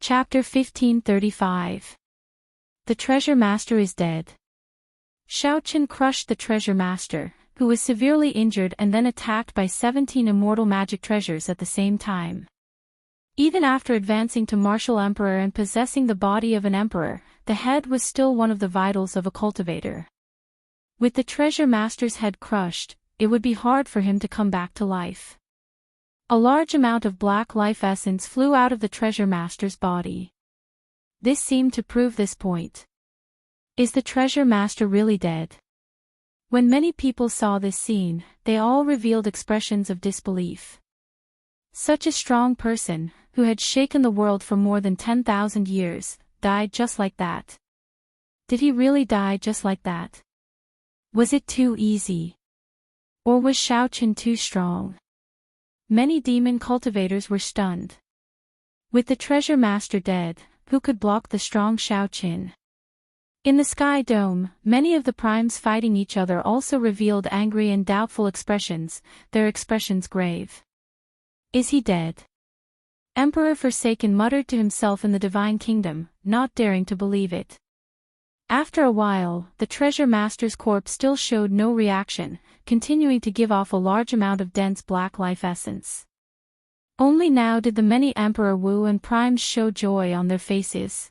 Chapter 1535. The Treasure Master is dead. Xiaoqian crushed the Treasure Master, who was severely injured and then attacked by 17 immortal magic treasures at the same time. Even after advancing to martial emperor and possessing the body of an emperor, the head was still one of the vitals of a cultivator. With the Treasure Master's head crushed, it would be hard for him to come back to life. A large amount of black life essence flew out of the Treasure Master's body. This seemed to prove this point. Is the Treasure Master really dead? When many people saw this scene, they all revealed expressions of disbelief. Such a strong person, who had shaken the world for more than 10,000 years, died just like that. Did he really die just like that? Was it too easy? Or was Xiaoqian too strong? Many demon cultivators were stunned. With the Treasure Master dead, who could block the strong Xiaoqian? In the Sky Dome, many of the primes fighting each other also revealed angry and doubtful expressions, their expressions grave. Is he dead? Emperor Forsaken muttered to himself in the Divine Kingdom, not daring to believe it. After a while, the Treasure Master's corpse still showed no reaction, continuing to give off a large amount of dense black life essence. Only now did the many Emperor Wu and primes show joy on their faces.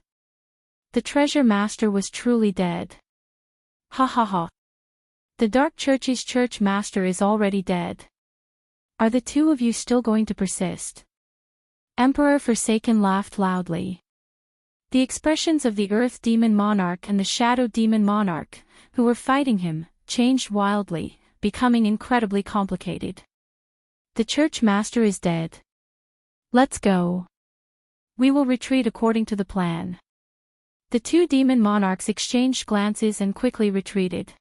The Treasure Master was truly dead. Ha ha ha. The Dark Church's Church Master is already dead. Are the two of you still going to persist? Emperor Forsaken laughed loudly. The expressions of the Earth Demon Monarch and the Shadow Demon Monarch, who were fighting him, changed wildly, becoming incredibly complicated. The Church Master is dead. Let's go. We will retreat according to the plan. The two demon monarchs exchanged glances and quickly retreated.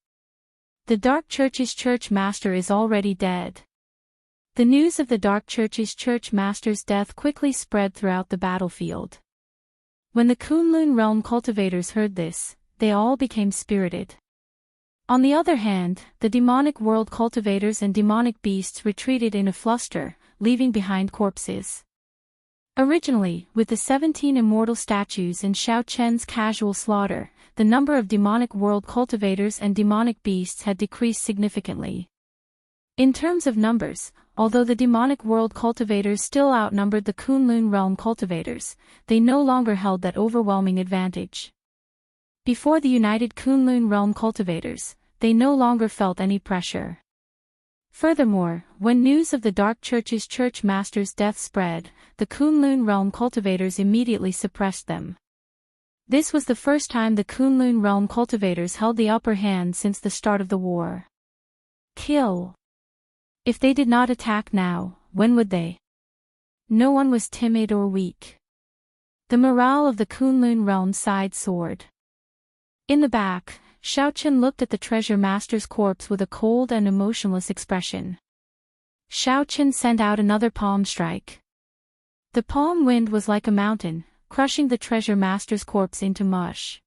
The Dark Church's Church Master is already dead. The news of the Dark Church's Church Master's death quickly spread throughout the battlefield. When the Kunlun Realm cultivators heard this, they all became spirited. On the other hand, the demonic world cultivators and demonic beasts retreated in a fluster, leaving behind corpses. Originally, with the 17 immortal statues and Xiaoqian's casual slaughter, the number of demonic world cultivators and demonic beasts had decreased significantly. In terms of numbers, although the demonic world cultivators still outnumbered the Kunlun Realm cultivators, they no longer held that overwhelming advantage. Before the united Kunlun Realm cultivators, they no longer felt any pressure. Furthermore, when news of the Dark Church's Church Master's death spread, the Kunlun Realm cultivators immediately suppressed them. This was the first time the Kunlun Realm cultivators held the upper hand since the start of the war. Kill. If they did not attack now, when would they? No one was timid or weak. The morale of the Kunlun Realm side soared. In the back, Xiaoqian looked at the Treasure Master's corpse with a cold and emotionless expression. Xiaoqian sent out another palm strike. The palm wind was like a mountain, crushing the Treasure Master's corpse into mush.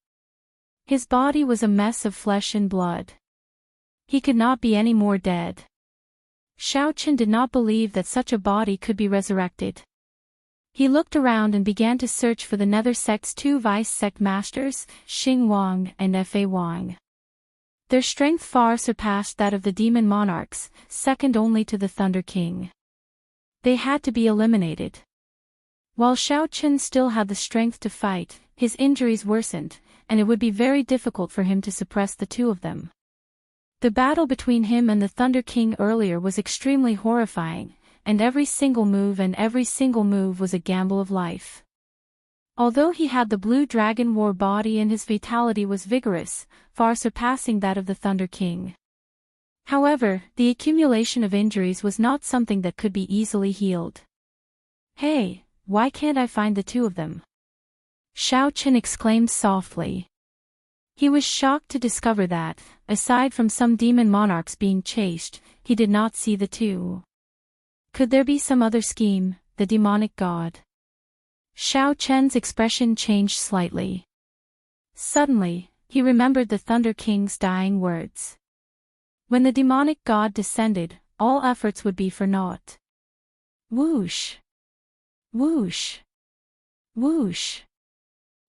His body was a mess of flesh and blood. He could not be any more dead. Xiaoqian did not believe that such a body could be resurrected. He looked around and began to search for the Nether Sect's two vice sect masters, Xing Wang and Fa Wang. Their strength far surpassed that of the demon monarchs, second only to the Thunder King. They had to be eliminated. While Xiaoqian still had the strength to fight, his injuries worsened, and it would be very difficult for him to suppress the two of them. The battle between him and the Thunder King earlier was extremely horrifying, and every single move was a gamble of life. Although he had the Blue Dragon War body and his vitality was vigorous, far surpassing that of the Thunder King. However, the accumulation of injuries was not something that could be easily healed. Hey, why can't I find the two of them? Xiaoqian exclaimed softly. He was shocked to discover that, aside from some demon monarchs being chased, he did not see the two. Could there be some other scheme, the demonic god? Xiaoqian's expression changed slightly. Suddenly, he remembered the Thunder King's dying words. When the demonic god descended, all efforts would be for naught. Whoosh! Whoosh! Whoosh!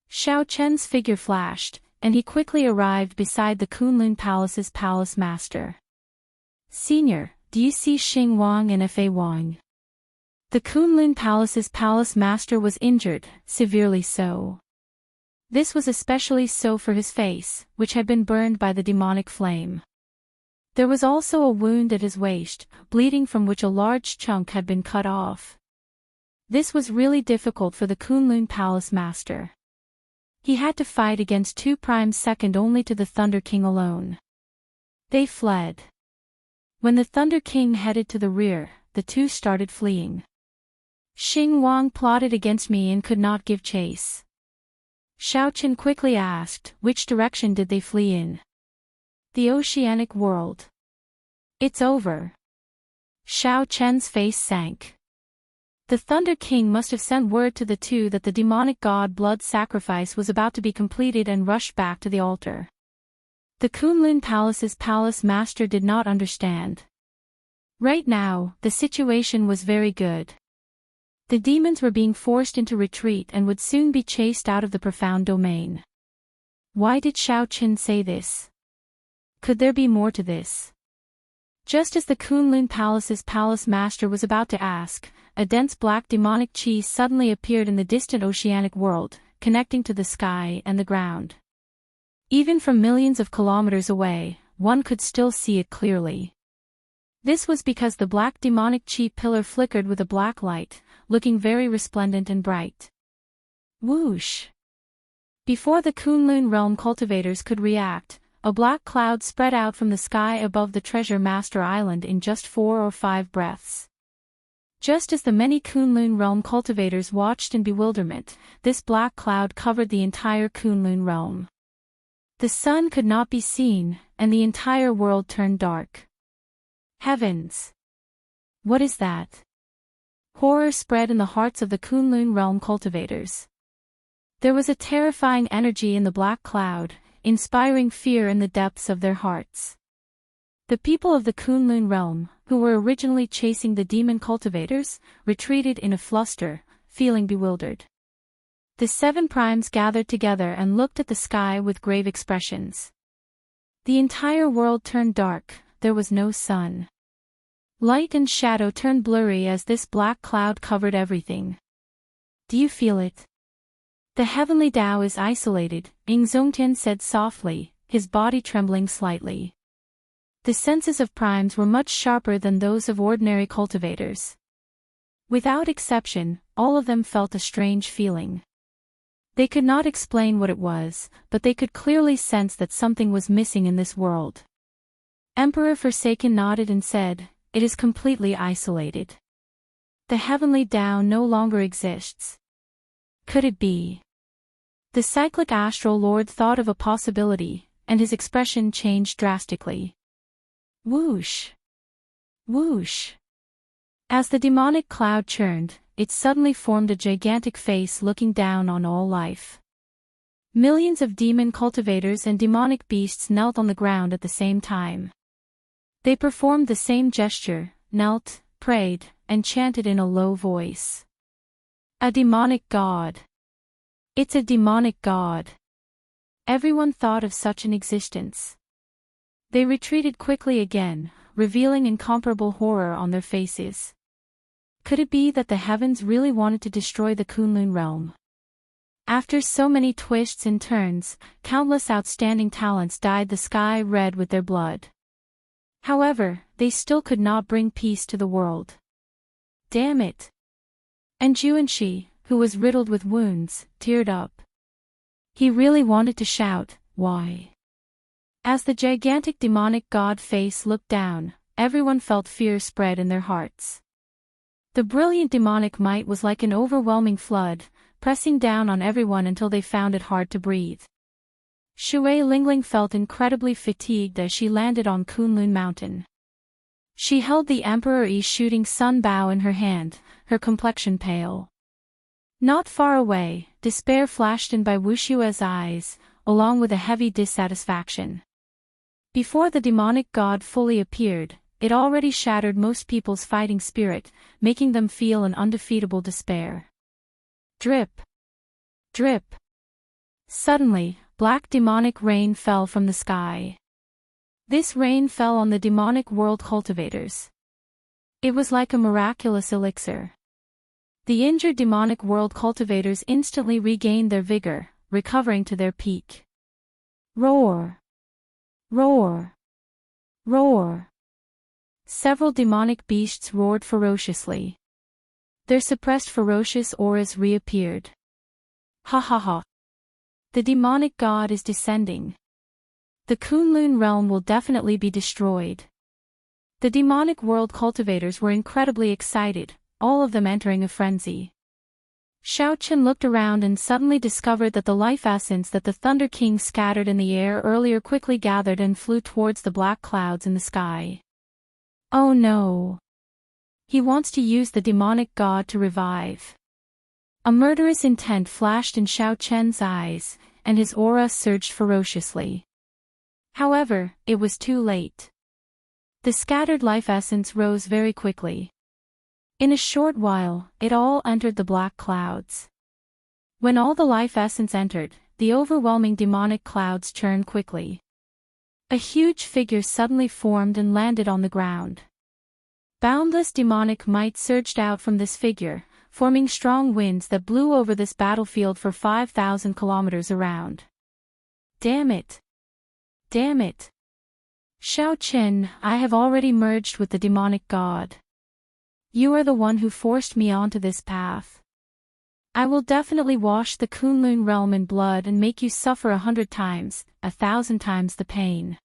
Xiao Chen's figure flashed, and he quickly arrived beside the Kunlun Palace's palace master. Senior, do you see Xing Wang and Fa Wang? The Kunlun Palace's palace master was injured, severely so. This was especially so for his face, which had been burned by the demonic flame. There was also a wound at his waist, bleeding from which a large chunk had been cut off. This was really difficult for the Kunlun Palace master. He had to fight against two primes second only to the Thunder King alone. They fled. When the Thunder King headed to the rear, the two started fleeing. Xing Wang plotted against me and could not give chase. Xiao Chen quickly asked, which direction did they flee in? The oceanic world. It's over. Xiao Chen's face sank. The Thunder King must have sent word to the two that the demonic god blood sacrifice was about to be completed and rushed back to the altar. The Kunlun Palace's palace master did not understand. Right now, the situation was very good. The demons were being forced into retreat and would soon be chased out of the profound domain. Why did Xiao Chen say this? Could there be more to this? Just as the Kunlun Palace's palace master was about to ask, a dense black demonic chi suddenly appeared in the distant oceanic world, connecting to the sky and the ground. Even from millions of kilometers away, one could still see it clearly. This was because the black demonic chi pillar flickered with a black light, looking very resplendent and bright. Whoosh! Before the Kunlun realm cultivators could react, a black cloud spread out from the sky above the Treasure Master Island in just 4 or 5 breaths. Just as the many Kunlun realm cultivators watched in bewilderment, this black cloud covered the entire Kunlun realm. The sun could not be seen, and the entire world turned dark. Heavens! What is that? Horror spread in the hearts of the Kunlun realm cultivators. There was a terrifying energy in the black cloud, inspiring fear in the depths of their hearts. The people of the Kunlun realm, who were originally chasing the demon cultivators, retreated in a fluster, feeling bewildered. The 7 primes gathered together and looked at the sky with grave expressions. The entire world turned dark, there was no sun. Light and shadow turned blurry as this black cloud covered everything. Do you feel it? The heavenly Tao is isolated, Ing Zongtian said softly, his body trembling slightly. The senses of primes were much sharper than those of ordinary cultivators. Without exception, all of them felt a strange feeling. They could not explain what it was, but they could clearly sense that something was missing in this world. Emperor Forsaken nodded and said, "It is completely isolated. The heavenly Tao no longer exists. Could it be?" The cyclic astral lord thought of a possibility, and his expression changed drastically. Whoosh! Whoosh! As the demonic cloud churned, it suddenly formed a gigantic face looking down on all life. Millions of demon cultivators and demonic beasts knelt on the ground at the same time. They performed the same gesture, knelt, prayed, and chanted in a low voice. A demonic god. It's a demonic god. Everyone thought of such an existence. They retreated quickly again, revealing incomparable horror on their faces. Could it be that the heavens really wanted to destroy the Kunlun realm? After so many twists and turns, countless outstanding talents dyed the sky red with their blood. However, they still could not bring peace to the world. Damn it! And Juanshi, who was riddled with wounds, teared up. He really wanted to shout, "Why?" As the gigantic demonic god face looked down, everyone felt fear spread in their hearts. The brilliant demonic might was like an overwhelming flood, pressing down on everyone until they found it hard to breathe. Shui Lingling felt incredibly fatigued as she landed on Kunlun Mountain. She held the Emperor Yi's shooting sun bow in her hand, her complexion pale. Not far away, despair flashed in Bai Wushua's eyes, along with a heavy dissatisfaction. Before the demonic god fully appeared, it already shattered most people's fighting spirit, making them feel an undefeatable despair. Drip. Drip. Suddenly, black demonic rain fell from the sky. This rain fell on the demonic world cultivators. It was like a miraculous elixir. The injured demonic world cultivators instantly regained their vigor, recovering to their peak. Roar! Roar! Roar! Several demonic beasts roared ferociously. Their suppressed ferocious auras reappeared. Ha ha ha! The demonic god is descending. The Kunlun realm will definitely be destroyed. The demonic world cultivators were incredibly excited, all of them entering a frenzy. Xiaochen looked around and suddenly discovered that the life essence that the Thunder King scattered in the air earlier quickly gathered and flew towards the black clouds in the sky. Oh no! He wants to use the demonic god to revive. A murderous intent flashed in Xiaochen's eyes, and his aura surged ferociously. However, it was too late. The scattered life essence rose very quickly. In a short while, it all entered the black clouds. When all the life essence entered, the overwhelming demonic clouds churned quickly. A huge figure suddenly formed and landed on the ground. Boundless demonic might surged out from this figure, forming strong winds that blew over this battlefield for 5,000 kilometers around. Damn it! Damn it! Xiaochen, I have already merged with the demonic god. You are the one who forced me onto this path. I will definitely wash the Kunlun realm in blood and make you suffer 100 times, 1,000 times the pain.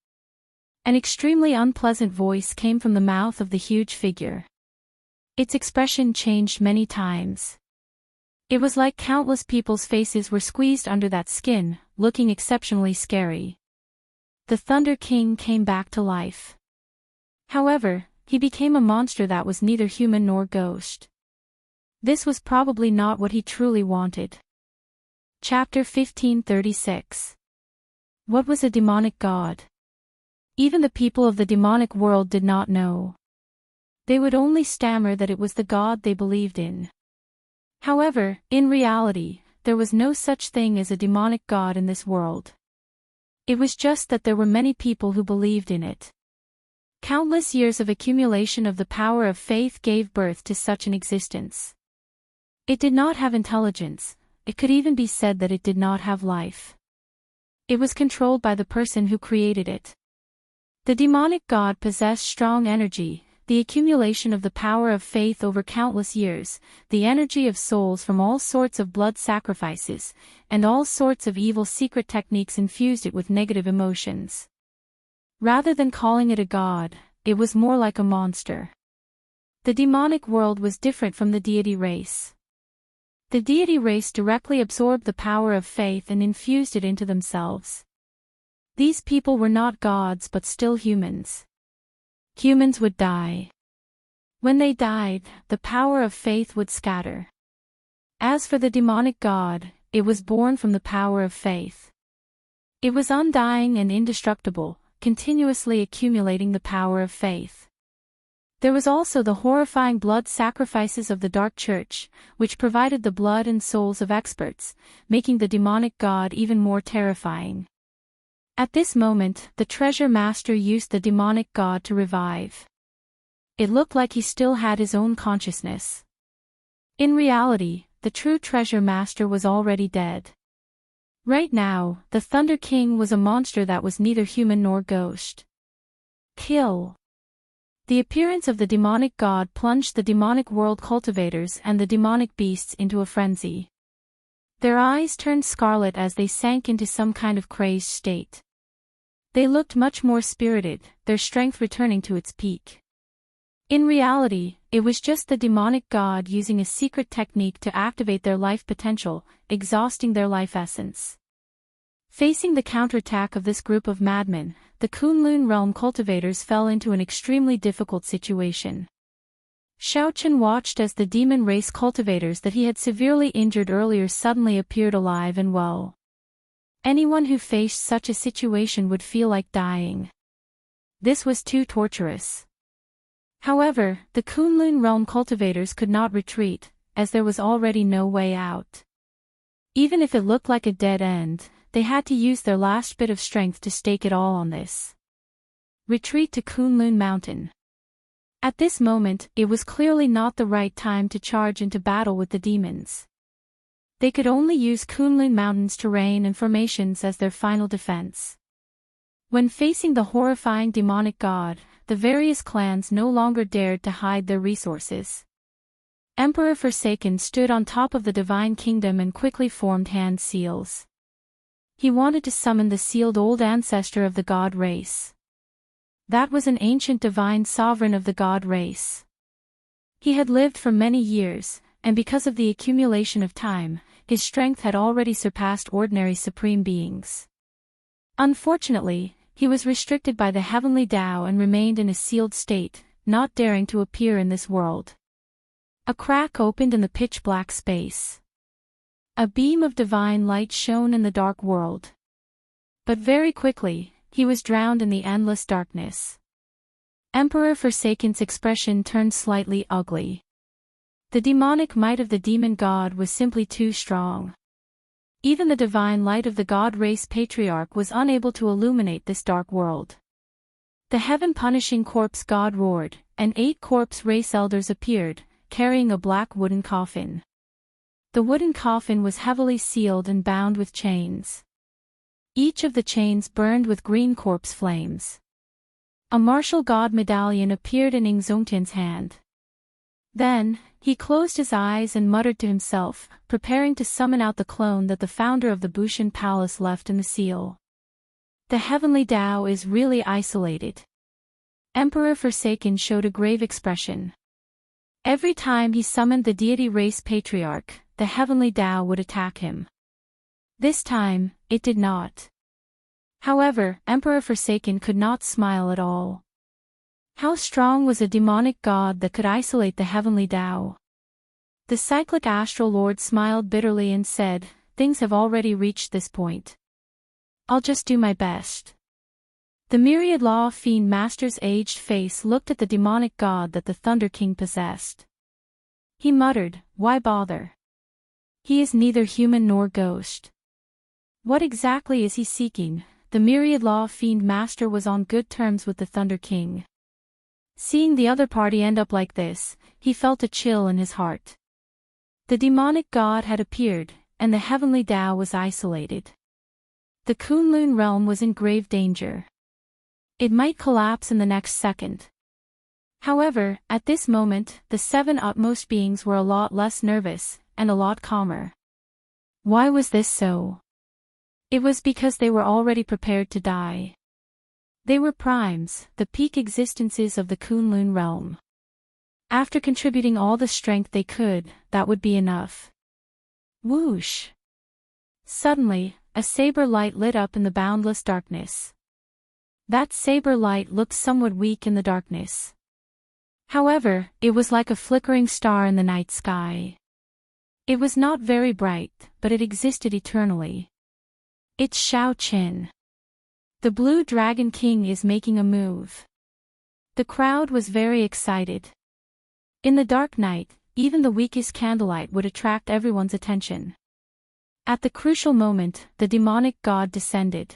An extremely unpleasant voice came from the mouth of the huge figure. Its expression changed many times. It was like countless people's faces were squeezed under that skin, looking exceptionally scary. The Thunder King came back to life. However, he became a monster that was neither human nor ghost. This was probably not what he truly wanted. Chapter 1536. What was a demonic god? Even the people of the demonic world did not know. They would only stammer that it was the god they believed in. However, in reality, there was no such thing as a demonic god in this world. It was just that there were many people who believed in it. Countless years of accumulation of the power of faith gave birth to such an existence. It did not have intelligence, it could even be said that it did not have life. It was controlled by the person who created it. The demonic god possessed strong energy, the accumulation of the power of faith over countless years, the energy of souls from all sorts of blood sacrifices, and all sorts of evil secret techniques infused it with negative emotions. Rather than calling it a god, it was more like a monster. The demonic world was different from the deity race. The deity race directly absorbed the power of faith and infused it into themselves. These people were not gods but still humans. Humans would die. When they died, the power of faith would scatter. As for the demonic god, it was born from the power of faith. It was undying and indestructible, continuously accumulating the power of faith. There was also the horrifying blood sacrifices of the Dark Church, which provided the blood and souls of experts, making the demonic god even more terrifying. At this moment, the treasure master used the demonic god to revive. It looked like he still had his own consciousness. In reality, the true treasure master was already dead. Right now, the Thunder King was a monster that was neither human nor ghost. Kill. The appearance of the demonic god plunged the demonic world cultivators and the demonic beasts into a frenzy. Their eyes turned scarlet as they sank into some kind of crazed state. They looked much more spirited, their strength returning to its peak. In reality, it was just the demonic god using a secret technique to activate their life potential, exhausting their life essence. Facing the counterattack of this group of madmen, the Kunlun realm cultivators fell into an extremely difficult situation. Xiaochen watched as the demon race cultivators that he had severely injured earlier suddenly appeared alive and well. Anyone who faced such a situation would feel like dying. This was too torturous. However, the Kunlun realm cultivators could not retreat, as there was already no way out. Even if it looked like a dead end, they had to use their last bit of strength to stake it all on this. Retreat to Kunlun Mountain. At this moment, it was clearly not the right time to charge into battle with the demons. They could only use Kunlun Mountain's terrain and formations as their final defense. When facing the horrifying demonic god, the various clans no longer dared to hide their resources. Emperor Forsaken stood on top of the divine kingdom and quickly formed hand seals. He wanted to summon the sealed old ancestor of the god race. That was an ancient divine sovereign of the god race. He had lived for many years, and because of the accumulation of time, his strength had already surpassed ordinary supreme beings. Unfortunately, he was restricted by the heavenly Tao and remained in a sealed state, not daring to appear in this world. A crack opened in the pitch-black space. A beam of divine light shone in the dark world. But very quickly, he was drowned in the endless darkness. Emperor Forsaken's expression turned slightly ugly. The demonic might of the demon god was simply too strong. Even the divine light of the god race patriarch was unable to illuminate this dark world. The heaven-punishing corpse god roared, and 8 corpse race elders appeared, carrying a black wooden coffin. The wooden coffin was heavily sealed and bound with chains. Each of the chains burned with green corpse flames. A martial god medallion appeared in Ingzongtian's hand. Then, he closed his eyes and muttered to himself, preparing to summon out the clone that the founder of the Bushan Palace left in the seal. The heavenly Tao is really isolated. Emperor Forsaken showed a grave expression. Every time he summoned the deity race patriarch, the heavenly Tao would attack him. This time, it did not. However, Emperor Forsaken could not smile at all. How strong was a demonic god that could isolate the heavenly Tao? The cyclic astral lord smiled bitterly and said, "Things have already reached this point. I'll just do my best." The myriad law fiend master's aged face looked at the demonic god that the Thunder King possessed. He muttered, "Why bother? He is neither human nor ghost. What exactly is he seeking?" The myriad law fiend master was on good terms with the Thunder King. Seeing the other party end up like this, he felt a chill in his heart. The demonic god had appeared, and the heavenly Tao was isolated. The Kunlun realm was in grave danger. It might collapse in the next second. However, at this moment, the 7 utmost beings were a lot less nervous, and a lot calmer. Why was this so? It was because they were already prepared to die. They were primes, the peak existences of the Kunlun realm. After contributing all the strength they could, that would be enough. Whoosh! Suddenly, a saber light lit up in the boundless darkness. That saber light looked somewhat weak in the darkness. However, it was like a flickering star in the night sky. It was not very bright, but it existed eternally. It's Shao Qin. The Blue Dragon King is making a move. The crowd was very excited. In the dark night, even the weakest candlelight would attract everyone's attention. At the crucial moment, the demonic god descended.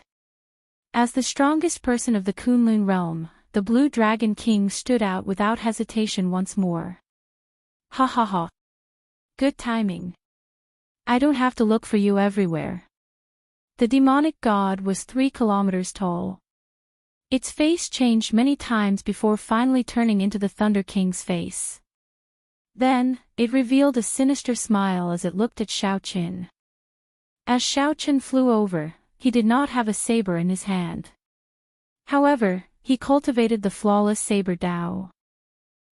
As the strongest person of the Kunlun realm, the Blue Dragon King stood out without hesitation once more. Ha ha ha. Good timing. I don't have to look for you everywhere. The demonic god was 3 kilometers tall. Its face changed many times before finally turning into the Thunder King's face. Then, it revealed a sinister smile as it looked at Shao Qin. As Shao Qin flew over, he did not have a saber in his hand. However, he cultivated the flawless saber Dao.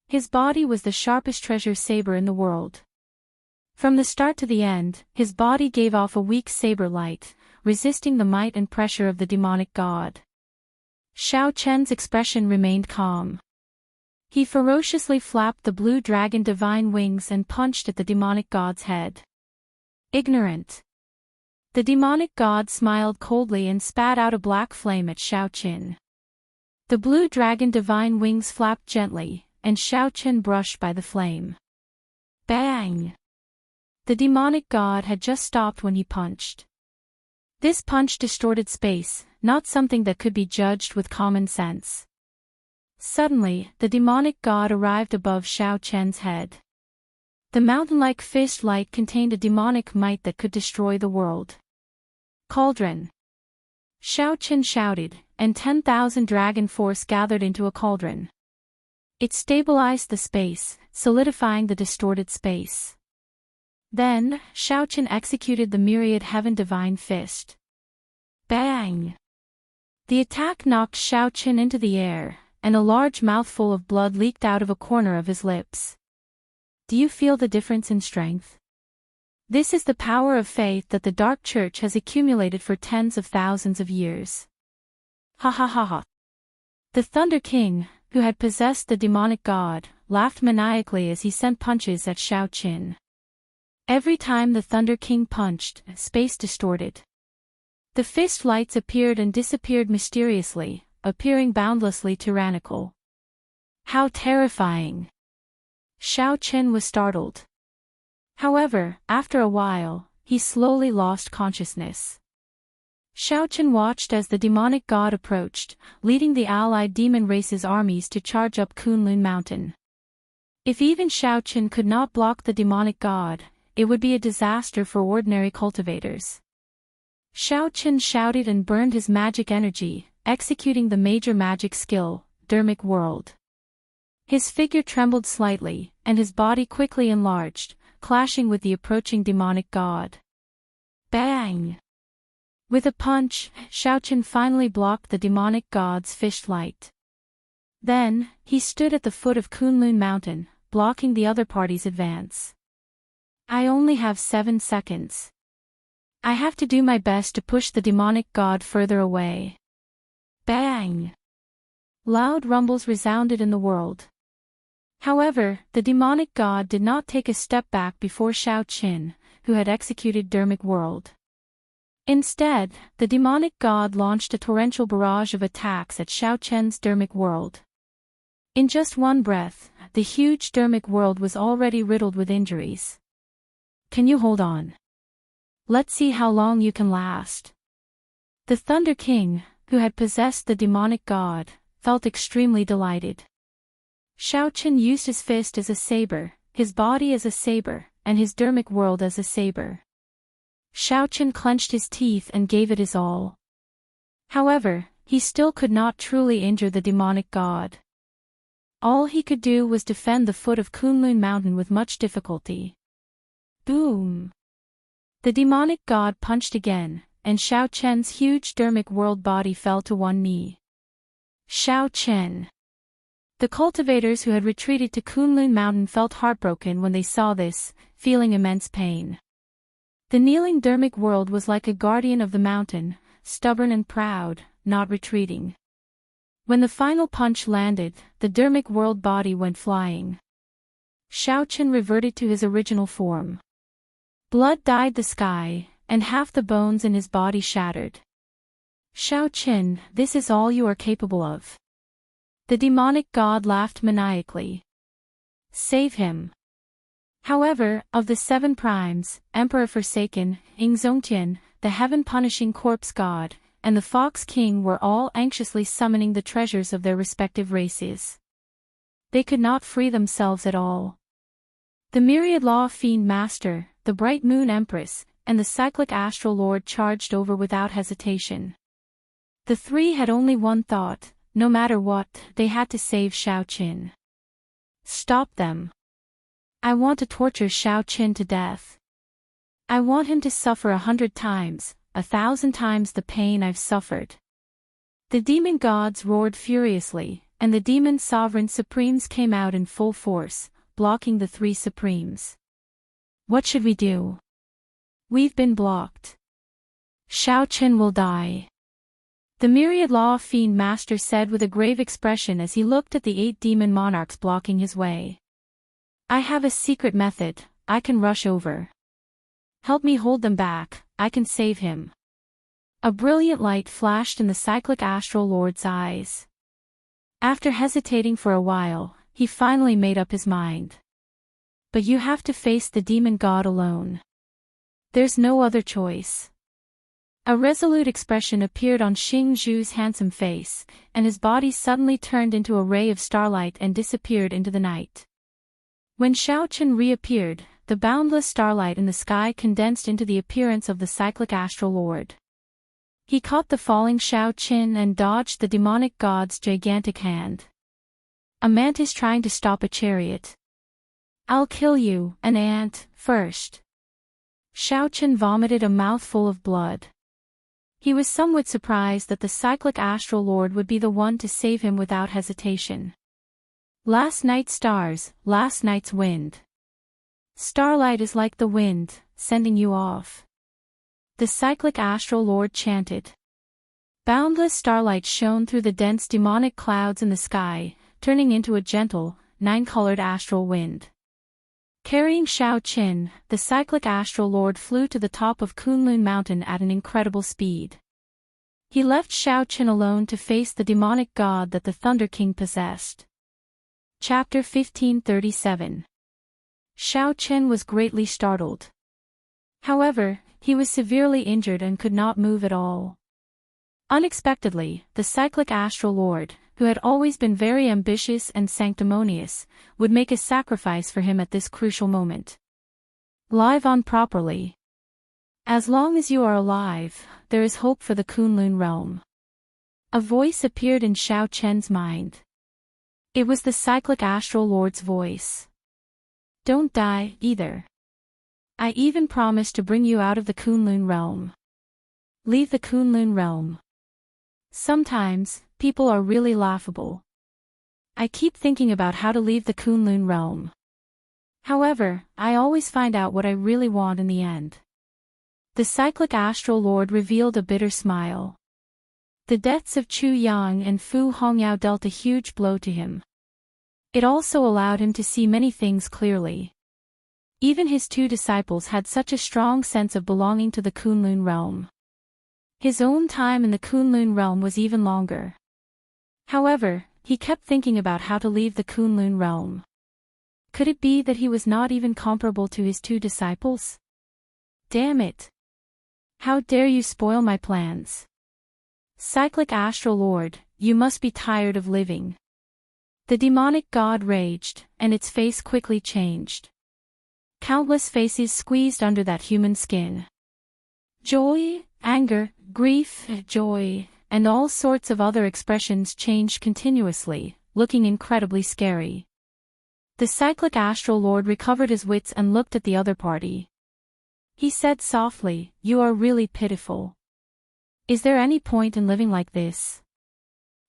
His body was the sharpest treasure saber in the world. From the start to the end, his body gave off a weak saber light, resisting the might and pressure of the demonic god. Shao Chen's expression remained calm. He ferociously flapped the blue dragon divine wings and punched at the demonic god's head. Ignorant. The demonic god smiled coldly and spat out a black flame at Shao Qin. The blue dragon divine wings flapped gently, and Shao Qin brushed by the flame. Bang! The demonic god had just stopped when he punched. This punch distorted space, not something that could be judged with common sense. Suddenly, the demonic god arrived above Xiao Chen's head. The mountain-like fist light contained a demonic might that could destroy the world. Cauldron. Xiao Chen shouted, and 10,000 dragon force gathered into a cauldron. It stabilized the space, solidifying the distorted space. Then, Xiao Chen executed the myriad heaven divine fist. Bang! The attack knocked Xiao Chen into the air, and a large mouthful of blood leaked out of a corner of his lips. Do you feel the difference in strength? This is the power of faith that the Dark Church has accumulated for tens of thousands of years. Ha ha ha ha. The Thunder King, who had possessed the demonic god, laughed maniacally as he sent punches at Xiao Chen. Every time the Thunder King punched, space distorted. The fist lights appeared and disappeared mysteriously, appearing boundlessly tyrannical. How terrifying! Xiao Chen was startled. However, after a while, he slowly lost consciousness. Xiao Chen watched as the demonic god approached, leading the allied demon race's armies to charge up Kunlun Mountain. If even Xiao Chen could not block the demonic god, it would be a disaster for ordinary cultivators. Xiao Chen shouted and burned his magic energy, executing the major magic skill, Dermic World. His figure trembled slightly, and his body quickly enlarged, clashing with the approaching demonic god. Bang! With a punch, Xiao Chen finally blocked the demonic god's fist light. Then, he stood at the foot of Kunlun Mountain, blocking the other party's advance. I only have 7 seconds. I have to do my best to push the demonic god further away. Bang! Loud rumbles resounded in the world. However, the demonic god did not take a step back before Xiao Chen, who had executed Dermic World. Instead, the demonic god launched a torrential barrage of attacks at Xiao Chen's Dermic World. In just one breath, the huge Dermic World was already riddled with injuries. Can you hold on? Let's see how long you can last. The Thunder King, who had possessed the demonic god, felt extremely delighted. Xiao Chen used his fist as a saber, his body as a saber, and his Dermic World as a saber. Xiao Chen clenched his teeth and gave it his all. However, he still could not truly injure the demonic god. All he could do was defend the foot of Kunlun Mountain with much difficulty. Boom! The demonic god punched again, and Xiao Chen's huge Dermic World body fell to one knee. Xiao Chen! The cultivators who had retreated to Kunlun Mountain felt heartbroken when they saw this, feeling immense pain. The kneeling Dermic World was like a guardian of the mountain, stubborn and proud, not retreating. When the final punch landed, the Dermic World body went flying. Xiao Chen reverted to his original form. Blood dyed the sky, and half the bones in his body shattered. Xiao Chen, this is all you are capable of. The demonic god laughed maniacally. Save him. However, of the 7 primes, Emperor Forsaken, Ingzongtian, the heaven-punishing corpse god, and the Fox King were all anxiously summoning the treasures of their respective races. They could not free themselves at all. The Myriad Law Fiend Master, the Bright Moon Empress, and the Cyclic Astral Lord charged over without hesitation. The 3 had only one thought: no matter what, they had to save Xiao Chen. Stop them. I want to torture Xiao Chen to death. I want him to suffer 100 times, 1,000 times the pain I've suffered. The demon gods roared furiously, and the demon sovereign supremes came out in full force, blocking the 3 supremes. What should we do? We've been blocked. Xiao Chen will die. The Myriad Law Fiend Master said with a grave expression as he looked at the 8 demon monarchs blocking his way. I have a secret method, I can rush over. Help me hold them back, I can save him. A brilliant light flashed in the Cyclic Astral Lord's eyes. After hesitating for a while, he finally made up his mind. But you have to face the demon god alone. There's no other choice. A resolute expression appeared on Xing Zhu's handsome face, and his body suddenly turned into a ray of starlight and disappeared into the night. When Xiao Chen reappeared, the boundless starlight in the sky condensed into the appearance of the cyclic astral lord. He caught the falling Xiao Chen and dodged the demonic god's gigantic hand. A mantis trying to stop a chariot. I'll kill you, an ant, first. Xiao Chen vomited a mouthful of blood. He was somewhat surprised that the cyclic astral lord would be the one to save him without hesitation. Last night's stars, last night's wind. Starlight is like the wind, sending you off. The cyclic astral lord chanted. Boundless starlight shone through the dense demonic clouds in the sky, turning into a gentle, nine-colored astral wind. Carrying Xiao Chen, the cyclic astral lord flew to the top of Kunlun Mountain at an incredible speed. He left Xiao Chen alone to face the demonic god that the Thunder King possessed. Chapter 1537. Xiao Chen was greatly startled. However, he was severely injured and could not move at all. Unexpectedly, the cyclic astral lord, who had always been very ambitious and sanctimonious, would make a sacrifice for him at this crucial moment. Live on properly. As long as you are alive, there is hope for the Kunlun realm. A voice appeared in Xiao Chen's mind. It was the cyclic astral lord's voice. Don't die, either. I even promised to bring you out of the Kunlun realm. Leave the Kunlun realm. Sometimes, people are really laughable. I keep thinking about how to leave the Kunlun realm. However, I always find out what I really want in the end. The cyclic astral lord revealed a bitter smile. The deaths of Chu Yang and Fu Hongyao dealt a huge blow to him. It also allowed him to see many things clearly. Even his two disciples had such a strong sense of belonging to the Kunlun realm. His own time in the Kunlun realm was even longer. However, he kept thinking about how to leave the Kunlun realm. Could it be that he was not even comparable to his two disciples? Damn it! How dare you spoil my plans? Cyclic astral lord, you must be tired of living. The demonic god raged, and its face quickly changed. Countless faces squeezed under that human skin. Joy, anger, grief, joy, and all sorts of other expressions changed continuously, looking incredibly scary. The cyclic astral lord recovered his wits and looked at the other party. He said softly, "You are really pitiful. Is there any point in living like this?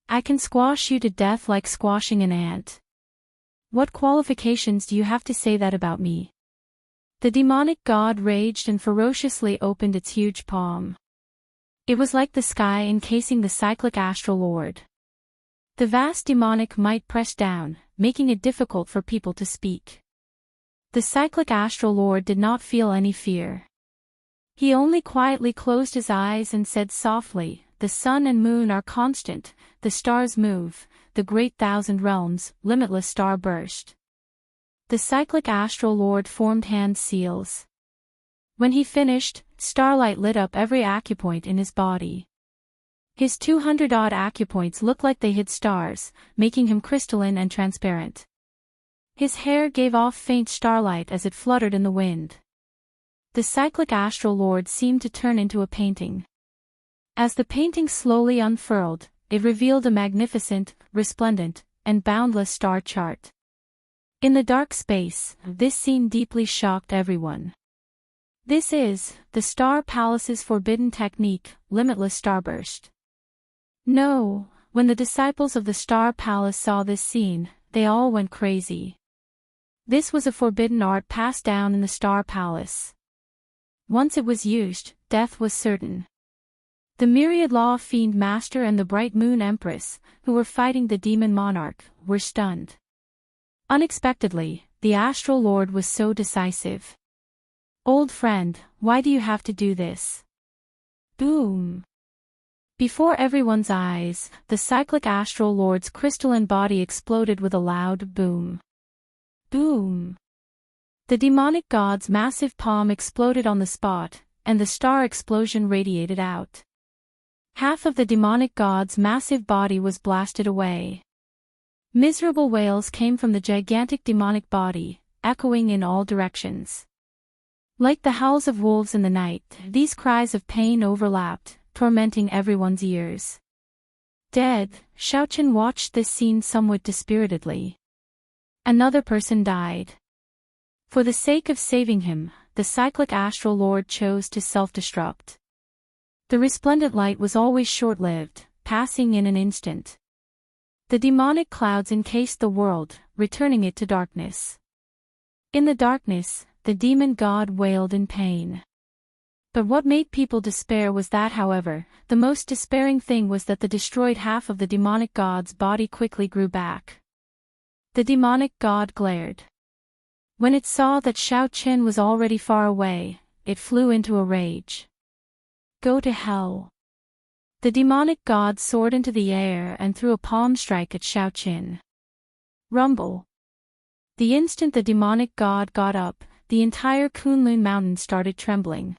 I can squash you to death like squashing an ant. What qualifications do you have to say that about me?" The demonic god raged and ferociously opened its huge palm. It was like the sky encasing the cyclic astral lord. The vast demonic might pressed down, making it difficult for people to speak. The cyclic astral lord did not feel any fear. He only quietly closed his eyes and said softly, "The sun and moon are constant, the stars move, the great thousand realms, limitless star burst." The cyclic astral lord formed hand seals. When he finished, starlight lit up every acupoint in his body. His 200-odd acupoints looked like they hid stars, making him crystalline and transparent. His hair gave off faint starlight as it fluttered in the wind. The cyclic astral lord seemed to turn into a painting. As the painting slowly unfurled, it revealed a magnificent, resplendent, and boundless star chart. In the dark space, this scene deeply shocked everyone. This is the Star Palace's forbidden technique, limitless starburst. No, when the disciples of the Star Palace saw this scene, they all went crazy. This was a forbidden art passed down in the Star Palace. Once it was used, death was certain. The Myriad Law Fiend Master and the Bright Moon Empress, who were fighting the Demon Monarch, were stunned. Unexpectedly, the Astral Lord was so decisive. "Old friend, why do you have to do this?" Boom! Before everyone's eyes, the cyclic Astral Lord's crystalline body exploded with a loud boom. Boom! The demonic god's massive palm exploded on the spot, and the star explosion radiated out. Half of the demonic god's massive body was blasted away. Miserable wails came from the gigantic demonic body, echoing in all directions. Like the howls of wolves in the night, these cries of pain overlapped, tormenting everyone's ears. Dead, Xiaochen watched this scene somewhat dispiritedly. Another person died. For the sake of saving him, the cyclic astral lord chose to self-destruct. The resplendent light was always short-lived, passing in an instant. The demonic clouds encased the world, returning it to darkness. In the darkness, the demon god wailed in pain. But what made people despair was that, however, the most despairing thing was that the destroyed half of the demonic god's body quickly grew back. The demonic god glared. When it saw that Xiaochen was already far away, it flew into a rage. Go to hell. The demonic god soared into the air and threw a palm strike at Xiaochen. Rumble. The instant the demonic god got up, the entire Kunlun mountain started trembling.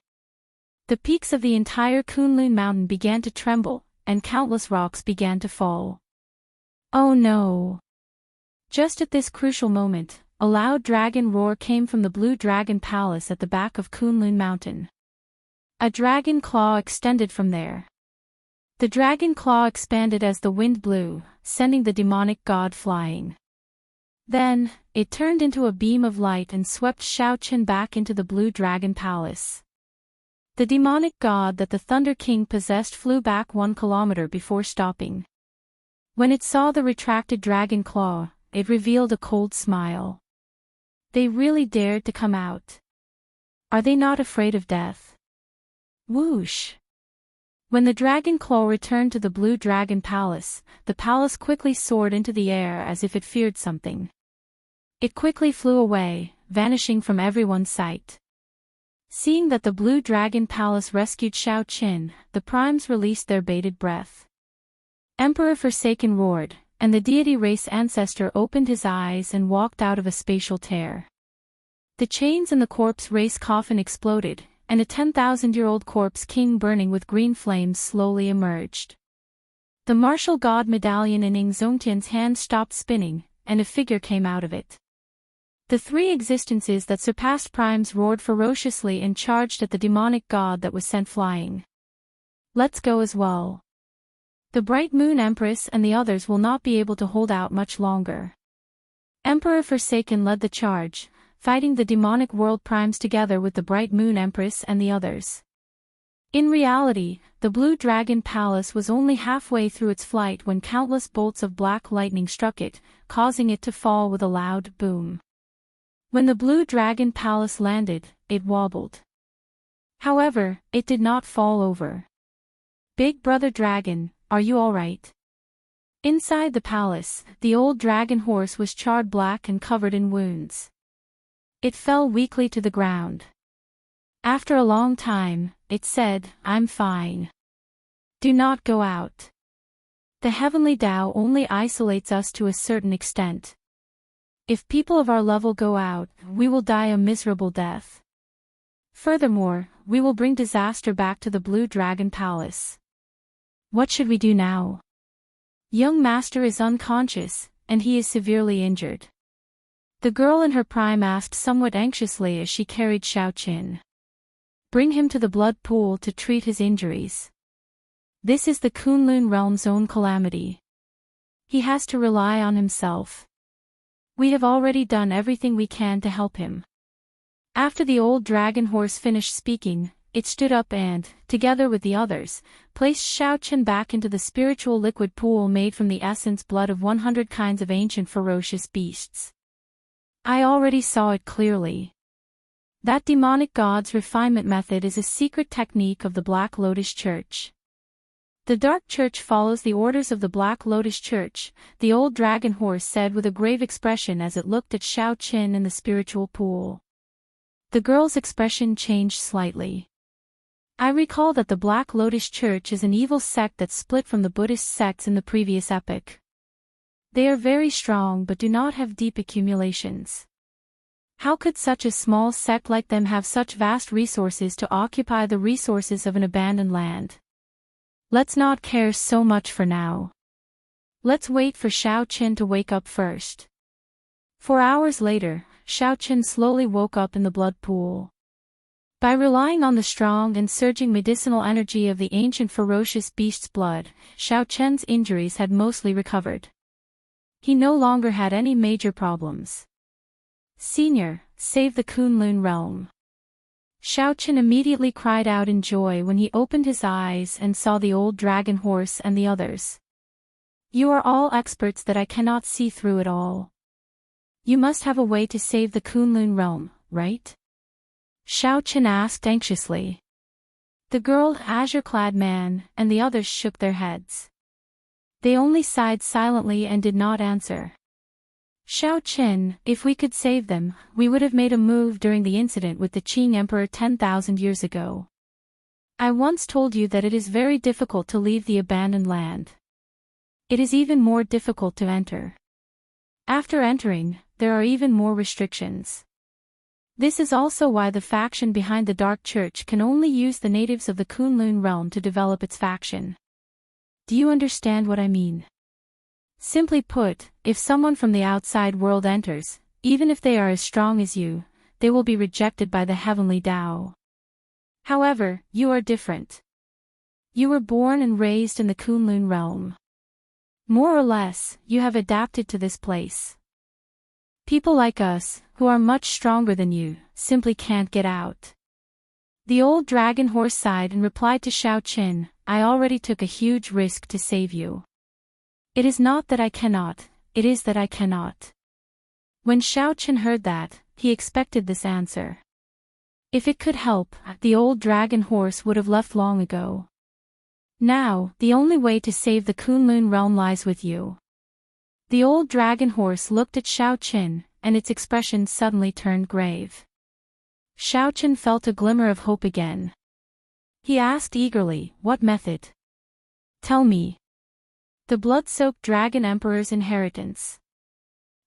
The peaks of the entire Kunlun mountain began to tremble, and countless rocks began to fall. Oh no! Just at this crucial moment, a loud dragon roar came from the Blue Dragon Palace at the back of Kunlun Mountain. A dragon claw extended from there. The dragon claw expanded as the wind blew, sending the demonic god flying. Then, it turned into a beam of light and swept Xiaochen back into the Blue Dragon Palace. The demonic god that the Thunder King possessed flew back 1 kilometer before stopping. When it saw the retracted dragon claw, it revealed a cold smile. They really dared to come out. Are they not afraid of death? Whoosh! When the dragon claw returned to the Blue Dragon Palace, the palace quickly soared into the air as if it feared something. It quickly flew away, vanishing from everyone's sight. Seeing that the Blue Dragon Palace rescued Xiaochen, the primes released their bated breath. Emperor Forsaken roared, and the deity race ancestor opened his eyes and walked out of a spatial tear. The chains in the corpse race coffin exploded, and a 10,000-year-old corpse king burning with green flames slowly emerged. The martial god medallion in Ing Zongtian's hand stopped spinning, and a figure came out of it. The three existences that surpassed primes roared ferociously and charged at the demonic god that was sent flying. Let's go as well. The Bright Moon Empress and the others will not be able to hold out much longer. Emperor Forsaken led the charge, fighting the demonic world primes together with the Bright Moon Empress and the others. In reality, the Blue Dragon Palace was only halfway through its flight when countless bolts of black lightning struck it, causing it to fall with a loud boom. When the Blue Dragon Palace landed, it wobbled. However, it did not fall over. Big Brother Dragon, are you alright? Inside the palace, the old dragon horse was charred black and covered in wounds. It fell weakly to the ground. After a long time, it said, I'm fine. Do not go out. The heavenly Tao only isolates us to a certain extent. If people of our level go out, we will die a miserable death. Furthermore, we will bring disaster back to the Blue Dragon Palace. What should we do now? Young Master is unconscious, and he is severely injured. The girl in her prime asked somewhat anxiously as she carried Xiaochen. Bring him to the blood pool to treat his injuries. This is the Kunlun realm's own calamity. He has to rely on himself. We have already done everything we can to help him. After the old dragon horse finished speaking, it stood up and, together with the others, placed Xiaochen back into the spiritual liquid pool made from the essence blood of 100 kinds of ancient ferocious beasts. I already saw it clearly. That demonic god's refinement method is a secret technique of the Black Lotus Church. The Dark Church follows the orders of the Black Lotus Church, the old dragon horse said with a grave expression as it looked at Xiaochen in the spiritual pool. The girl's expression changed slightly. I recall that the Black Lotus Church is an evil sect that split from the Buddhist sects in the previous epoch. They are very strong but do not have deep accumulations. How could such a small sect like them have such vast resources to occupy the resources of an abandoned land? Let's not care so much for now. Let's wait for Xiao Qin to wake up first. 4 hours later, Xiao Qin slowly woke up in the blood pool. By relying on the strong and surging medicinal energy of the ancient ferocious beast's blood, Xiao Qin's injuries had mostly recovered. He no longer had any major problems. Senior, save the Kunlun realm. Xiao Qin immediately cried out in joy when he opened his eyes and saw the old dragon horse and the others. You are all experts that I cannot see through at all. You must have a way to save the Kunlun realm, right? Xiao Qin asked anxiously. The girl, azure-clad man, and the others shook their heads. They only sighed silently and did not answer. Xiao Qin, if we could save them, we would have made a move during the incident with the Qing Emperor 10,000 years ago. I once told you that it is very difficult to leave the abandoned land. It is even more difficult to enter. After entering, there are even more restrictions. This is also why the faction behind the Dark Church can only use the natives of the Kunlun realm to develop its faction. Do you understand what I mean? Simply put, if someone from the outside world enters, even if they are as strong as you, they will be rejected by the heavenly Tao. However, you are different. You were born and raised in the Kunlun realm. More or less, you have adapted to this place. People like us, who are much stronger than you, simply can't get out. The old dragon horse sighed and replied to Xiao Qin, I already took a huge risk to save you. It is not that I cannot, it is that I cannot. When Xiao Qin heard that, he expected this answer. If it could help, the old dragon horse would have left long ago. Now, the only way to save the Kunlun realm lies with you. The old dragon horse looked at Xiao Qin, and its expression suddenly turned grave. Xiao Qin felt a glimmer of hope again. He asked eagerly, what method? Tell me. The blood-soaked dragon emperor's inheritance.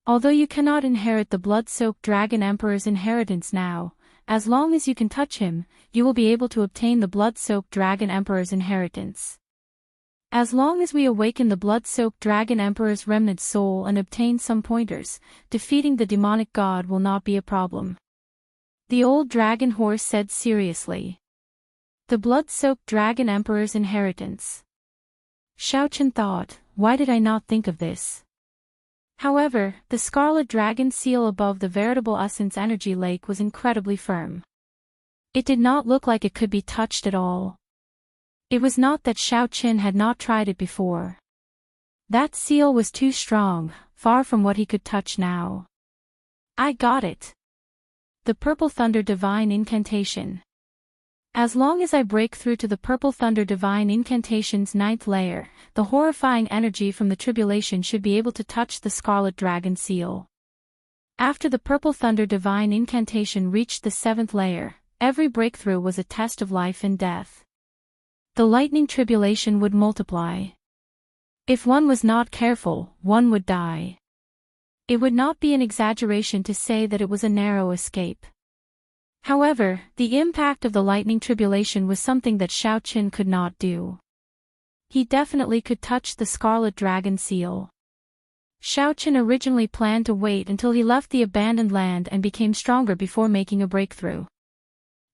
Although you cannot inherit the blood-soaked dragon emperor's inheritance now, as long as you can touch him, you will be able to obtain the blood-soaked dragon emperor's inheritance. As long as we awaken the blood-soaked dragon emperor's remnant soul and obtain some pointers, defeating the demonic god will not be a problem. The old dragon horse said seriously. The blood-soaked dragon emperor's inheritance. Xiao Qin thought, why did I not think of this? However, the scarlet dragon seal above the veritable essence energy lake was incredibly firm. It did not look like it could be touched at all. It was not that Xiao Qin had not tried it before. That seal was too strong, far from what he could touch now. I got it. The Purple Thunder Divine Incantation. As long as I break through to the Purple Thunder Divine Incantation's 9th layer, the horrifying energy from the tribulation should be able to touch the Scarlet Dragon Seal. After the Purple Thunder Divine Incantation reached the 7th layer, every breakthrough was a test of life and death. The lightning tribulation would multiply. If one was not careful, one would die. It would not be an exaggeration to say that it was a narrow escape. However, the impact of the lightning tribulation was something that Xiao Qin could not do. He definitely could touch the Scarlet Dragon Seal. Xiao Qin originally planned to wait until he left the abandoned land and became stronger before making a breakthrough.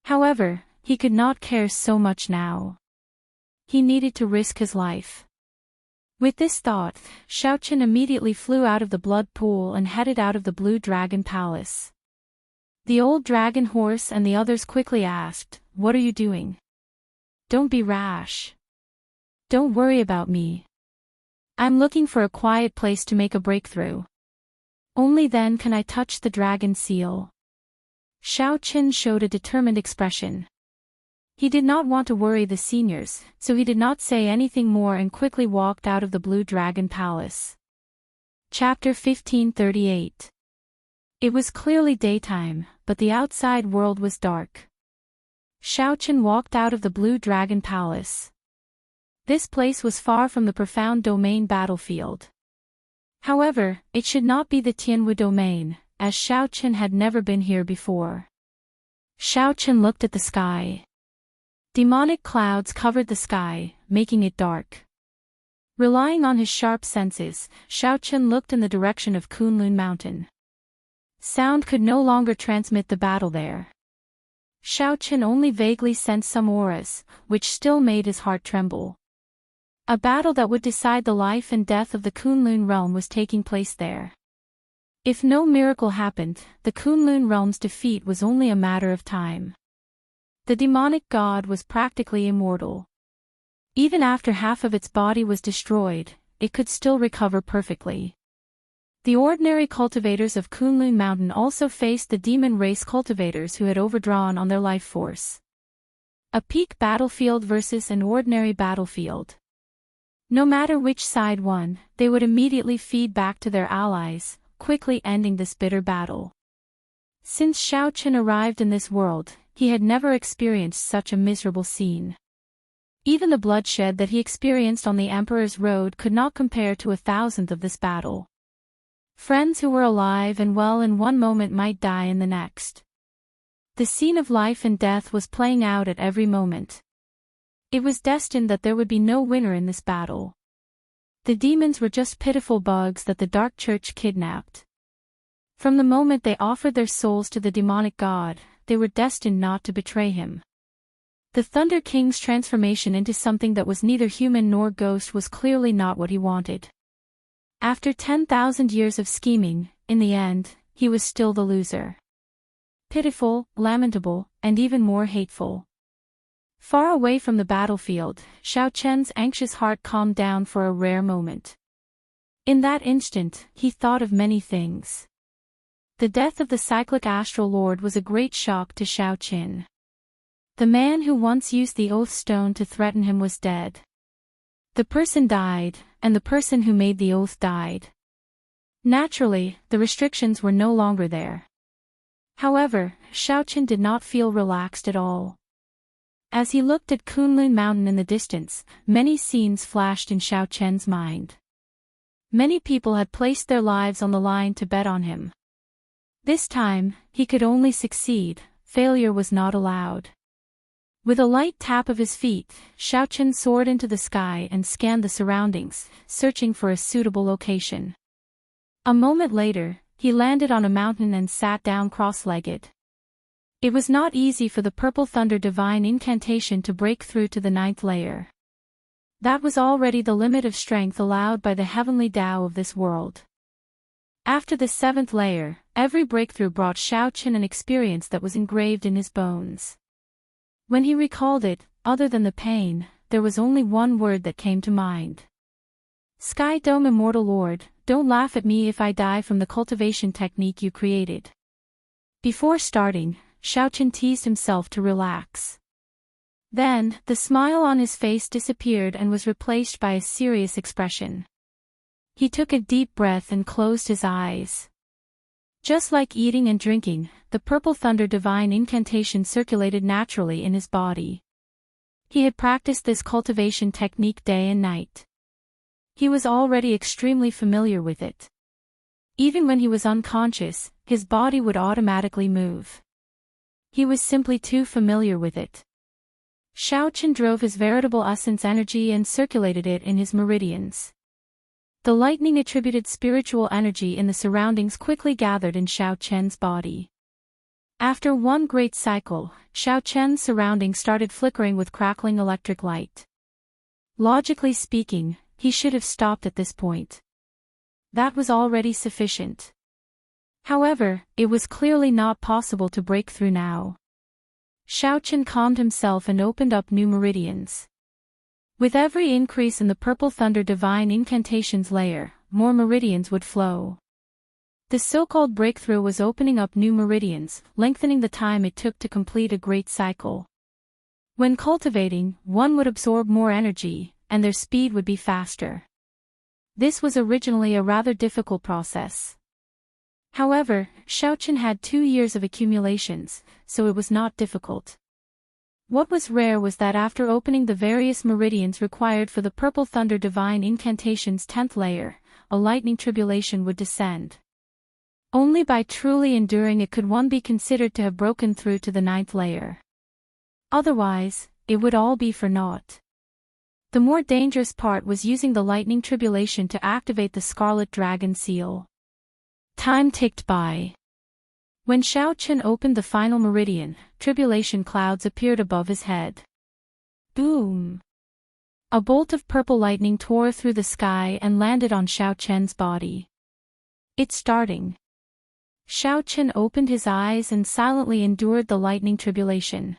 However, he could not care so much now. He needed to risk his life. With this thought, Xiao Qin immediately flew out of the blood pool and headed out of the Blue Dragon Palace. The old dragon horse and the others quickly asked, what are you doing? Don't be rash. Don't worry about me. I'm looking for a quiet place to make a breakthrough. Only then can I touch the dragon seal. Xiao Qin showed a determined expression. He did not want to worry the seniors, so he did not say anything more and quickly walked out of the Blue Dragon Palace. Chapter 1538. It was clearly daytime, but the outside world was dark. Xiao Qin walked out of the Blue Dragon Palace. This place was far from the profound domain battlefield. However, it should not be the Tianwu domain, as Xiaochen had never been here before. Xiaochen looked at the sky. Demonic clouds covered the sky, making it dark. Relying on his sharp senses, Xiaochen looked in the direction of Kunlun Mountain. Sound could no longer transmit the battle there. Xiaochen only vaguely sensed some auras, which still made his heart tremble. A battle that would decide the life and death of the Kunlun realm was taking place there. If no miracle happened, the Kunlun realm's defeat was only a matter of time. The demonic god was practically immortal. Even after half of its body was destroyed, it could still recover perfectly. The ordinary cultivators of Kunlun Mountain also faced the demon race cultivators who had overdrawn on their life force. A peak battlefield versus an ordinary battlefield. No matter which side won, they would immediately feed back to their allies, quickly ending this bitter battle. Since Xiaochen arrived in this world, he had never experienced such a miserable scene. Even the bloodshed that he experienced on the Emperor's Road could not compare to 1,000th of this battle. Friends who were alive and well in one moment might die in the next. The scene of life and death was playing out at every moment. It was destined that there would be no winner in this battle. The demons were just pitiful bugs that the Dark Church kidnapped. From the moment they offered their souls to the demonic god, they were destined not to betray him. The Thunder King's transformation into something that was neither human nor ghost was clearly not what he wanted. After 10,000 years of scheming, in the end, he was still the loser. Pitiful, lamentable, and even more hateful. Far away from the battlefield, Xiaochen's anxious heart calmed down for a rare moment. In that instant, he thought of many things. The death of the cyclic astral lord was a great shock to Xiaochen. The man who once used the oath stone to threaten him was dead. The person died, and the person who made the oath died. Naturally, the restrictions were no longer there. However, Xiaochen did not feel relaxed at all. As he looked at Kunlun Mountain in the distance, many scenes flashed in Xiaochen's mind. Many people had placed their lives on the line to bet on him. This time, he could only succeed, failure was not allowed. With a light tap of his feet, Xiaochen soared into the sky and scanned the surroundings, searching for a suitable location. A moment later, he landed on a mountain and sat down cross-legged. It was not easy for the Purple Thunder Divine Incantation to break through to the 9th layer. That was already the limit of strength allowed by the heavenly Tao of this world. After the 7th layer, every breakthrough brought Xiaochen an experience that was engraved in his bones. When he recalled it, other than the pain, there was only one word that came to mind. Sky Dome Immortal Lord, don't laugh at me if I die from the cultivation technique you created. Before starting, Xiaochen teased himself to relax. Then, the smile on his face disappeared and was replaced by a serious expression. He took a deep breath and closed his eyes. Just like eating and drinking, the Purple Thunder Divine Incantation circulated naturally in his body. He had practiced this cultivation technique day and night. He was already extremely familiar with it. Even when he was unconscious, his body would automatically move. He was simply too familiar with it. Xiaochen drove his veritable essence energy and circulated it in his meridians. The lightning attributed spiritual energy in the surroundings quickly gathered in Xiaochen's body. After one great cycle, Xiaochen's surroundings started flickering with crackling electric light. Logically speaking, he should have stopped at this point. That was already sufficient. However, it was clearly not possible to break through now. Xiaochen calmed himself and opened up new meridians. With every increase in the Purple Thunder Divine Incantation's layer, more meridians would flow. The so-called breakthrough was opening up new meridians, lengthening the time it took to complete a great cycle. When cultivating, one would absorb more energy, and their speed would be faster. This was originally a rather difficult process. However, Xiaochen had 2 years of accumulations, so it was not difficult. What was rare was that after opening the various meridians required for the Purple Thunder Divine Incantation's 10th layer, a lightning tribulation would descend. Only by truly enduring it could one be considered to have broken through to the 9th layer. Otherwise, it would all be for naught. The more dangerous part was using the lightning tribulation to activate the Scarlet Dragon seal. Time ticked by. When Xiaochen opened the final meridian, tribulation clouds appeared above his head. Boom! A bolt of purple lightning tore through the sky and landed on Xiaochen's body. It's starting. Xiaochen opened his eyes and silently endured the lightning tribulation.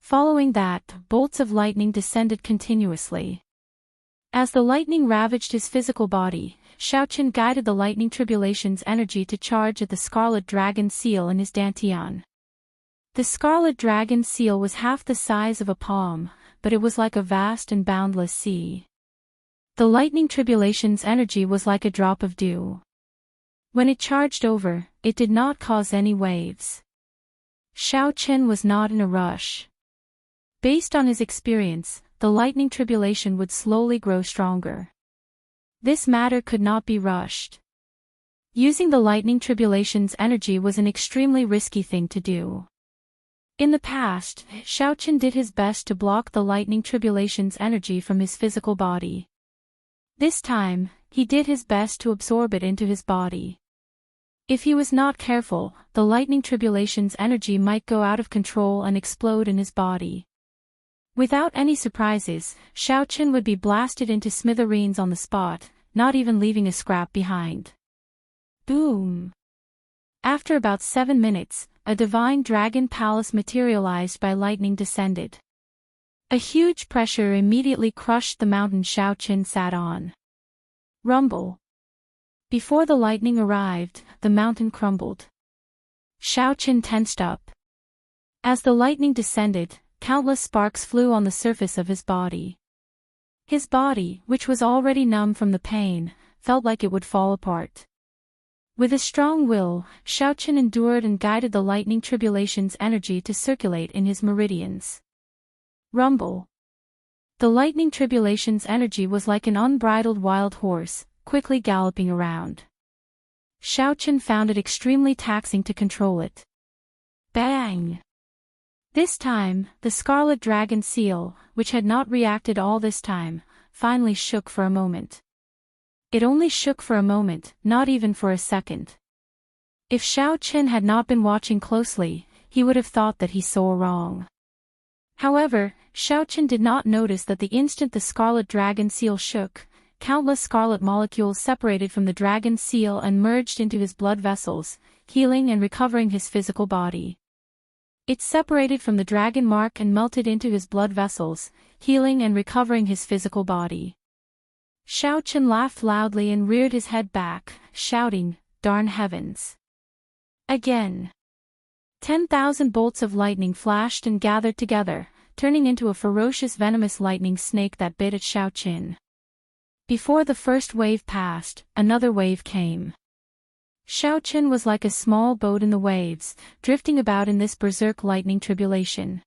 Following that, bolts of lightning descended continuously. As the lightning ravaged his physical body, Xiaochen guided the lightning tribulation's energy to charge at the Scarlet Dragon seal in his dantian. The Scarlet Dragon seal was half the size of a palm, but it was like a vast and boundless sea. The lightning tribulation's energy was like a drop of dew. When it charged over, it did not cause any waves. Xiaochen was not in a rush. Based on his experience, the lightning tribulation would slowly grow stronger. This matter could not be rushed. Using the lightning tribulation's energy was an extremely risky thing to do. In the past, Xiaochen did his best to block the lightning tribulation's energy from his physical body. This time, he did his best to absorb it into his body. If he was not careful, the lightning tribulation's energy might go out of control and explode in his body. Without any surprises, Xiaochen would be blasted into smithereens on the spot, not even leaving a scrap behind. Boom! After about 7 minutes, a divine dragon palace materialized by lightning descended. A huge pressure immediately crushed the mountain Xiaochen sat on. Rumble! Before the lightning arrived, the mountain crumbled. Xiaochen tensed up. As the lightning descended, countless sparks flew on the surface of his body. His body, which was already numb from the pain, felt like it would fall apart. With a strong will, Xiaochen endured and guided the lightning tribulation's energy to circulate in his meridians. Rumble! The lightning tribulation's energy was like an unbridled wild horse, quickly galloping around. Xiaochen found it extremely taxing to control it. Bang! This time, the Scarlet Dragon seal, which had not reacted all this time, finally shook for a moment. It only shook for a moment, not even for a second. If Xiaochen had not been watching closely, he would have thought that he saw wrong. However, Xiaochen did not notice that the instant the Scarlet Dragon seal shook, countless scarlet molecules separated from the dragon seal and merged into his blood vessels, healing and recovering his physical body. It separated from the dragon mark and melted into his blood vessels, healing and recovering his physical body. Xiaochen laughed loudly and reared his head back, shouting, "Darn heavens!" Again. 10,000 bolts of lightning flashed and gathered together, turning into a ferocious venomous lightning snake that bit at Xiaochen. Before the first wave passed, another wave came. Xiaochen was like a small boat in the waves, drifting about in this berserk lightning tribulation.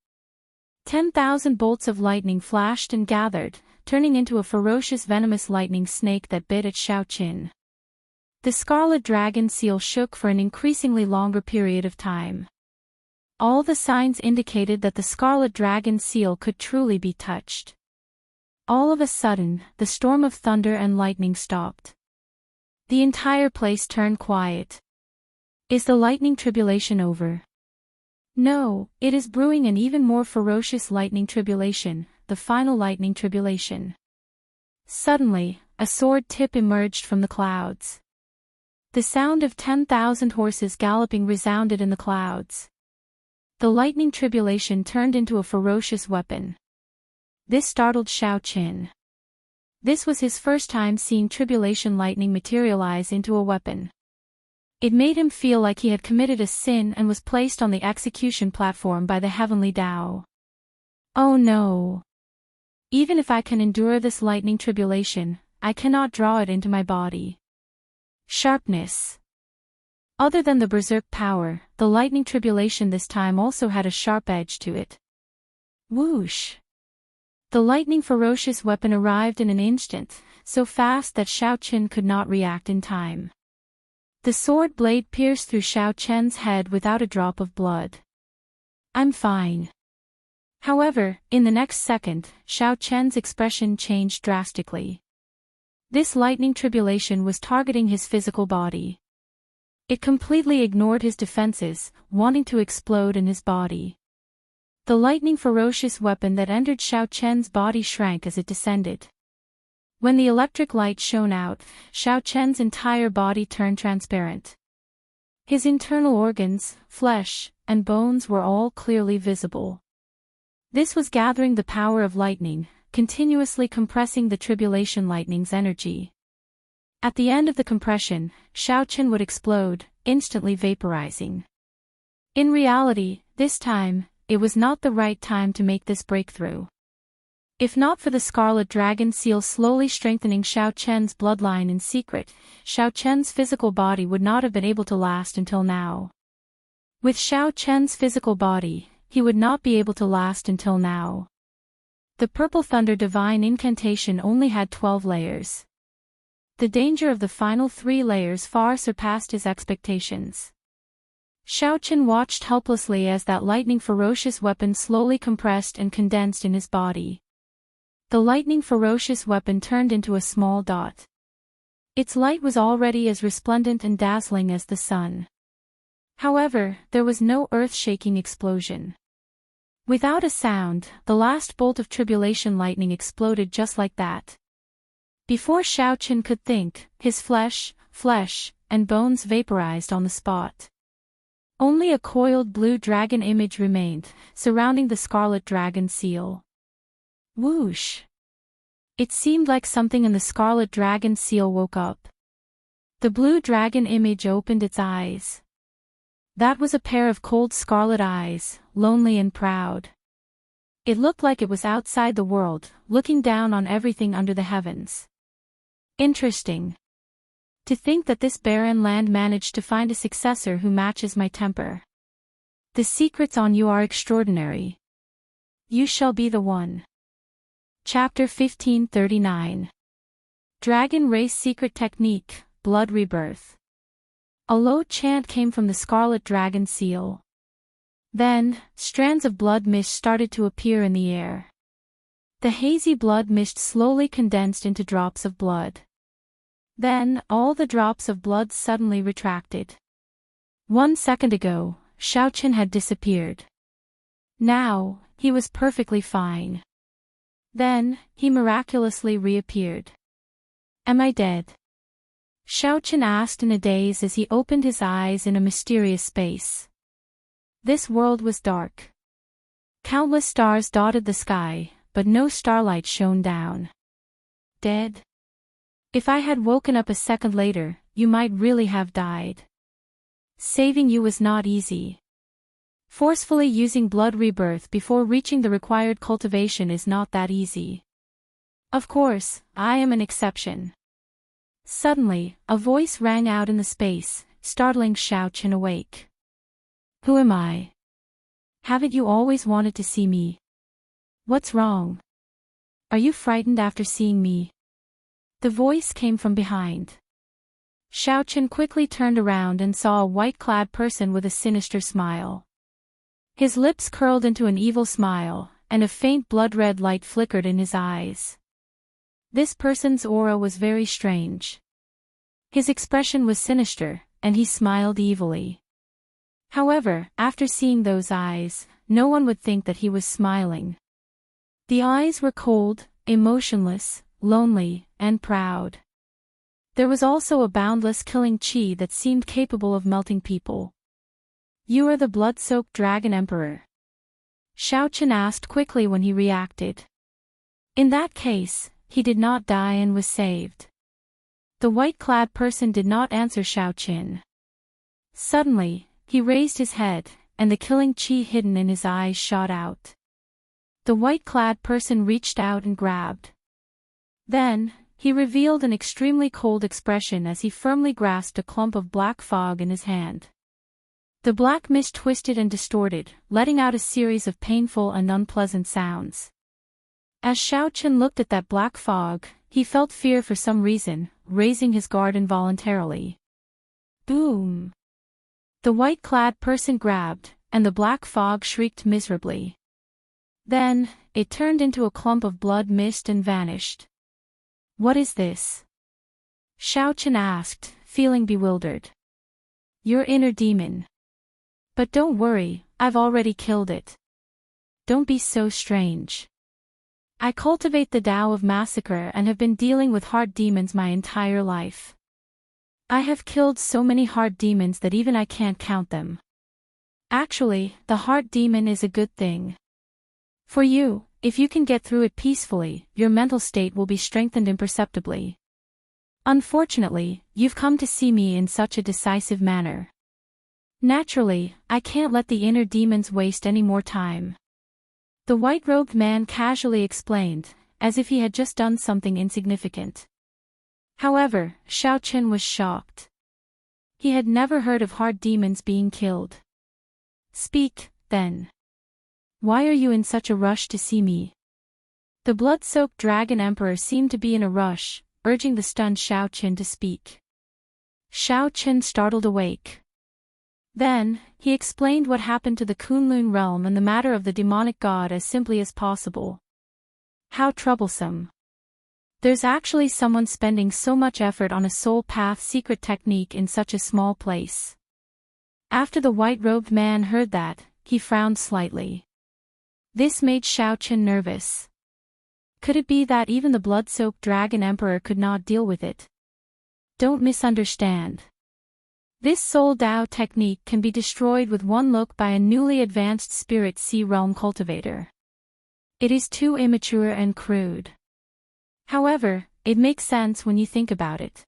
10,000 bolts of lightning flashed and gathered, turning into a ferocious venomous lightning snake that bit at Xiaochen. The Scarlet Dragon seal shook for an increasingly longer period of time. All the signs indicated that the Scarlet Dragon seal could truly be touched. All of a sudden, the storm of thunder and lightning stopped. The entire place turned quiet. Is the lightning tribulation over? No, it is brewing an even more ferocious lightning tribulation, the final lightning tribulation. Suddenly, a sword tip emerged from the clouds. The sound of 10,000 horses galloping resounded in the clouds. The lightning tribulation turned into a ferocious weapon. This startled Xiaochen. This was his first time seeing tribulation lightning materialize into a weapon. It made him feel like he had committed a sin and was placed on the execution platform by the heavenly Tao. Oh no! Even if I can endure this lightning tribulation, I cannot draw it into my body. Sharpness. Other than the berserk power, the lightning tribulation this time also had a sharp edge to it. Whoosh! The lightning ferocious weapon arrived in an instant, so fast that Xiaochen could not react in time. The sword blade pierced through Xiao Chen's head without a drop of blood. "I'm fine." However, in the next second, Xiao Chen's expression changed drastically. This lightning tribulation was targeting his physical body. It completely ignored his defenses, wanting to explode in his body. The lightning ferocious weapon that entered Xiao Chen's body shrank as it descended. When the electric light shone out, Xiao Chen's entire body turned transparent. His internal organs, flesh, and bones were all clearly visible. This was gathering the power of lightning, continuously compressing the tribulation lightning's energy. At the end of the compression, Xiao Chen would explode, instantly vaporizing. In reality, this time, it was not the right time to make this breakthrough. If not for the Scarlet Dragon seal slowly strengthening Xiao Chen's bloodline in secret, Xiao Chen's physical body would not have been able to last until now. With Xiao Chen's physical body, he would not be able to last until now. The Purple Thunder Divine Incantation only had 12 layers. The danger of the final 3 layers far surpassed his expectations. Xiao Chen watched helplessly as that lightning ferocious weapon slowly compressed and condensed in his body. The lightning ferocious weapon turned into a small dot. Its light was already as resplendent and dazzling as the sun. However, there was no earth-shaking explosion. Without a sound, the last bolt of tribulation lightning exploded just like that. Before Xiao Chen could think, his flesh, and bones vaporized on the spot. Only a coiled blue dragon image remained, surrounding the Scarlet Dragon seal. Whoosh! It seemed like something in the Scarlet Dragon seal woke up. The blue dragon image opened its eyes. That was a pair of cold scarlet eyes, lonely and proud. It looked like it was outside the world, looking down on everything under the heavens. Interesting. To think that this barren land managed to find a successor who matches my temper. The secrets on you are extraordinary. You shall be the one. Chapter 1539. Dragon Race Secret Technique, Blood Rebirth. A low chant came from the Scarlet Dragon seal. Then, strands of blood mist started to appear in the air. The hazy blood mist slowly condensed into drops of blood. Then, all the drops of blood suddenly retracted. 1 second ago, Xiao Chen had disappeared. Now, he was perfectly fine. Then, he miraculously reappeared. Am I dead? Xiao Chen asked in a daze as he opened his eyes in a mysterious space. This world was dark. Countless stars dotted the sky, but no starlight shone down. Dead? If I had woken up a second later, you might really have died. Saving you was not easy. Forcefully using blood rebirth before reaching the required cultivation is not that easy. Of course, I am an exception. Suddenly, a voice rang out in the space, startling Xiao Chen awake. Who am I? Haven't you always wanted to see me? What's wrong? Are you frightened after seeing me? The voice came from behind. Xiao Chen quickly turned around and saw a white-clad person with a sinister smile. His lips curled into an evil smile, and a faint blood-red light flickered in his eyes. This person's aura was very strange. His expression was sinister, and he smiled evilly. However, after seeing those eyes, no one would think that he was smiling. The eyes were cold, emotionless, lonely, and proud. There was also a boundless killing chi that seemed capable of melting people. You are the blood-soaked Dragon Emperor? Xiao Chen asked quickly when he reacted. In that case, he did not die and was saved. The white-clad person did not answer Xiao Chen. Suddenly, he raised his head, and the killing chi hidden in his eyes shot out. The white-clad person reached out and grabbed. Then, he revealed an extremely cold expression as he firmly grasped a clump of black fog in his hand. The black mist twisted and distorted, letting out a series of painful and unpleasant sounds. As Xiao Chen looked at that black fog, he felt fear for some reason, raising his guard involuntarily. Boom! The white-clad person grabbed, and the black fog shrieked miserably. Then, it turned into a clump of blood mist and vanished. What is this? Xiaochen asked, feeling bewildered. Your inner demon. But don't worry, I've already killed it. Don't be so strange. I cultivate the Tao of Massacre and have been dealing with heart demons my entire life. I have killed so many heart demons that even I can't count them. Actually, the heart demon is a good thing. For you, if you can get through it peacefully, your mental state will be strengthened imperceptibly. Unfortunately, you've come to see me in such a decisive manner. Naturally, I can't let the inner demons waste any more time. The white-robed man casually explained, as if he had just done something insignificant. However, Xiaochen was shocked. He had never heard of heart demons being killed. Speak, then. Why are you in such a rush to see me? The blood-soaked dragon emperor seemed to be in a rush, urging the stunned Xiaochen to speak. Xiaochen startled awake. Then, he explained what happened to the Kunlun realm and the matter of the demonic god as simply as possible. How troublesome. There's actually someone spending so much effort on a soul path secret technique in such a small place. After the white-robed man heard that, he frowned slightly. This made Xiaochen nervous. Could it be that even the blood-soaked dragon emperor could not deal with it? Don't misunderstand. This soul Tao technique can be destroyed with one look by a newly advanced spirit sea realm cultivator. It is too immature and crude. However, it makes sense when you think about it.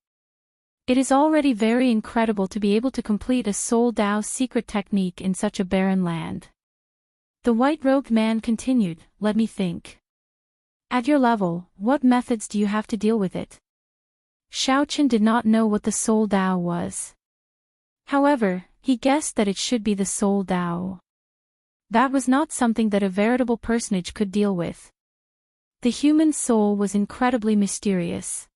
It is already very incredible to be able to complete a soul Tao secret technique in such a barren land. The white-robed man continued, let me think. At your level, what methods do you have to deal with it? Xiaochen did not know what the soul Tao was. However, he guessed that it should be the soul Tao. That was not something that a veritable personage could deal with. The human soul was incredibly mysterious.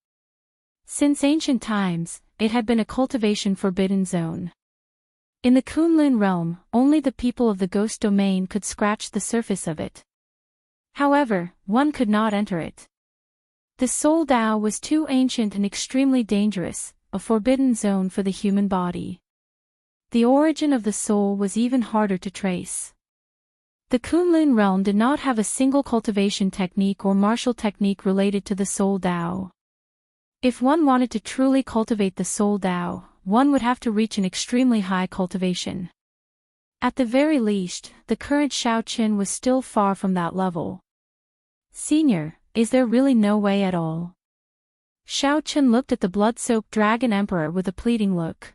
Since ancient times, it had been a cultivation forbidden zone. In the Kunlun realm, only the people of the ghost domain could scratch the surface of it. However, one could not enter it. The soul Tao was too ancient and extremely dangerous, a forbidden zone for the human body. The origin of the soul was even harder to trace. The Kunlun realm did not have a single cultivation technique or martial technique related to the soul Tao. If one wanted to truly cultivate the soul Tao, one would have to reach an extremely high cultivation. At the very least, the current Xiaochen was still far from that level. Senior, is there really no way at all? Xiaochen looked at the blood-soaked dragon emperor with a pleading look.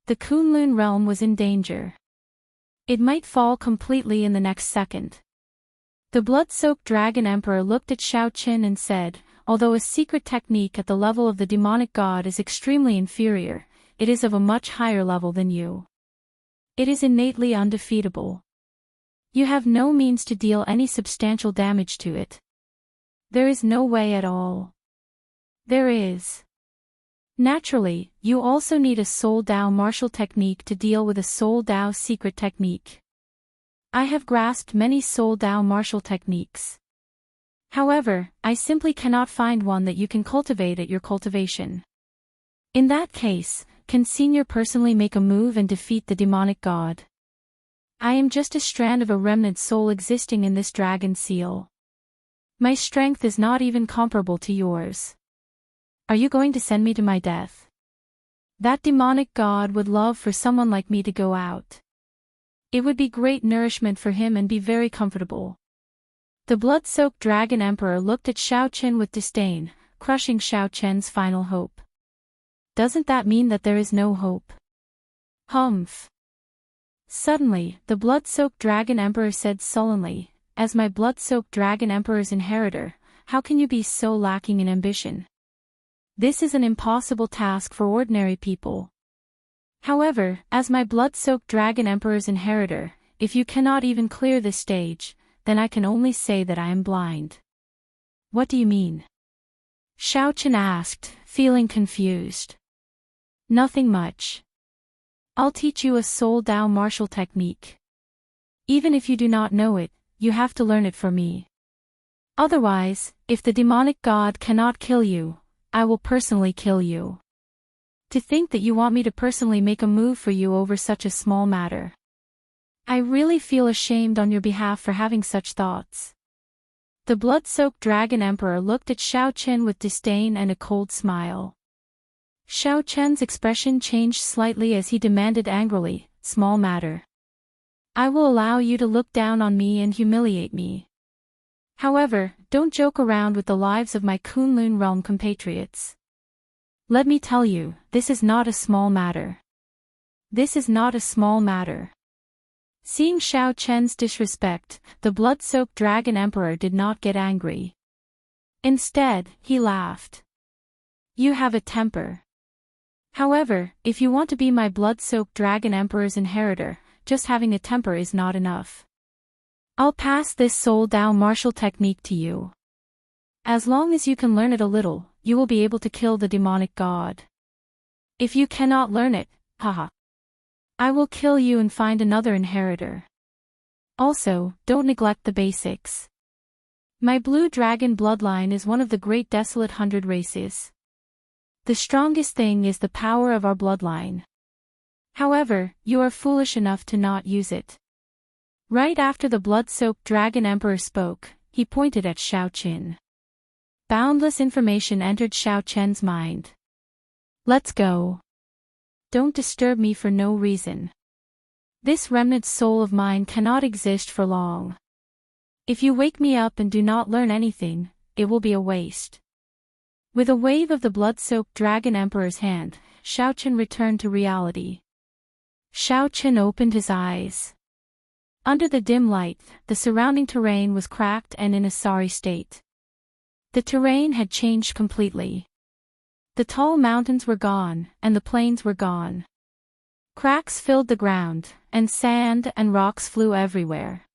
The Kunlun realm was in danger. It might fall completely in the next second. The blood-soaked dragon emperor looked at Xiaochen and said, although a secret technique at the level of the demonic god is extremely inferior, it is of a much higher level than you. It is innately undefeatable. You have no means to deal any substantial damage to it. There is no way at all. There is. Naturally, you also need a soul Tao martial technique to deal with a soul Tao secret technique. I have grasped many soul Tao martial techniques. However, I simply cannot find one that you can cultivate at your cultivation. In that case, can Senior personally make a move and defeat the demonic god? I am just a strand of a remnant soul existing in this dragon seal. My strength is not even comparable to yours. Are you going to send me to my death? That demonic god would love for someone like me to go out. It would be great nourishment for him and be very comfortable. The blood-soaked dragon emperor looked at Xiaochen with disdain, crushing Xiaochen's final hope. Doesn't that mean that there is no hope? Humph. Suddenly, the blood-soaked dragon emperor said sullenly, as my blood-soaked dragon emperor's inheritor, how can you be so lacking in ambition? This is an impossible task for ordinary people. However, as my blood-soaked dragon emperor's inheritor, if you cannot even clear this stage, then I can only say that I am blind. What do you mean? Xiaochen asked, feeling confused. Nothing much. I'll teach you a Soul Dao martial technique. Even if you do not know it, you have to learn it from me. Otherwise, if the demonic god cannot kill you, I will personally kill you. To think that you want me to personally make a move for you over such a small matter. I really feel ashamed on your behalf for having such thoughts. The blood-soaked dragon emperor looked at Xiao Chen with disdain and a cold smile. Xiao Chen's expression changed slightly as he demanded angrily, "Small matter. I will allow you to look down on me and humiliate me. However, don't joke around with the lives of my Kunlun realm compatriots. Let me tell you, this is not a small matter. This is not a small matter." Seeing Xiao Chen's disrespect, the blood-soaked dragon emperor did not get angry. Instead, he laughed. "You have a temper. However, if you want to be my blood-soaked dragon emperor's inheritor, just having a temper is not enough. I'll pass this Soul Dao martial technique to you. As long as you can learn it a little, you will be able to kill the demonic god. If you cannot learn it, haha. I will kill you and find another inheritor. Also, don't neglect the basics. My blue dragon bloodline is one of the great desolate 100 races. The strongest thing is the power of our bloodline. However, you are foolish enough to not use it." Right after the blood-soaked dragon emperor spoke, he pointed at Xiao Chen. Boundless information entered Xiao Chen's mind. "Let's go. Don't disturb me for no reason. This remnant soul of mine cannot exist for long. If you wake me up and do not learn anything, it will be a waste." With a wave of the blood-soaked dragon emperor's hand, Xiao Chen returned to reality. Xiao Chen opened his eyes. Under the dim light, the surrounding terrain was cracked and in a sorry state. The terrain had changed completely. The tall mountains were gone, and the plains were gone. Cracks filled the ground, and sand and rocks flew everywhere.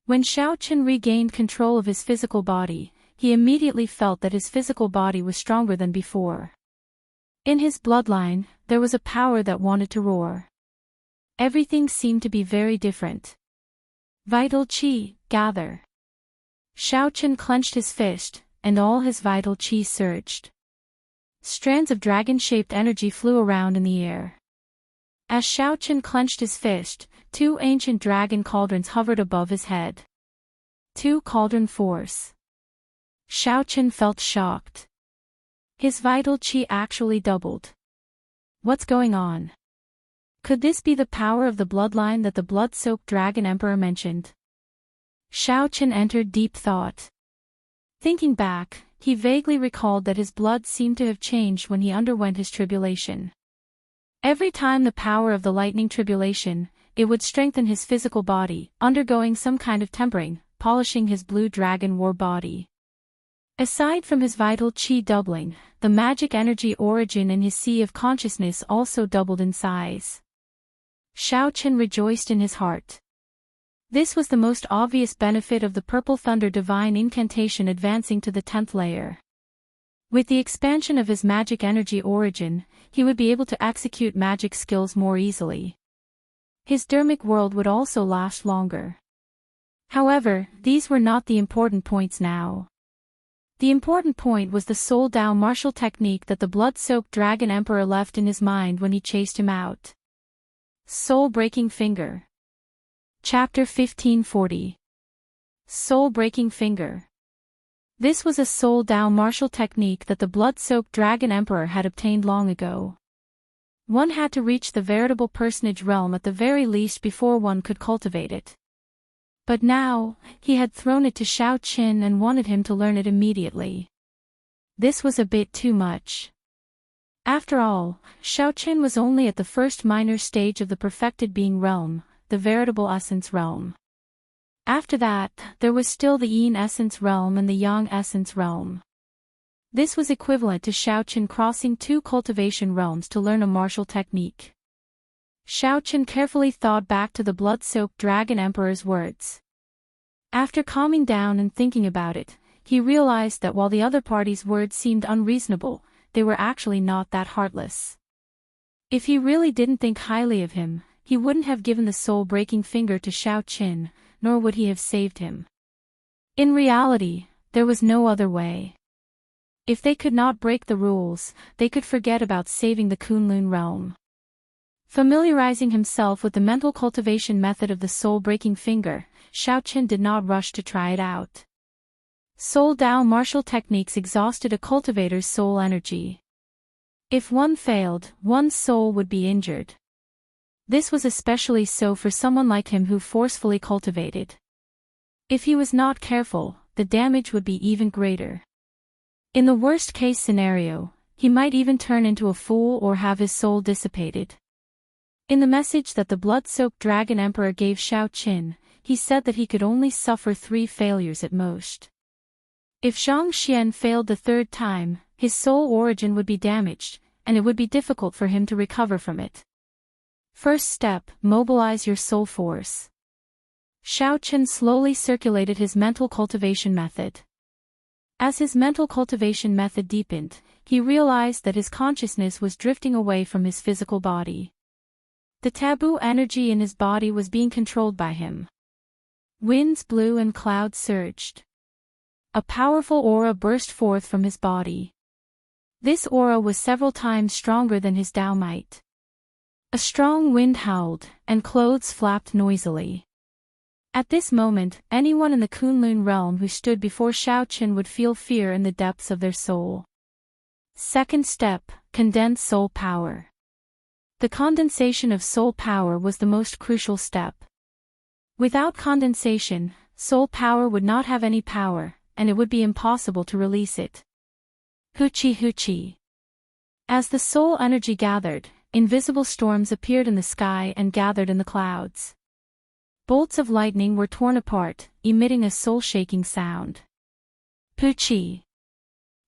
When Xiao Chen regained control of his physical body, he immediately felt that his physical body was stronger than before. In his bloodline, there was a power that wanted to roar. Everything seemed to be very different. Vital Qi, gather. Xiao Chen clenched his fist, and all his vital Qi surged. Strands of dragon-shaped energy flew around in the air. As Xiao Chen clenched his fist, 2 ancient dragon cauldrons hovered above his head. 2 cauldron force. Xiao Chen felt shocked. His vital Qi actually doubled. What's going on? Could this be the power of the bloodline that the blood-soaked dragon emperor mentioned? Xiao Chen entered deep thought. Thinking back, he vaguely recalled that his blood seemed to have changed when he underwent his tribulation. Every time the power of the lightning tribulation, it would strengthen his physical body, undergoing some kind of tempering, polishing his blue dragon war body. Aside from his vital Qi doubling, the magic energy origin in his sea of consciousness also doubled in size. Xiao Chen rejoiced in his heart. This was the most obvious benefit of the Purple Thunder Divine Incantation advancing to the 10th layer. With the expansion of his magic energy origin, he would be able to execute magic skills more easily. His dermic world would also last longer. However, these were not the important points now. The important point was the Soul Dao martial technique that the blood-soaked dragon emperor left in his mind when he chased him out. Soul-breaking finger. Chapter 1540. Soul-breaking finger. This was a Soul Dao martial technique that the blood-soaked dragon emperor had obtained long ago. One had to reach the veritable personage realm at the very least before one could cultivate it. But now, he had thrown it to Xiao Chen and wanted him to learn it immediately. This was a bit too much. After all, Xiao Chen was only at the first minor stage of the perfected being realm, the veritable essence realm. After that, there was still the Yin essence realm and the Yang essence realm. This was equivalent to Xiao Chen crossing 2 cultivation realms to learn a martial technique. Xiao Chen carefully thought back to the blood-soaked dragon emperor's words. After calming down and thinking about it, he realized that while the other party's words seemed unreasonable, they were actually not that heartless. If he really didn't think highly of him, he wouldn't have given the soul-breaking finger to Xiao Qin, nor would he have saved him. In reality, there was no other way. If they could not break the rules, they could forget about saving the Kunlun realm. Familiarizing himself with the mental cultivation method of the soul-breaking finger, Xiao Qin did not rush to try it out. Soul Dao martial techniques exhausted a cultivator's soul energy. If one failed, one's soul would be injured. This was especially so for someone like him who forcefully cultivated. If he was not careful, the damage would be even greater. In the worst-case scenario, he might even turn into a fool or have his soul dissipated. In the message that the blood-soaked Dragon Emperor gave Xiao Qin, he said that he could only suffer 3 failures at most. If Zhang Xian failed the 3rd time, his soul origin would be damaged, and it would be difficult for him to recover from it. First step, mobilize your soul force. Xiao Qin slowly circulated his mental cultivation method. As his mental cultivation method deepened, he realized that his consciousness was drifting away from his physical body. The taboo energy in his body was being controlled by him. Winds blew and clouds surged. A powerful aura burst forth from his body. This aura was several times stronger than his Dao might. A strong wind howled, and clothes flapped noisily. At this moment, anyone in the Kunlun realm who stood before Xiao Qin would feel fear in the depths of their soul. Second step, condense soul power. The condensation of soul power was the most crucial step. Without condensation, soul power would not have any power, and it would be impossible to release it. Huchi huchi. As the soul energy gathered, invisible storms appeared in the sky and gathered in the clouds. Bolts of lightning were torn apart, emitting a soul-shaking sound. Puchi.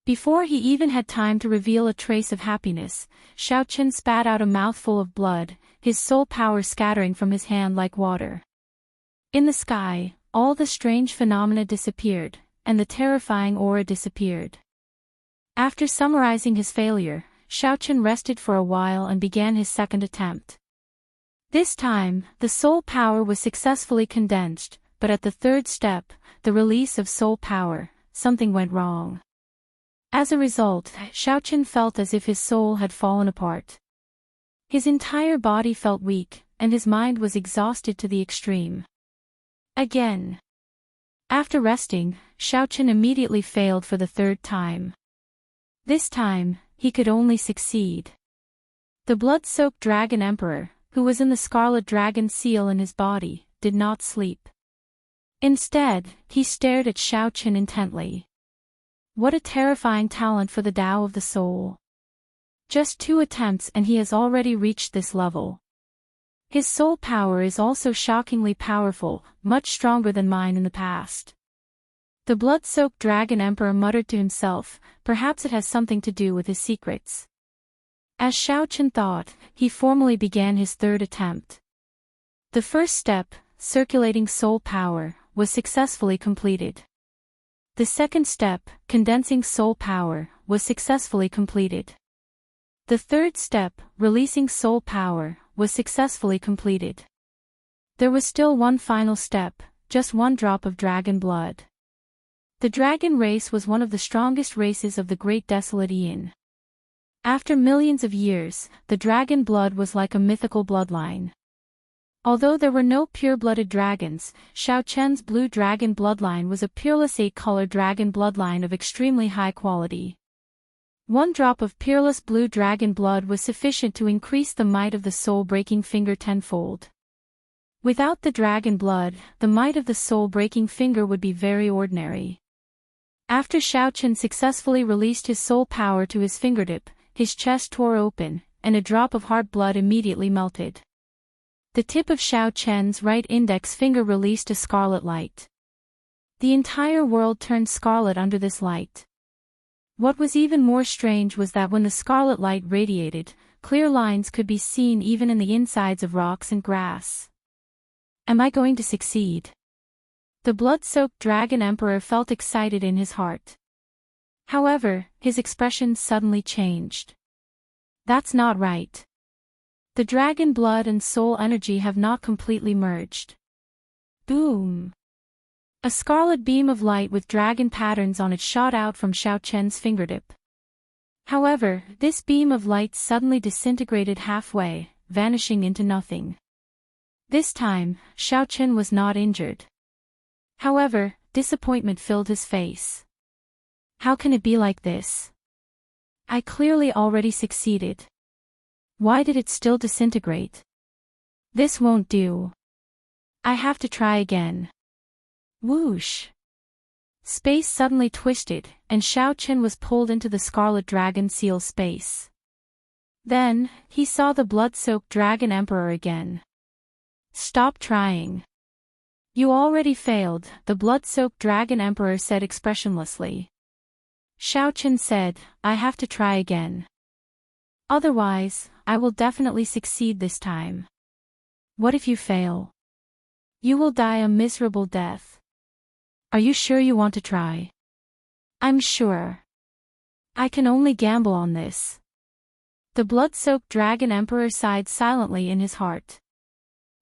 Before he even had time to reveal a trace of happiness, Xiao Qin spat out a mouthful of blood, his soul power scattering from his hand like water. In the sky, all the strange phenomena disappeared, and the terrifying aura disappeared. After summarizing his failure, Xiao Qin rested for a while and began his second attempt. This time, the soul power was successfully condensed, but at the 3rd step, the release of soul power, something went wrong. As a result, Xiao Qin felt as if his soul had fallen apart. His entire body felt weak, and his mind was exhausted to the extreme. Again. After resting, Xiao Qin immediately failed for the 3rd time. This time, he could only succeed. The blood-soaked Dragon Emperor, who was in the scarlet dragon seal in his body, did not sleep. Instead, he stared at Xiao Qin intently. What a terrifying talent for the Tao of the soul. Just 2 attempts and he has already reached this level. His soul power is also shockingly powerful, much stronger than mine in the past. The blood-soaked Dragon Emperor muttered to himself, perhaps it has something to do with his secrets. As Xiao Qin thought, he formally began his 3rd attempt. The first step, circulating soul power, was successfully completed. The second step, condensing soul power, was successfully completed. The 3rd step, releasing soul power, was successfully completed. There was still one final step, just 1 drop of dragon blood. The dragon race was one of the strongest races of the Great Desolate Aeon. After millions of years, the dragon blood was like a mythical bloodline. Although there were no pure-blooded dragons, Xiao Qin's blue dragon bloodline was a peerless 8-color dragon bloodline of extremely high quality. 1 drop of peerless blue dragon blood was sufficient to increase the might of the soul-breaking finger tenfold. Without the dragon blood, the might of the soul-breaking finger would be very ordinary. After Xiao Qin successfully released his soul power to his fingertip, his chest tore open, and a drop of heart blood immediately melted. The tip of Xiao Qin's right index finger released a scarlet light. The entire world turned scarlet under this light. What was even more strange was that when the scarlet light radiated, clear lines could be seen even in the insides of rocks and grass. Am I going to succeed? The blood-soaked Dragon Emperor felt excited in his heart. However, his expression suddenly changed. That's not right. The dragon blood and soul energy have not completely merged. Boom! A scarlet beam of light with dragon patterns on it shot out from Xiao Chen's fingertip. However, this beam of light suddenly disintegrated halfway, vanishing into nothing. This time, Xiao Chen was not injured. However, disappointment filled his face. How can it be like this? I clearly already succeeded. Why did it still disintegrate? This won't do. I have to try again. Whoosh! Space suddenly twisted, and Xiao Chen was pulled into the Scarlet Dragon Seal space. Then, he saw the blood-soaked Dragon Emperor again. Stop trying. You already failed, the blood-soaked Dragon Emperor said expressionlessly. Xiao Chen said, I have to try again. Otherwise, I will definitely succeed this time. What if you fail? You will die a miserable death. Are you sure you want to try? I'm sure. I can only gamble on this. The blood-soaked Dragon Emperor sighed silently in his heart.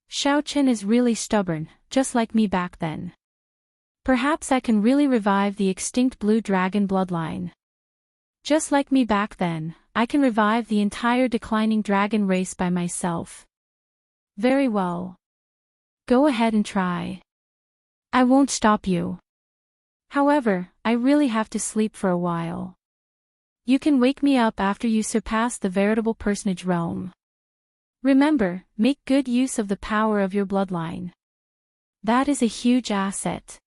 Xiao Chen is really stubborn, just like me back then. Perhaps I can really revive the extinct blue dragon bloodline. Just like me back then, I can revive the entire declining dragon race by myself. Very well. Go ahead and try. I won't stop you. However, I really have to sleep for a while. You can wake me up after you surpass the veritable personage realm. Remember, make good use of the power of your bloodline. That is a huge asset.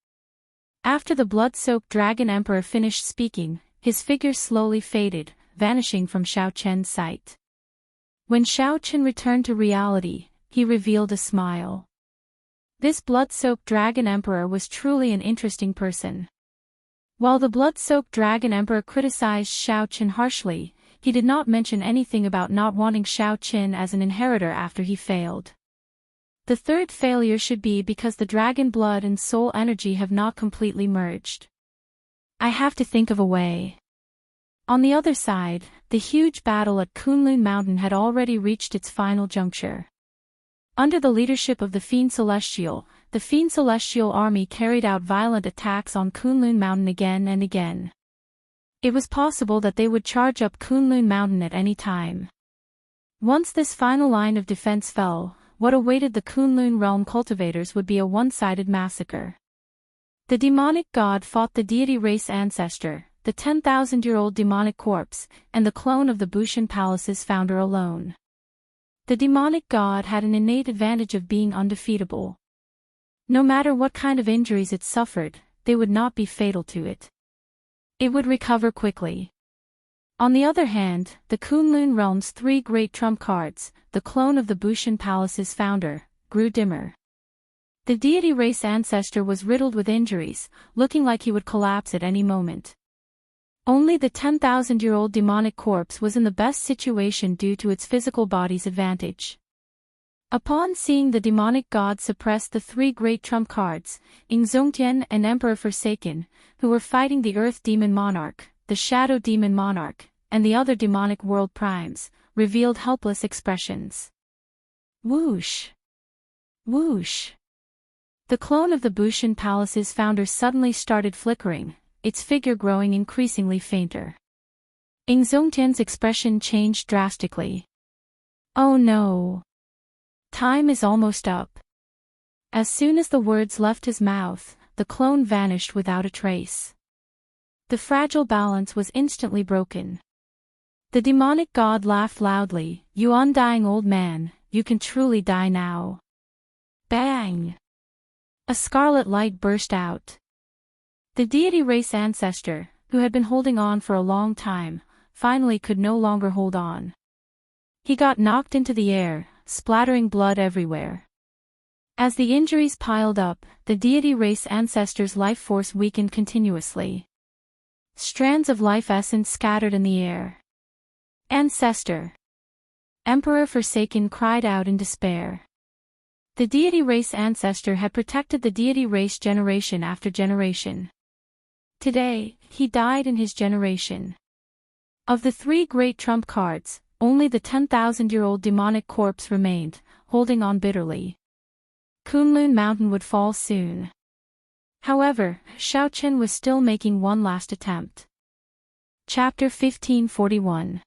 After the blood-soaked Dragon Emperor finished speaking, his figure slowly faded, vanishing from Xiao Chen's sight. When Xiao Chen returned to reality, he revealed a smile. This blood-soaked Dragon Emperor was truly an interesting person. While the blood-soaked Dragon Emperor criticized Xiao Chen harshly, he did not mention anything about not wanting Xiao Chen as an inheritor after he failed. The third failure should be because the dragon blood and soul energy have not completely merged. I have to think of a way. On the other side, the huge battle at Kunlun Mountain had already reached its final juncture. Under the leadership of the Fiend Celestial, the Fiend Celestial army carried out violent attacks on Kunlun Mountain again and again. It was possible that they would charge up Kunlun Mountain at any time. Once this final line of defense fell, what awaited the Kunlun realm cultivators would be a one-sided massacre. The demonic god fought the deity race ancestor, the 10,000-year-old demonic corpse, and the clone of the Bushan Palace's founder alone. The demonic god had an innate advantage of being undefeatable. No matter what kind of injuries it suffered, they would not be fatal to it. It would recover quickly. On the other hand, the Kunlun realm's three great trump cards, the clone of the Bushan Palace's founder, grew dimmer. The deity race ancestor was riddled with injuries, looking like he would collapse at any moment. Only the 10,000-year-old demonic corpse was in the best situation due to its physical body's advantage. Upon seeing the demonic god suppress the three great trump cards, Yingzongtian and Emperor Forsaken, who were fighting the Earth Demon Monarch, the Shadow Demon Monarch, and the other demonic world primes, revealed helpless expressions. Whoosh! Whoosh! The clone of the Bushan Palace's founder suddenly started flickering, its figure growing increasingly fainter. Yingzongtian's expression changed drastically. Oh no! Time is almost up. As soon as the words left his mouth, the clone vanished without a trace. The fragile balance was instantly broken. The demonic god laughed loudly, "You undying old man, you can truly die now." Bang! A scarlet light burst out. The deity race ancestor, who had been holding on for a long time, finally could no longer hold on. He got knocked into the air, splattering blood everywhere. As the injuries piled up, the deity race ancestor's life force weakened continuously. Strands of life essence scattered in the air. Ancestor! Emperor Forsaken cried out in despair. The deity race ancestor had protected the deity race generation after generation. Today, he died in his generation. Of the three great trump cards, only the 10,000-year-old demonic corpse remained, holding on bitterly. Kunlun Mountain would fall soon. However, Xiaochen was still making one last attempt. Chapter 1541.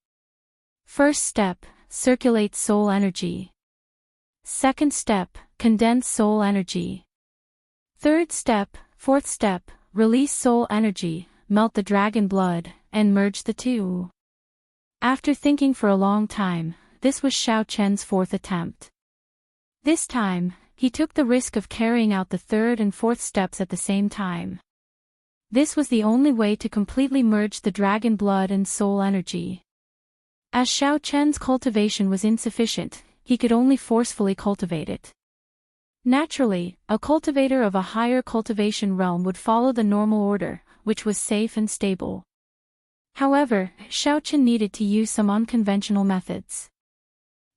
First step, circulate soul energy. Second step, condense soul energy. Third step, fourth step, release soul energy, melt the dragon blood, and merge the two. After thinking for a long time, this was Xiaochen's fourth attempt. This time, he took the risk of carrying out the third and fourth steps at the same time. This was the only way to completely merge the dragon blood and soul energy. As Xiaochen's cultivation was insufficient, he could only forcefully cultivate it. Naturally, a cultivator of a higher cultivation realm would follow the normal order, which was safe and stable. However, Xiaochen needed to use some unconventional methods.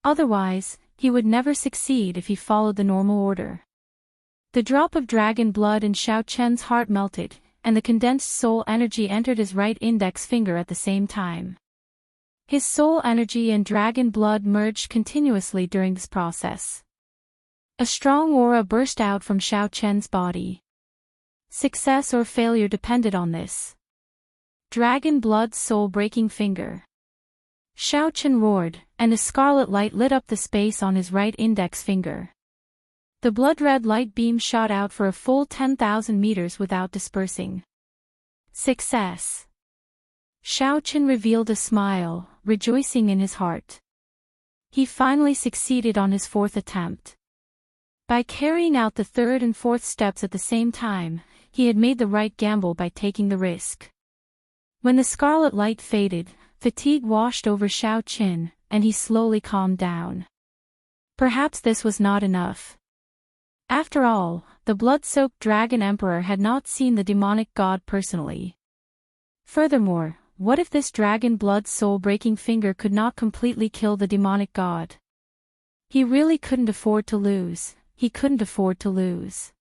Otherwise, he would never succeed if he followed the normal order. The drop of dragon blood in Xiaochen's heart melted, and the condensed soul energy entered his right index finger at the same time. His soul energy and dragon blood merged continuously during this process. A strong aura burst out from Xiaochen's body. Success or failure depended on this. Dragon blood soul-breaking finger. Xiaochen roared, and a scarlet light lit up the space on his right index finger. The blood-red light beam shot out for a full 10,000 meters without dispersing. Success! Xiaochen revealed a smile, rejoicing in his heart. He finally succeeded on his fourth attempt. By carrying out the third and fourth steps at the same time, he had made the right gamble by taking the risk. When the scarlet light faded, fatigue washed over Xiaochen, and he slowly calmed down. Perhaps this was not enough. After all, the blood-soaked dragon emperor had not seen the demonic god personally. Furthermore, what if this dragon blood soul-breaking finger could not completely kill the demonic god? He really couldn't afford to lose. He couldn't afford to lose.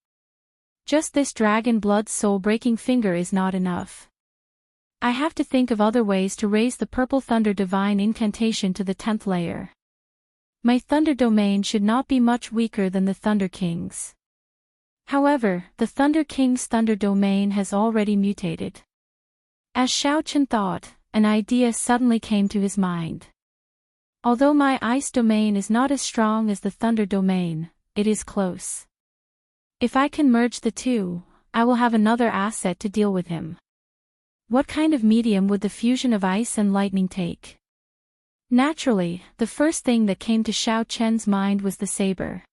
Just this dragon blood soul-breaking finger is not enough. I have to think of other ways to raise the purple thunder divine incantation to the 10th layer. My thunder domain should not be much weaker than the Thunder King's. However, the Thunder King's thunder domain has already mutated. As Xiaochen thought, an idea suddenly came to his mind. Although my ice domain is not as strong as the thunder domain, it is close. If I can merge the two, I will have another asset to deal with him. What kind of medium would the fusion of ice and lightning take? Naturally, the first thing that came to Xiaochen's mind was the saber.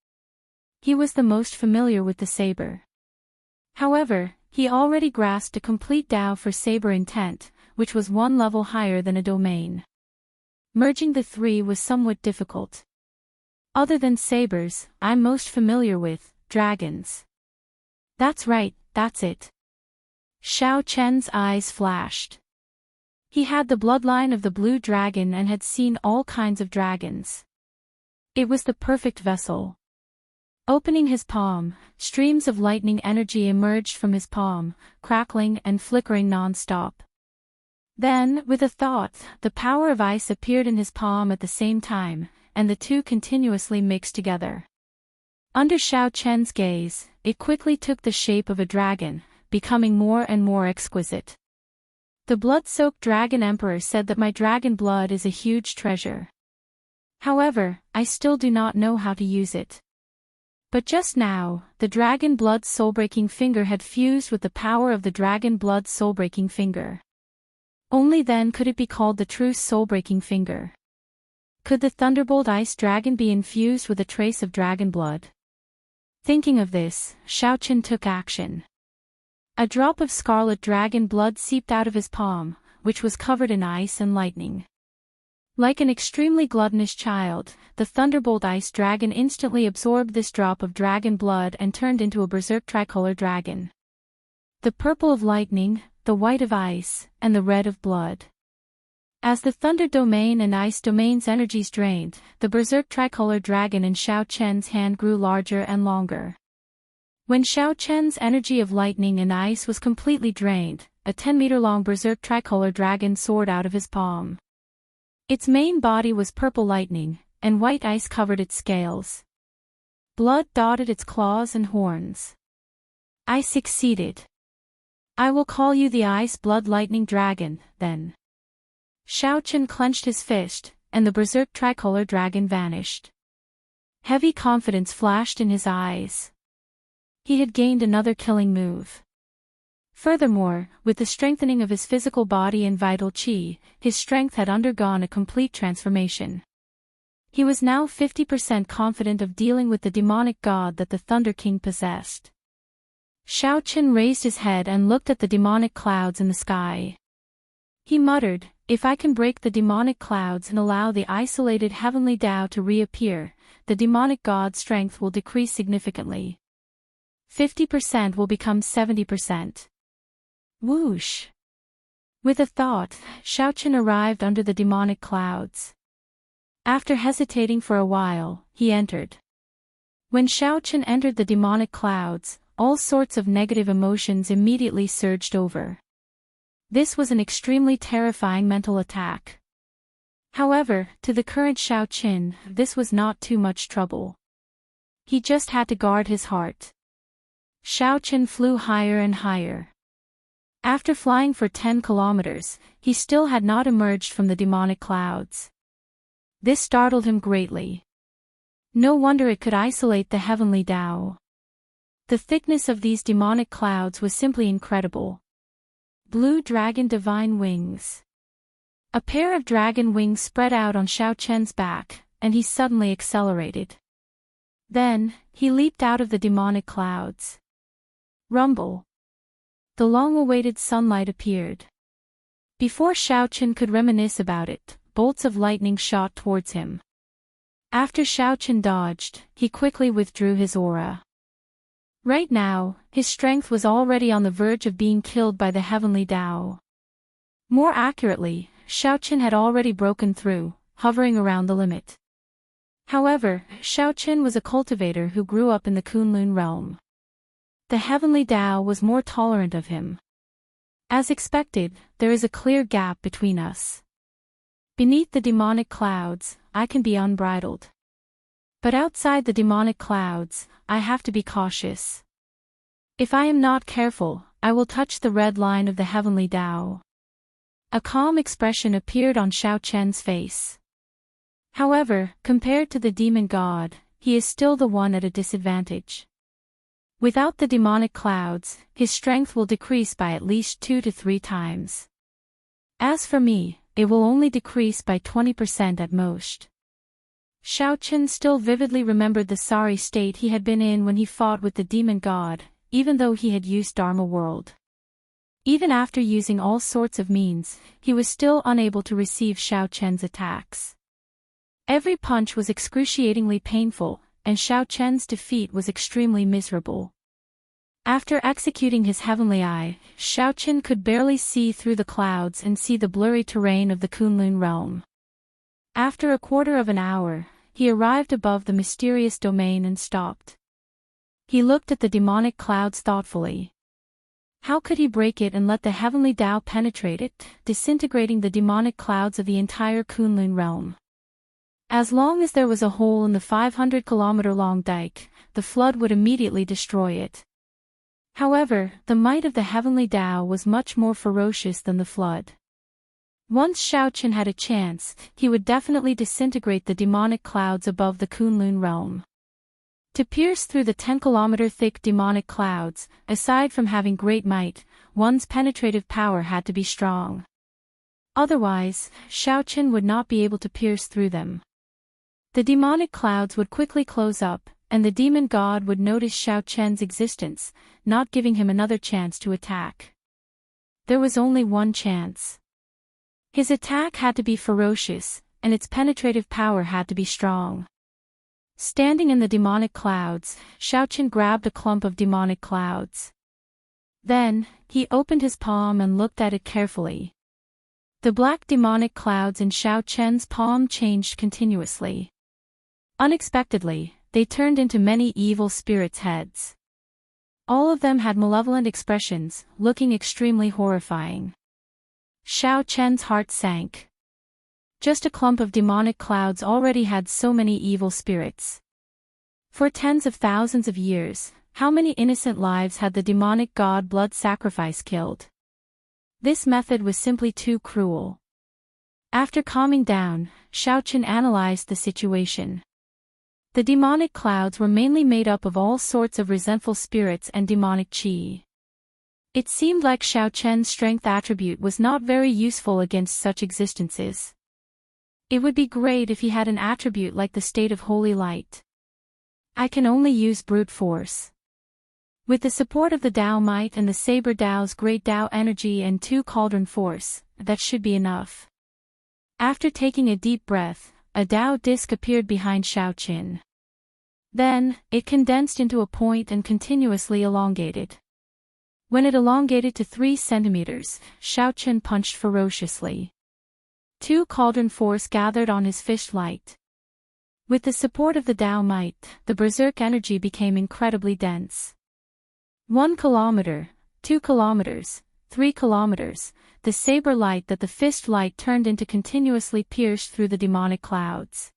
He was the most familiar with the saber. However, he already grasped a complete Tao for saber intent, which was one level higher than a domain. Merging the three was somewhat difficult. Other than sabers, I'm most familiar with dragons. That's right, that's it. Xiaochen's eyes flashed. He had the bloodline of the blue dragon and had seen all kinds of dragons. It was the perfect vessel. Opening his palm, streams of lightning energy emerged from his palm, crackling and flickering non-stop. Then, with a thought, the power of ice appeared in his palm at the same time, and the two continuously mixed together. Under Xiaochen's gaze, it quickly took the shape of a dragon, becoming more and more exquisite. The blood-soaked dragon emperor said that my dragon blood is a huge treasure. However, I still do not know how to use it. But just now, the dragon blood soul-breaking finger had fused with the power of the dragon blood soul-breaking finger. Only then could it be called the true soul-breaking finger. Could the thunderbolt ice dragon be infused with a trace of dragon blood? Thinking of this, Xiaochen took action. A drop of scarlet dragon blood seeped out of his palm, which was covered in ice and lightning. Like an extremely gluttonous child, the thunderbolt ice dragon instantly absorbed this drop of dragon blood and turned into a berserk tricolor dragon. The purple of lightning, the white of ice, and the red of blood. As the thunder domain and ice domain's energies drained, the berserk tricolor dragon in Xiaochen's hand grew larger and longer. When Xiaochen's energy of lightning and ice was completely drained, a 10-meter-long berserk tricolor dragon soared out of his palm. Its main body was purple lightning, and white ice covered its scales. Blood dotted its claws and horns. I succeeded. I will call you the Ice Blood Lightning Dragon, then. Xiaochen clenched his fist, and the berserk tricolor dragon vanished. Heavy confidence flashed in his eyes. He had gained another killing move. Furthermore, with the strengthening of his physical body and vital qi, his strength had undergone a complete transformation. He was now 50% confident of dealing with the demonic god that the Thunder King possessed. Xiaochen raised his head and looked at the demonic clouds in the sky. He muttered, "If I can break the demonic clouds and allow the isolated heavenly Tao to reappear, the demonic god's strength will decrease significantly. 50% will become 70%. Whoosh! With a thought, Xiaochen arrived under the demonic clouds. After hesitating for a while, he entered. When Xiaochen entered the demonic clouds, all sorts of negative emotions immediately surged over. This was an extremely terrifying mental attack. However, to the current Xiaochen, this was not too much trouble. He just had to guard his heart. Xiaochen flew higher and higher. After flying for 10 kilometers, he still had not emerged from the demonic clouds. This startled him greatly. No wonder it could isolate the heavenly Tao. The thickness of these demonic clouds was simply incredible. Blue dragon divine wings. A pair of dragon wings spread out on Xiaochen's back, and he suddenly accelerated. Then, he leaped out of the demonic clouds. Rumble. The long-awaited sunlight appeared. Before Xiaochen could reminisce about it, bolts of lightning shot towards him. After Xiaochen dodged, he quickly withdrew his aura. Right now, his strength was already on the verge of being killed by the heavenly Tao. More accurately, Xiaochen had already broken through, hovering around the limit. However, Xiaochen was a cultivator who grew up in the Kunlun realm. The heavenly Tao was more tolerant of him. As expected, there is a clear gap between us. Beneath the demonic clouds, I can be unbridled. But outside the demonic clouds, I have to be cautious. If I am not careful, I will touch the red line of the heavenly Tao. A calm expression appeared on Xiaochen's face. However, compared to the demon god, he is still the one at a disadvantage. Without the demonic clouds, his strength will decrease by at least 2 to 3 times. As for me, it will only decrease by 20% at most. Xiaochen still vividly remembered the sorry state he had been in when he fought with the demon god, even though he had used Dharma World. Even after using all sorts of means, he was still unable to receive Xiaochen's attacks. Every punch was excruciatingly painful, and Xiaochen's defeat was extremely miserable. After executing his heavenly eye, Xiaochen could barely see through the clouds and see the blurry terrain of the Kunlun realm. After a quarter of an hour, he arrived above the mysterious domain and stopped. He looked at the demonic clouds thoughtfully. How could he break it and let the heavenly Tao penetrate it, disintegrating the demonic clouds of the entire Kunlun realm? As long as there was a hole in the 500-kilometer-long dike, the flood would immediately destroy it. However, the might of the heavenly Tao was much more ferocious than the flood. Once Xiaochen had a chance, he would definitely disintegrate the demonic clouds above the Kunlun realm. To pierce through the 10-kilometer-thick demonic clouds, aside from having great might, one's penetrative power had to be strong. Otherwise, Xiaochen would not be able to pierce through them. The demonic clouds would quickly close up, and the demon god would notice Xiaochen's existence, not giving him another chance to attack. There was only one chance. His attack had to be ferocious, and its penetrative power had to be strong. Standing in the demonic clouds, Xiaochen grabbed a clump of demonic clouds. Then, he opened his palm and looked at it carefully. The black demonic clouds in Xiaochen's palm changed continuously. Unexpectedly, they turned into many evil spirits' heads. All of them had malevolent expressions, looking extremely horrifying. Xiaochen's heart sank. Just a clump of demonic clouds already had so many evil spirits. For tens of thousands of years, how many innocent lives had the demonic god blood sacrifice killed? This method was simply too cruel. After calming down, Xiaoqun analyzed the situation. The demonic clouds were mainly made up of all sorts of resentful spirits and demonic qi. It seemed like Xiaoqun's strength attribute was not very useful against such existences. It would be great if he had an attribute like the state of holy light. I can only use brute force. With the support of the Dao might and the Saber Dao's great Dao energy and 2 cauldron force, that should be enough. After taking a deep breath, a Dao disc appeared behind Xiaoqun. Then, it condensed into a point and continuously elongated. When it elongated to 3 centimeters, Xiaoqun punched ferociously. 2 cauldron force gathered on his fish light. With the support of the Dao might, the berserk energy became incredibly dense. 1 kilometer, 2 kilometers, 3 kilometers, the saber light that the fist light turned into continuously pierced through the demonic clouds.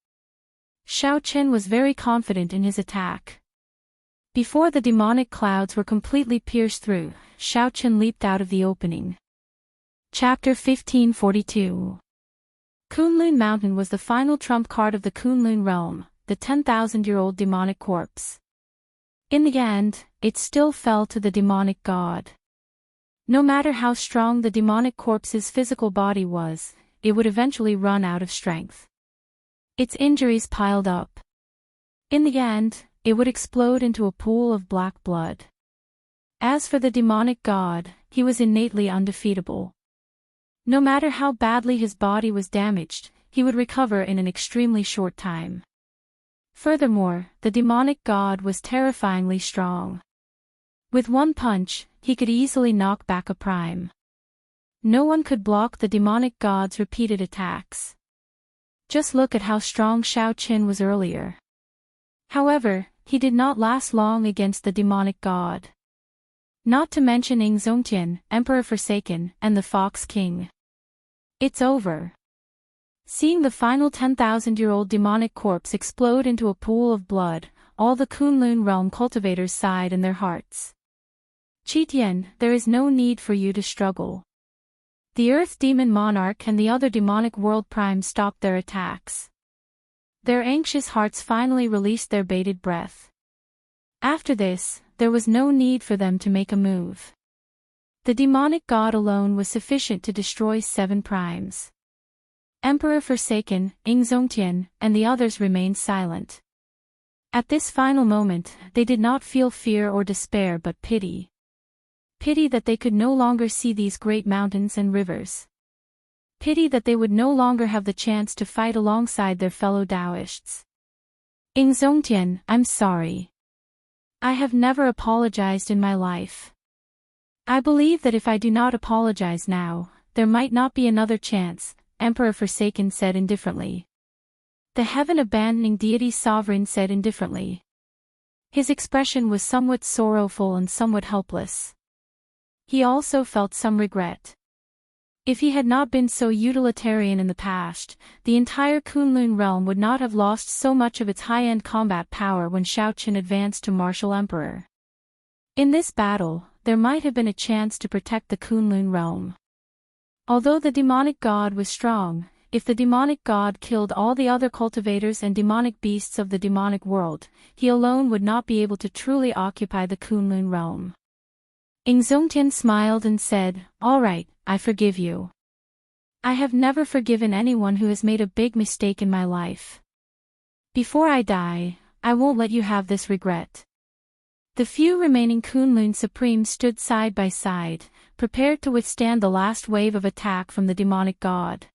Xiaoqun was very confident in his attack. Before the demonic clouds were completely pierced through, Xiaoqun leaped out of the opening. Chapter 1542. Kunlun Mountain was the final trump card of the Kunlun realm, the 10,000-year-old demonic corpse. In the end, it still fell to the demonic god. No matter how strong the demonic corpse's physical body was, it would eventually run out of strength. Its injuries piled up. In the end, it would explode into a pool of black blood. As for the demonic god, he was innately undefeatable. No matter how badly his body was damaged, he would recover in an extremely short time. Furthermore, the demonic god was terrifyingly strong. With one punch, he could easily knock back a prime. No one could block the demonic god's repeated attacks. Just look at how strong Xiaoqun was earlier. However, he did not last long against the demonic god. Not to mention Zongtian, Emperor Forsaken, and the Fox King. It's over. Seeing the final 10,000-year-old demonic corpse explode into a pool of blood, all the Kunlun realm cultivators sighed in their hearts. Qitian, there is no need for you to struggle. The Earth Demon Monarch and the other demonic world primes stopped their attacks. Their anxious hearts finally released their bated breath. After this, there was no need for them to make a move. The demonic god alone was sufficient to destroy 7 primes. Emperor Forsaken, Zongtian, and the others remained silent. At this final moment, they did not feel fear or despair but pity. Pity that they could no longer see these great mountains and rivers. Pity that they would no longer have the chance to fight alongside their fellow Taoists. Zongtian, I'm sorry. I have never apologized in my life. I believe that if I do not apologize now, there might not be another chance, Emperor Forsaken said indifferently. The heaven-abandoning deity sovereign said indifferently. His expression was somewhat sorrowful and somewhat helpless. He also felt some regret. If he had not been so utilitarian in the past, the entire Kunlun realm would not have lost so much of its high-end combat power when Xiaoqun advanced to martial emperor. In this battle, there might have been a chance to protect the Kunlun realm. Although the demonic god was strong, if the demonic god killed all the other cultivators and demonic beasts of the demonic world, he alone would not be able to truly occupy the Kunlun realm. Zongtian smiled and said, "All right, I forgive you. I have never forgiven anyone who has made a big mistake in my life. Before I die, I won't let you have this regret." The few remaining Kunlun Supremes stood side by side, prepared to withstand the last wave of attack from the demonic god.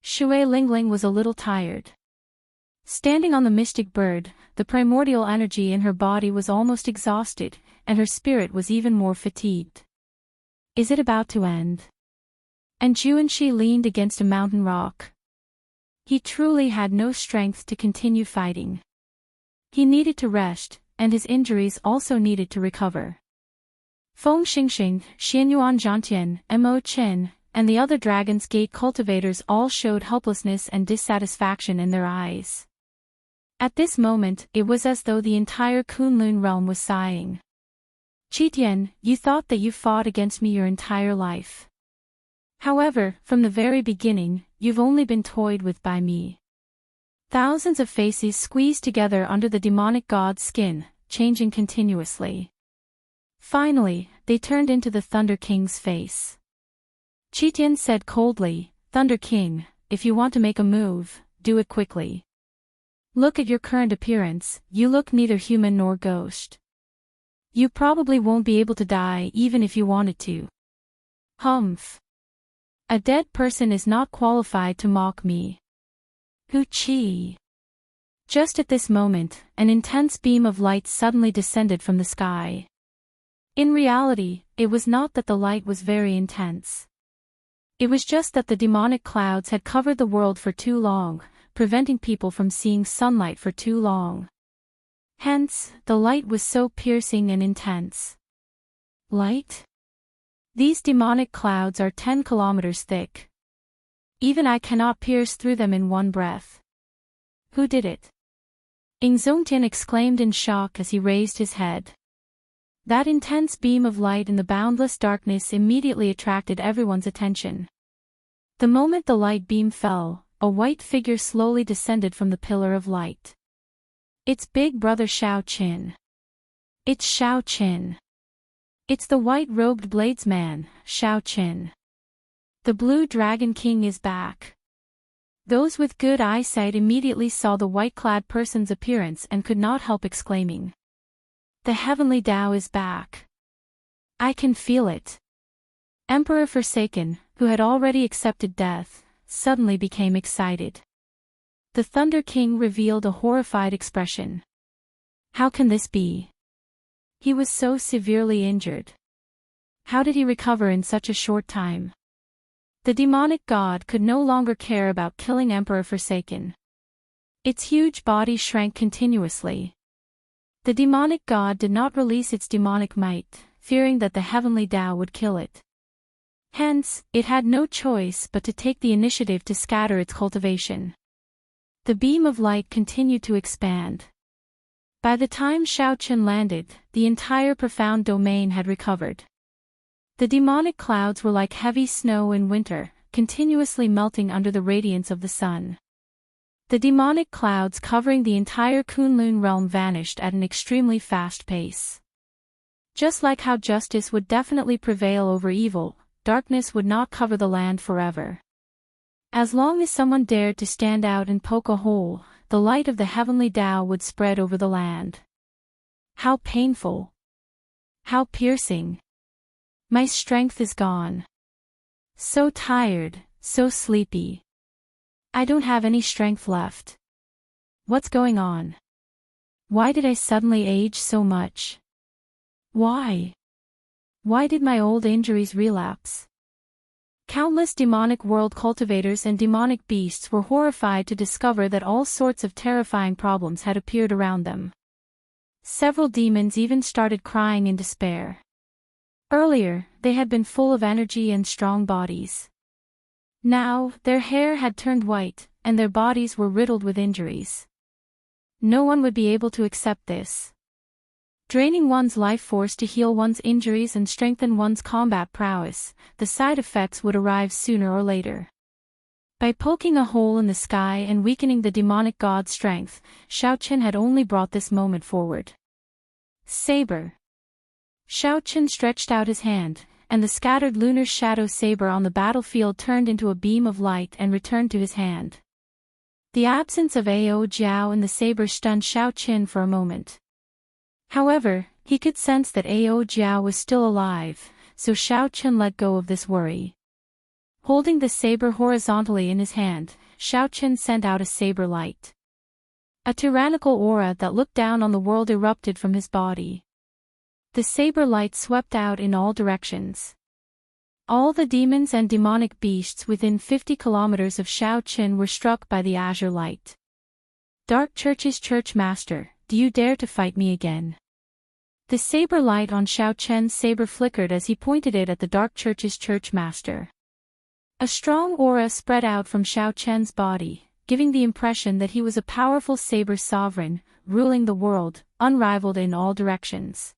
Shui Lingling was a little tired. Standing on the mystic bird, the primordial energy in her body was almost exhausted, and her spirit was even more fatigued. Is it about to end? And Juanshi leaned against a mountain rock. He truly had no strength to continue fighting. He needed to rest, and his injuries also needed to recover. Feng Xingxing, Xianyuan Zhantian, Mo Chen, and the other Dragon's Gate cultivators all showed helplessness and dissatisfaction in their eyes. At this moment, it was as though the entire Kunlun realm was sighing. Qitian, you thought that you fought against me your entire life. However, from the very beginning, you've only been toyed with by me. Thousands of faces squeezed together under the demonic god's skin, changing continuously. Finally, they turned into the Thunder King's face. Qitian said coldly, Thunder King, if you want to make a move, do it quickly. Look at your current appearance, you look neither human nor ghost. You probably won't be able to die even if you wanted to. Humph. A dead person is not qualified to mock me. Hoo-chee. Just at this moment, an intense beam of light suddenly descended from the sky. In reality, it was not that the light was very intense. It was just that the demonic clouds had covered the world for too long, preventing people from seeing sunlight for too long. Hence, the light was so piercing and intense. Light? These demonic clouds are 10 kilometers thick. Even I cannot pierce through them in one breath. Who did it? Ingzongtian exclaimed in shock as he raised his head. That intense beam of light in the boundless darkness immediately attracted everyone's attention. The moment the light beam fell, a white figure slowly descended from the pillar of light. It's Big Brother Shao Qin. It's Shao Qin. It's the white-robed bladesman, Shao Qin. The Blue Dragon King is back. Those with good eyesight immediately saw the white-clad person's appearance and could not help exclaiming. The heavenly Tao is back. I can feel it. Emperor Forsaken, who had already accepted death, suddenly became excited. The Thunder King revealed a horrified expression. How can this be? He was so severely injured. How did he recover in such a short time? The demonic god could no longer care about killing Emperor Forsaken. Its huge body shrank continuously. The demonic god did not release its demonic might, fearing that the heavenly Tao would kill it. Hence, it had no choice but to take the initiative to scatter its cultivation. The beam of light continued to expand. By the time Shao Qin landed, the entire profound domain had recovered. The demonic clouds were like heavy snow in winter, continuously melting under the radiance of the sun. The demonic clouds covering the entire Kunlun realm vanished at an extremely fast pace. Just like how justice would definitely prevail over evil, darkness would not cover the land forever. As long as someone dared to stand out and poke a hole, the light of the heavenly Tao would spread over the land. How painful! How piercing! My strength is gone. So tired, so sleepy. I don't have any strength left. What's going on? Why did I suddenly age so much? Why? Why did my old injuries relapse? Countless demonic world cultivators and demonic beasts were horrified to discover that all sorts of terrifying problems had appeared around them. Several demons even started crying in despair. Earlier, they had been full of energy and strong bodies. Now, their hair had turned white, and their bodies were riddled with injuries. No one would be able to accept this. Draining one's life force to heal one's injuries and strengthen one's combat prowess, the side effects would arrive sooner or later. By poking a hole in the sky and weakening the demonic god's strength, Shao Qin had only brought this moment forward. Saber. Shao Qin stretched out his hand, and the scattered lunar shadow saber on the battlefield turned into a beam of light and returned to his hand. The absence of Ao Jiao in the saber stunned Shao Qin for a moment. However, he could sense that Ao Jiao was still alive, so Shao Qin let go of this worry. Holding the saber horizontally in his hand, Shao Qin sent out a saber light. A tyrannical aura that looked down on the world erupted from his body. The saber light swept out in all directions. All the demons and demonic beasts within 50 kilometers of Shao Qin were struck by the azure light. Dark Church's Church Master, do you dare to fight me again? The saber light on Shao Qin's saber flickered as he pointed it at the Dark Church's Church Master. A strong aura spread out from Xiao Chen's body, giving the impression that he was a powerful saber sovereign, ruling the world, unrivaled in all directions.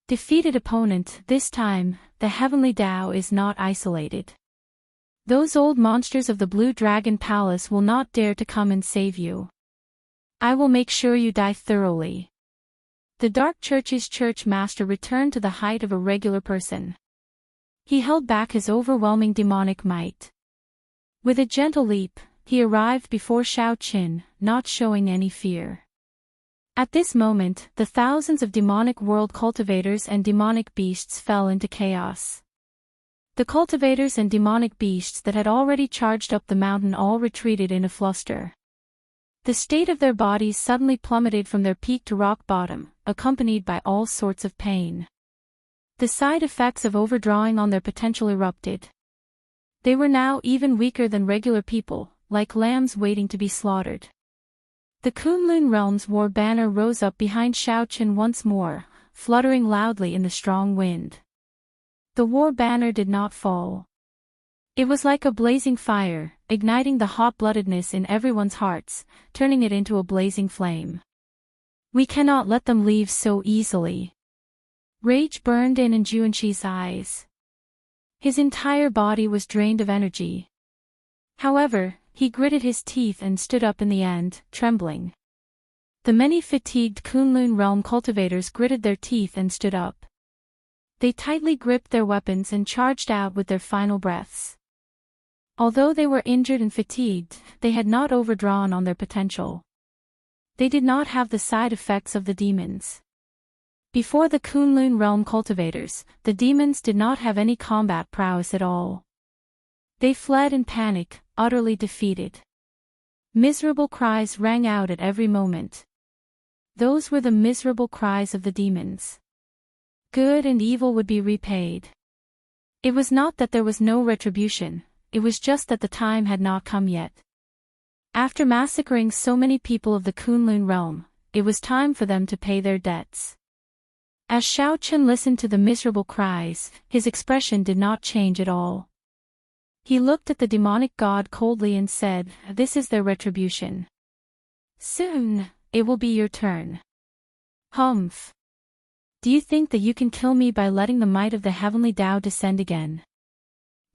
Defeated opponent, this time, the Heavenly Tao is not isolated. Those old monsters of the Blue Dragon Palace will not dare to come and save you. I will make sure you die thoroughly. The Dark Church's church master returned to the height of a regular person. He held back his overwhelming demonic might. With a gentle leap, he arrived before Xiao Qin, not showing any fear. At this moment, the thousands of demonic world cultivators and demonic beasts fell into chaos. The cultivators and demonic beasts that had already charged up the mountain all retreated in a fluster. The state of their bodies suddenly plummeted from their peak to rock bottom, accompanied by all sorts of pain. The side effects of overdrawing on their potential erupted. They were now even weaker than regular people, like lambs waiting to be slaughtered. The Kunlun Realm's war banner rose up behind Xiao Qin once more, fluttering loudly in the strong wind. The war banner did not fall. It was like a blazing fire, igniting the hot-bloodedness in everyone's hearts, turning it into a blazing flame. We cannot let them leave so easily. Rage burned in Juanqi's eyes. His entire body was drained of energy. However, he gritted his teeth and stood up in the end, trembling. The many fatigued Kunlun realm cultivators gritted their teeth and stood up. They tightly gripped their weapons and charged out with their final breaths. Although they were injured and fatigued, they had not overdrawn on their potential. They did not have the side effects of the demons. Before the Kunlun realm cultivators, the demons did not have any combat prowess at all. They fled in panic, utterly defeated. Miserable cries rang out at every moment. Those were the miserable cries of the demons. Good and evil would be repaid. It was not that there was no retribution, it was just that the time had not come yet. After massacring so many people of the Kunlun realm, it was time for them to pay their debts. As Xiao Qin listened to the miserable cries, his expression did not change at all. He looked at the demonic god coldly and said, "This is their retribution. Soon, it will be your turn." Humph. Do you think that you can kill me by letting the might of the heavenly Tao descend again?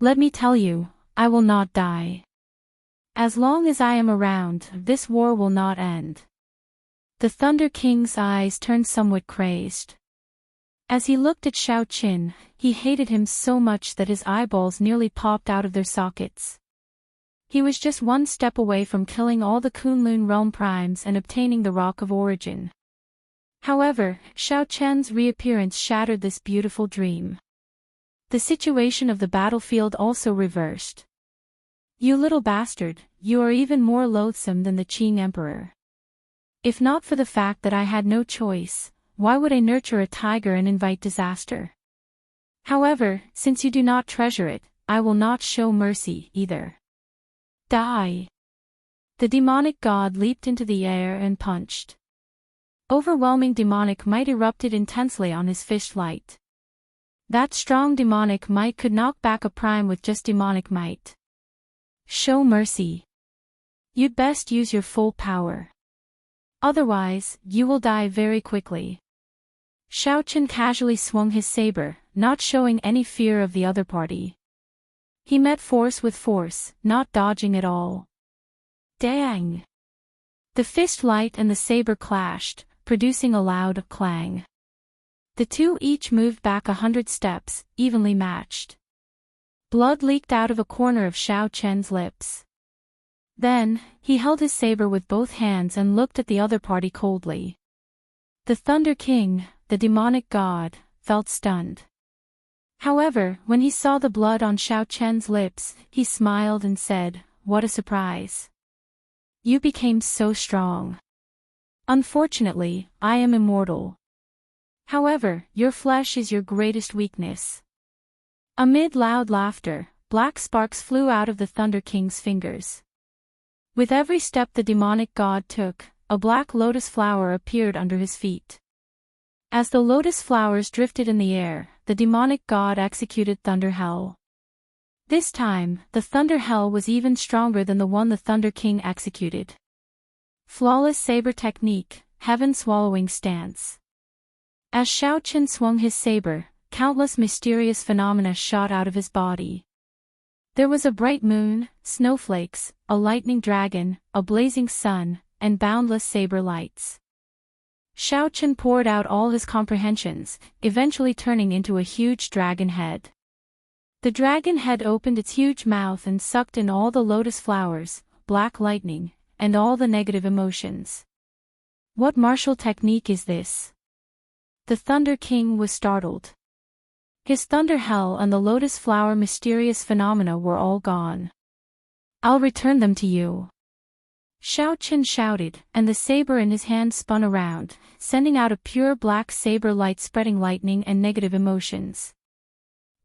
Let me tell you, I will not die. As long as I am around, this war will not end. The Thunder King's eyes turned somewhat crazed. As he looked at Xiao Qin, he hated him so much that his eyeballs nearly popped out of their sockets. He was just one step away from killing all the Kunlun realm primes and obtaining the Rock of Origin. However, Xiao Chen's reappearance shattered this beautiful dream. The situation of the battlefield also reversed. You little bastard, you are even more loathsome than the Qing Emperor. If not for the fact that I had no choice, why would I nurture a tiger and invite disaster? However, since you do not treasure it, I will not show mercy either. Die! The demonic god leaped into the air and punched. Overwhelming demonic might erupted intensely on his fist light. That strong demonic might could knock back a prime with just demonic might. Show mercy. You'd best use your full power. Otherwise, you will die very quickly. Xiao Qin casually swung his saber, not showing any fear of the other party. He met force with force, not dodging at all. Dang! The fist light and the saber clashed, producing a loud clang. The two each moved back 100 steps, evenly matched. Blood leaked out of a corner of Xiao Chen's lips. Then, he held his saber with both hands and looked at the other party coldly. The Thunder King, the demonic god, felt stunned. However, when he saw the blood on Xiao Chen's lips, he smiled and said, "What a surprise. You became so strong. Unfortunately, I am immortal. However, your flesh is your greatest weakness." Amid loud laughter, black sparks flew out of the Thunder King's fingers. With every step the demonic god took, a black lotus flower appeared under his feet. As the lotus flowers drifted in the air, the demonic god executed Thunder Hell. This time, the Thunder Hell was even stronger than the one the Thunder King executed. Flawless saber technique, heaven-swallowing stance. As Shao Qin swung his saber, countless mysterious phenomena shot out of his body. There was a bright moon, snowflakes, a lightning dragon, a blazing sun, and boundless saber lights. Shao Qin poured out all his comprehensions, eventually turning into a huge dragon head. The dragon head opened its huge mouth and sucked in all the lotus flowers, black lightning, and all the negative emotions. What martial technique is this? The Thunder King was startled. His Thunder Hell and the lotus flower mysterious phenomena were all gone. I'll return them to you. Shao Qin shouted, and the saber in his hand spun around, sending out a pure black saber light spreading lightning and negative emotions.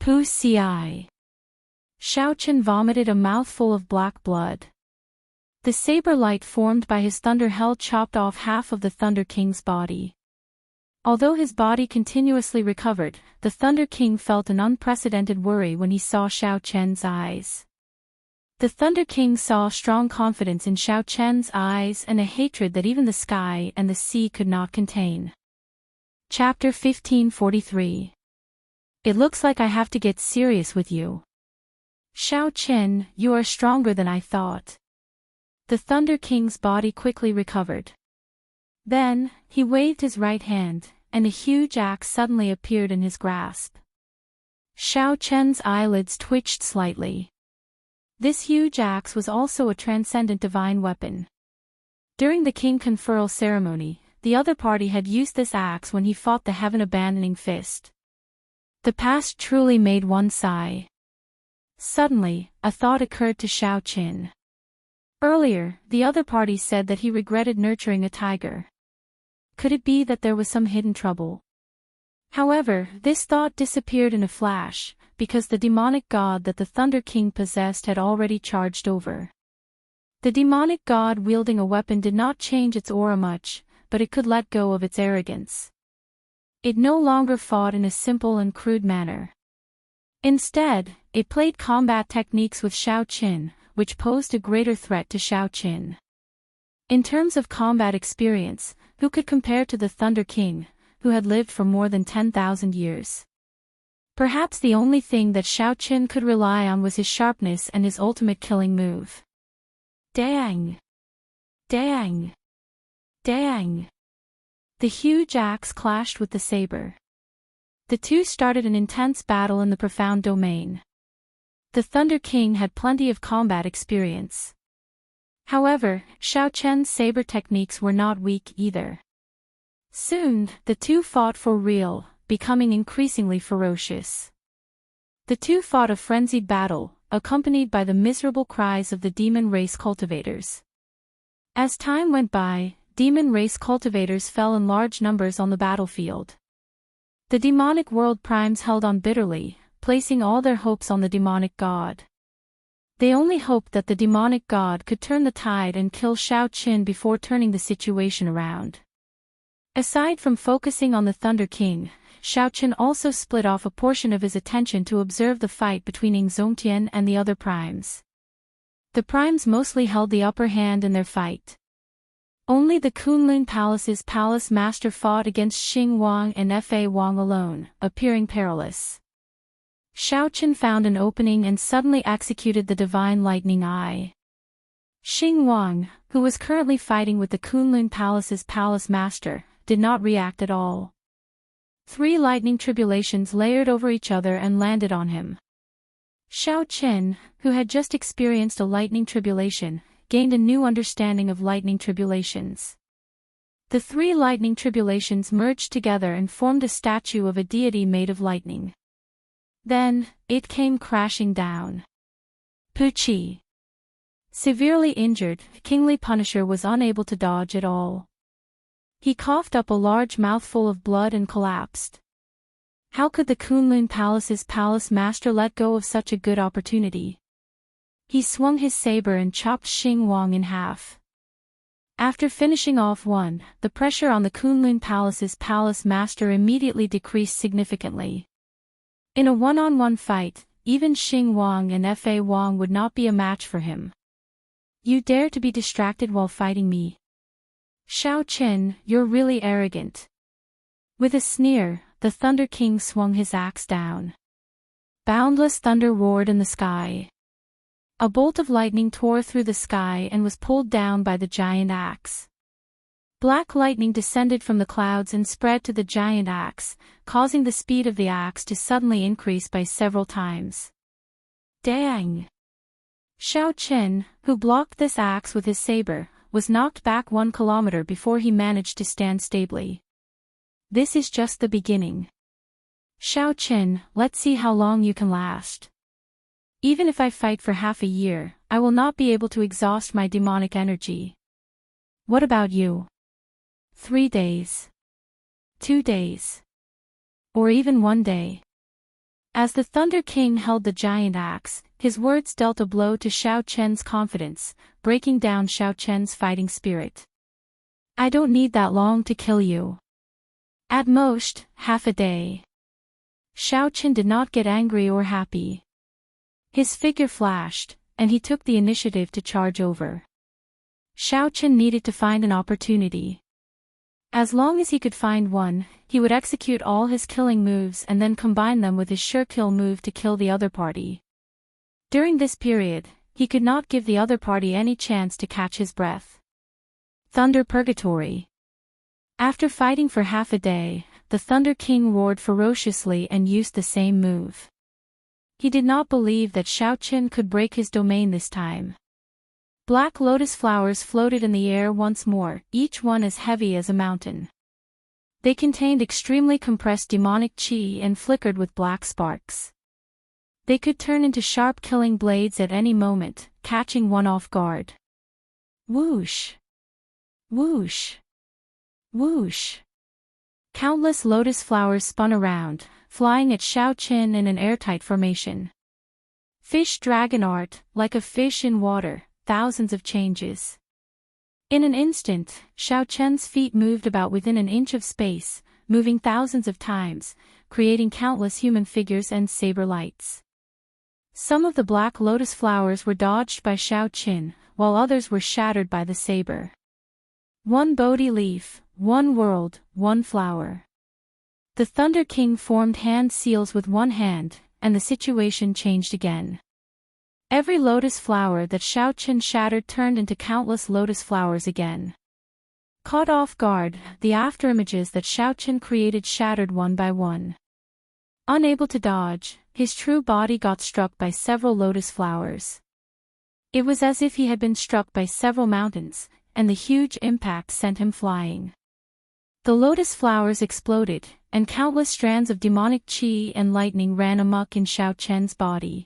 Pu ci. Shao Qin vomited a mouthful of black blood. The saber light formed by his Thunder Hell chopped off half of the Thunder King's body. Although his body continuously recovered, the Thunder King felt an unprecedented worry when he saw Shao Qian's eyes. The Thunder King saw strong confidence in Shao Qian's eyes and a hatred that even the sky and the sea could not contain. Chapter 1543. It looks like I have to get serious with you. Shao Qin, you are stronger than I thought. The Thunder King's body quickly recovered. Then, he waved his right hand, and a huge axe suddenly appeared in his grasp. Shao Qian's eyelids twitched slightly. This huge axe was also a transcendent divine weapon. During the king conferral ceremony, the other party had used this axe when he fought the heaven-abandoning fist. The past truly made one sigh. Suddenly, a thought occurred to Shao Qin. Earlier, the other party said that he regretted nurturing a tiger. Could it be that there was some hidden trouble? However, this thought disappeared in a flash, because the demonic god that the Thunder King possessed had already charged over. The demonic god wielding a weapon did not change its aura much, but it could let go of its arrogance. It no longer fought in a simple and crude manner. Instead, it played combat techniques with Shao Qin, which posed a greater threat to Shao Qin. In terms of combat experience, who could compare to the Thunder King, who had lived for more than 10,000 years? Perhaps the only thing that Shao Qin could rely on was his sharpness and his ultimate killing move. Dang! Dang! Dang! The huge axe clashed with the saber. The two started an intense battle in the profound domain. The Thunder King had plenty of combat experience. However, Shao Qian's saber techniques were not weak either. Soon, the two fought for real, becoming increasingly ferocious. The two fought a frenzied battle, accompanied by the miserable cries of the demon race cultivators. As time went by, demon race cultivators fell in large numbers on the battlefield. The demonic world primes held on bitterly, placing all their hopes on the demonic god. They only hoped that the demonic god could turn the tide and kill Shao Qin before turning the situation around. Aside from focusing on the Thunder King, Shao Qin also split off a portion of his attention to observe the fight between Zongtian and the other primes. The primes mostly held the upper hand in their fight. Only the Kunlun Palace's palace master fought against Xing Wang and Fa Wang alone, appearing perilous. Shao Qin found an opening and suddenly executed the Divine Lightning Eye. Xing Wang, who was currently fighting with the Kunlun Palace's palace master, did not react at all. 3 lightning tribulations layered over each other and landed on him. Shao Qin, who had just experienced a lightning tribulation, gained a new understanding of lightning tribulations. The 3 lightning tribulations merged together and formed a statue of a deity made of lightning. Then, it came crashing down. Pucci. Severely injured, Kingly Punisher was unable to dodge at all. He coughed up a large mouthful of blood and collapsed. How could the Kunlun Palace's palace master let go of such a good opportunity? He swung his saber and chopped Xing Wang in half. After finishing off one, the pressure on the Kunlun Palace's palace master immediately decreased significantly. In a one-on-one fight, even Xing Wang and Fa Wang would not be a match for him. You dare to be distracted while fighting me? Shao Chen, you're really arrogant. With a sneer, the Thunder King swung his axe down. Boundless thunder roared in the sky. A bolt of lightning tore through the sky and was pulled down by the giant axe. Black lightning descended from the clouds and spread to the giant axe, causing the speed of the axe to suddenly increase by several times. Dang! Shao Chen, who blocked this axe with his saber, was knocked back 1 kilometer before he managed to stand stably. This is just the beginning. Shao Chen, let's see how long you can last. Even if I fight for half a year, I will not be able to exhaust my demonic energy. What about you? 3 days. 2 days. Or even 1 day. As the Thunder King held the giant axe, his words dealt a blow to Shao Chen's confidence, breaking down Shao Chen's fighting spirit. I don't need that long to kill you. At most, half a day. Shao Chen did not get angry or happy. His figure flashed, and he took the initiative to charge over. Shao Chen needed to find an opportunity. As long as he could find one, he would execute all his killing moves and then combine them with his sure kill move to kill the other party. During this period, he could not give the other party any chance to catch his breath. Thunder Purgatory. After fighting for half a day, the Thunder King roared ferociously and used the same move. He did not believe that Shao Chen could break his domain this time. Black lotus flowers floated in the air once more, each one as heavy as a mountain. They contained extremely compressed demonic qi and flickered with black sparks. They could turn into sharp killing blades at any moment, catching one off guard. Whoosh! Whoosh! Whoosh! Countless lotus flowers spun around, flying at Shao Chen in an airtight formation. Fish dragon art, like a fish in water, thousands of changes. In an instant, Shao Chen's feet moved about within an inch of space, moving thousands of times, creating countless human figures and saber lights. Some of the black lotus flowers were dodged by Shao Chen, while others were shattered by the saber. One Bodhi leaf, one world, one flower. The Thunder King formed hand seals with one hand, and the situation changed again. Every lotus flower that Shao Chen shattered turned into countless lotus flowers again. Caught off guard, the afterimages that Shao Chen created shattered one by one. Unable to dodge, his true body got struck by several lotus flowers. It was as if he had been struck by several mountains, and the huge impact sent him flying. The lotus flowers exploded, and countless strands of demonic qi and lightning ran amok in Shao Chen's body.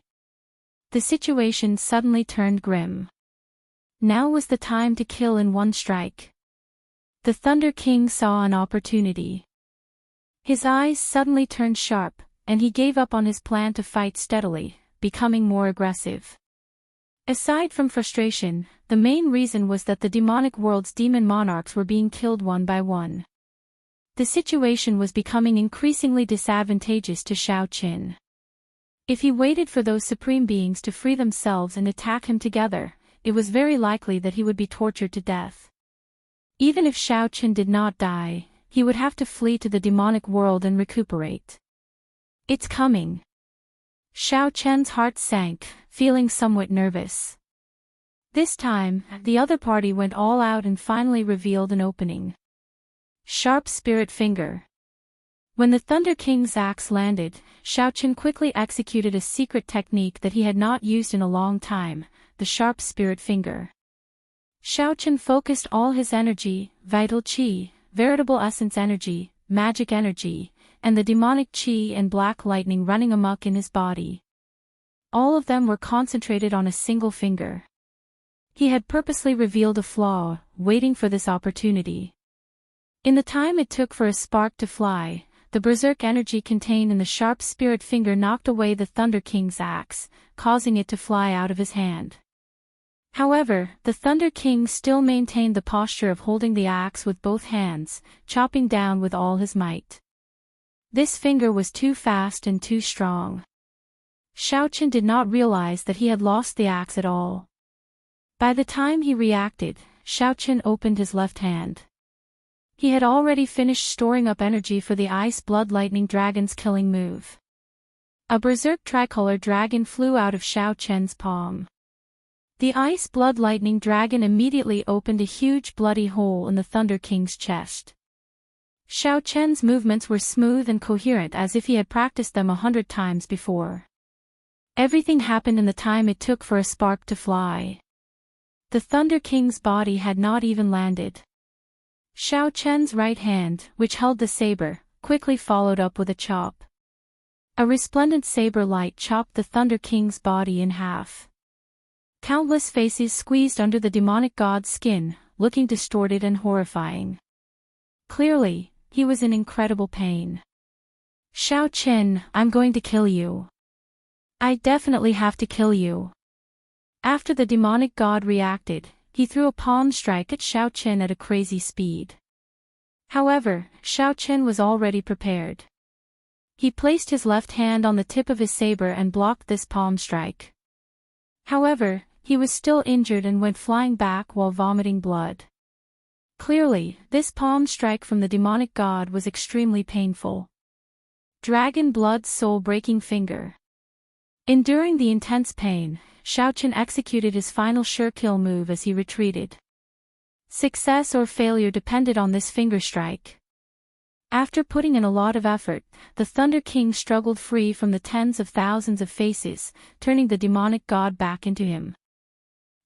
The situation suddenly turned grim. Now was the time to kill in one strike. The Thunder King saw an opportunity. His eyes suddenly turned sharp, and he gave up on his plan to fight steadily, becoming more aggressive. Aside from frustration, the main reason was that the demonic world's demon monarchs were being killed one by one. The situation was becoming increasingly disadvantageous to Shao Chen. If he waited for those supreme beings to free themselves and attack him together, it was very likely that he would be tortured to death. Even if Shao Chen did not die, he would have to flee to the demonic world and recuperate. It's coming. Shao Chen's heart sank, feeling somewhat nervous. This time, the other party went all out and finally revealed an opening. Sharp Spirit Finger. When the Thunder King's axe landed, Shao Chen quickly executed a secret technique that he had not used in a long time, the Sharp Spirit Finger. Shao Chen focused all his energy, vital qi, veritable essence energy, magic energy, and the demonic qi and black lightning running amok in his body. All of them were concentrated on a single finger. He had purposely revealed a flaw, waiting for this opportunity. In the time it took for a spark to fly, the berserk energy contained in the Sharp Spirit Finger knocked away the Thunder King's axe, causing it to fly out of his hand. However, the Thunder King still maintained the posture of holding the axe with both hands, chopping down with all his might. This finger was too fast and too strong. Xiaochen did not realize that he had lost the axe at all. By the time he reacted, Xiaochen opened his left hand. He had already finished storing up energy for the Ice Blood Lightning Dragon's killing move. A berserk tricolor dragon flew out of Xiaochen's palm. The Ice Blood Lightning Dragon immediately opened a huge bloody hole in the Thunder King's chest. Xiaochen's movements were smooth and coherent as if he had practiced them 100 times before. Everything happened in the time it took for a spark to fly. The Thunder King's body had not even landed. Xiaochen's right hand, which held the saber, quickly followed up with a chop. A resplendent saber light chopped the Thunder King's body in half. Countless faces squeezed under the demonic god's skin, looking distorted and horrifying. Clearly, he was in incredible pain. Xiaochen, I'm going to kill you. I definitely have to kill you. After the demonic god reacted, he threw a palm strike at Xiaochen at a crazy speed. However, Xiaochen was already prepared. He placed his left hand on the tip of his saber and blocked this palm strike. However, he was still injured and went flying back while vomiting blood. Clearly, this palm strike from the demonic god was extremely painful. Dragon Blood's soul-breaking finger. Enduring the intense pain, Xiaochen executed his final sure-kill move as he retreated. Success or failure depended on this finger strike. After putting in a lot of effort, the Thunder King struggled free from the tens of thousands of faces, turning the demonic god back into him.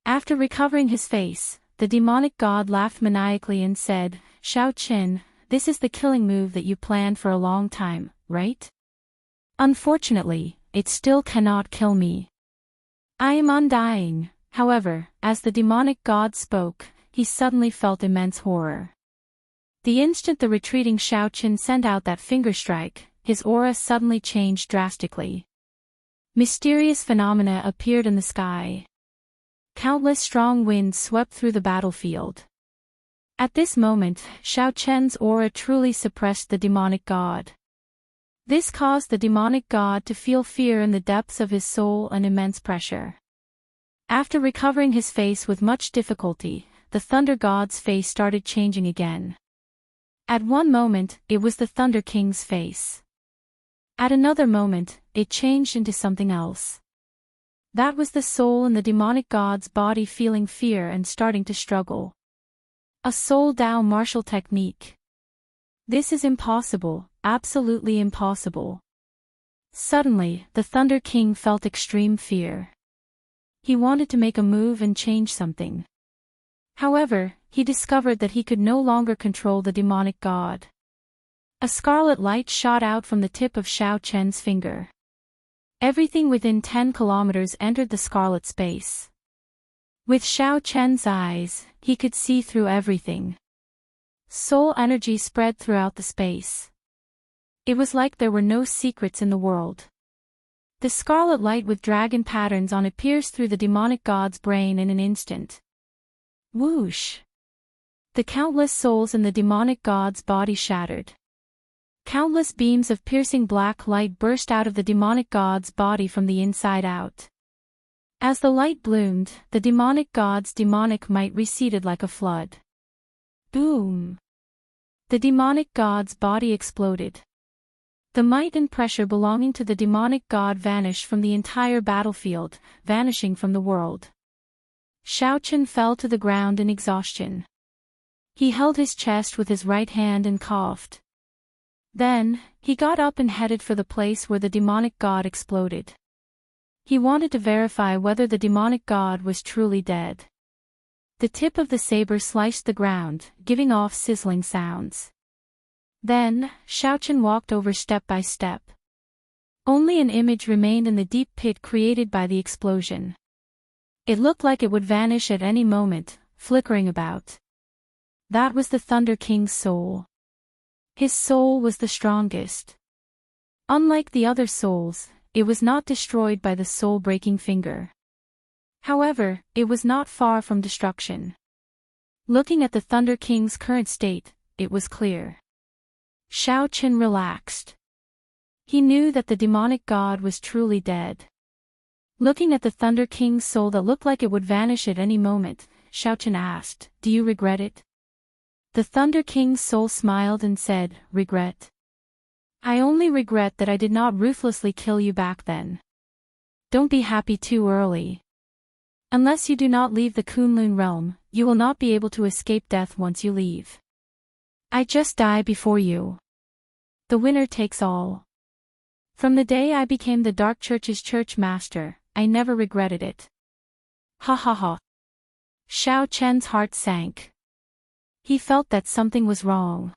After recovering his face, the demonic god laughed maniacally and said, Xiaochen, this is the killing move that you planned for a long time, right? Unfortunately, it still cannot kill me. I am undying. However, as the demonic god spoke, he suddenly felt immense horror. The instant the retreating Xiaochen sent out that finger strike, his aura suddenly changed drastically. Mysterious phenomena appeared in the sky. Countless strong winds swept through the battlefield. At this moment, Xiaochen's aura truly suppressed the demonic god. This caused the demonic god to feel fear in the depths of his soul and immense pressure. After recovering his face with much difficulty, the Thunder God's face started changing again. At one moment, it was the Thunder King's face. At another moment, it changed into something else. That was the soul in the demonic god's body feeling fear and starting to struggle. A Soul Dao martial technique. This is impossible, absolutely impossible. Suddenly, the Thunder King felt extreme fear. He wanted to make a move and change something. However, he discovered that he could no longer control the demonic god. A scarlet light shot out from the tip of Xiaochen's finger. Everything within 10 kilometers entered the scarlet space. With Xiaochen's eyes, he could see through everything. Soul energy spread throughout the space. It was like there were no secrets in the world. The scarlet light with dragon patterns on it pierced through the demonic god's brain in an instant. Whoosh! The countless souls in the demonic god's body shattered. Countless beams of piercing black light burst out of the demonic god's body from the inside out. As the light bloomed, the demonic god's demonic might receded like a flood. Boom! The demonic god's body exploded. The might and pressure belonging to the demonic god vanished from the entire battlefield, vanishing from the world. Xiaochen fell to the ground in exhaustion. He held his chest with his right hand and coughed. Then, he got up and headed for the place where the demonic god exploded. He wanted to verify whether the demonic god was truly dead. The tip of the saber sliced the ground, giving off sizzling sounds. Then, Xiaochen walked over step by step. Only an image remained in the deep pit created by the explosion. It looked like it would vanish at any moment, flickering about. That was the Thunder King's soul. His soul was the strongest. Unlike the other souls, it was not destroyed by the soul-breaking finger. However, it was not far from destruction. Looking at the Thunder King's current state, it was clear. Xiaochen relaxed. He knew that the demonic god was truly dead. Looking at the Thunder King's soul that looked like it would vanish at any moment, Xiaochen asked, "Do you regret it?" The Thunder King's soul smiled and said, "Regret? I only regret that I did not ruthlessly kill you back then. Don't be happy too early. Unless you do not leave the Kunlun realm, you will not be able to escape death once you leave. I just die before you. The winner takes all. From the day I became the Dark Church's church master, I never regretted it." Ha ha ha. Xiaochen's heart sank. He felt that something was wrong.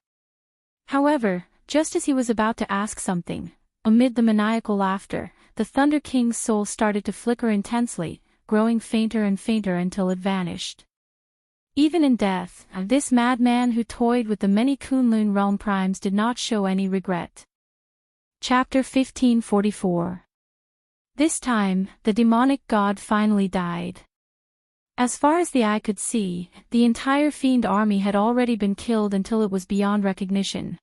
However, just as he was about to ask something, amid the maniacal laughter, the Thunder King's soul started to flicker intensely, growing fainter and fainter until it vanished. Even in death, this madman who toyed with the many Kunlun realm primes did not show any regret. Chapter 1544. This time, the demonic god finally died. As far as the eye could see, the entire fiend army had already been killed until it was beyond recognition.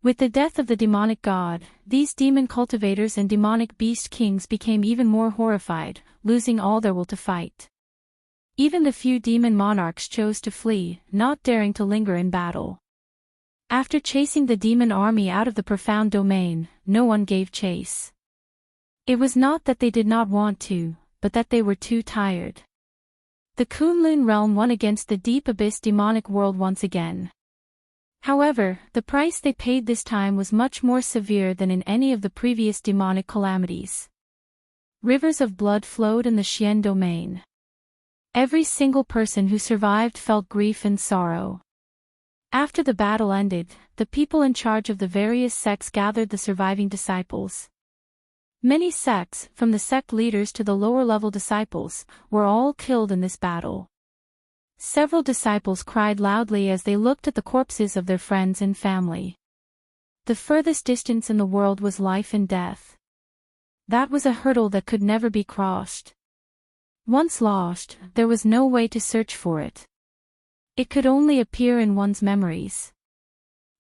With the death of the demonic god, these demon cultivators and demonic beast kings became even more horrified, losing all their will to fight. Even the few demon monarchs chose to flee, not daring to linger in battle. After chasing the demon army out of the profound domain, no one gave chase. It was not that they did not want to, but that they were too tired. The Kunlun realm won against the deep abyss demonic world once again. However, the price they paid this time was much more severe than in any of the previous demonic calamities. Rivers of blood flowed in the Xian domain. Every single person who survived felt grief and sorrow. After the battle ended, the people in charge of the various sects gathered the surviving disciples. Many sects, from the sect leaders to the lower-level disciples, were all killed in this battle. Several disciples cried loudly as they looked at the corpses of their friends and family. The furthest distance in the world was life and death. That was a hurdle that could never be crossed. Once lost, there was no way to search for it. It could only appear in one's memories.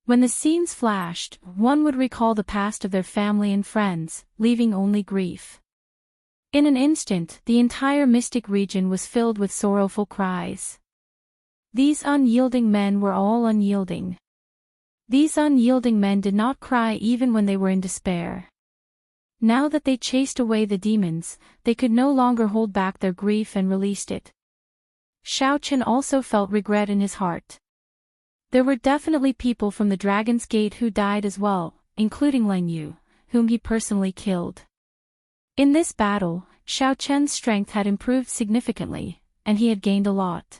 When the scenes flashed, one would recall the past of their family and friends, leaving only grief. In an instant, the entire mystic region was filled with sorrowful cries. These unyielding men were all unyielding. These unyielding men did not cry even when they were in despair. Now that they chased away the demons, they could no longer hold back their grief and released it. Xiaochen also felt regret in his heart. There were definitely people from the Dragon's Gate who died as well, including Lang Yu, whom he personally killed. In this battle, Xiaochen's strength had improved significantly, and he had gained a lot.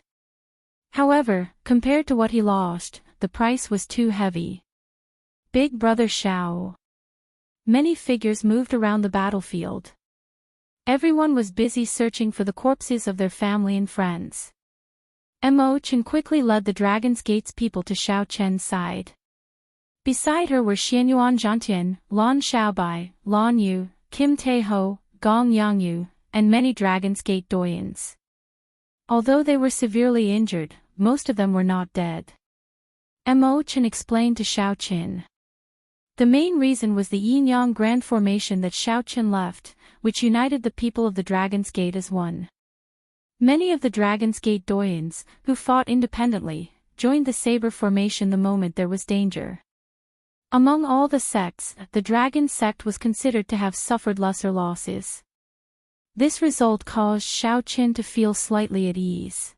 However, compared to what he lost, the price was too heavy. Big Brother Xiao. Many figures moved around the battlefield. Everyone was busy searching for the corpses of their family and friends. Mo Chen quickly led the Dragon's Gate's people to Xiaochen's side. Beside her were Xianyuan Zhantian, Lan Xiaobai, Lan Yu, Kim Tae-ho, Gong Yangyu, and many Dragon's Gate doyens. Although they were severely injured, most of them were not dead. Mo Chen explained to Xiaochen. The main reason was the yin-yang grand formation that Xiaochen left, which united the people of the Dragon's Gate as one. Many of the Dragon's Gate doyens, who fought independently, joined the saber formation the moment there was danger. Among all the sects, the Dragon sect was considered to have suffered lesser losses. This result caused Xiaochen to feel slightly at ease.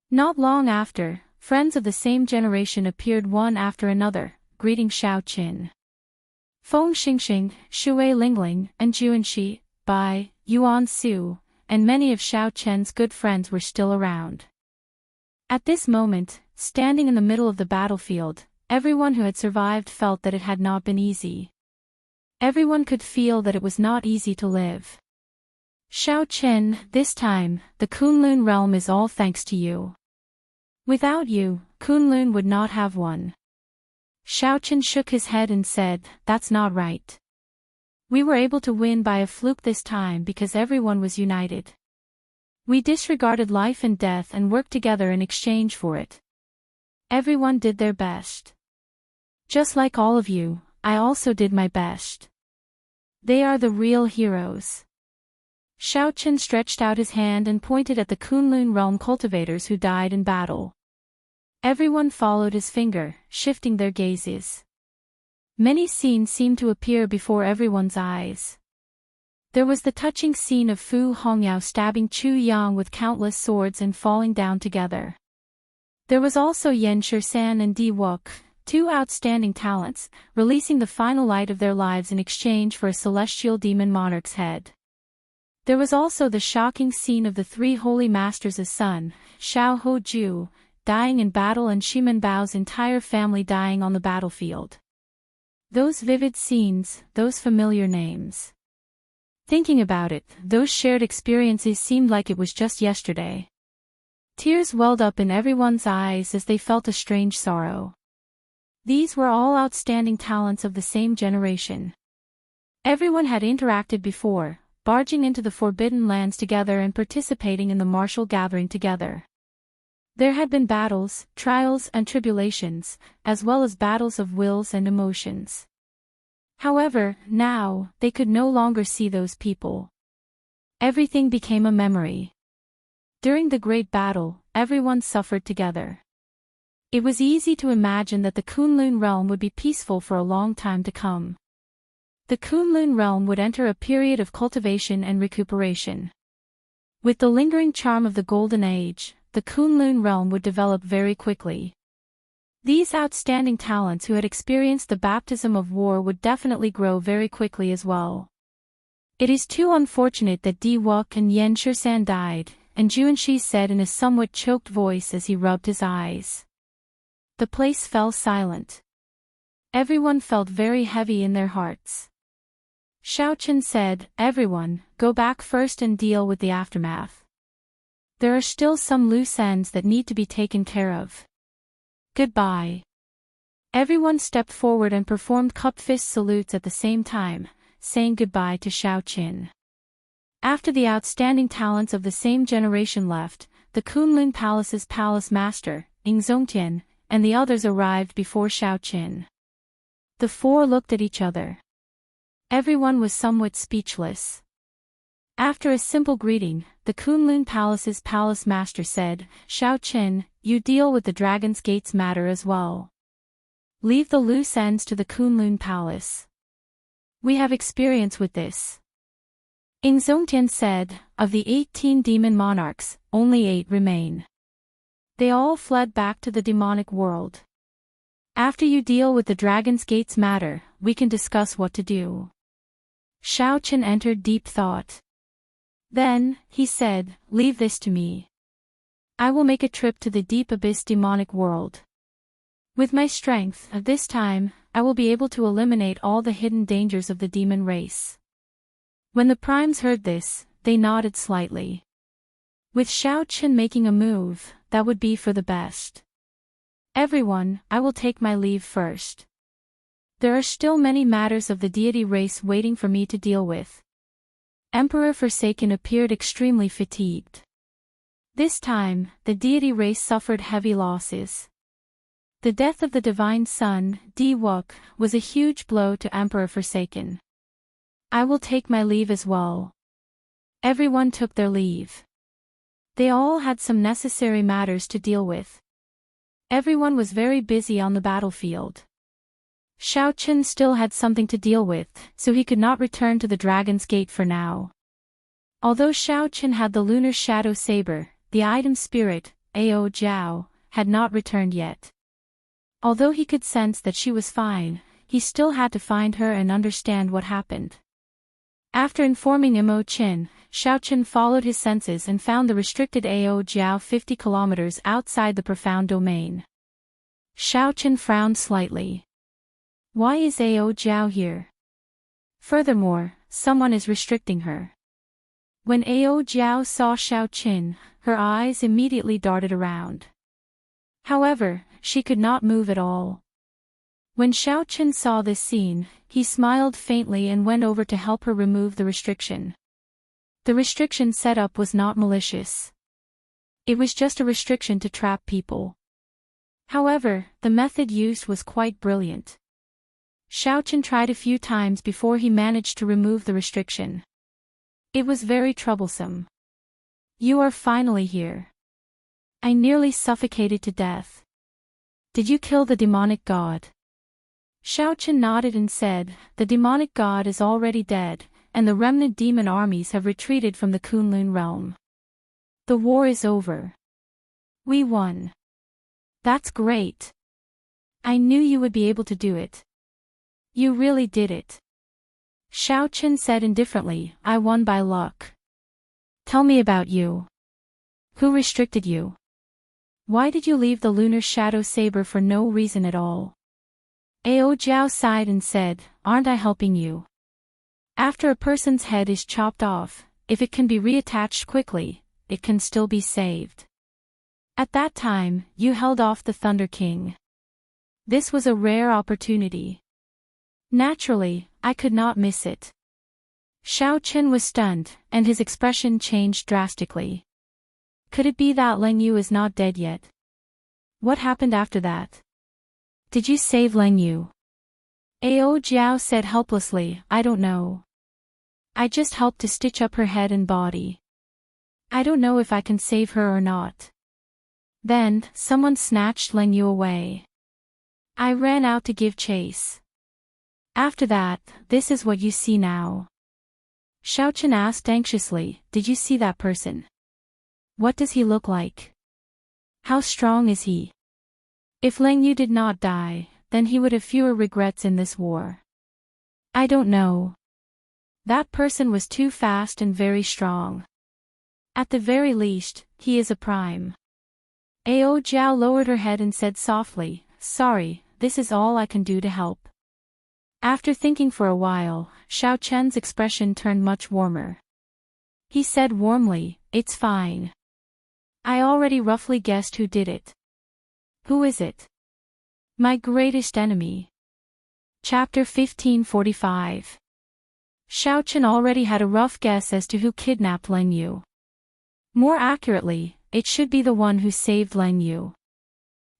Not long after, friends of the same generation appeared one after another, greeting Xiaochen. Feng Xingxing, Shui Lingling, and Juanxi, Bai, Yuan Su, and many of Xiaochen's good friends were still around. At this moment, standing in the middle of the battlefield, everyone who had survived felt that it had not been easy. Everyone could feel that it was not easy to live. Xiaochen, this time, the Kunlun realm is all thanks to you. Without you, Kunlun would not have won. Xiaochen shook his head and said, "That's not right. We were able to win by a fluke this time because everyone was united. We disregarded life and death and worked together in exchange for it. Everyone did their best. Just like all of you, I also did my best. They are the real heroes." Shao Chen stretched out his hand and pointed at the Kunlun realm cultivators who died in battle. Everyone followed his finger, shifting their gazes. Many scenes seemed to appear before everyone's eyes. There was the touching scene of Fu Hongyao stabbing Chu Yang with countless swords and falling down together. There was also Yan Shisan and Di Wuk, two outstanding talents, releasing the final light of their lives in exchange for a celestial demon monarch's head. There was also the shocking scene of the three holy masters' son, Xiao Hoju, dying in battle and Shimen Bao's entire family dying on the battlefield. Those vivid scenes, those familiar names. Thinking about it, those shared experiences seemed like it was just yesterday. Tears welled up in everyone's eyes as they felt a strange sorrow. These were all outstanding talents of the same generation. Everyone had interacted before, barging into the Forbidden Lands together and participating in the martial gathering together. There had been battles, trials and tribulations, as well as battles of wills and emotions. However, now, they could no longer see those people. Everything became a memory. During the great battle, everyone suffered together. It was easy to imagine that the Kunlun realm would be peaceful for a long time to come. The Kunlun realm would enter a period of cultivation and recuperation. With the lingering charm of the Golden Age, the Kunlun realm would develop very quickly. These outstanding talents who had experienced the baptism of war would definitely grow very quickly as well. It is too unfortunate that Di Wuk and Yan Shisan died, and Juanshi said in a somewhat choked voice as he rubbed his eyes. The place fell silent. Everyone felt very heavy in their hearts. Shao Chen said, "Everyone, go back first and deal with the aftermath. There are still some loose ends that need to be taken care of. Goodbye." Everyone stepped forward and performed cup-fist salutes at the same time, saying goodbye to Shao Chen. After the outstanding talents of the same generation left, the Kunlun Palace's palace master, Enchanting, and the others arrived before Shao Chen. The four looked at each other. Everyone was somewhat speechless. After a simple greeting, the Kunlun Palace's palace master said, "Shao Chen, you deal with the Dragon's Gates matter as well. Leave the loose ends to the Kunlun Palace. We have experience with this." Enchanting said, "Of the 18 demon monarchs, only 8 remain. They all fled back to the demonic world. After you deal with the Dragon's Gates matter, we can discuss what to do." Shao Chen entered deep thought. Then, he said, "Leave this to me. I will make a trip to the deep abyss demonic world. With my strength, this time, I will be able to eliminate all the hidden dangers of the demon race." When the primes heard this, they nodded slightly. With Shao Chen making a move, that would be for the best. "Everyone, I will take my leave first. There are still many matters of the deity race waiting for me to deal with." Emperor Forsaken appeared extremely fatigued. This time, the deity race suffered heavy losses. The death of the divine son, Di Wuk, was a huge blow to Emperor Forsaken. "I will take my leave as well." Everyone took their leave. They all had some necessary matters to deal with. Everyone was very busy on the battlefield. Shao Chen still had something to deal with, so he could not return to the Dragon's Gate for now. Although Shao Chen had the lunar shadow saber, the item spirit, Ao Jiao, had not returned yet. Although he could sense that she was fine, he still had to find her and understand what happened. After informing Imo Chin, Shao Chen followed his senses and found the restricted Ao Jiao 50 kilometers outside the profound domain. Shao Chen frowned slightly. Why is Ao Jiao here? Furthermore, someone is restricting her. When Ao Jiao saw Shao Chen, her eyes immediately darted around. However, she could not move at all. When Shao Chen saw this scene, he smiled faintly and went over to help her remove the restriction. The restriction set up was not malicious. It was just a restriction to trap people. However, the method used was quite brilliant. Shao Chen tried a few times before he managed to remove the restriction. It was very troublesome. You are finally here. I nearly suffocated to death. Did you kill the demonic god? Xiaochen nodded and said, the demonic god is already dead, and the remnant demon armies have retreated from the Kunlun realm. The war is over. We won. That's great. I knew you would be able to do it. You really did it. Xiaochen said indifferently, I won by luck. Tell me about you. Who restricted you? Why did you leave the lunar shadow saber for no reason at all? Ao Jiao sighed and said, aren't I helping you? After a person's head is chopped off, if it can be reattached quickly, it can still be saved. At that time, you held off the Thunder King. This was a rare opportunity. Naturally, I could not miss it. Xiaochen was stunned, and his expression changed drastically. Could it be that Leng Yu is not dead yet? What happened after that? Did you save Leng Yu? Ao Jiao said helplessly, I don't know. I just helped to stitch up her head and body. I don't know if I can save her or not. Then, someone snatched Leng Yu away. I ran out to give chase. After that, this is what you see now. Xiaochen asked anxiously, did you see that person? What does he look like? How strong is he? If Leng Yu did not die, then he would have fewer regrets in this war. I don't know. That person was too fast and very strong. At the very least, he is a prime. Ao Jiao lowered her head and said softly, sorry, this is all I can do to help. After thinking for a while, Xiaochen's expression turned much warmer. He said warmly, it's fine. I already roughly guessed who did it. Who is it? My greatest enemy. Chapter 1545. Xiaochen already had a rough guess as to who kidnapped Leng Yu. More accurately, it should be the one who saved Leng Yu.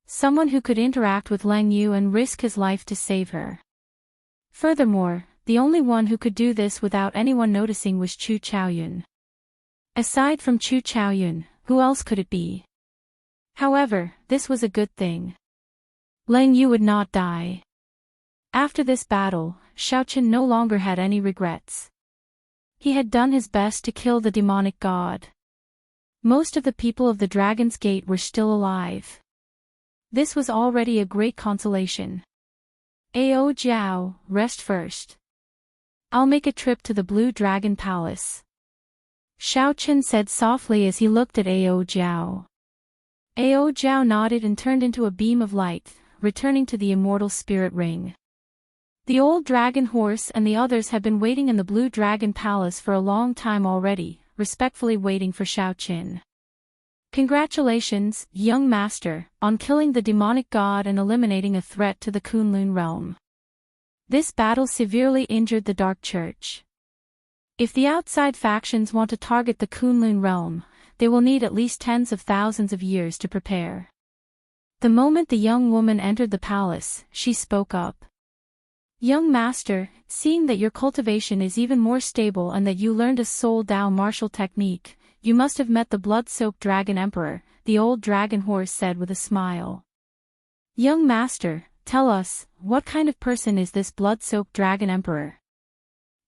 Someone who could interact with Leng Yu and risk his life to save her. Furthermore, the only one who could do this without anyone noticing was Chu Chaoyun. Aside from Chu Chaoyun, who else could it be? However, this was a good thing. Leng Yu would not die. After this battle, Xiaochen no longer had any regrets. He had done his best to kill the demonic god. Most of the people of the Dragon's Gate were still alive. This was already a great consolation. Ao Jiao, rest first. I'll make a trip to the Blue Dragon Palace. Xiaochen said softly as he looked at Ao Jiao. Ao Jiao nodded and turned into a beam of light, returning to the Immortal Spirit Ring. The old dragon horse and the others had been waiting in the Blue Dragon Palace for a long time already, respectfully waiting for Xiaochen. Congratulations, young master, on killing the demonic god and eliminating a threat to the Kunlun realm. This battle severely injured the Dark Church. If the outside factions want to target the Kunlun realm, they will need at least tens of thousands of years to prepare. The moment the young woman entered the palace, she spoke up. Young master, seeing that your cultivation is even more stable and that you learned a Soul Dao martial technique, you must have met the blood-soaked dragon emperor, the old dragon horse said with a smile. Young master, tell us, what kind of person is this blood-soaked dragon emperor?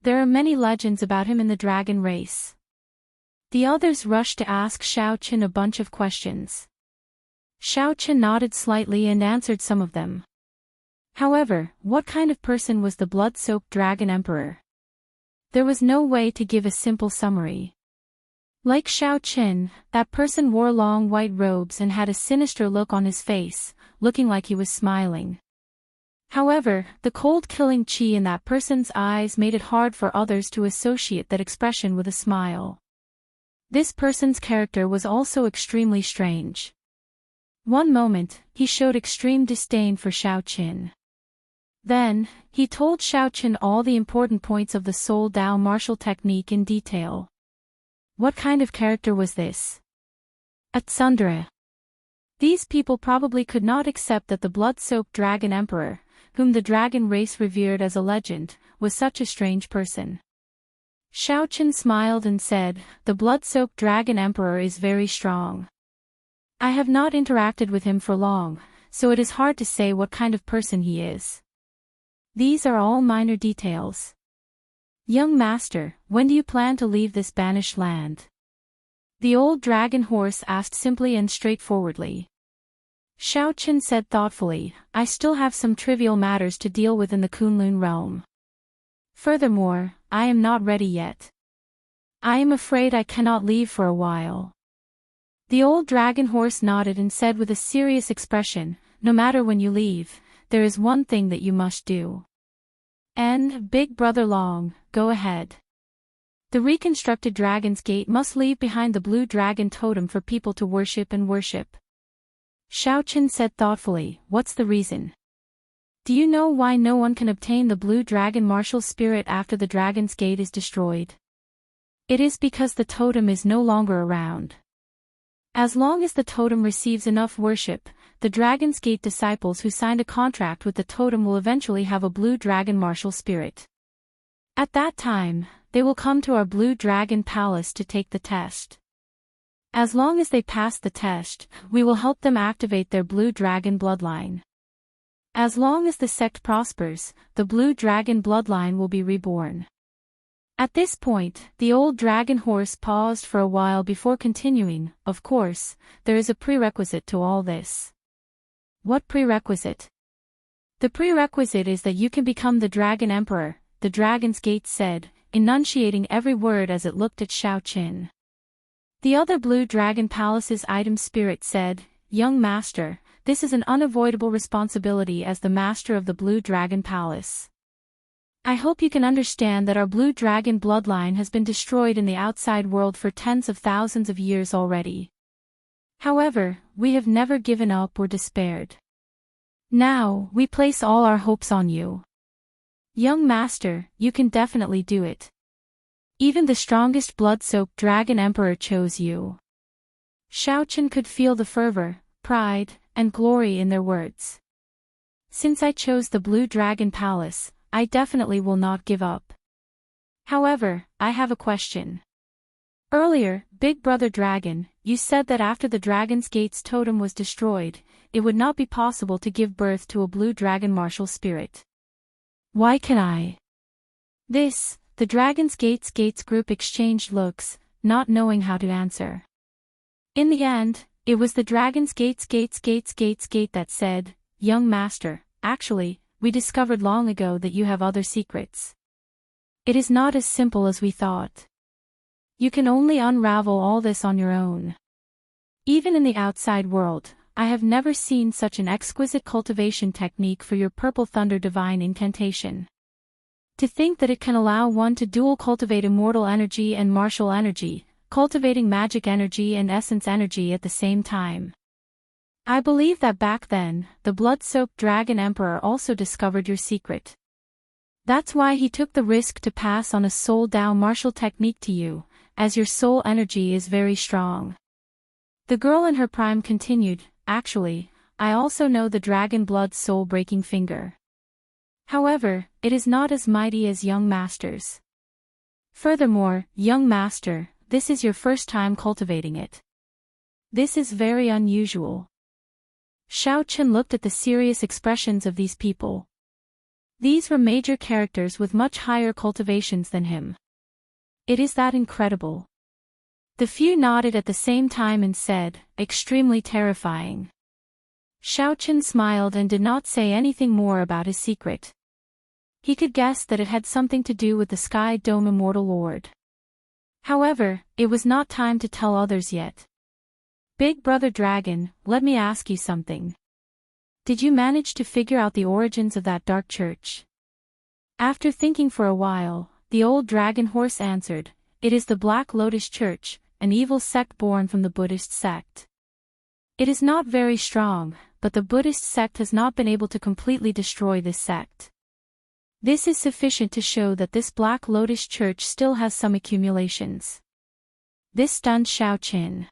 There are many legends about him in the dragon race. The others rushed to ask Xiaochen a bunch of questions. Xiaochen nodded slightly and answered some of them. However, what kind of person was the blood-soaked dragon emperor? There was no way to give a simple summary. Like Xiaochen, that person wore long white robes and had a sinister look on his face, looking like he was smiling. However, the cold killing chi in that person's eyes made it hard for others to associate that expression with a smile. This person's character was also extremely strange. One moment, he showed extreme disdain for Xiaochen. Then, he told Xiaochen all the important points of the Soul Dao martial technique in detail. What kind of character was this? A tsundere. These people probably could not accept that the blood-soaked dragon emperor, whom the dragon race revered as a legend, was such a strange person. Xiaochen smiled and said, "The blood-soaked dragon emperor is very strong. I have not interacted with him for long, so it is hard to say what kind of person he is. These are all minor details. Young master, when do you plan to leave this banished land?" The old dragon horse asked simply and straightforwardly. Xiaochen said thoughtfully, "I still have some trivial matters to deal with in the Kunlun realm. Furthermore, I am not ready yet. I am afraid I cannot leave for a while." The old dragon horse nodded and said with a serious expression, "No matter when you leave, there is one thing that you must do. And, Big Brother Long, go ahead. The reconstructed Dragon's Gate must leave behind the blue dragon totem for people to worship and worship." Xiaochen said thoughtfully, "What's the reason? Do you know why no one can obtain the blue dragon martial spirit after the Dragon's Gate is destroyed? It is because the totem is no longer around. As long as the totem receives enough worship, the Dragon's Gate disciples who signed a contract with the totem will eventually have a blue dragon martial spirit. At that time, they will come to our blue dragon palace to take the test. As long as they pass the test, we will help them activate their blue dragon bloodline. As long as the sect prospers, the blue dragon bloodline will be reborn." At this point, the old dragon horse paused for a while before continuing, "Of course, there is a prerequisite to all this." "What prerequisite?" "The prerequisite is that you can become the Dragon Emperor," the Dragon's Gate said, enunciating every word as it looked at Xiaochen. The other Blue Dragon Palace's item spirit said, "Young master, this is an unavoidable responsibility as the master of the Blue Dragon Palace. I hope you can understand that our Blue Dragon bloodline has been destroyed in the outside world for tens of thousands of years already. However, we have never given up or despaired. Now, we place all our hopes on you. Young master, you can definitely do it. Even the strongest blood-soaked Dragon Emperor chose you." Xiaochen could feel the fervor, pride, and glory in their words. "Since I chose the Blue Dragon Palace, I definitely will not give up. However, I have a question. Earlier, Big Brother Dragon, you said that after the Dragon's Gate's totem was destroyed, it would not be possible to give birth to a blue dragon martial spirit. Why can I?" The Dragon's Gates group exchanged looks, not knowing how to answer. In the end, it was the Dragon's Gates that said, "Young master, actually, we discovered long ago that you have other secrets. It is not as simple as we thought. You can only unravel all this on your own. Even in the outside world, I have never seen such an exquisite cultivation technique for your Purple Thunder Divine Incantation. To think that it can allow one to dual cultivate immortal energy and martial energy, cultivating magic energy and essence energy at the same time. I believe that back then, the blood-soaked Dragon Emperor also discovered your secret. That's why he took the risk to pass on a Soul Dao martial technique to you, as your soul energy is very strong." The girl in her prime continued, "Actually, I also know the Dragon Blood soul-breaking finger. However, it is not as mighty as Young Master's. Furthermore, Young Master, this is your first time cultivating it. This is very unusual." Xiaochen looked at the serious expressions of these people. These were major characters with much higher cultivations than him. It is that incredible. The few nodded at the same time and said, "Extremely terrifying." Xiaochen smiled and did not say anything more about his secret. He could guess that it had something to do with the Sky Dome Immortal Lord. However, it was not time to tell others yet. "Big Brother Dragon, let me ask you something. Did you manage to figure out the origins of that dark church?" After thinking for a while, the old dragon horse answered, "It is the Black Lotus Church, an evil sect born from the Buddhist sect. It is not very strong, but the Buddhist sect has not been able to completely destroy this sect. This is sufficient to show that this Black Lotus Church still has some accumulations." This stunned Xiaochen.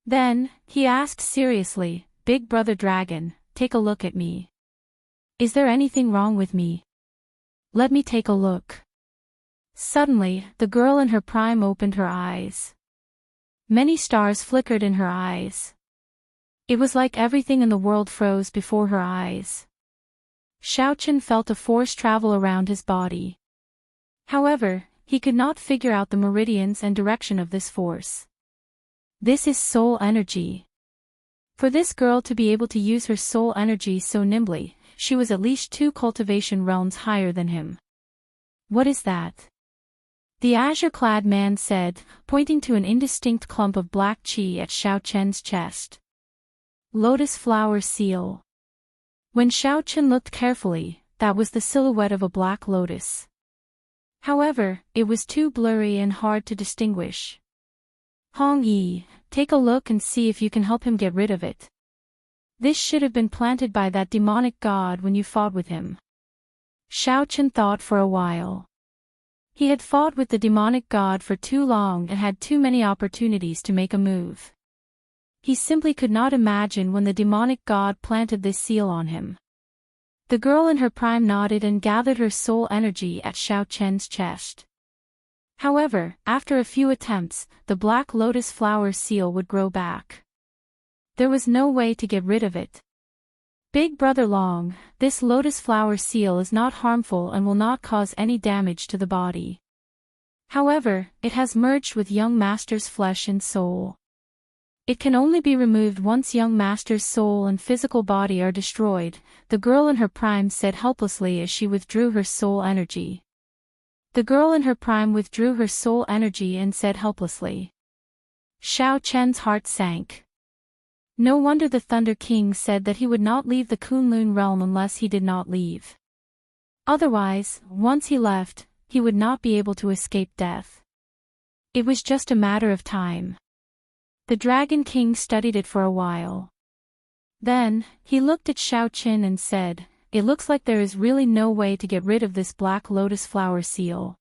Then, he asked seriously, "Big Brother Dragon, take a look at me. Is there anything wrong with me? Let me take a look." Suddenly, the girl in her prime opened her eyes. Many stars flickered in her eyes. It was like everything in the world froze before her eyes. Xiaochen felt a force travel around his body. However, he could not figure out the meridians and direction of this force. This is soul energy. For this girl to be able to use her soul energy so nimbly, she was at least 2 cultivation realms higher than him. What is that? The azure-clad man said, pointing to an indistinct clump of black qi at Xiaochen's chest. Lotus flower seal. When Xiaochen looked carefully, that was the silhouette of a black lotus. However, it was too blurry and hard to distinguish. Hong Yi, take a look and see if you can help him get rid of it. This should have been planted by that demonic god when you fought with him. Xiaochen thought for a while. He had fought with the demonic god for too long and had too many opportunities to make a move. He simply could not imagine when the demonic god planted this seal on him. The girl in her prime nodded and gathered her soul energy at Xiaochen's chest. However, after a few attempts, the black lotus flower seal would grow back. There was no way to get rid of it. Big Brother Long, this lotus flower seal is not harmful and will not cause any damage to the body. However, it has merged with young master's flesh and soul. It can only be removed once young master's soul and physical body are destroyed, the girl in her prime said helplessly as she withdrew her soul energy. The girl in her prime withdrew her soul energy and said helplessly. Xiaochen's heart sank. No wonder the Thunder King said that he would not leave the Kunlun realm unless he did not leave. Otherwise, once he left, he would not be able to escape death. It was just a matter of time. The Dragon King studied it for a while. Then, he looked at Xiaochen and said, "It looks like there is really no way to get rid of this black lotus flower seal.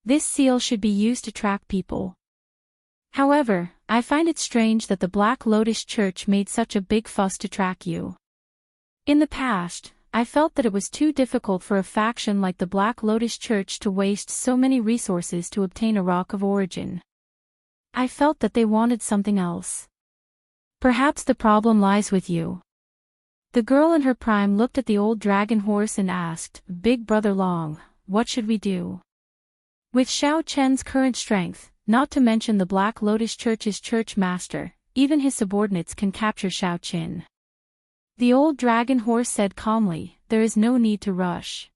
This seal should be used to track people. However, I find it strange that the Black Lotus Church made such a big fuss to track you. In the past, I felt that it was too difficult for a faction like the Black Lotus Church to waste so many resources to obtain a rock of origin. I felt that they wanted something else. Perhaps the problem lies with you." The girl in her prime looked at the old dragon horse and asked, "Big Brother Long, what should we do?" With Xiaochen's current strength, not to mention the Black Lotus Church's church master, even his subordinates can capture Xiaochen. The old dragon horse said calmly, "There is no need to rush.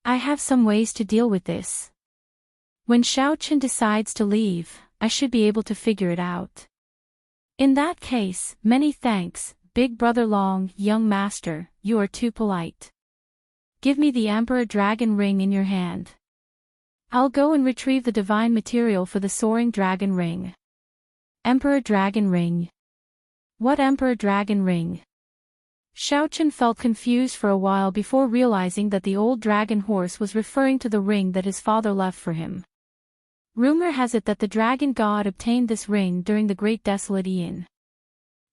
I have some ways to deal with this. When Xiaochen decides to leave, I should be able to figure it out." "In that case, many thanks, Big Brother Long, young master, you are too polite. Give me the Emperor Dragon Ring in your hand. I'll go and retrieve the divine material for the Soaring Dragon Ring." Emperor Dragon Ring. What Emperor Dragon Ring? Xiaochen felt confused for a while before realizing that the old dragon horse was referring to the ring that his father left for him. Rumor has it that the dragon god obtained this ring during the Great Desolate Aeon.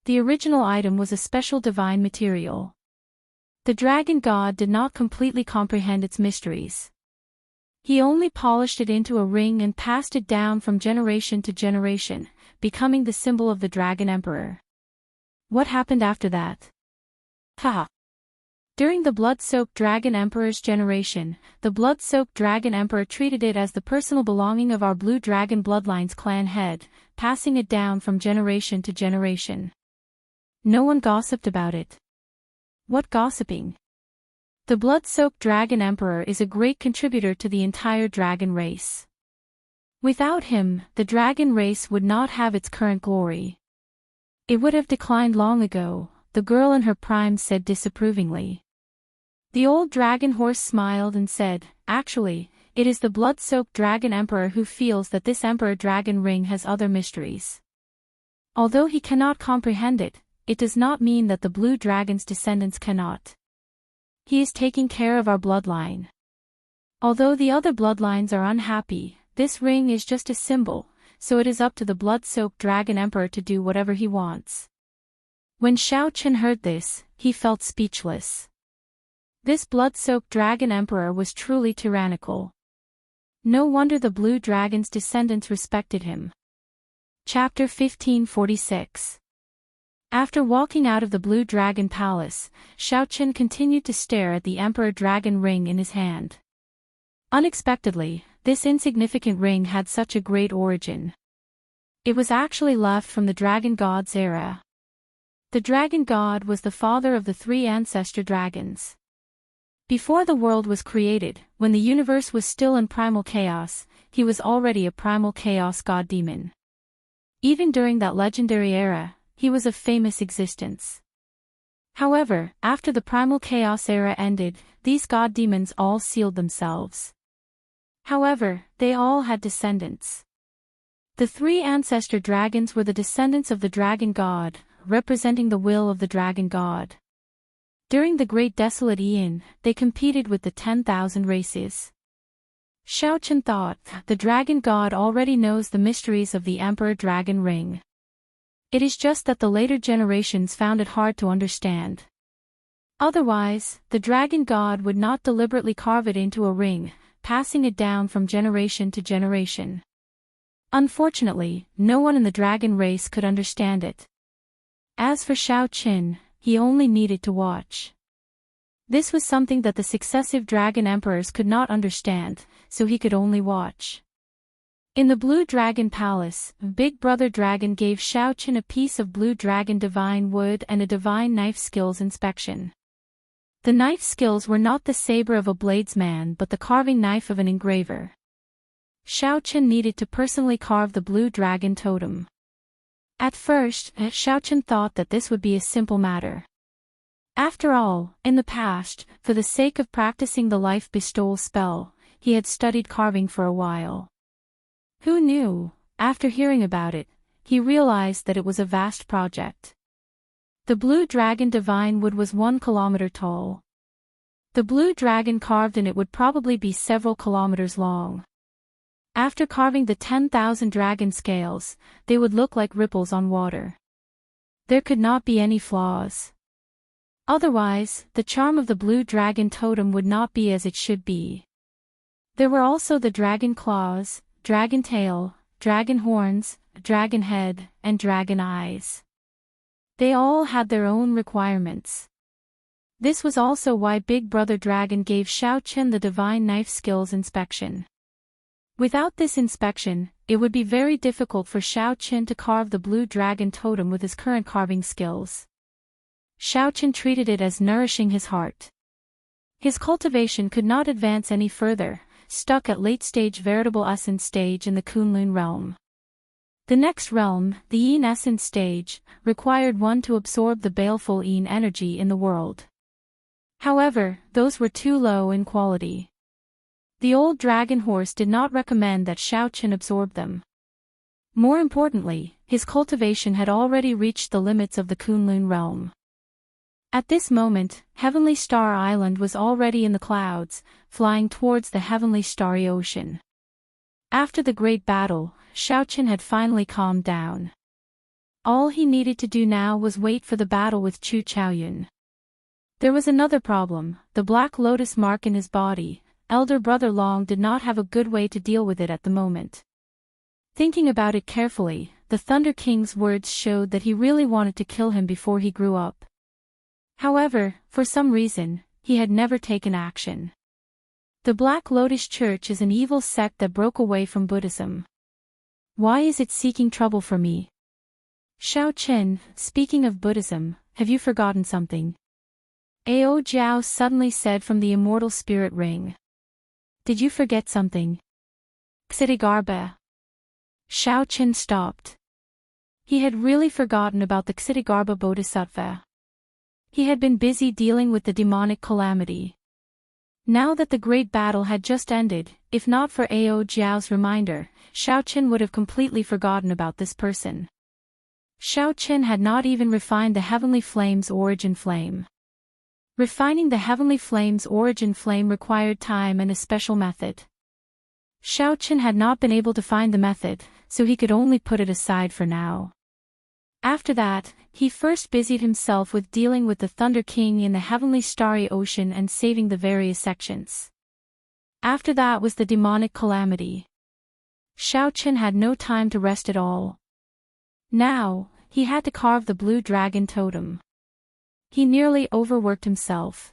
The original item was a special divine material. The dragon god did not completely comprehend its mysteries. He only polished it into a ring and passed it down from generation to generation, becoming the symbol of the Dragon Emperor. What happened after that? Ha! During the blood-soaked Dragon Emperor's generation, the blood-soaked Dragon Emperor treated it as the personal belonging of our Blue Dragon Bloodline's clan head, passing it down from generation to generation. No one gossiped about it. What gossiping? The blood-soaked Dragon Emperor is a great contributor to the entire dragon race. Without him, the dragon race would not have its current glory. It would have declined long ago, the girl in her prime said disapprovingly. The old dragon horse smiled and said, "Actually, it is the blood-soaked Dragon Emperor who feels that this Emperor Dragon Ring has other mysteries. Although he cannot comprehend it, it does not mean that the Blue Dragon's descendants cannot. He is taking care of our bloodline. Although the other bloodlines are unhappy, this ring is just a symbol, so it is up to the blood-soaked Dragon Emperor to do whatever he wants." When Xiaochen heard this, he felt speechless. This blood-soaked Dragon Emperor was truly tyrannical. No wonder the blue dragon's descendants respected him. Chapter 1546. After walking out of the Blue Dragon Palace, Xiaoqin continued to stare at the Emperor Dragon ring in his hand. Unexpectedly, this insignificant ring had such a great origin. It was actually left from the Dragon God's era. The Dragon God was the father of the three ancestor dragons. Before the world was created, when the universe was still in primal chaos, he was already a primal chaos god demon. Even during that legendary era, he was of famous existence. However, after the primal chaos era ended, these god demons all sealed themselves. However, they all had descendants. The three ancestor dragons were the descendants of the dragon god, representing the will of the dragon god. During the Great Desolate Aeon, they competed with the 10,000 races. Xiaoqin thought, the dragon god already knows the mysteries of the Emperor Dragon Ring. It is just that the later generations found it hard to understand. Otherwise, the dragon god would not deliberately carve it into a ring, passing it down from generation to generation. Unfortunately, no one in the dragon race could understand it. As for Xiaoqin, he only needed to watch. This was something that the successive dragon emperors could not understand, so he could only watch. In the Blue Dragon Palace, Big Brother Dragon gave Xiaoqin a piece of Blue Dragon Divine Wood and a Divine Knife Skills inspection. The knife skills were not the saber of a bladesman but the carving knife of an engraver. Xiaoqin needed to personally carve the Blue Dragon Totem. At first, Xiaoqin thought that this would be a simple matter. After all, in the past, for the sake of practicing the life bestowal spell, he had studied carving for a while. Who knew? After hearing about it, he realized that it was a vast project. The Blue Dragon Divine Wood was 1 kilometer tall. The blue dragon carved in it would probably be several kilometers long. After carving the 10,000 dragon scales, they would look like ripples on water. There could not be any flaws. Otherwise, the charm of the Blue Dragon Totem would not be as it should be. There were also the dragon claws, dragon tail, dragon horns, dragon head, and dragon eyes. They all had their own requirements. This was also why Big Brother Dragon gave Xiaoqin the Divine Knife Skills inspection. Without this inspection, it would be very difficult for Xiaoqin to carve the Blue Dragon Totem with his current carving skills. Xiaoqin treated it as nourishing his heart. His cultivation could not advance any further, stuck at late-stage veritable essence stage in the Kunlun realm. The next realm, the Yin essence stage, required one to absorb the baleful Yin energy in the world. However, those were too low in quality. The old dragon horse did not recommend that Xiaoqin absorb them. More importantly, his cultivation had already reached the limits of the Kunlun realm. At this moment, Heavenly Star Island was already in the clouds, flying towards the heavenly starry ocean. After the great battle, Xiaoqin had finally calmed down. All he needed to do now was wait for the battle with Chu Chaoyun. There was another problem, the black lotus mark in his body. Elder Brother Long did not have a good way to deal with it at the moment. Thinking about it carefully, the Thunder King's words showed that he really wanted to kill him before he grew up. However, for some reason, he had never taken action. The Black Lotus Church is an evil sect that broke away from Buddhism. Why is it seeking trouble for me? Xiaoqin, speaking of Buddhism, have you forgotten something? Ao Jiao suddenly said from the Immortal Spirit Ring. Did you forget something? Ksitigarbha. Xiaoqin stopped. He had really forgotten about the Ksitigarbha Bodhisattva. He had been busy dealing with the demonic calamity. Now that the great battle had just ended, if not for Ao Jiao's reminder, Xiaoqin would have completely forgotten about this person. Xiaoqin had not even refined the Heavenly Flame's origin flame. Refining the Heavenly Flame's origin flame required time and a special method. Xiaoqin had not been able to find the method, so he could only put it aside for now. After that, he first busied himself with dealing with the Thunder King in the heavenly starry ocean and saving the various sections. After that was the demonic calamity. Xiaoqin had no time to rest at all. Now, he had to carve the blue dragon totem. He nearly overworked himself.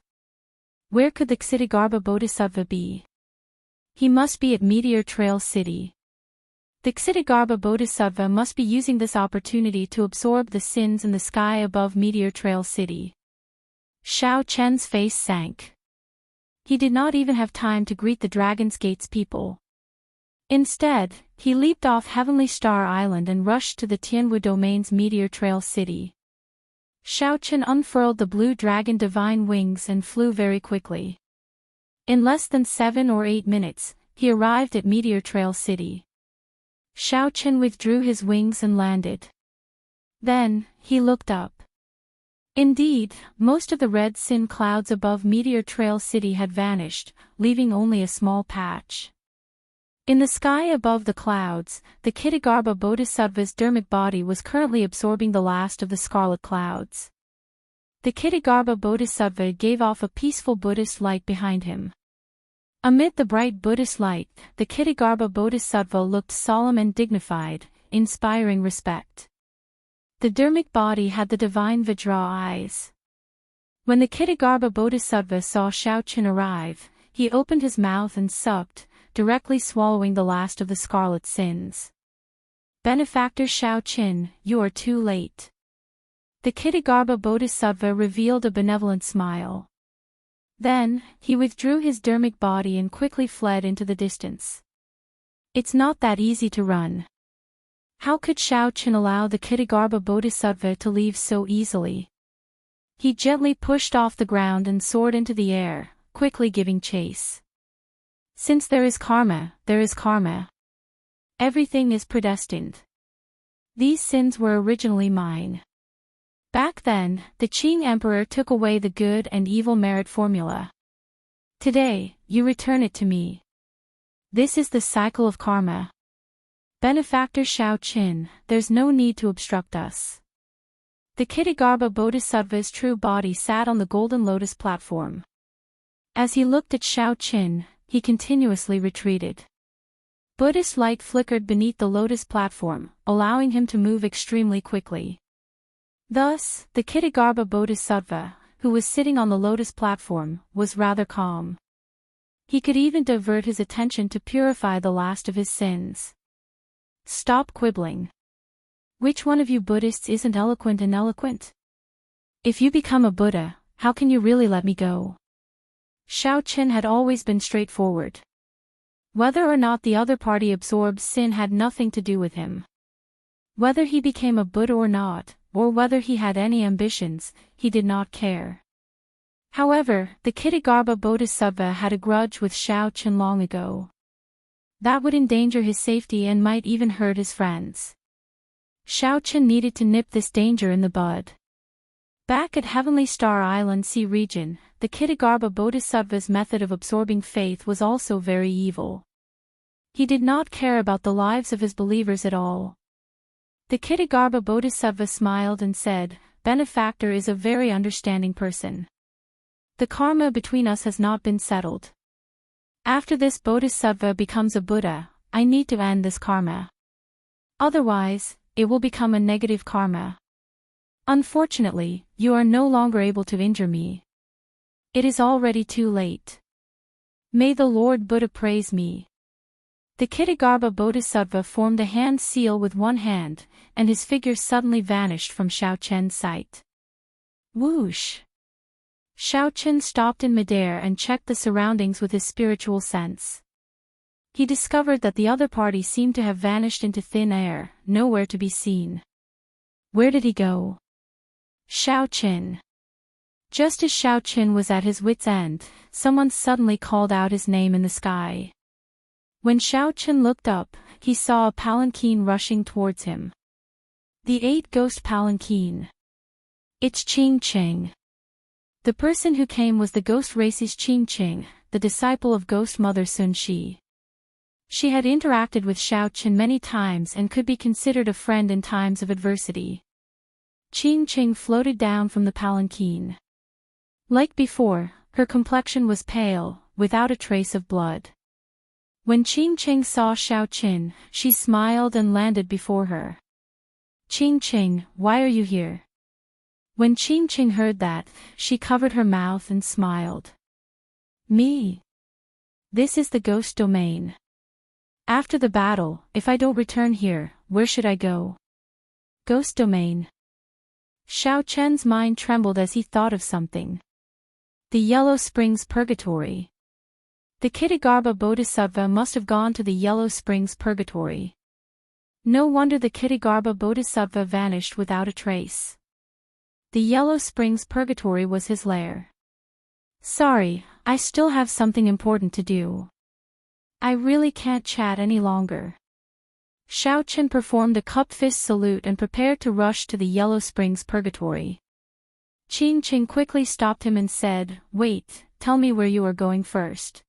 Where could the Ksitigarbha Bodhisattva be? He must be at Meteor Trail City. The Ksitigarbha Bodhisattva must be using this opportunity to absorb the sins in the sky above Meteor Trail City. Xiaoqian's face sank. He did not even have time to greet the Dragon's Gate's people. Instead, he leaped off Heavenly Star Island and rushed to the Tianwu Domain's Meteor Trail City. Xiaoqin unfurled the blue dragon divine wings and flew very quickly. In less than 7 or 8 minutes, he arrived at Meteor Trail City. Xiaoqin withdrew his wings and landed. Then, he looked up. Indeed, most of the red sin clouds above Meteor Trail City had vanished, leaving only a small patch. In the sky above the clouds, the Ksitigarbha Bodhisattva's dermic body was currently absorbing the last of the scarlet clouds. The Ksitigarbha Bodhisattva gave off a peaceful Buddhist light behind him. Amid the bright Buddhist light, the Ksitigarbha Bodhisattva looked solemn and dignified, inspiring respect. The dermic body had the divine Vajra eyes. When the Ksitigarbha Bodhisattva saw Xiaoqin arrive, he opened his mouth and sucked, directly swallowing the last of the scarlet sins. Benefactor Xiaoqin, you are too late. The Ksitigarbha Bodhisattva revealed a benevolent smile. Then, he withdrew his dermic body and quickly fled into the distance. It's not that easy to run. How could Xiaoqin allow the Ksitigarbha Bodhisattva to leave so easily? He gently pushed off the ground and soared into the air, quickly giving chase. Since there is karma, there is karma. Everything is predestined. These sins were originally mine. Back then, the Qing Emperor took away the good and evil merit formula. Today, you return it to me. This is the cycle of karma. Benefactor Xiaoqin, there's no need to obstruct us. The Ksitigarbha Bodhisattva's true body sat on the golden lotus platform. As he looked at Xiaoqin, he continuously retreated. Buddhist light flickered beneath the lotus platform, allowing him to move extremely quickly. Thus, the Ksitigarbha Bodhisattva, who was sitting on the lotus platform, was rather calm. He could even divert his attention to purify the last of his sins. Stop quibbling. Which one of you Buddhists isn't eloquent and eloquent? If you become a Buddha, how can you really let me go? Xiaoqin had always been straightforward. Whether or not the other party absorbed sin had nothing to do with him. Whether he became a Buddha or not, or whether he had any ambitions, he did not care. However, the Ksitigarbha Bodhisattva had a grudge with Xiaoqin long ago. That would endanger his safety and might even hurt his friends. Xiaoqin needed to nip this danger in the bud. Back at Heavenly Star Island Sea region, the Ksitigarbha Bodhisattva's method of absorbing faith was also very evil. He did not care about the lives of his believers at all. The Ksitigarbha Bodhisattva smiled and said, Benefactor is a very understanding person. The karma between us has not been settled. After this Bodhisattva becomes a Buddha, I need to end this karma. Otherwise, it will become a negative karma. Unfortunately, you are no longer able to injure me. It is already too late. May the Lord Buddha praise me. The Ksitigarbha Bodhisattva formed a hand seal with one hand, and his figure suddenly vanished from Xiaoqin's sight. Whoosh! Xiaoqin stopped in midair and checked the surroundings with his spiritual sense. He discovered that the other party seemed to have vanished into thin air, nowhere to be seen. Where did he go? Xiaoqin. Just as Xiaoqin was at his wit's end, someone suddenly called out his name in the sky. When Xiaoqin looked up, he saw a palanquin rushing towards him. The 8-ghost palanquin. It's Qing. The person who came was the ghost race's Qing, the disciple of ghost mother Sun Shi. She had interacted with Xiaoqin many times and could be considered a friend in times of adversity. Qing floated down from the palanquin. Like before, her complexion was pale, without a trace of blood. When Qing Qing saw Xiao Qin, she smiled and landed before her. Qing Qing, why are you here? When Qing Qing heard that, she covered her mouth and smiled. Me? This is the ghost domain. After the battle, if I don't return here, where should I go? Ghost domain. Xiao Chen's mind trembled as he thought of something. The Yellow Springs Purgatory. The Kitagarbha Bodhisattva must have gone to the Yellow Springs Purgatory. No wonder the Kitagarbha Bodhisattva vanished without a trace. The Yellow Springs Purgatory was his lair. Sorry, I still have something important to do. I really can't chat any longer. Xiao Qin performed a cup-fist salute and prepared to rush to the Yellow Springs Purgatory. Qing Qing quickly stopped him and said, "Wait, tell me where you are going first."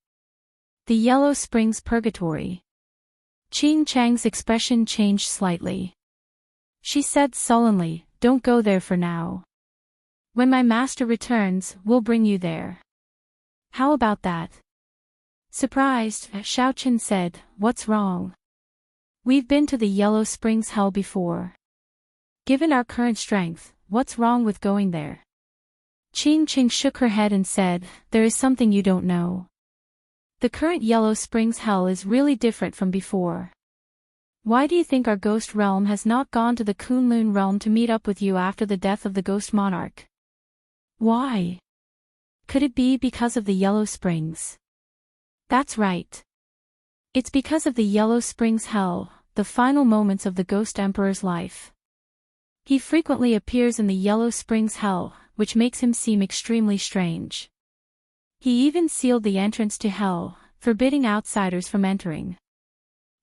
The Yellow Springs Purgatory. Qing Chang's expression changed slightly. She said sullenly, "Don't go there for now. When my master returns, we'll bring you there." How about that? Surprised, Xiao Qin said, "What's wrong? We've been to the Yellow Springs Hell before. Given our current strength, what's wrong with going there?" Qing Qing shook her head and said, "There is something you don't know. The current Yellow Springs Hell is really different from before. Why do you think our ghost realm has not gone to the Kunlun realm to meet up with you after the death of the ghost monarch? Why? Could it be because of the Yellow Springs?" That's right. It's because of the Yellow Springs Hell, the final moments of the Ghost Emperor's life. He frequently appears in the Yellow Springs Hell, which makes him seem extremely strange. He even sealed the entrance to Hell, forbidding outsiders from entering.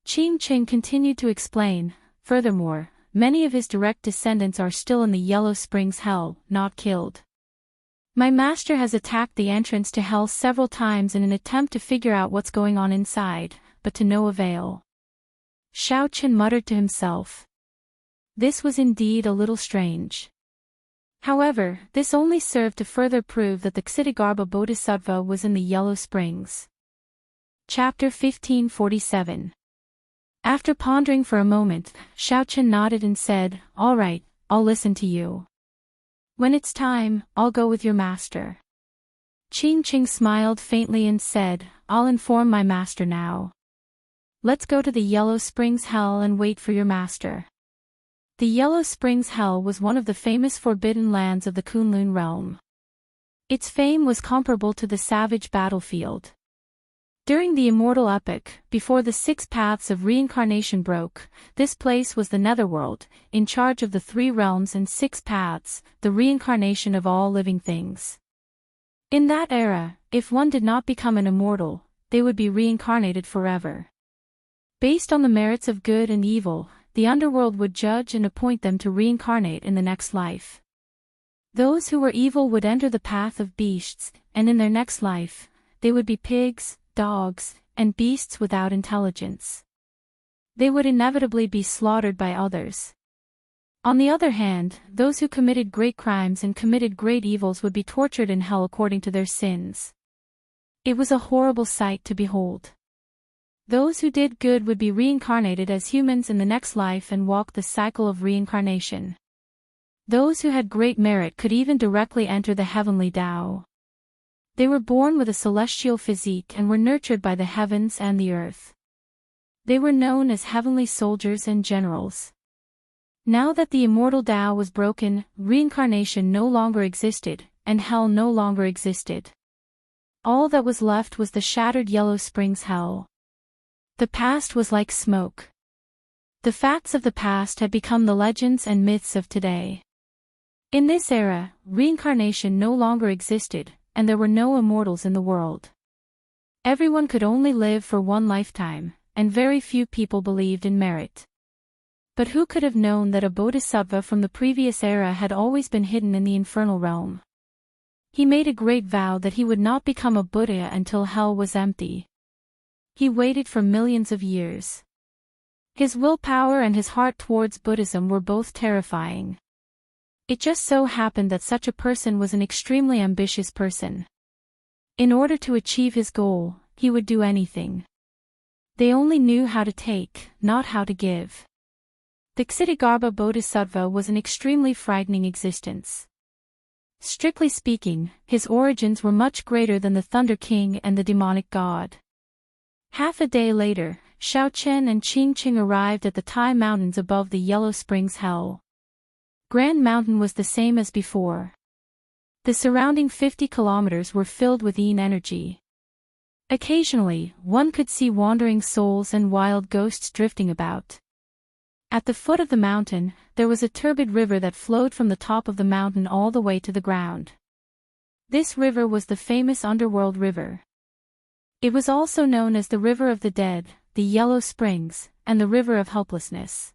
Qing Qing continued to explain, furthermore, many of his direct descendants are still in the Yellow Springs Hell, not killed. My master has attacked the entrance to Hell several times in an attempt to figure out what's going on inside, but to no avail. Xiao Qin muttered to himself. This was indeed a little strange. However, this only served to further prove that the Ksitagarbha Bodhisattva was in the Yellow Springs. Chapter 1547. After pondering for a moment, Xiao Qin nodded and said, "All right, I'll listen to you. When it's time, I'll go with your master." Qing Qing smiled faintly and said, "I'll inform my master now. Let's go to the Yellow Springs Hell and wait for your master." The Yellow Springs Hell was one of the famous forbidden lands of the Kunlun realm. Its fame was comparable to the savage battlefield. During the Immortal epoch, before the 6 paths of reincarnation broke, this place was the Netherworld, in charge of the 3 realms and 6 paths, the reincarnation of all living things. In that era, if one did not become an immortal, they would be reincarnated forever. Based on the merits of good and evil, the underworld would judge and appoint them to reincarnate in the next life. Those who were evil would enter the path of beasts, and in their next life, they would be pigs, dogs, and beasts without intelligence. They would inevitably be slaughtered by others. On the other hand, those who committed great crimes and committed great evils would be tortured in hell according to their sins. It was a horrible sight to behold. Those who did good would be reincarnated as humans in the next life and walk the cycle of reincarnation. Those who had great merit could even directly enter the heavenly Tao. They were born with a celestial physique and were nurtured by the heavens and the earth. They were known as heavenly soldiers and generals. Now that the immortal Tao was broken, reincarnation no longer existed, and hell no longer existed. All that was left was the shattered Yellow Springs Hell. The past was like smoke. The facts of the past had become the legends and myths of today. In this era, reincarnation no longer existed, and there were no immortals in the world. Everyone could only live for one lifetime, and very few people believed in merit. But who could have known that a bodhisattva from the previous era had always been hidden in the infernal realm? He made a great vow that he would not become a Buddha until hell was empty. He waited for millions of years. His willpower and his heart towards Buddhism were both terrifying. It just so happened that such a person was an extremely ambitious person. In order to achieve his goal, he would do anything. They only knew how to take, not how to give. The Ksitigarbha Bodhisattva was an extremely frightening existence. Strictly speaking, his origins were much greater than the Thunder King and the demonic god. Half a day later, Xiaochen and Qingqing arrived at the Tai Mountains above the Yellow Springs Hell. Grand Mountain was the same as before. The surrounding 50 kilometers were filled with yin energy. Occasionally, one could see wandering souls and wild ghosts drifting about. At the foot of the mountain, there was a turbid river that flowed from the top of the mountain all the way to the ground. This river was the famous Underworld River. It was also known as the River of the Dead, the Yellow Springs, and the River of Helplessness.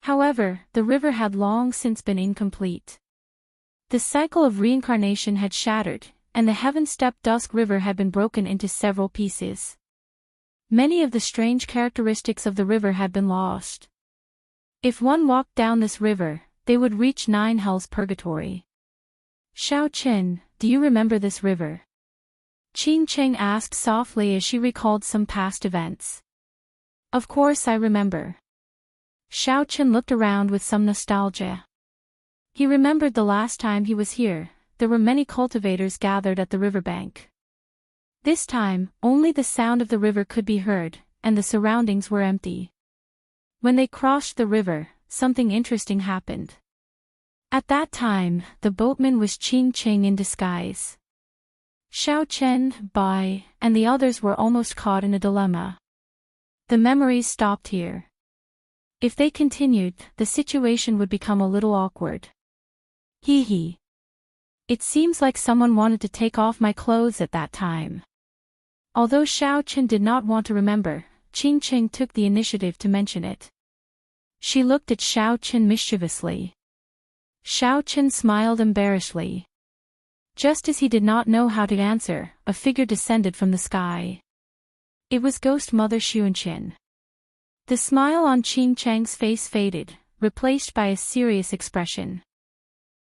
However, the river had long since been incomplete. The cycle of reincarnation had shattered, and the heaven-stepped Dusk River had been broken into several pieces. Many of the strange characteristics of the river had been lost. If one walked down this river, they would reach 9 hells purgatory. Xiaochen, do you remember this river? Qingqing asked softly as she recalled some past events. Of course I remember. Xiaochen looked around with some nostalgia. He remembered the last time he was here, there were many cultivators gathered at the riverbank. This time, only the sound of the river could be heard, and the surroundings were empty. When they crossed the river, something interesting happened. At that time, the boatman was Qingqing in disguise. Xiaochen, Bai, and the others were almost caught in a dilemma. The memories stopped here. If they continued, the situation would become a little awkward. Hee hee. It seems like someone wanted to take off my clothes at that time. Although Xiaochen did not want to remember, Qingqing took the initiative to mention it. She looked at Xiaochen mischievously. Xiaochen smiled embarrassedly. Just as he did not know how to answer, a figure descended from the sky. It was Ghost Mother Xuanqin. The smile on Qingqing's face faded, replaced by a serious expression.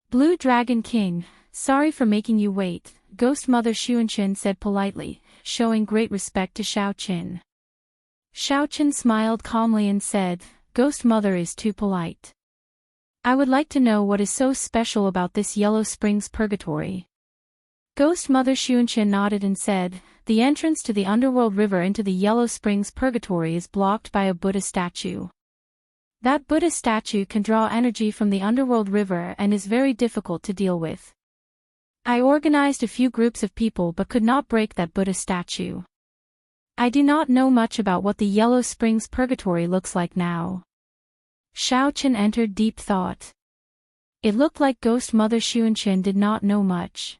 Blue Dragon King, sorry for making you wait, Ghost Mother Xuanqin said politely, showing great respect to Xiaochen. Xiaochen smiled calmly and said, Ghost Mother is too polite. I would like to know what is so special about this Yellow Springs Purgatory. Ghost Mother Xuanqin nodded and said, the entrance to the Underworld River into the Yellow Springs Purgatory is blocked by a Buddha statue. That Buddha statue can draw energy from the Underworld River and is very difficult to deal with. I organized a few groups of people but could not break that Buddha statue. I do not know much about what the Yellow Springs Purgatory looks like now. Xiaochen entered deep thought. It looked like Ghost Mother Xuanqin did not know much.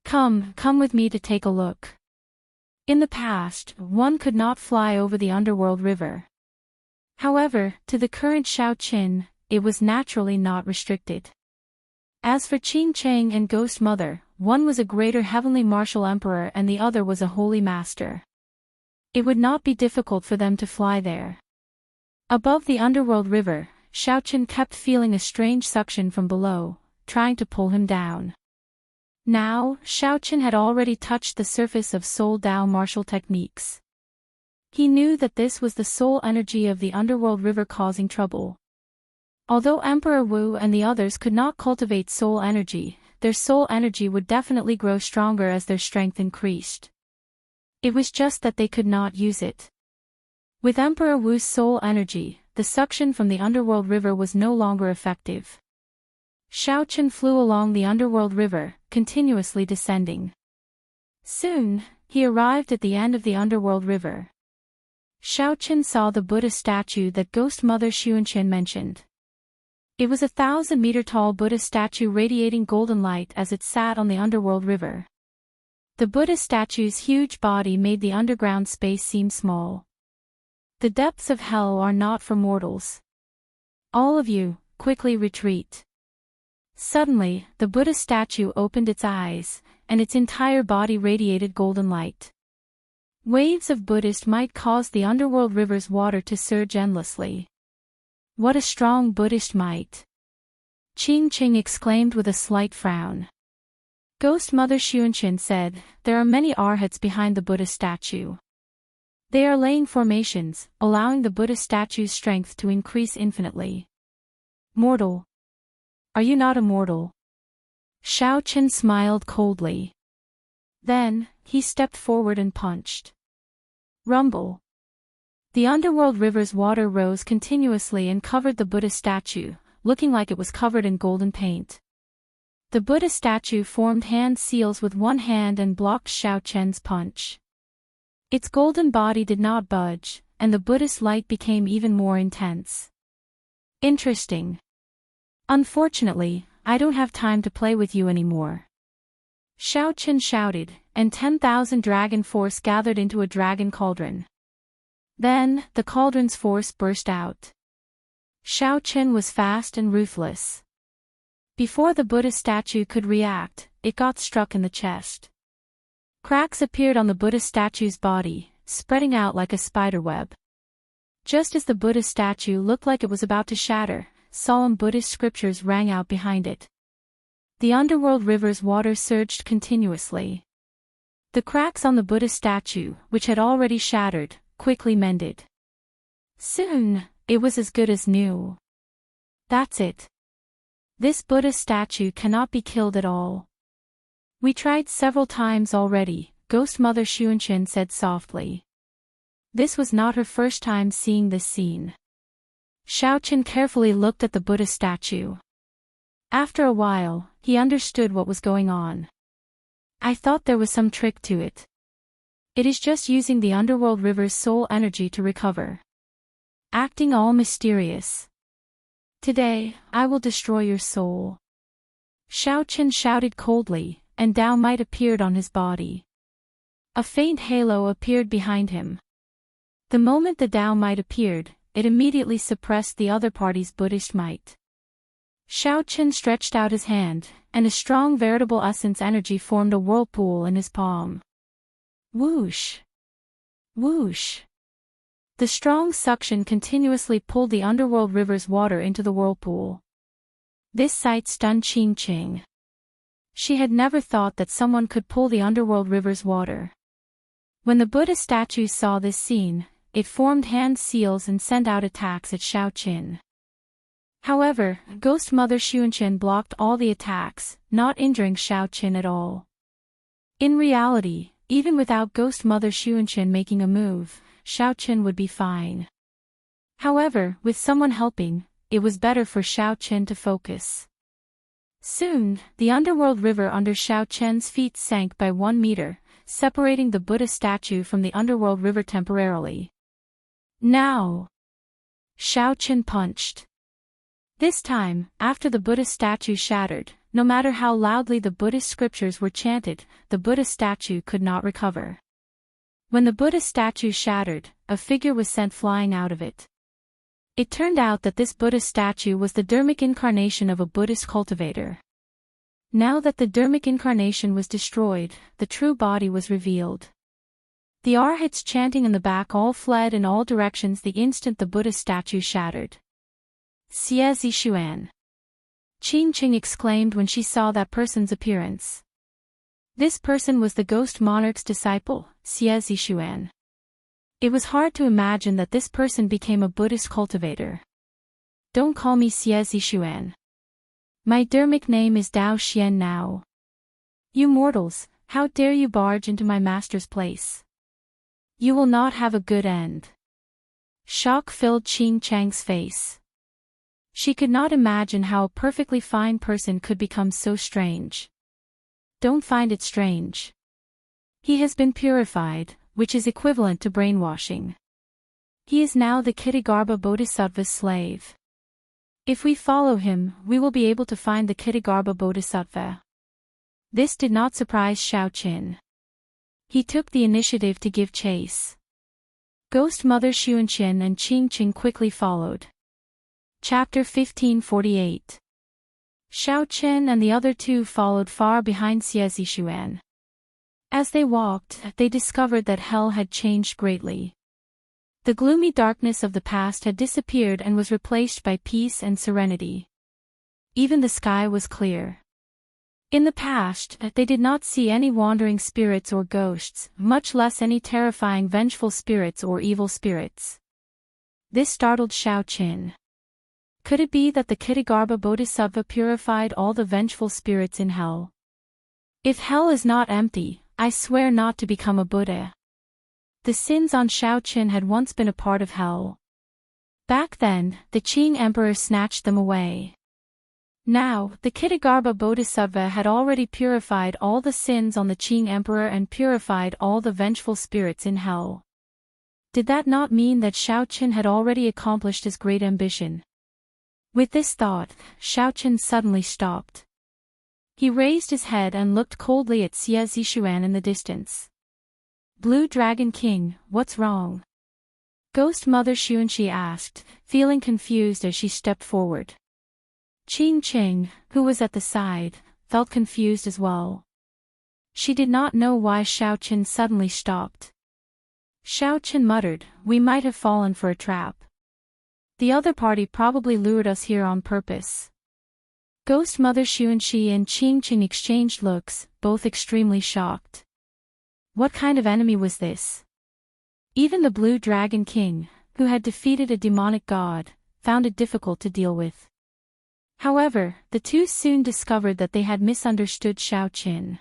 Come with me to take a look. In the past, one could not fly over the Underworld River. However, to the current Xiaochen, it was naturally not restricted. As for Qingqing and Ghost Mother, one was a greater heavenly martial emperor and the other was a holy master. It would not be difficult for them to fly there. Above the Underworld River, Xiaochen kept feeling a strange suction from below, trying to pull him down. Now, Xiaochen had already touched the surface of Soul Dao martial techniques. He knew that this was the soul energy of the Underworld River causing trouble. Although Emperor Wu and the others could not cultivate soul energy, their soul energy would definitely grow stronger as their strength increased. It was just that they could not use it. With Emperor Wu's soul energy, the suction from the Underworld River was no longer effective. Xiaochen flew along the Underworld River, continuously descending. Soon, he arrived at the end of the Underworld River. Xiaochen saw the Buddha statue that Ghost Mother Xuanqin mentioned. It was a 1,000-meter-tall Buddha statue radiating golden light as it sat on the Underworld River. The Buddha statue's huge body made the underground space seem small. The depths of hell are not for mortals. All of you, quickly retreat. Suddenly, the Buddha statue opened its eyes, and its entire body radiated golden light. Waves of Buddhist might caused the Underworld River's water to surge endlessly. What a strong Buddhist might! Qingqing exclaimed with a slight frown. Ghost Mother Xuanqin said, there are many arhats behind the Buddha statue. They are laying formations, allowing the Buddha statue's strength to increase infinitely. Mortal. Are you not immortal? Xiaochen smiled coldly. Then, he stepped forward and punched. Rumble. The underworld river's water rose continuously and covered the Buddha statue, looking like it was covered in golden paint. The Buddha statue formed hand seals with one hand and blocked Xiaochen's punch. Its golden body did not budge, and the Buddhist light became even more intense. Interesting. Unfortunately, I don't have time to play with you anymore. Xiaochen shouted, and 10,000 dragon force gathered into a dragon cauldron. Then, the cauldron's force burst out. Xiaochen was fast and ruthless. Before the Buddha statue could react, it got struck in the chest. Cracks appeared on the Buddha statue's body, spreading out like a spiderweb. Just as the Buddha statue looked like it was about to shatter, solemn Buddhist scriptures rang out behind it. The underworld river's water surged continuously. The cracks on the Buddha statue, which had already shattered, quickly mended. Soon, it was as good as new. That's it. This Buddha statue cannot be killed at all. We tried several times already, Ghost Mother Xuanchen said softly. This was not her first time seeing this scene. Xiaochen carefully looked at the Buddha statue. After a while, he understood what was going on. I thought there was some trick to it. It is just using the underworld river's soul energy to recover. Acting all mysterious. Today, I will destroy your soul. Xiaochen shouted coldly, and Dao Might appeared on his body. A faint halo appeared behind him. The moment the Dao Might appeared, it immediately suppressed the other party's Buddhist might. Xiaochen stretched out his hand, and a strong veritable essence energy formed a whirlpool in his palm. Whoosh! Whoosh! The strong suction continuously pulled the underworld river's water into the whirlpool. This sight stunned Qing. She had never thought that someone could pull the underworld river's water. When the Buddha statue saw this scene, it formed hand seals and sent out attacks at Xiaochen. However, Ghost Mother Xuanchen blocked all the attacks, not injuring Xiaochen at all. In reality, even without Ghost Mother Xuanchen making a move, Xiaochen would be fine. However, with someone helping, it was better for Xiaochen to focus. Soon, the underworld river under Xiaochen's feet sank by 1 meter, separating the Buddha statue from the underworld river temporarily. Now! Xiaochen punched. This time, after the Buddha statue shattered, no matter how loudly the Buddhist scriptures were chanted, the Buddha statue could not recover. When the Buddha statue shattered, a figure was sent flying out of it. It turned out that this Buddha statue was the dermic incarnation of a Buddhist cultivator. Now that the dermic incarnation was destroyed, the true body was revealed. The arhats chanting in the back all fled in all directions the instant the Buddha statue shattered. Xie Zishuan! Qing exclaimed when she saw that person's appearance. This person was the ghost monarch's disciple, Xie Zishuan. It was hard to imagine that this person became a Buddhist cultivator. Don't call me Xie Zishuan. My dermic name is Dao Xian now. You mortals, how dare you barge into my master's place? You will not have a good end. Shock filled Qing Chang's face. She could not imagine how a perfectly fine person could become so strange. Don't find it strange. He has been purified, which is equivalent to brainwashing. He is now the Kittigarbha Bodhisattva's slave. If we follow him, we will be able to find the Kittigarbha Bodhisattva. This did not surprise Xiaochen. He took the initiative to give chase. Ghost Mother Xuanchen and Qing quickly followed. Chapter 1548. Xiaochen and the other two followed far behind Xie Zishuan. As they walked, they discovered that hell had changed greatly. The gloomy darkness of the past had disappeared and was replaced by peace and serenity. Even the sky was clear. In the past, they did not see any wandering spirits or ghosts, much less any terrifying vengeful spirits or evil spirits. This startled Xiaoqin. Could it be that the Kshitigarbha Bodhisattva purified all the vengeful spirits in hell? If hell is not empty, I swear not to become a Buddha. The sins on Xiaoqin had once been a part of hell. Back then, the Qing Emperor snatched them away. Now, the Kshitigarbha Bodhisattva had already purified all the sins on the Qing Emperor and purified all the vengeful spirits in hell. Did that not mean that Xiaoqin had already accomplished his great ambition? With this thought, Xiaoqin suddenly stopped. He raised his head and looked coldly at Xie Zishuan in the distance. Blue Dragon King, what's wrong? Ghost Mother Xuanxi asked, feeling confused as she stepped forward. Qing Qing, who was at the side, felt confused as well. She did not know why Xiaoqin suddenly stopped. Xiaoqin muttered, "We might have fallen for a trap. The other party probably lured us here on purpose." Ghost Mother Xuanxi and Qing Qing exchanged looks, both extremely shocked. What kind of enemy was this? Even the Blue Dragon King, who had defeated a demonic god, found it difficult to deal with. However, the two soon discovered that they had misunderstood Xiaoqin.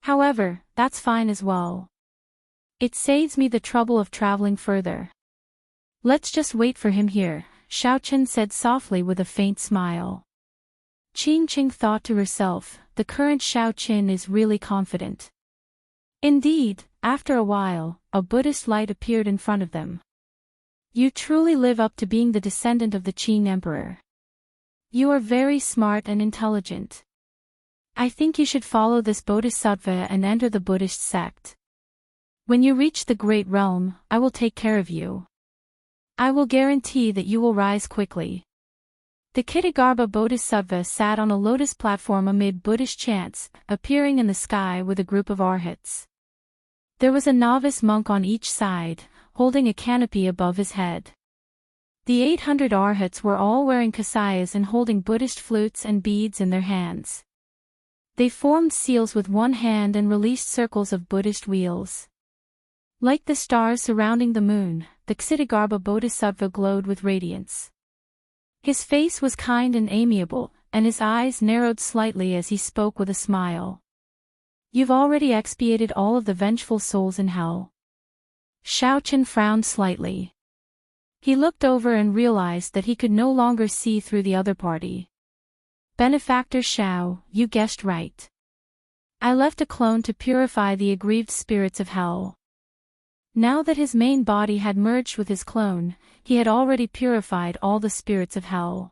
However, that's fine as well. It saves me the trouble of traveling further. Let's just wait for him here, Xiaoqin said softly with a faint smile. Qing Qing thought to herself, the current Xiaoqin is really confident. Indeed, after a while, a Buddhist light appeared in front of them. You truly live up to being the descendant of the Qing Emperor. You are very smart and intelligent. I think you should follow this Bodhisattva and enter the Buddhist sect. When you reach the Great Realm, I will take care of you. I will guarantee that you will rise quickly. The Kshitigarbha Bodhisattva sat on a lotus platform amid Buddhist chants, appearing in the sky with a group of arhats. There was a novice monk on each side, holding a canopy above his head. The 800 arhats were all wearing kasayas and holding Buddhist flutes and beads in their hands. They formed seals with one hand and released circles of Buddhist wheels. Like the stars surrounding the moon, the Kshitigarbha Bodhisattva glowed with radiance. His face was kind and amiable, and his eyes narrowed slightly as he spoke with a smile. You've already expiated all of the vengeful souls in hell. Xiaoqin frowned slightly. He looked over and realized that he could no longer see through the other party. Benefactor Xiao, you guessed right. I left a clone to purify the aggrieved spirits of hell. Now that his main body had merged with his clone, he had already purified all the spirits of hell.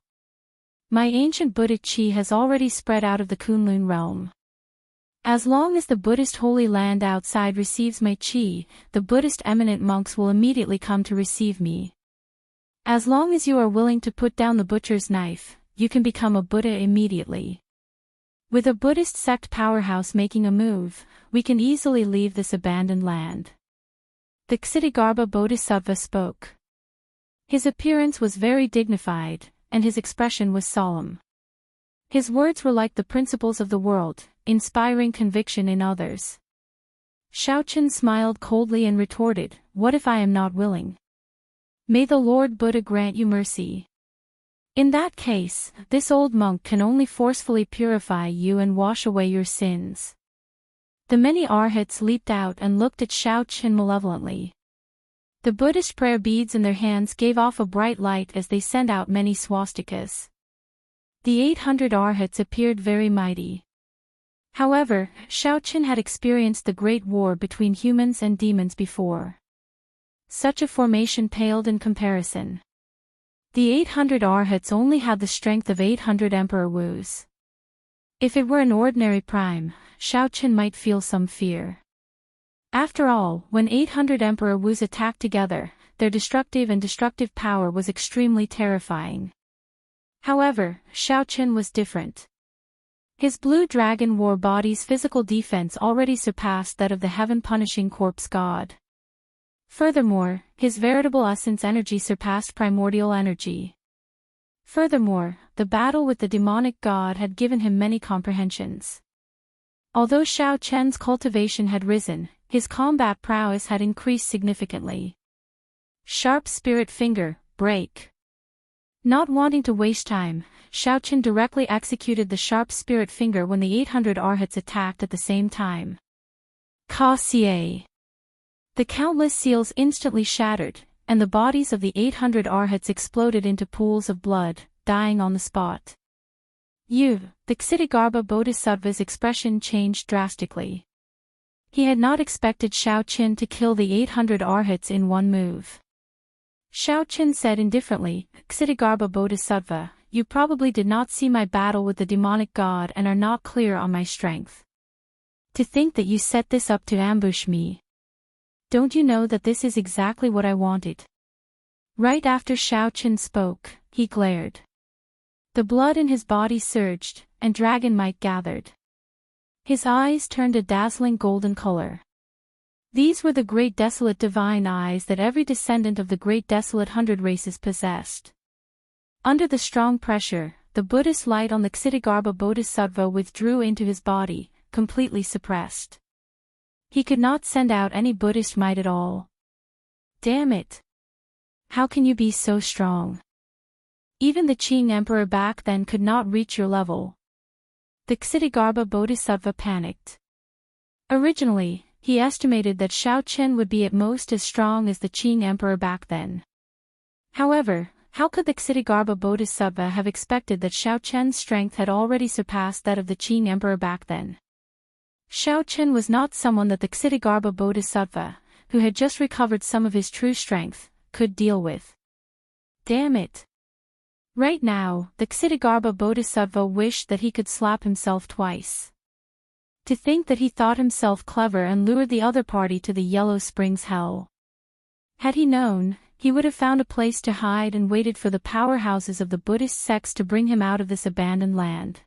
My ancient Buddha Qi has already spread out of the Kunlun realm. As long as the Buddhist Holy Land outside receives my Qi, the Buddhist eminent monks will immediately come to receive me. As long as you are willing to put down the butcher's knife, you can become a Buddha immediately. With a Buddhist sect powerhouse making a move, we can easily leave this abandoned land. The Kshitigarbha Bodhisattva spoke. His appearance was very dignified, and his expression was solemn. His words were like the principles of the world, inspiring conviction in others. Xiaoqin smiled coldly and retorted, "What if I am not willing? May the Lord Buddha grant you mercy. In that case, this old monk can only forcefully purify you and wash away your sins." The many arhats leaped out and looked at Xiaoqin malevolently. The Buddhist prayer beads in their hands gave off a bright light as they sent out many swastikas. The 800 arhats appeared very mighty. However, Xiaoqin had experienced the great war between humans and demons before. Such a formation paled in comparison. The 800 arhats only had the strength of 800 Emperor Wus. If it were an ordinary prime, Xiaoqin might feel some fear. After all, when 800 Emperor Wus attacked together, their destructive and destructive power was extremely terrifying. However, Xiaoqin was different. His blue dragon war body's physical defense already surpassed that of the heaven-punishing corpse god. Furthermore, his veritable essence energy surpassed primordial energy. Furthermore, the battle with the demonic god had given him many comprehensions. Although Xiao Chen's cultivation had risen, his combat prowess had increased significantly. Sharp spirit finger, break. Not wanting to waste time, Xiao Chen directly executed the sharp spirit finger when the 800 arhats attacked at the same time. Ka Xie. The countless seals instantly shattered, and the bodies of the 800 arhats exploded into pools of blood, dying on the spot. The Ksitigarbha Bodhisattva's expression changed drastically. He had not expected Xiao Chen to kill the 800 arhats in one move. Xiao Chen said indifferently, Ksitigarbha Bodhisattva, you probably did not see my battle with the demonic god and are not clear on my strength. To think that you set this up to ambush me. Don't you know that this is exactly what I wanted? Right after Xiao Chen spoke, he glared. The blood in his body surged, and dragon might gathered. His eyes turned a dazzling golden color. These were the great desolate divine eyes that every descendant of the great desolate 100 races possessed. Under the strong pressure, the Buddhist light on the Ksitigarbha Bodhisattva withdrew into his body, completely suppressed. He could not send out any Buddhist might at all. Damn it! How can you be so strong? Even the Qing Emperor back then could not reach your level. The Ksitigarbha Bodhisattva panicked. Originally, he estimated that Xiao Chen would be at most as strong as the Qing Emperor back then. However, how could the Ksitigarbha Bodhisattva have expected that Xiao Chen's strength had already surpassed that of the Qing Emperor back then? Xiao Chen was not someone that the Ksitigarbha Bodhisattva, who had just recovered some of his true strength, could deal with. Damn it! Right now, the Ksitigarbha Bodhisattva wished that he could slap himself twice. To think that he thought himself clever and lured the other party to the Yellow Springs hell. Had he known, he would have found a place to hide and waited for the powerhouses of the Buddhist sects to bring him out of this abandoned land.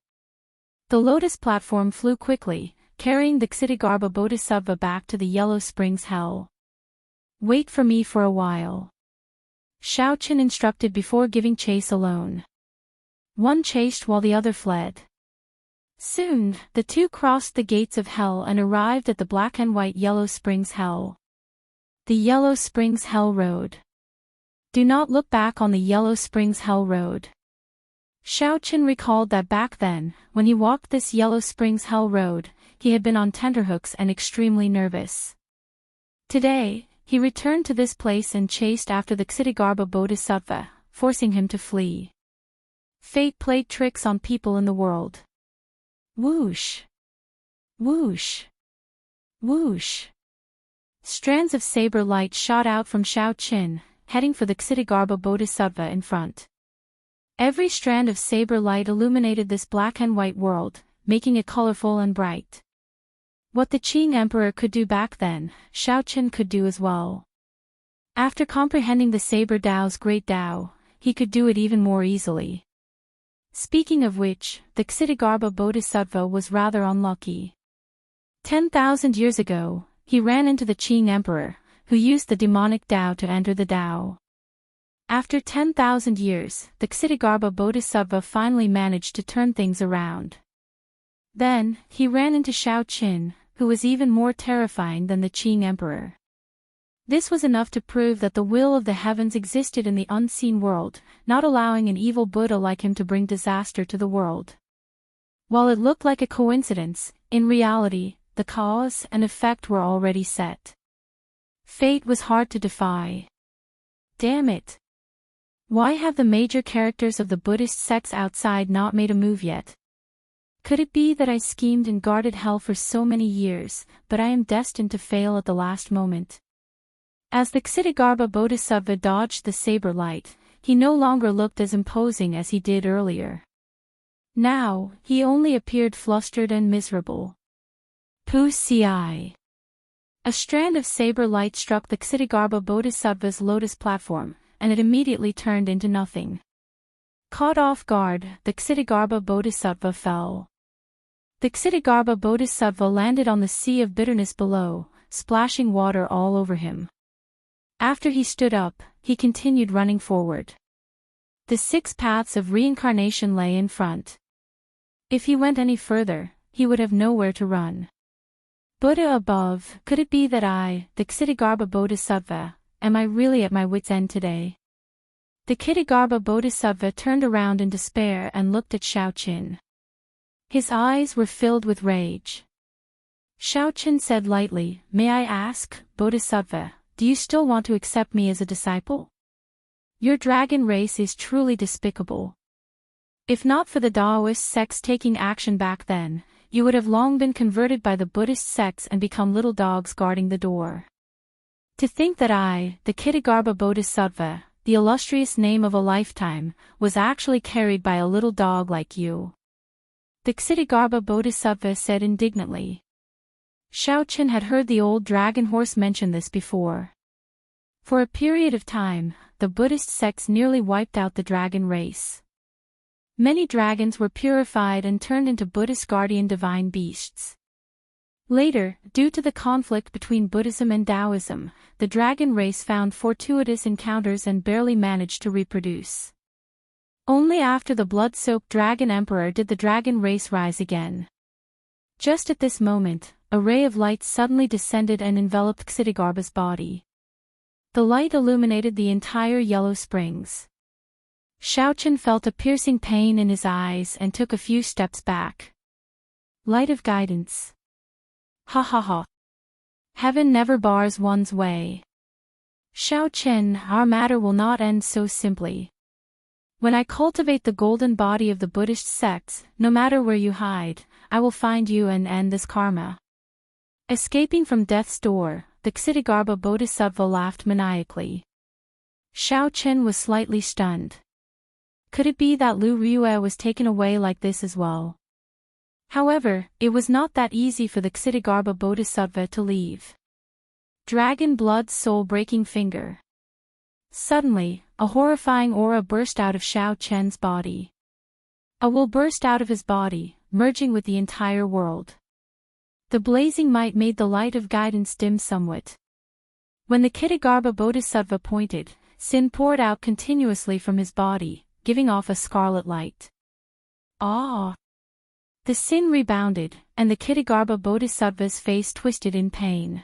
The lotus platform flew quickly, carrying the Ksitigarbha Bodhisattva back to the Yellow Springs hell. Wait for me for a while. Xiao Chen instructed before giving chase alone. One chased while the other fled. Soon, the two crossed the gates of hell and arrived at the black and white Yellow Springs hell. The Yellow Springs Hell Road. Do not look back on the Yellow Springs Hell Road. Xiao Chen recalled that back then, when he walked this Yellow Springs Hell Road, he had been on tenterhooks and extremely nervous. Today, he returned to this place and chased after the Ksitigarbha Bodhisattva, forcing him to flee. Fate played tricks on people in the world. Whoosh! Whoosh! Whoosh! Strands of saber light shot out from Xiao Chen, heading for the Ksitigarbha Bodhisattva in front. Every strand of saber light illuminated this black and white world, making it colorful and bright. What the Qing Emperor could do back then, Xiao Chen could do as well. After comprehending the Saber Tao's great Tao, he could do it even more easily. Speaking of which, the Ksitigarbha Bodhisattva was rather unlucky. 10,000 years ago, he ran into the Qing Emperor, who used the demonic Tao to enter the Tao. After 10,000 years, the Ksitigarbha Bodhisattva finally managed to turn things around. Then, he ran into Xiao Chen, who was even more terrifying than the Qing Emperor. This was enough to prove that the will of the heavens existed in the unseen world, not allowing an evil Buddha like him to bring disaster to the world. While it looked like a coincidence, in reality, the cause and effect were already set. Fate was hard to defy. Damn it! Why have the major characters of the Buddhist sects outside not made a move yet? Could it be that I schemed and guarded hell for so many years, but I am destined to fail at the last moment? As the Ksitigarbha Bodhisattva dodged the saber light, he no longer looked as imposing as he did earlier. Now, he only appeared flustered and miserable. Pu Si. A strand of saber light struck the Ksitigarbha Bodhisattva's lotus platform, and it immediately turned into nothing. Caught off guard, the Ksitigarbha Bodhisattva fell. The Ksitigarbha Bodhisattva landed on the sea of bitterness below, splashing water all over him. After he stood up, he continued running forward. The 6 paths of reincarnation lay in front. If he went any further, he would have nowhere to run. Buddha above, could it be that I, the Ksitigarbha Bodhisattva, am I really at my wit's end today? The Ksitigarbha Bodhisattva turned around in despair and looked at Shaoqin. His eyes were filled with rage. Shaoqin said lightly, "May I ask, Bodhisattva, do you still want to accept me as a disciple? Your dragon race is truly despicable. If not for the Taoist sects taking action back then, you would have long been converted by the Buddhist sects and become little dogs guarding the door. To think that I, the Ksitigarbha Bodhisattva, the illustrious name of a lifetime, was actually carried by a little dog like you." The Ksitigarbha Bodhisattva said indignantly. Shaoqin had heard the old dragon horse mention this before. For a period of time, the Buddhist sects nearly wiped out the dragon race. Many dragons were purified and turned into Buddhist guardian divine beasts. Later, due to the conflict between Buddhism and Taoism, the dragon race found fortuitous encounters and barely managed to reproduce. Only after the blood-soaked dragon emperor did the dragon race rise again. Just at this moment, a ray of light suddenly descended and enveloped Ksitigarbha's body. The light illuminated the entire Yellow Springs. Shaoqin felt a piercing pain in his eyes and took a few steps back. Light of guidance. Ha ha ha. Heaven never bars one's way. Shaoqin, our matter will not end so simply. When I cultivate the golden body of the Buddhist sects, no matter where you hide, I will find you and end this karma. Escaping from death's door, the Ksitigarbha Bodhisattva laughed maniacally. Shaoqin was slightly stunned. Could it be that Lu Ryue was taken away like this as well? However, it was not that easy for the Ksitigarbha Bodhisattva to leave. Dragon blood soul-breaking finger. Suddenly, a horrifying aura burst out of Shaoqin's body. A will burst out of his body, merging with the entire world. The blazing might made the light of guidance dim somewhat. When the Ksitigarbha Bodhisattva pointed, sin poured out continuously from his body, giving off a scarlet light. Ah! The sin rebounded, and the Ksitigarbha Bodhisattva's face twisted in pain.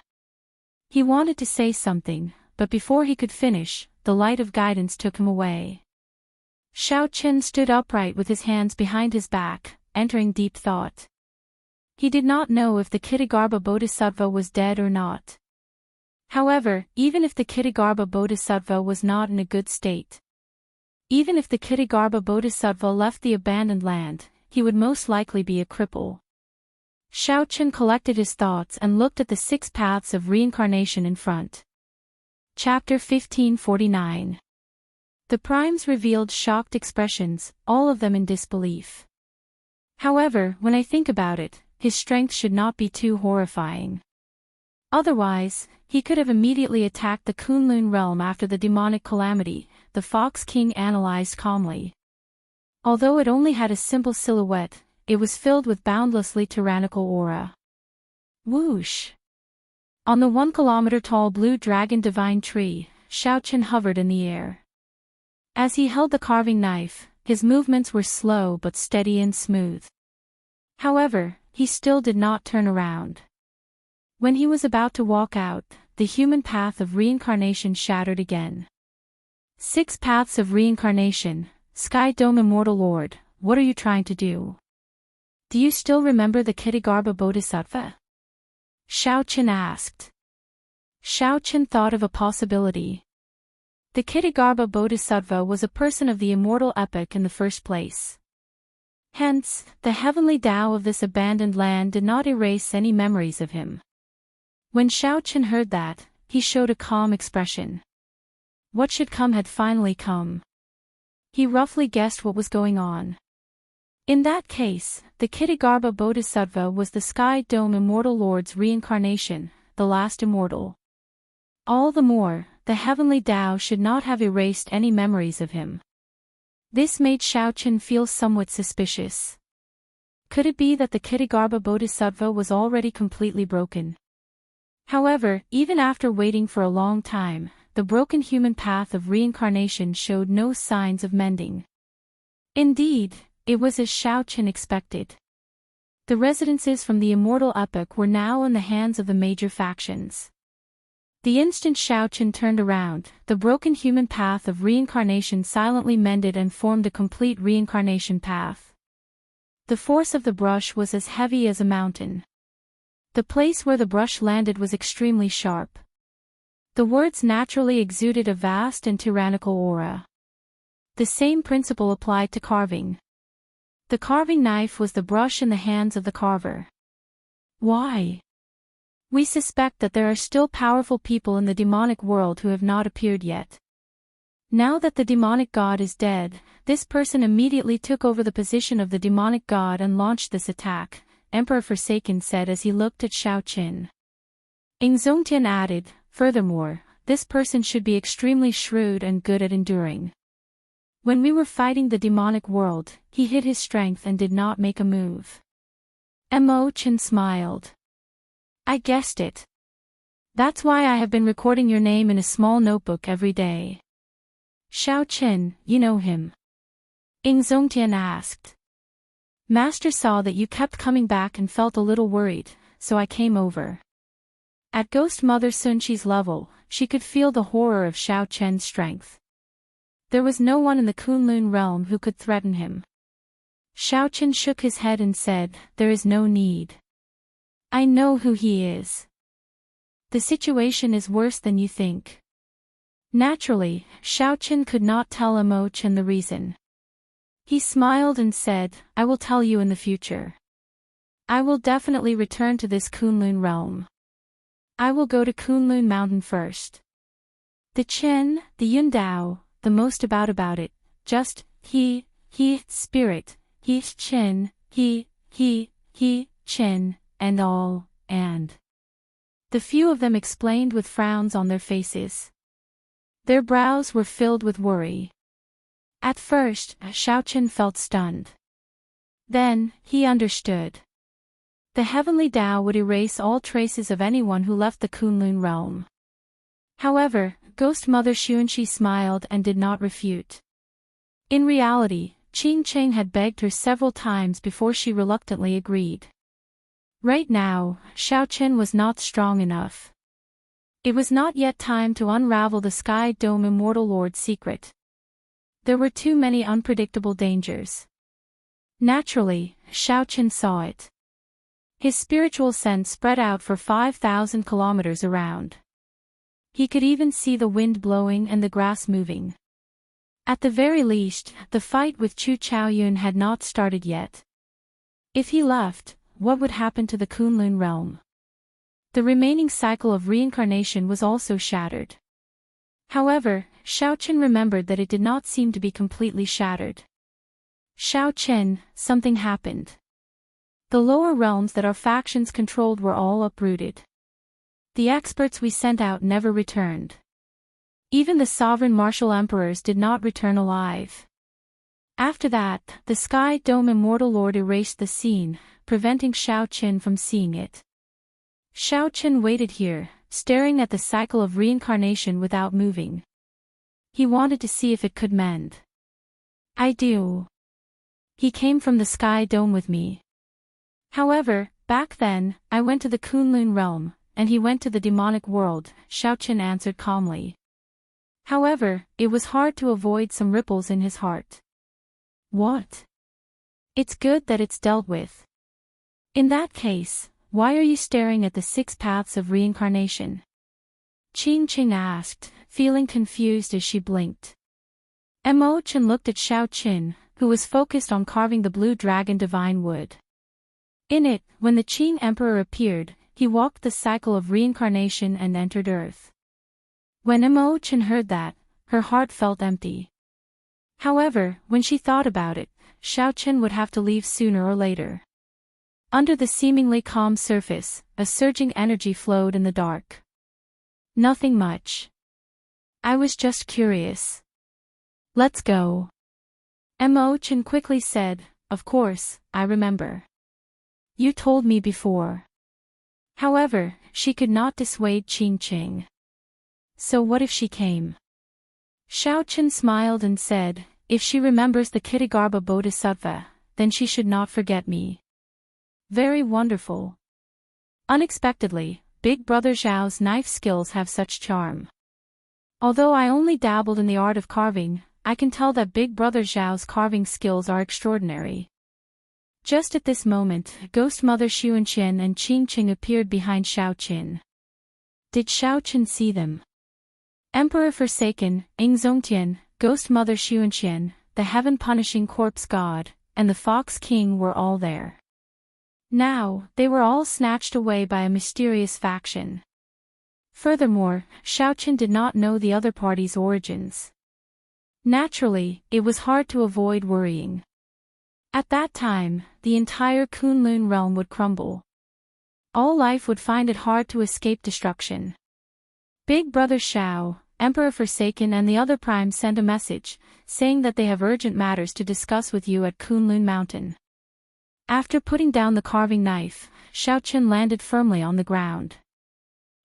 He wanted to say something, but before he could finish, the light of guidance took him away. Shaoqin stood upright with his hands behind his back, entering deep thought. He did not know if the Ksitigarbha Bodhisattva was dead or not. However, even if the Ksitigarbha Bodhisattva was not in a good state, even if the Ksitigarbha Bodhisattva left the abandoned land, he would most likely be a cripple. Shaoqin collected his thoughts and looked at the 6 paths of reincarnation in front. Chapter 1549. The primes revealed shocked expressions, all of them in disbelief. However, when I think about it, his strength should not be too horrifying. Otherwise, he could have immediately attacked the Kunlun realm after the demonic calamity, the Fox King analyzed calmly. Although it only had a simple silhouette, it was filled with boundlessly tyrannical aura. Whoosh! On the 1-kilometer-tall blue dragon divine tree, Shaoqin hovered in the air. As he held the carving knife, his movements were slow but steady and smooth. However, he still did not turn around. When he was about to walk out, the human path of reincarnation shattered again. 6 paths of reincarnation, Sky Dome Immortal Lord, what are you trying to do? Do you still remember the Ksitigarbha Bodhisattva? Shaoqin asked. Shaoqin thought of a possibility. The Ksitigarbha Bodhisattva was a person of the immortal epoch in the first place. Hence, the heavenly Tao of this abandoned land did not erase any memories of him. When Shaoqin heard that, he showed a calm expression. What should come had finally come. He roughly guessed what was going on. In that case, the Ksitigarbha Bodhisattva was the Sky Dome Immortal Lord's reincarnation, the last immortal. All the more, the heavenly Tao should not have erased any memories of him. This made Shaoqin feel somewhat suspicious. Could it be that the Ksitigarbha Bodhisattva was already completely broken? However, even after waiting for a long time, the broken human path of reincarnation showed no signs of mending. Indeed, it was as Xiao Chen expected. The residences from the Immortal epoch were now in the hands of the major factions. The instant Xiao Chen turned around, the broken human path of reincarnation silently mended and formed a complete reincarnation path. The force of the brush was as heavy as a mountain. The place where the brush landed was extremely sharp. The words naturally exuded a vast and tyrannical aura. The same principle applied to carving. The carving knife was the brush in the hands of the carver. Why? We suspect that there are still powerful people in the demonic world who have not appeared yet. Now that the demonic god is dead, this person immediately took over the position of the demonic god and launched this attack, Emperor Forsaken said as he looked at Xiao Chen. Zongtian added, furthermore, this person should be extremely shrewd and good at enduring. When we were fighting the demonic world, he hid his strength and did not make a move. Mo Chen smiled. I guessed it. That's why I have been recording your name in a small notebook every day. Xiao Chen, you know him? Zongtian asked. Master saw that you kept coming back and felt a little worried, so I came over. At Ghost Mother Sun Qi's level, she could feel the horror of Xiao Chen's strength. There was no one in the Kunlun realm who could threaten him. Xiao Chen shook his head and said, there is no need. I know who he is. The situation is worse than you think. Naturally, Xiao Chen could not tell Mo Chen the reason. He smiled and said, I will tell you in the future. I will definitely return to this Kunlun realm. I will go to Kunlun Mountain first. The Chen, the Yundao, the most about it, just, he, spirit, he, Chen, he, Chen, and all, and. The few of them explained with frowns on their faces. Their brows were filled with worry. At first, Xiao Chen felt stunned. Then, he understood. The heavenly Tao would erase all traces of anyone who left the Kunlun realm. However, Ghost Mother Xuanqi smiled and did not refute. In reality, Qing Cheng had begged her several times before she reluctantly agreed. Right now, Xiao Chen was not strong enough. It was not yet time to unravel the Sky Dome Immortal Lord's secret. There were too many unpredictable dangers. Naturally, Xiao Chen saw it. His spiritual sense spread out for 5,000 kilometers around. He could even see the wind blowing and the grass moving. At the very least, the fight with Chu Chaoyun had not started yet. If he left, what would happen to the Kunlun realm? The remaining cycle of reincarnation was also shattered. However, Xiao Chen remembered that it did not seem to be completely shattered. Xiao Chen, something happened. The lower realms that our factions controlled were all uprooted. The experts we sent out never returned. Even the sovereign martial emperors did not return alive. After that, the Sky Dome Immortal Lord erased the scene, preventing Xiao Chen from seeing it. Xiao Chen waited here, staring at the cycle of reincarnation without moving. He wanted to see if it could mend. I do. He came from the Sky Dome with me. However, back then, I went to the Kunlun realm, and he went to the demonic world, Xiao Chen answered calmly. However, it was hard to avoid some ripples in his heart. What? It's good that it's dealt with. In that case, why are you staring at the 6 paths of reincarnation? Qing Qing asked, feeling confused as she blinked. Mo Chen looked at Xiao Chen, who was focused on carving the blue dragon divine wood. In it, when the Qing Emperor appeared, he walked the cycle of reincarnation and entered Earth. When Mo Chen heard that, her heart felt empty. However, when she thought about it, Xiao Chen would have to leave sooner or later. Under the seemingly calm surface, a surging energy flowed in the dark. Nothing much. I was just curious. Let's go. Mo Chen quickly said, of course, I remember. You told me before. However, she could not dissuade Qing Qing. So what if she came? Xiao Chen smiled and said, if she remembers the Kitagarbha Bodhisattva, then she should not forget me. Very wonderful. Unexpectedly, Big Brother Zhao's knife skills have such charm. Although I only dabbled in the art of carving, I can tell that Big Brother Zhao's carving skills are extraordinary. Just at this moment, Ghost Mother Xuanqian and Qing Qing appeared behind Xiao Qin. Did Xiao Qin see them? Emperor Forsaken, Ing Zongtian, Ghost Mother Xuanqian, the heaven-punishing corpse god, and the Fox King were all there. Now, they were all snatched away by a mysterious faction. Furthermore, Xiao Qin did not know the other party's origins. Naturally, it was hard to avoid worrying. At that time, the entire Kunlun realm would crumble. All life would find it hard to escape destruction. Big Brother Xiao, Emperor Forsaken and the other primes sent a message, saying that they have urgent matters to discuss with you at Kunlun Mountain. After putting down the carving knife, Xiao Qin landed firmly on the ground.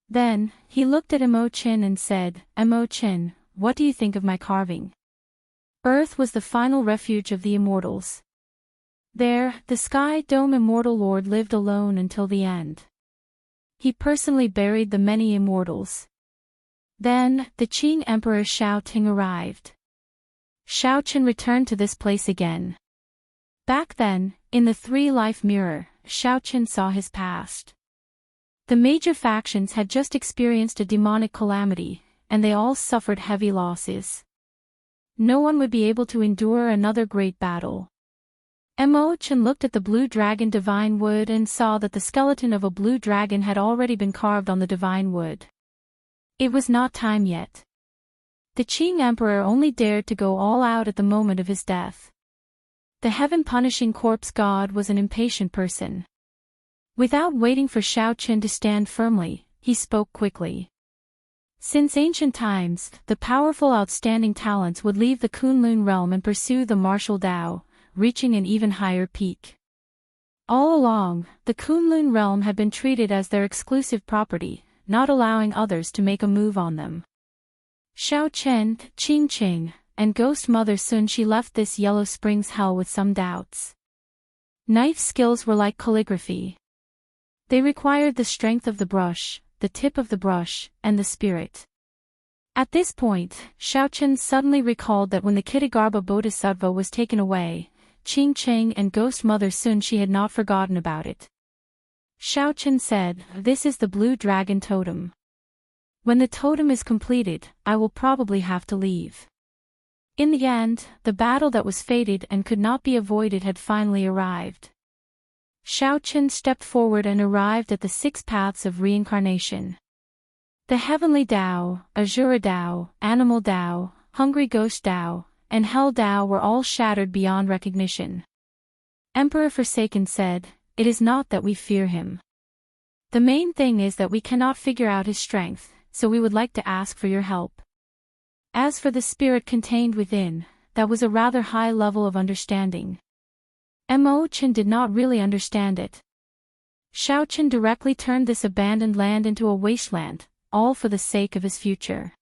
Then, he looked at Imo Qin and said, Imo Qin, what do you think of my carving? Earth was the final refuge of the immortals. There, the Sky Dome Immortal Lord lived alone until the end. He personally buried the many immortals. Then, the Qing Emperor Xiao Ting arrived. Xiao Qin returned to this place again. Back then, in the three-life mirror, Xiao Qin saw his past. The major factions had just experienced a demonic calamity, and they all suffered heavy losses. No one would be able to endure another great battle. Mo Chen looked at the blue dragon divine wood and saw that the skeleton of a blue dragon had already been carved on the divine wood. It was not time yet. The Qing Emperor only dared to go all out at the moment of his death. The heaven-punishing corpse god was an impatient person. Without waiting for Xiao Qin to stand firmly, he spoke quickly. Since ancient times, the powerful outstanding talents would leave the Kunlun realm and pursue the martial Dao, reaching an even higher peak. All along, the Kunlun realm had been treated as their exclusive property, not allowing others to make a move on them. Xiao Chen, Qing Qing, and Ghost Mother Sun Shi left this Yellow Springs hell with some doubts. Knife skills were like calligraphy. They required the strength of the brush, the tip of the brush, and the spirit. At this point, Xiao Chen suddenly recalled that when the Kitagarbha Bodhisattva was taken away, Qing Qing and Ghost Mother Sun Shi had not forgotten about it. Xiao Chen said, "This is the blue dragon totem. When the totem is completed, I will probably have to leave." In the end, the battle that was fated and could not be avoided had finally arrived. Xiao Chen stepped forward and arrived at the 6 paths of reincarnation. The Heavenly Dao, Azura Dao, Animal Dao, Hungry Ghost Dao, and Hell Dao were all shattered beyond recognition. Emperor Forsaken said, "It is not that we fear him. The main thing is that we cannot figure out his strength, so we would like to ask for your help." As for the spirit contained within, that was a rather high level of understanding. Mo Chen did not really understand it. Xiao Chen directly turned this abandoned land into a wasteland, all for the sake of his future.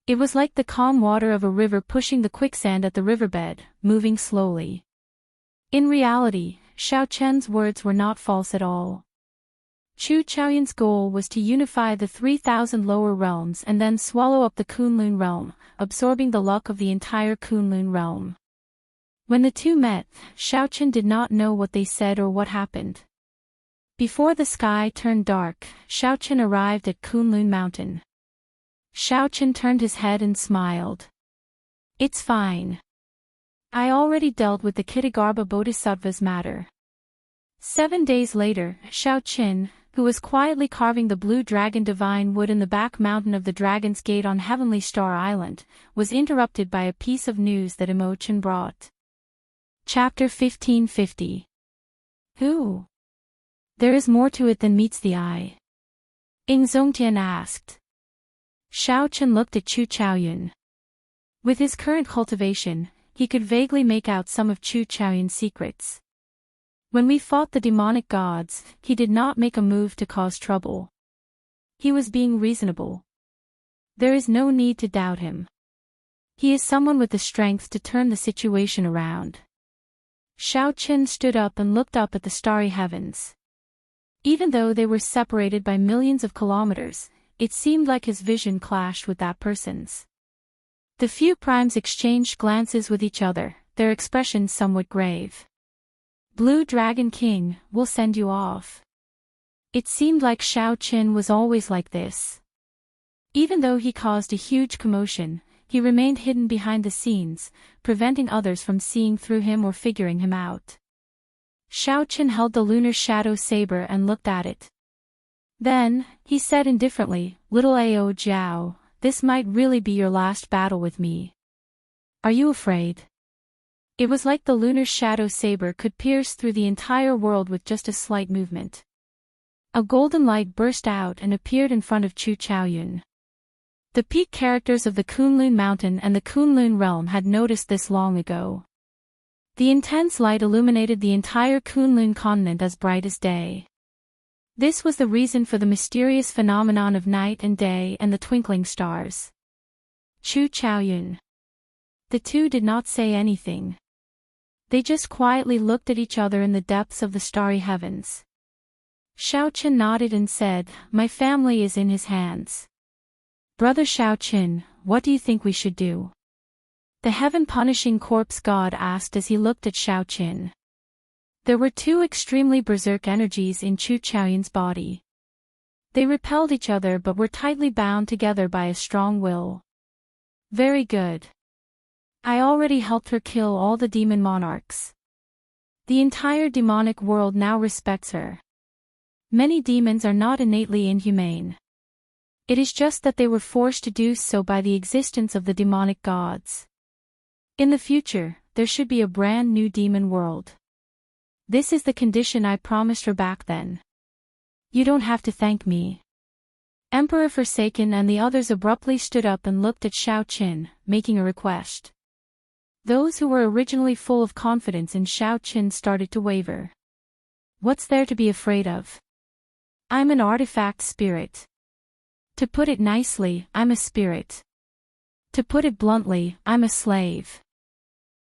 It was like the calm water of a river pushing the quicksand at the riverbed, moving slowly. In reality, Xiao Chen's words were not false at all. Chu Chaoyun's goal was to unify the 3,000 lower realms and then swallow up the Kunlun realm, absorbing the luck of the entire Kunlun realm. When the two met, Xiao Chen did not know what they said or what happened. Before the sky turned dark, Xiao Chen arrived at Kunlun Mountain. Xiao Chen turned his head and smiled. "It's fine. I already dealt with the Kitagarbha Bodhisattva's matter." 7 days later, Xiao Chen, who was quietly carving the blue dragon divine wood in the back mountain of the Dragon's Gate on Heavenly Star Island, was interrupted by a piece of news that Mo Chen brought. Chapter 1550. Who? There is more to it than meets the eye. Ing Zongtian asked. Xiao Chen looked at Chu Chaoyun. With his current cultivation, he could vaguely make out some of Chu Chaoyun's secrets. When we fought the demonic gods, he did not make a move to cause trouble. He was being reasonable. There is no need to doubt him. He is someone with the strength to turn the situation around. Xiao Qin stood up and looked up at the starry heavens. Even though they were separated by millions of kilometers, it seemed like his vision clashed with that person's. The few primes exchanged glances with each other, their expressions somewhat grave. Blue Dragon King, we'll send you off. It seemed like Xiao Qin was always like this. Even though he caused a huge commotion, he remained hidden behind the scenes, preventing others from seeing through him or figuring him out. Xiao Qin held the lunar shadow saber and looked at it. Then, he said indifferently, "Little Ao Jiao, this might really be your last battle with me. Are you afraid?" It was like the lunar shadow saber could pierce through the entire world with just a slight movement. A golden light burst out and appeared in front of Chu Chaoyun. The peak characters of the Kunlun Mountain and the Kunlun Realm had noticed this long ago. The intense light illuminated the entire Kunlun continent as bright as day. This was the reason for the mysterious phenomenon of night and day and the twinkling stars. Chu Chaoyun. The two did not say anything. They just quietly looked at each other in the depths of the starry heavens. Xiao Qin nodded and said, "My family is in his hands." "Brother Xiao Qin, what do you think we should do?" The heaven-punishing corpse god asked as he looked at Xiao Qin. There were two extremely berserk energies in Chu Chaoyun's body. They repelled each other but were tightly bound together by a strong will. "Very good. I already helped her kill all the demon monarchs. The entire demonic world now respects her. Many demons are not innately inhumane. It is just that they were forced to do so by the existence of the demonic gods. In the future, there should be a brand new demon world. This is the condition I promised her back then. You don't have to thank me." Emperor Forsaken and the others abruptly stood up and looked at Xiao Qin, making a request. Those who were originally full of confidence in Xiao Qin started to waver. "What's there to be afraid of? I'm an artifact spirit. To put it nicely, I'm a spirit. To put it bluntly, I'm a slave.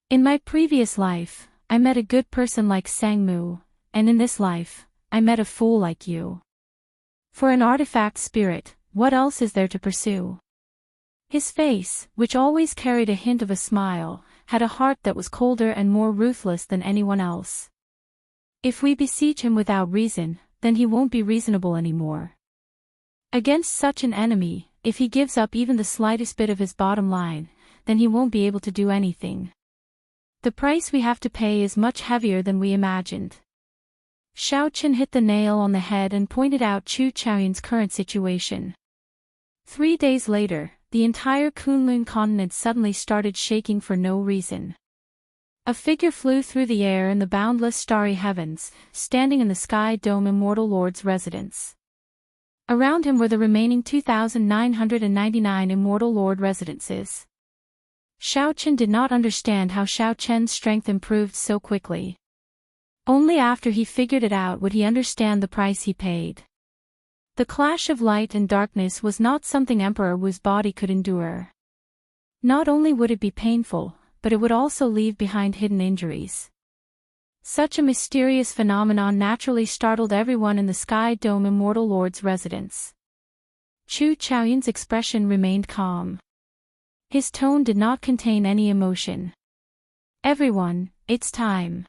In my previous life, I met a good person like Sangmu, and in this life, I met a fool like you. For an artifact spirit, what else is there to pursue?" His face, which always carried a hint of a smile, had a heart that was colder and more ruthless than anyone else. If we besiege him without reason, then he won't be reasonable anymore. Against such an enemy, if he gives up even the slightest bit of his bottom line, then he won't be able to do anything. The price we have to pay is much heavier than we imagined. Xiao Qin hit the nail on the head and pointed out Chu Chaoyun's current situation. 3 days later, the entire Kunlun continent suddenly started shaking for no reason. A figure flew through the air in the boundless starry heavens, standing in the sky dome Immortal Lord's residence. Around him were the remaining 2,999 Immortal Lord residences. Xiao Qin did not understand how Xiao Qian's strength improved so quickly. Only after he figured it out would he understand the price he paid. The clash of light and darkness was not something Emperor Wu's body could endure. Not only would it be painful, but it would also leave behind hidden injuries. Such a mysterious phenomenon naturally startled everyone in the Sky Dome Immortal Lord's residence. Chu Chaoyun's expression remained calm. His tone did not contain any emotion. "Everyone, it's time."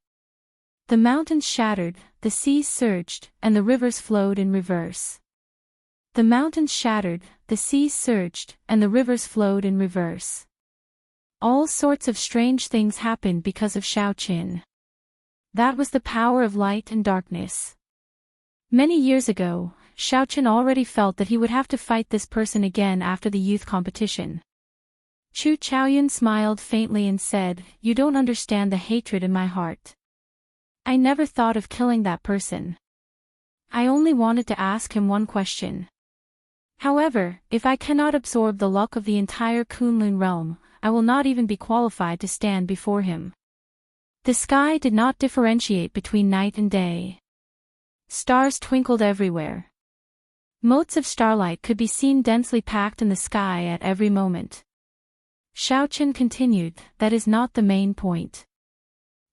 The mountains shattered, the seas surged, and the rivers flowed in reverse. The mountains shattered, the seas surged, and the rivers flowed in reverse. All sorts of strange things happened because of Xiao Qin. That was the power of light and darkness. Many years ago, Xiao Qin already felt that he would have to fight this person again after the youth competition. Chu Chaoyun smiled faintly and said, "You don't understand the hatred in my heart. I never thought of killing that person. I only wanted to ask him one question. However, if I cannot absorb the luck of the entire Kunlun realm, I will not even be qualified to stand before him." The sky did not differentiate between night and day. Stars twinkled everywhere. Motes of starlight could be seen densely packed in the sky at every moment. Xiaochen continued, "That is not the main point.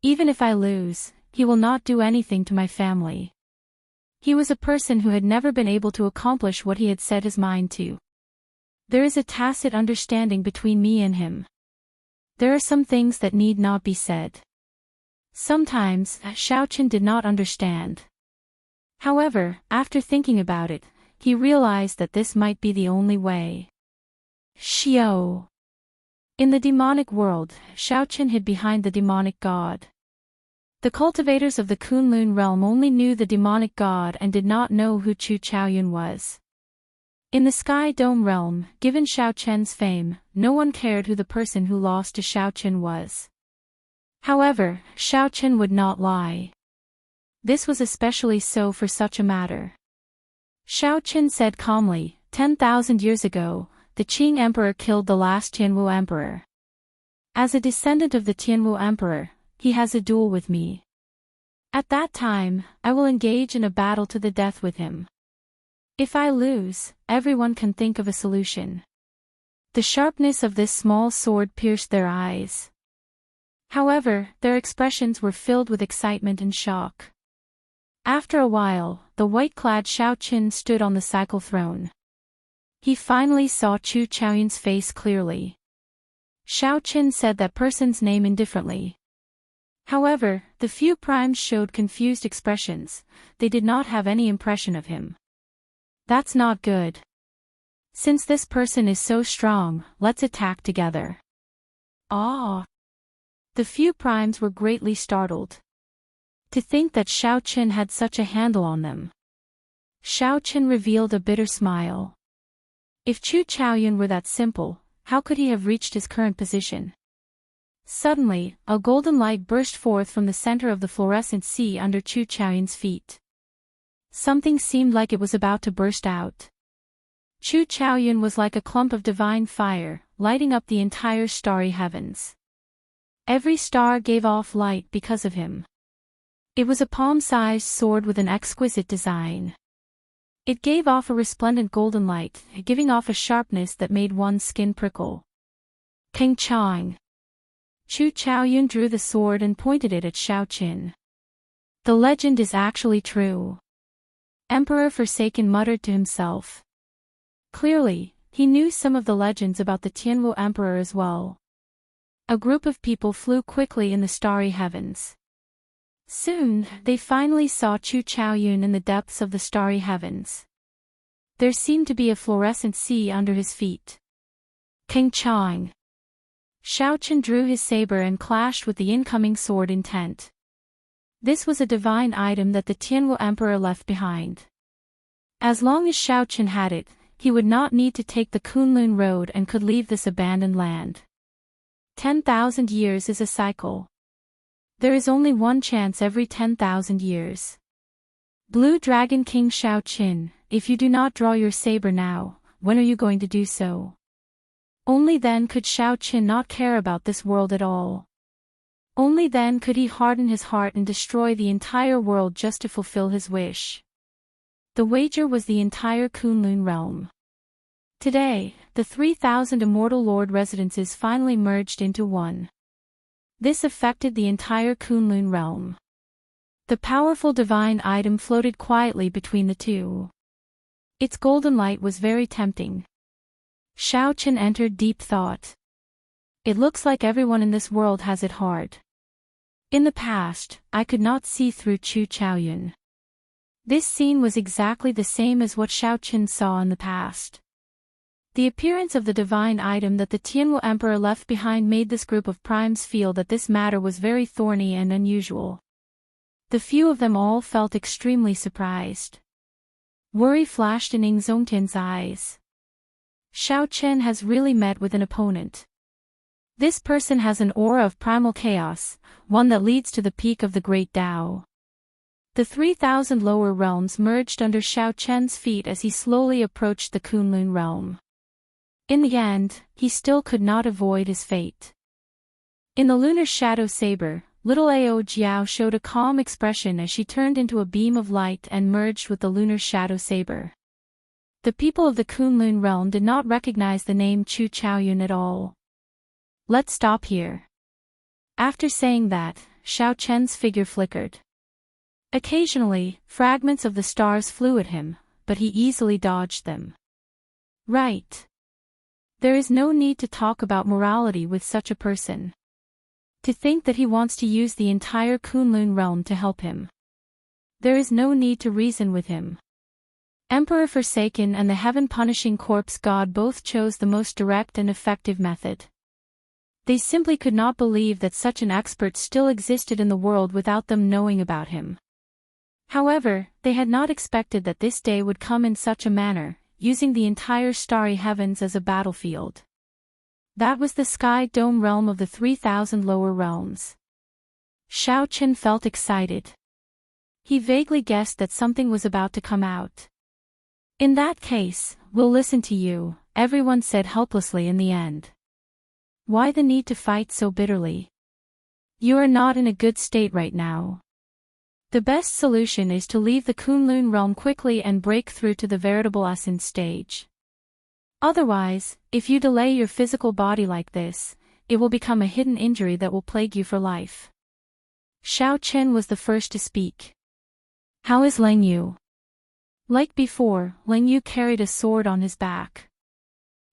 Even if I lose, he will not do anything to my family." He was a person who had never been able to accomplish what he had set his mind to. There is a tacit understanding between me and him. There are some things that need not be said. Sometimes, Xiaochen did not understand. However, after thinking about it, he realized that this might be the only way. Xiao. In the demonic world, Xiaochen hid behind the demonic god. The cultivators of the Kunlun realm only knew the demonic god and did not know who Chu Chaoyun was. In the Sky Dome realm, given Xiaochen's fame, no one cared who the person who lost to Xiaochen was. However, Xiaochen would not lie. This was especially so for such a matter. Xiaochen said calmly, 10,000 years ago, the Qing Emperor killed the last Tianwu Emperor. As a descendant of the Tianwu Emperor, he has a duel with me. At that time, I will engage in a battle to the death with him. If I lose, everyone can think of a solution. The sharpness of this small sword pierced their eyes. However, their expressions were filled with excitement and shock. After a while, the white-clad Xiaochen stood on the cycle throne. He finally saw Chu Chaoyun's face clearly. Xiaochen said that person's name indifferently. However, the few primes showed confused expressions, they did not have any impression of him. That's not good. Since this person is so strong, let's attack together. Ah! The few primes were greatly startled. To think that Xiaochen had such a handle on them. Xiaochen revealed a bitter smile. If Chu Chaoyun were that simple, how could he have reached his current position? Suddenly, a golden light burst forth from the center of the fluorescent sea under Chu Chaoyun's feet. Something seemed like it was about to burst out. Chu Chaoyun was like a clump of divine fire, lighting up the entire starry heavens. Every star gave off light because of him. It was a palm-sized sword with an exquisite design. It gave off a resplendent golden light, giving off a sharpness that made one's skin prickle. King Chang. Chu Chaoyun drew the sword and pointed it at Xiaochen. The legend is actually true. Emperor Forsaken muttered to himself. Clearly, he knew some of the legends about the Tianwu Emperor as well. A group of people flew quickly in the starry heavens. Soon, they finally saw Chu Chaoyun in the depths of the starry heavens. There seemed to be a fluorescent sea under his feet. King Chang. Xiaochen drew his saber and clashed with the incoming sword intent. This was a divine item that the Tianwu Emperor left behind. As long as Xiaochen had it, he would not need to take the Kunlun road and could leave this abandoned land. 10,000 years is a cycle. There is only one chance every 10,000 years. Blue Dragon King Xiaochen, if you do not draw your saber now, when are you going to do so? Only then could Xiaochen not care about this world at all. Only then could he harden his heart and destroy the entire world just to fulfill his wish. The wager was the entire Kunlun realm. Today, the 3,000 Immortal Lord residences finally merged into one. This affected the entire Kunlun realm. The powerful divine item floated quietly between the two. Its golden light was very tempting. Xiaochen entered deep thought. It looks like everyone in this world has it hard. In the past, I could not see through Chu Chaoyun. This scene was exactly the same as what Xiaochen saw in the past. The appearance of the divine item that the Tianwu Emperor left behind made this group of primes feel that this matter was very thorny and unusual. The few of them all felt extremely surprised. Worry flashed in Ing Zongtian's eyes. Xiaochen has really met with an opponent. This person has an aura of primal chaos, one that leads to the peak of the great Tao. The 3,000 lower realms merged under Xiaochen's feet as he slowly approached the Kunlun realm. In the end, he still could not avoid his fate. In the lunar shadow saber, little Ao Jiao showed a calm expression as she turned into a beam of light and merged with the lunar shadow saber. The people of the Kunlun realm did not recognize the name Chu Chaoyun at all. Let's stop here. After saying that, Xiao Chen's figure flickered. Occasionally, fragments of the stars flew at him, but he easily dodged them. Right. There is no need to talk about morality with such a person. To think that he wants to use the entire Kunlun realm to help him. There is no need to reason with him. Emperor Forsaken and the heaven-punishing corpse god both chose the most direct and effective method. They simply could not believe that such an expert still existed in the world without them knowing about him. However, they had not expected that this day would come in such a manner, using the entire starry heavens as a battlefield. That was the sky dome realm of the 3,000 lower realms. Xiao Chen felt excited. He vaguely guessed that something was about to come out. In that case, we'll listen to you, everyone said helplessly in the end. Why the need to fight so bitterly? You are not in a good state right now. The best solution is to leave the Kunlun realm quickly and break through to the veritable ascent stage. Otherwise, if you delay your physical body like this, it will become a hidden injury that will plague you for life. Xiao Chen was the first to speak. How is Lang Yu? Like before, Lang Yu carried a sword on his back.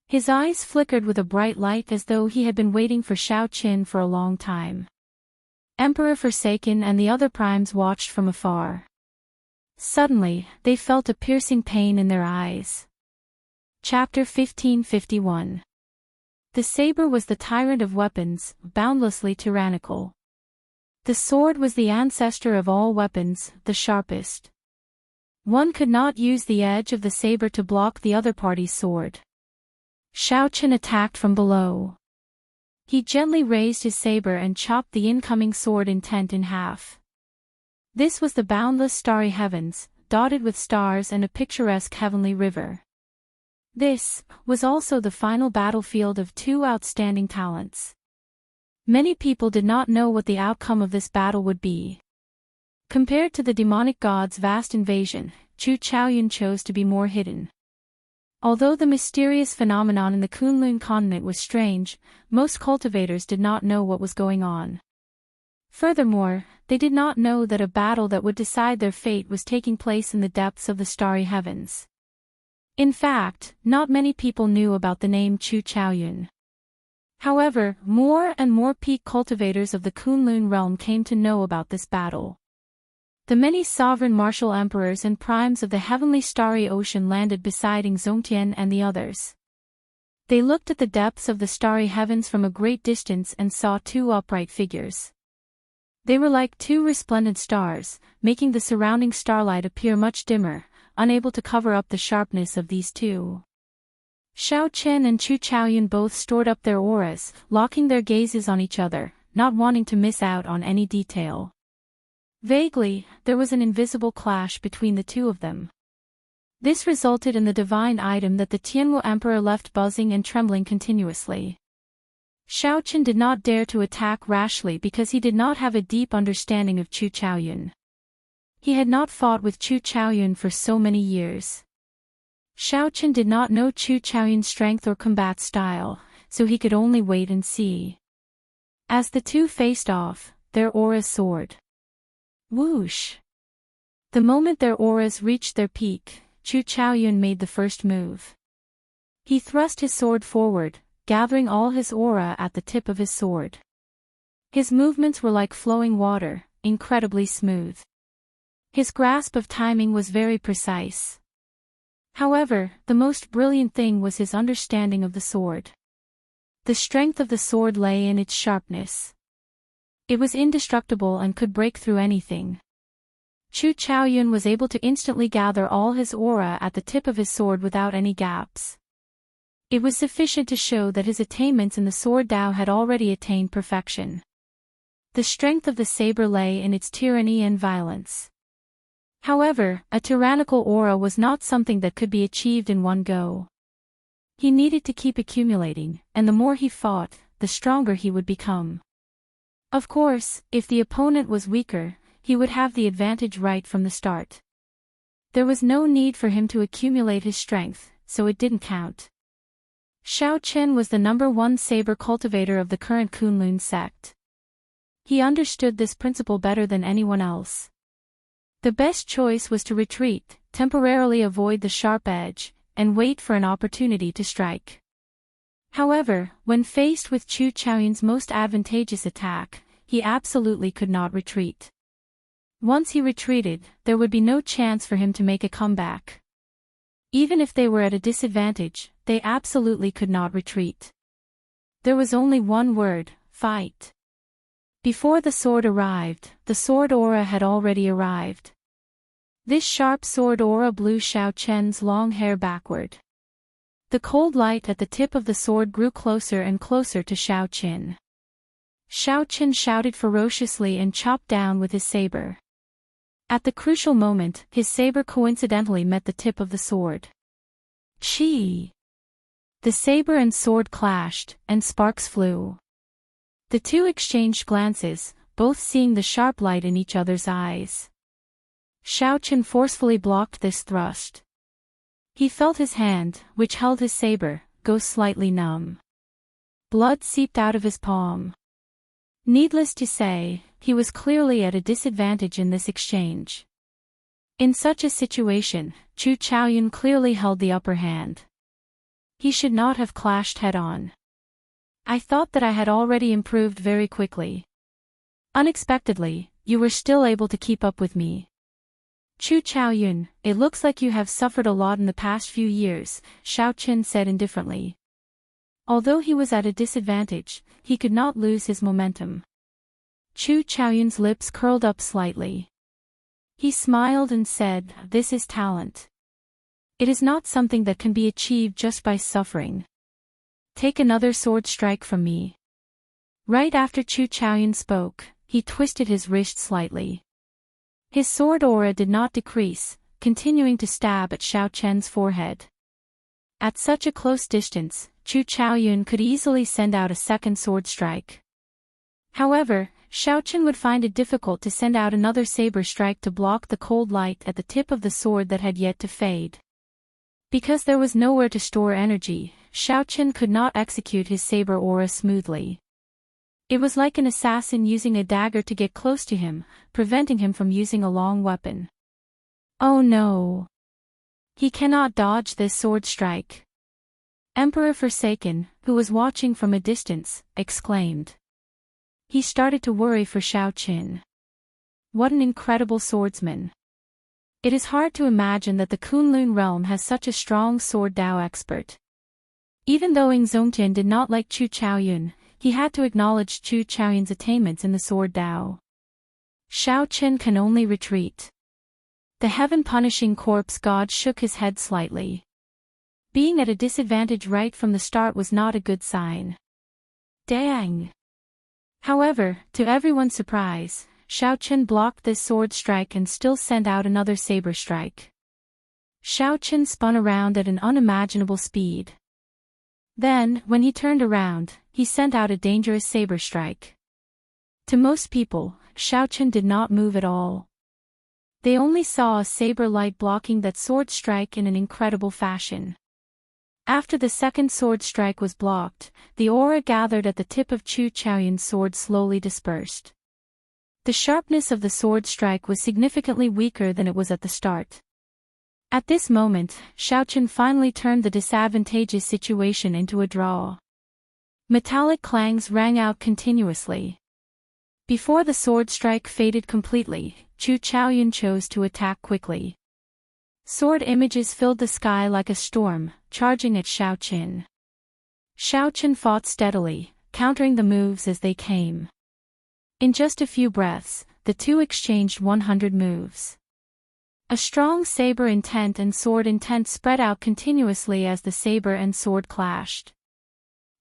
His eyes flickered with a bright light as though he had been waiting for Xiao Chen for a long time. Emperor Forsaken and the other primes watched from afar. Suddenly, they felt a piercing pain in their eyes. Chapter 1551. The saber was the tyrant of weapons, boundlessly tyrannical. The sword was the ancestor of all weapons, the sharpest. One could not use the edge of the saber to block the other party's sword. Xiao Chen attacked from below. He gently raised his saber and chopped the incoming sword intent in half. This was the boundless starry heavens, dotted with stars and a picturesque heavenly river. This was also the final battlefield of two outstanding talents. Many people did not know what the outcome of this battle would be. Compared to the demonic god's vast invasion, Chu Chaoyun chose to be more hidden. Although the mysterious phenomenon in the Kunlun continent was strange, most cultivators did not know what was going on. Furthermore, they did not know that a battle that would decide their fate was taking place in the depths of the starry heavens. In fact, not many people knew about the name Chu Chaoyun. However, more and more peak cultivators of the Kunlun realm came to know about this battle. The many sovereign martial emperors and primes of the heavenly starry ocean landed beside Zongtian and the others. They looked at the depths of the starry heavens from a great distance and saw two upright figures. They were like two resplendent stars, making the surrounding starlight appear much dimmer, unable to cover up the sharpness of these two. Xiao Chen and Chu Chaoyun both stored up their auras, locking their gazes on each other, not wanting to miss out on any detail. Vaguely, there was an invisible clash between the two of them. This resulted in the divine item that the Tianwu Emperor left buzzing and trembling continuously. Xiao Chen did not dare to attack rashly because he did not have a deep understanding of Chu Chaoyun. He had not fought with Chu Chaoyun for so many years. Xiao Chen did not know Chu Chaoyun's strength or combat style, so he could only wait and see. As the two faced off, their auras soared. Whoosh! The moment their auras reached their peak, Chu Chaoyun made the first move. He thrust his sword forward, gathering all his aura at the tip of his sword. His movements were like flowing water, incredibly smooth. His grasp of timing was very precise. However, the most brilliant thing was his understanding of the sword. The strength of the sword lay in its sharpness. It was indestructible and could break through anything. Chu Chaoyun was able to instantly gather all his aura at the tip of his sword without any gaps. It was sufficient to show that his attainments in the sword Dao had already attained perfection. The strength of the saber lay in its tyranny and violence. However, a tyrannical aura was not something that could be achieved in one go. He needed to keep accumulating, and the more he fought, the stronger he would become. Of course, if the opponent was weaker, he would have the advantage right from the start. There was no need for him to accumulate his strength, so it didn't count. Xiao Chen was the #1 saber cultivator of the current Kunlun sect. He understood this principle better than anyone else. The best choice was to retreat, temporarily avoid the sharp edge, and wait for an opportunity to strike. However, when faced with Chu Chaoyun's most advantageous attack, he absolutely could not retreat. Once he retreated, there would be no chance for him to make a comeback. Even if they were at a disadvantage, they absolutely could not retreat. There was only one word: fight. Before the sword arrived, the sword aura had already arrived. This sharp sword aura blew Xiao Chen's long hair backward. The cold light at the tip of the sword grew closer and closer to Xiao Chen. Xiao Chen shouted ferociously and chopped down with his saber. At the crucial moment, his saber coincidentally met the tip of the sword. Chi! The saber and sword clashed, and sparks flew. The two exchanged glances, both seeing the sharp light in each other's eyes. Xiao Chen forcefully blocked this thrust. He felt his hand, which held his saber, go slightly numb. Blood seeped out of his palm. Needless to say, he was clearly at a disadvantage in this exchange. In such a situation, Chu Chaoyun clearly held the upper hand. He should not have clashed head-on. I thought that I had already improved very quickly. Unexpectedly, you were still able to keep up with me. Chu Chaoyun, it looks like you have suffered a lot in the past few years, Xiao Chen said indifferently. Although he was at a disadvantage, he could not lose his momentum. Chu Chaoyun's lips curled up slightly. He smiled and said, "This is talent. It is not something that can be achieved just by suffering. Take another sword strike from me." Right after Chu Chaoyun spoke, he twisted his wrist slightly. His sword aura did not decrease, continuing to stab at Xiao Chen's forehead. At such a close distance, Chu Chaoyun could easily send out a second sword strike. However, Xiao Chen would find it difficult to send out another saber strike to block the cold light at the tip of the sword that had yet to fade. Because there was nowhere to store energy, Xiao Chen could not execute his saber aura smoothly. It was like an assassin using a dagger to get close to him, preventing him from using a long weapon. Oh no! He cannot dodge this sword strike. Emperor Forsaken, who was watching from a distance, exclaimed. He started to worry for Xiao Chen. What an incredible swordsman. It is hard to imagine that the Kunlun realm has such a strong sword Dao expert. Even though Ing Zongtian did not like Chu Chaoyun, he had to acknowledge Chu Chaoyun's attainments in the sword Dao. Xiao Chen can only retreat. The heaven-punishing corpse god shook his head slightly. Being at a disadvantage right from the start was not a good sign. Dang! However, to everyone's surprise, Xiao Chen blocked this sword strike and still sent out another saber strike. Xiao Chen spun around at an unimaginable speed. Then, when he turned around, he sent out a dangerous saber strike. To most people, Xiao Chen did not move at all. They only saw a saber light blocking that sword strike in an incredible fashion. After the second sword strike was blocked, the aura gathered at the tip of Chu Chaoyun's sword slowly dispersed. The sharpness of the sword strike was significantly weaker than it was at the start. At this moment, Xiao Chen finally turned the disadvantageous situation into a draw. Metallic clangs rang out continuously. Before the sword strike faded completely, Chu Chaoyun chose to attack quickly. Sword images filled the sky like a storm, charging at Xiao Chen. Xiao Chen fought steadily, countering the moves as they came. In just a few breaths, the two exchanged 100 moves. A strong saber intent and sword intent spread out continuously as the saber and sword clashed.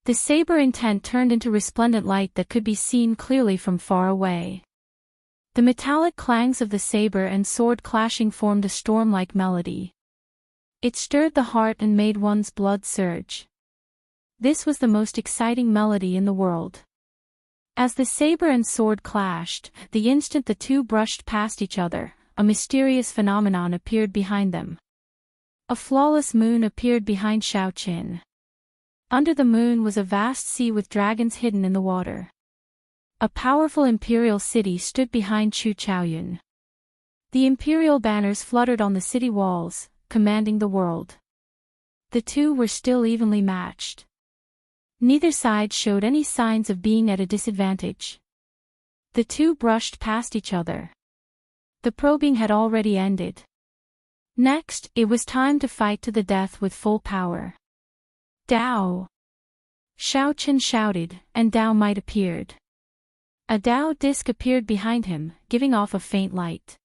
The saber intent turned into resplendent light that could be seen clearly from far away. The metallic clangs of the saber and sword clashing formed a storm-like melody. It stirred the heart and made one's blood surge. This was the most exciting melody in the world. As the saber and sword clashed, the instant the two brushed past each other, a mysterious phenomenon appeared behind them. A flawless moon appeared behind Xiaoqin. Under the moon was a vast sea with dragons hidden in the water. A powerful imperial city stood behind Chu Chaoyun. The imperial banners fluttered on the city walls, commanding the world. The two were still evenly matched. Neither side showed any signs of being at a disadvantage. The two brushed past each other. The probing had already ended. Next, it was time to fight to the death with full power. Dao! Xiaoqin shouted, and Dao Might appeared. A Dao disc appeared behind him, giving off a faint light.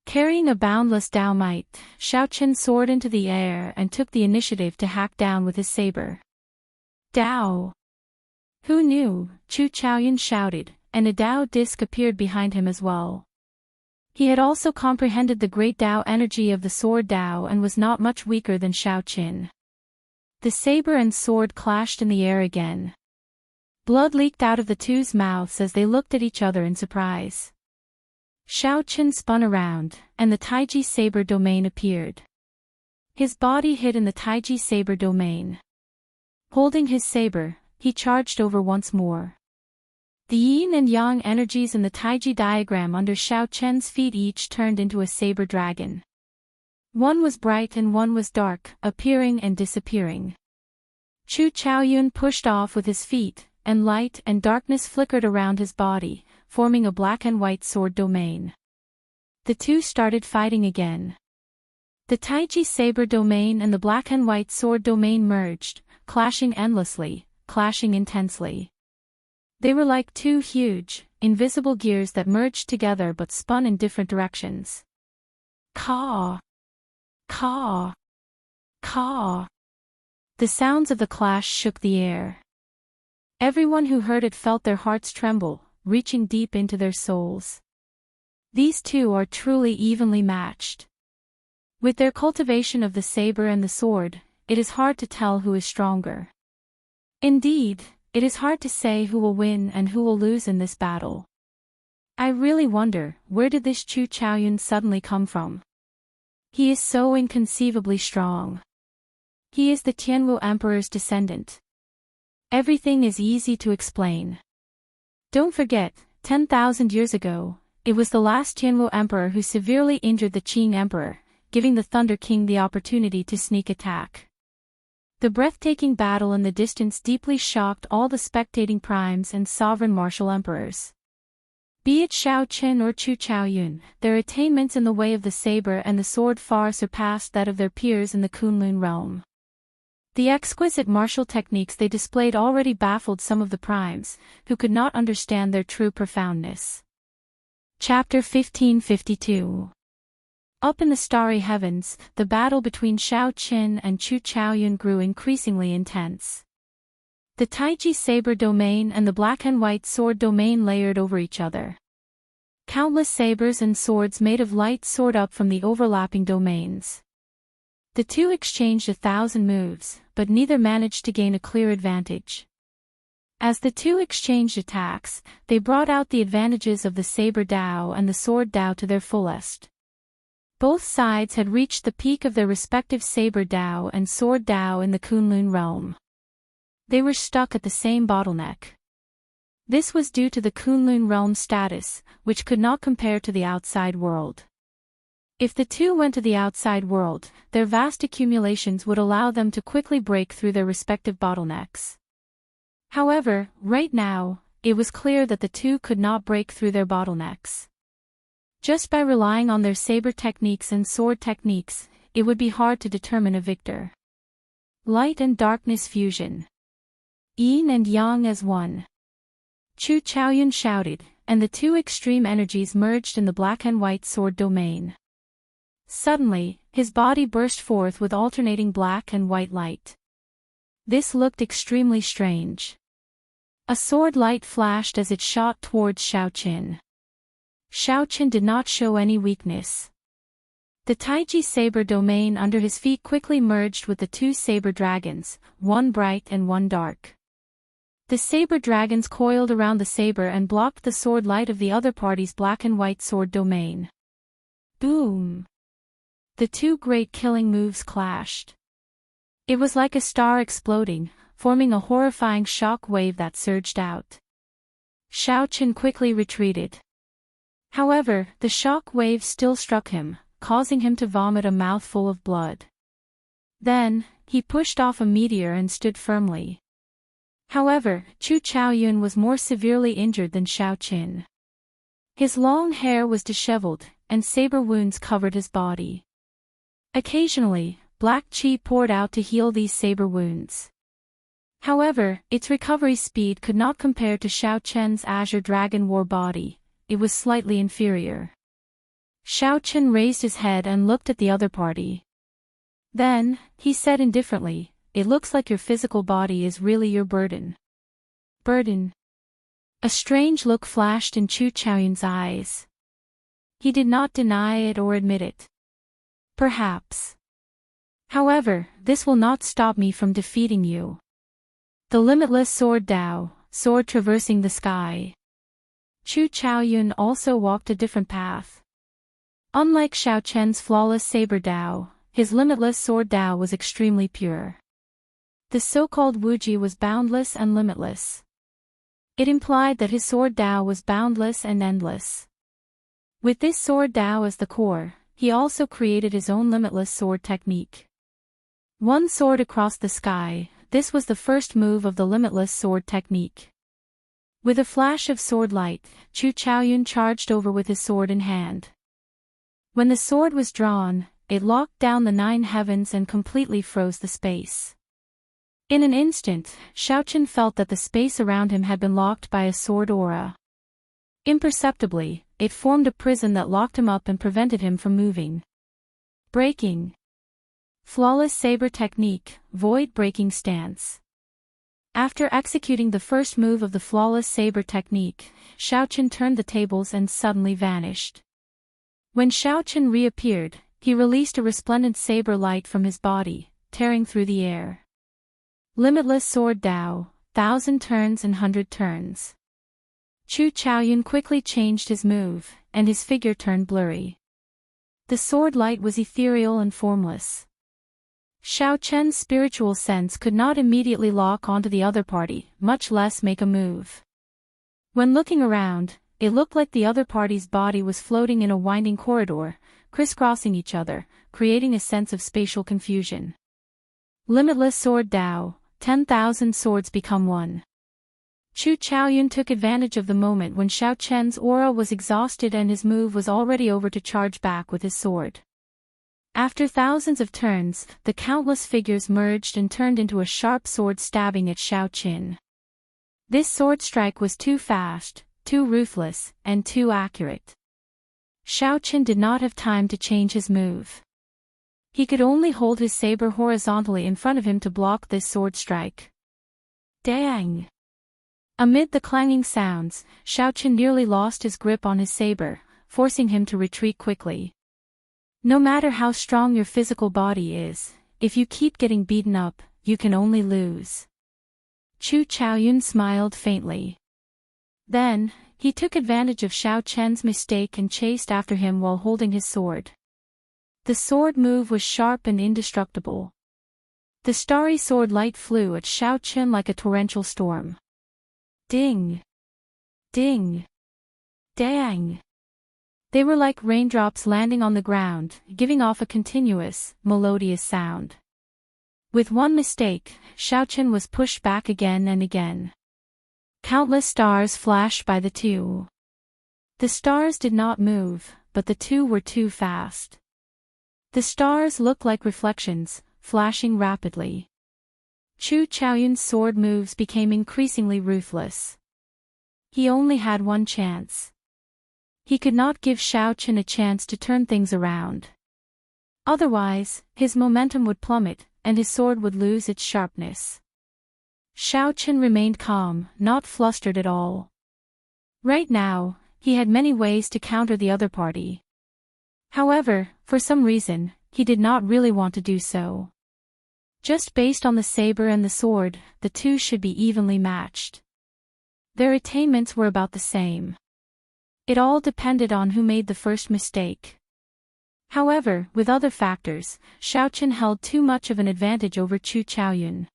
Carrying a boundless Dao Might, Xiaoqin soared into the air and took the initiative to hack down with his saber. Dao! Who knew? Chu Chaoyun shouted, and a Dao disc appeared behind him as well. He had also comprehended the great Dao energy of the sword Dao and was not much weaker than Xiaoqin. The saber and sword clashed in the air again. Blood leaked out of the two's mouths as they looked at each other in surprise. Xiaoqin spun around, and the Taiji saber domain appeared. His body hid in the Taiji saber domain. Holding his saber, he charged over once more. The yin and yang energies in the Taiji diagram under Xiaoqin's feet each turned into a saber dragon. One was bright and one was dark, appearing and disappearing. Chu Chaoyun pushed off with his feet, and light and darkness flickered around his body, forming a black and white sword domain. The two started fighting again. The Taiji saber domain and the black and white sword domain merged, clashing endlessly, clashing intensely. They were like two huge, invisible gears that merged together but spun in different directions. Caw! Caw! Caw! The sounds of the clash shook the air. Everyone who heard it felt their hearts tremble, reaching deep into their souls. These two are truly evenly matched. With their cultivation of the saber and the sword, it is hard to tell who is stronger. Indeed, it is hard to say who will win and who will lose in this battle. I really wonder, where did this Chu Chaoyun suddenly come from? He is so inconceivably strong. He is the Tianwu Emperor's descendant. Everything is easy to explain. Don't forget, 10,000 years ago, it was the last Tianwu Emperor who severely injured the Qing Emperor, giving the Thunder King the opportunity to sneak attack. The breathtaking battle in the distance deeply shocked all the spectating primes and sovereign martial emperors. Be it Xiaoqin or Chu Chaoyun, their attainments in the way of the saber and the sword far surpassed that of their peers in the Kunlun realm. The exquisite martial techniques they displayed already baffled some of the primes, who could not understand their true profoundness. Chapter 1552. Up in the starry heavens, the battle between Xiaoqin and Chu Chaoyun grew increasingly intense. The Taiji saber domain and the black and white sword domain layered over each other. Countless sabers and swords made of light soared up from the overlapping domains. The two exchanged 1,000 moves, but neither managed to gain a clear advantage. As the two exchanged attacks, they brought out the advantages of the saber Dao and the sword Dao to their fullest. Both sides had reached the peak of their respective saber Dao and sword Dao in the Kunlun realm. They were stuck at the same bottleneck. This was due to the Kunlun realm's status, which could not compare to the outside world. If the two went to the outside world, their vast accumulations would allow them to quickly break through their respective bottlenecks. However, right now, it was clear that the two could not break through their bottlenecks. Just by relying on their saber techniques and sword techniques, it would be hard to determine a victor. Light and darkness fusion. Yin and yang as one. Chu Chaoyun shouted, and the two extreme energies merged in the black and white sword domain. Suddenly, his body burst forth with alternating black and white light. This looked extremely strange. A sword light flashed as it shot towards Xiaoqin. Xiaoqin did not show any weakness. The Taiji saber domain under his feet quickly merged with the two saber dragons, one bright and one dark. The saber dragons coiled around the saber and blocked the sword light of the other party's black and white sword domain. Boom! The two great killing moves clashed. It was like a star exploding, forming a horrifying shock wave that surged out. Xiaochen quickly retreated. However, the shock wave still struck him, causing him to vomit a mouthful of blood. Then, he pushed off a meteor and stood firmly. However, Chu Chaoyun was more severely injured than Xiaochen. His long hair was disheveled, and saber wounds covered his body. Occasionally, black qi poured out to heal these saber wounds. However, its recovery speed could not compare to Xiaochen's Azure Dragon War body. It was slightly inferior. Xiaochen raised his head and looked at the other party. Then, he said indifferently, "It looks like your physical body is really your burden." Burden? A strange look flashed in Chu Chaoyun's eyes. He did not deny it or admit it. Perhaps. However, this will not stop me from defeating you. The limitless sword Dao, sword traversing the sky. Chu Chaoyun also walked a different path. Unlike Xiaochen's flawless saber Dao, his limitless sword Dao was extremely pure. The so-called Wuji was boundless and limitless. It implied that his sword Dao was boundless and endless. With this sword Dao as the core, he also created his own limitless sword technique. One sword across the sky, this was the first move of the limitless sword technique. With a flash of sword light, Chu Chaoyun charged over with his sword in hand. When the sword was drawn, it locked down the 9 heavens and completely froze the space. In an instant, Xiaochen felt that the space around him had been locked by a sword aura. Imperceptibly, it formed a prison that locked him up and prevented him from moving. Breaking. Flawless saber technique, void breaking stance. After executing the first move of the flawless saber technique, Xiaochen turned the tables and suddenly vanished. When Xiaochen reappeared, he released a resplendent saber light from his body, tearing through the air. Limitless sword Dao, 1,000 turns and 100 turns. Chu Chaoyun quickly changed his move, and his figure turned blurry. The sword light was ethereal and formless. Xiaochen's spiritual sense could not immediately lock onto the other party, much less make a move. When looking around, it looked like the other party's body was floating in a winding corridor, crisscrossing each other, creating a sense of spatial confusion. Limitless sword Dao, 10,000 swords become one. Chu Chaoyun took advantage of the moment when Xiaochen's aura was exhausted and his move was already over to charge back with his sword. After thousands of turns, the countless figures merged and turned into a sharp sword stabbing at Xiaochen. This sword strike was too fast, too ruthless, and too accurate. Xiaochen did not have time to change his move. He could only hold his saber horizontally in front of him to block this sword strike. Dang! Amid the clanging sounds, Xiaochen nearly lost his grip on his saber, forcing him to retreat quickly. No matter how strong your physical body is, if you keep getting beaten up, you can only lose. Chu Chaoyun smiled faintly. Then, he took advantage of Xiaochen's mistake and chased after him while holding his sword. The sword move was sharp and indestructible. The starry sword light flew at Xiaochen like a torrential storm. Ding! Ding! Dang! They were like raindrops landing on the ground, giving off a continuous, melodious sound. With one mistake, Xiaochen was pushed back again and again. Countless stars flashed by the two. The stars did not move, but the two were too fast. The stars looked like reflections, flashing rapidly. Chu Chaoyun's sword moves became increasingly ruthless. He only had one chance. He could not give Xiaochen a chance to turn things around. Otherwise, his momentum would plummet, and his sword would lose its sharpness. Xiaochen remained calm, not flustered at all. Right now, he had many ways to counter the other party. However, for some reason, he did not really want to do so. Just based on the saber and the sword, the two should be evenly matched. Their attainments were about the same. It all depended on who made the first mistake. However, with other factors, Xiaochen held too much of an advantage over Chu Chaoyun.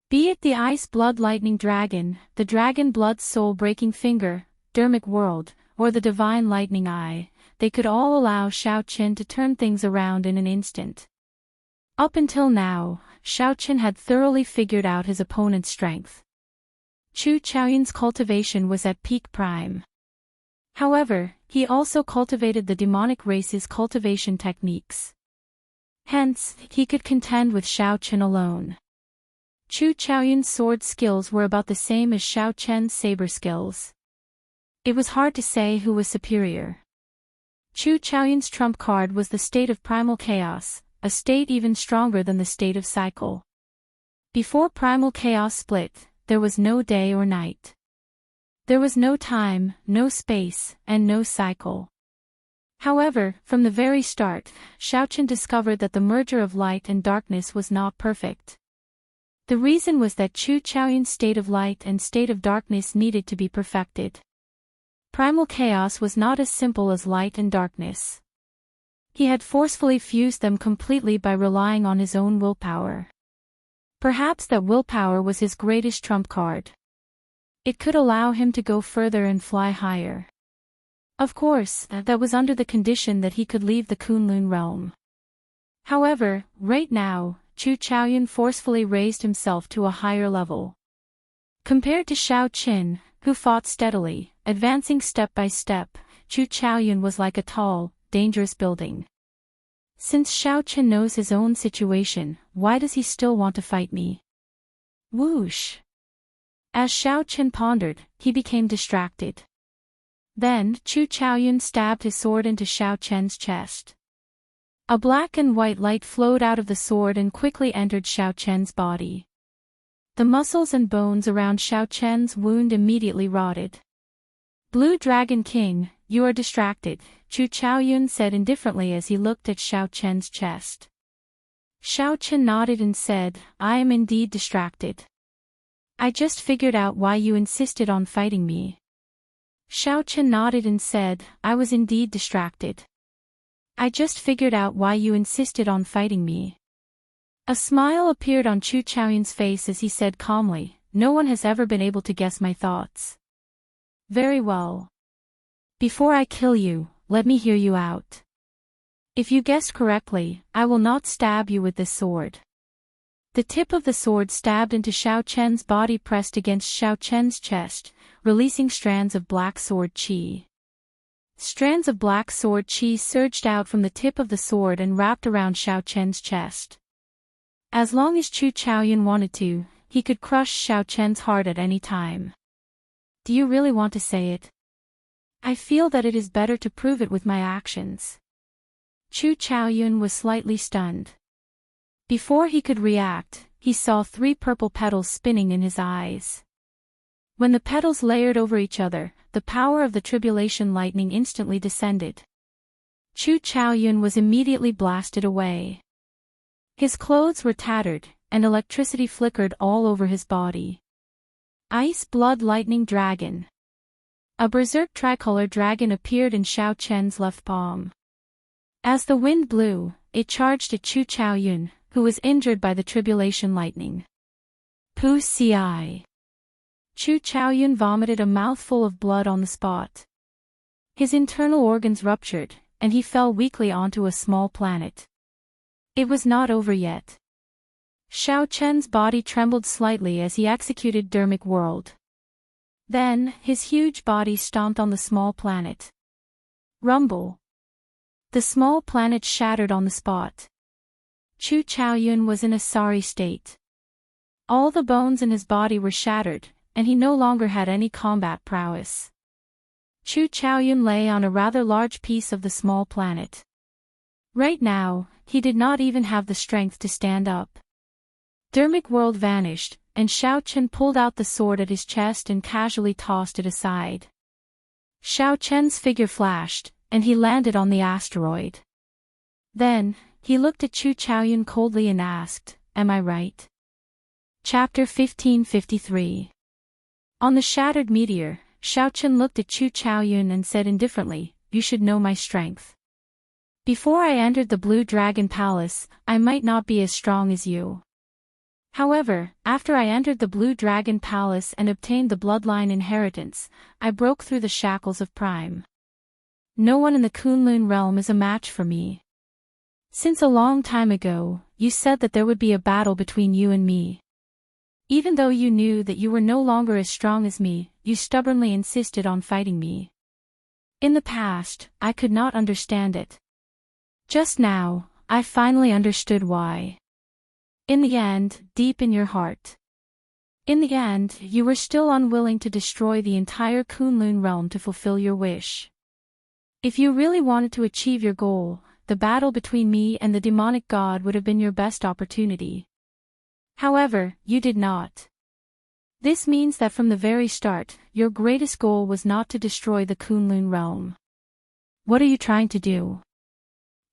Be it the Ice Blood Lightning Dragon, the Dragon Blood Soul Breaking Finger, Dermic World, or the Divine Lightning Eye, they could all allow Xiaochen to turn things around in an instant. Up until now, Xiaochen had thoroughly figured out his opponent's strength. Chu Chaoyun's cultivation was at peak prime. However, he also cultivated the demonic race's cultivation techniques. Hence, he could contend with Xiaochen alone. Chu Chaoyun's sword skills were about the same as Xiaochen's saber skills. It was hard to say who was superior. Chu Chaoyun's trump card was the state of primal chaos, a state even stronger than the state of cycle. Before primal chaos split, there was no day or night. There was no time, no space, and no cycle. However, from the very start, Xiaochen discovered that the merger of light and darkness was not perfect. The reason was that Chu Chaoyun's state of light and state of darkness needed to be perfected. Primal chaos was not as simple as light and darkness. He had forcefully fused them completely by relying on his own willpower. Perhaps that willpower was his greatest trump card. It could allow him to go further and fly higher. Of course, that was under the condition that he could leave the Kunlun realm. However, right now, Chu Chaoyun forcefully raised himself to a higher level. Compared to Xiaochen, who fought steadily, advancing step by step, Chu Chaoyun was like a tall, dangerous building. Since Xiaochen knows his own situation, why does he still want to fight me? Whoosh! As Xiaochen pondered, he became distracted. Then, Chu Chaoyun stabbed his sword into Xiaochen's chest. A black and white light flowed out of the sword and quickly entered Xiaochen's body. The muscles and bones around Xiaochen's wound immediately rotted. Blue Dragon King, you are distracted, Chu Chaoyun said indifferently as he looked at Xiaochen's chest. Xiaochen nodded and said, I am indeed distracted. I just figured out why you insisted on fighting me. Xiaochen nodded and said, I was indeed distracted. I just figured out why you insisted on fighting me. A smile appeared on Chu Chaoyun's face as he said calmly, no one has ever been able to guess my thoughts. Very well. Before I kill you, let me hear you out. If you guessed correctly, I will not stab you with this sword. The tip of the sword stabbed into Xiaochen's body pressed against Xiaochen's chest, releasing strands of black sword qi. Strands of black sword qi surged out from the tip of the sword and wrapped around Xiaochen's chest. As long as Chu Chaoyun wanted to, he could crush Xiaochen's heart at any time. Do you really want to say it? I feel that it is better to prove it with my actions. Chu Chaoyun was slightly stunned. Before he could react, he saw 3 purple petals spinning in his eyes. When the petals layered over each other, the power of the tribulation lightning instantly descended. Chu Chaoyun was immediately blasted away. His clothes were tattered, and electricity flickered all over his body. Ice Blood Lightning Dragon. A berserk tricolor dragon appeared in Xiaochen's left palm. As the wind blew, it charged at Chu Chaoyun, who was injured by the tribulation lightning. Pu Ci. Chu Chaoyun vomited a mouthful of blood on the spot. His internal organs ruptured, and he fell weakly onto a small planet. It was not over yet. Xiaochen's body trembled slightly as he executed Dermic World. Then, his huge body stomped on the small planet. Rumble. The small planet shattered on the spot. Chu Chaoyun was in a sorry state. All the bones in his body were shattered, and he no longer had any combat prowess. Chu Chaoyun lay on a rather large piece of the small planet. Right now, he did not even have the strength to stand up. Dermic World vanished, and Xiaochen pulled out the sword at his chest and casually tossed it aside. Xiaochen's figure flashed, and he landed on the asteroid. Then, he looked at Chu Chaoyun coldly and asked, Am I right? Chapter 1553. On the shattered meteor, Xiaochen looked at Chu Chaoyun and said indifferently, You should know my strength. Before I entered the Blue Dragon Palace, I might not be as strong as you. However, after I entered the Blue Dragon Palace and obtained the bloodline inheritance, I broke through the shackles of Prime. No one in the Kunlun realm is a match for me. Since a long time ago, you said that there would be a battle between you and me. Even though you knew that you were no longer as strong as me, you stubbornly insisted on fighting me. In the past, I could not understand it. Just now, I finally understood why. In the end, deep in your heart. In the end, you were still unwilling to destroy the entire Kunlun realm to fulfill your wish. If you really wanted to achieve your goal, the battle between me and the demonic god would have been your best opportunity. However, you did not. This means that from the very start, your greatest goal was not to destroy the Kunlun realm. What are you trying to do?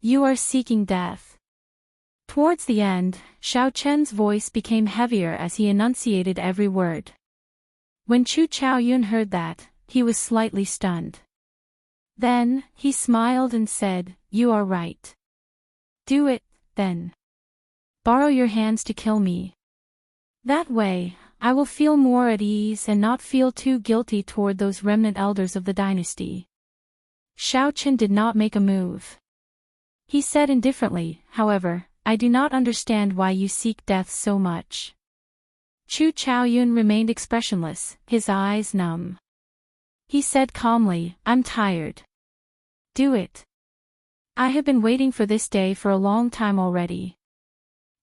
You are seeking death. Towards the end, Xiao Chen's voice became heavier as he enunciated every word. When Chu Chaoyun heard that, he was slightly stunned. Then, he smiled and said, "You are right. Do it, then. Borrow your hands to kill me. That way, I will feel more at ease and not feel too guilty toward those remnant elders of the dynasty." Xiao Chen did not make a move. He said indifferently, "However, I do not understand why you seek death so much." Chu Chaoyun remained expressionless, his eyes numb. He said calmly, "I'm tired. Do it. I have been waiting for this day for a long time already.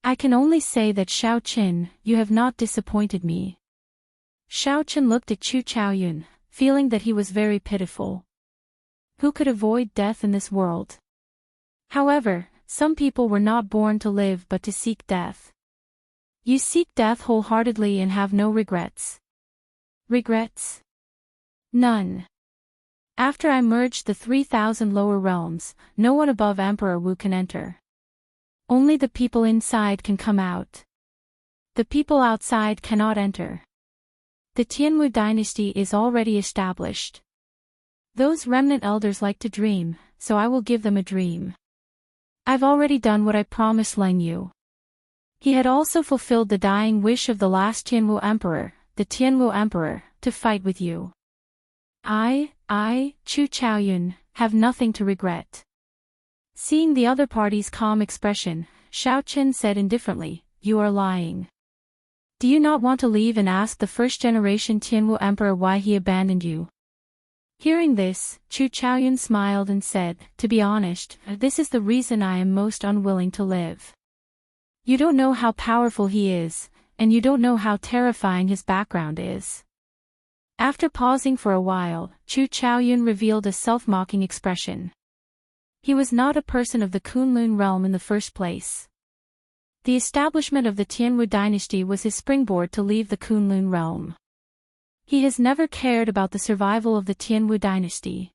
I can only say that Xiao Qin, you have not disappointed me." Xiao Qin looked at Chu Chaoyun, feeling that he was very pitiful. Who could avoid death in this world? However, some people were not born to live but to seek death. You seek death wholeheartedly and have no regrets. Regrets? None. After I merged the 3,000 lower realms, no one above Emperor Wu can enter. Only the people inside can come out. The people outside cannot enter. The Tianwu dynasty is already established. Those remnant elders like to dream, so I will give them a dream. I've already done what I promised Leng Yu. He had also fulfilled the dying wish of the last Tianwu emperor, the Tianwu emperor, to fight with you. I, Chu Chaoyun, have nothing to regret. Seeing the other party's calm expression, Xiao Chen said indifferently, "You are lying. Do you not want to leave and ask the first-generation Tianwu emperor why he abandoned you?" Hearing this, Chu Chaoyun smiled and said, "To be honest, this is the reason I am most unwilling to live. You don't know how powerful he is, and you don't know how terrifying his background is." After pausing for a while, Chu Chaoyun revealed a self-mocking expression. He was not a person of the Kunlun realm in the first place. The establishment of the Tianwu dynasty was his springboard to leave the Kunlun realm. He has never cared about the survival of the Tianwu dynasty.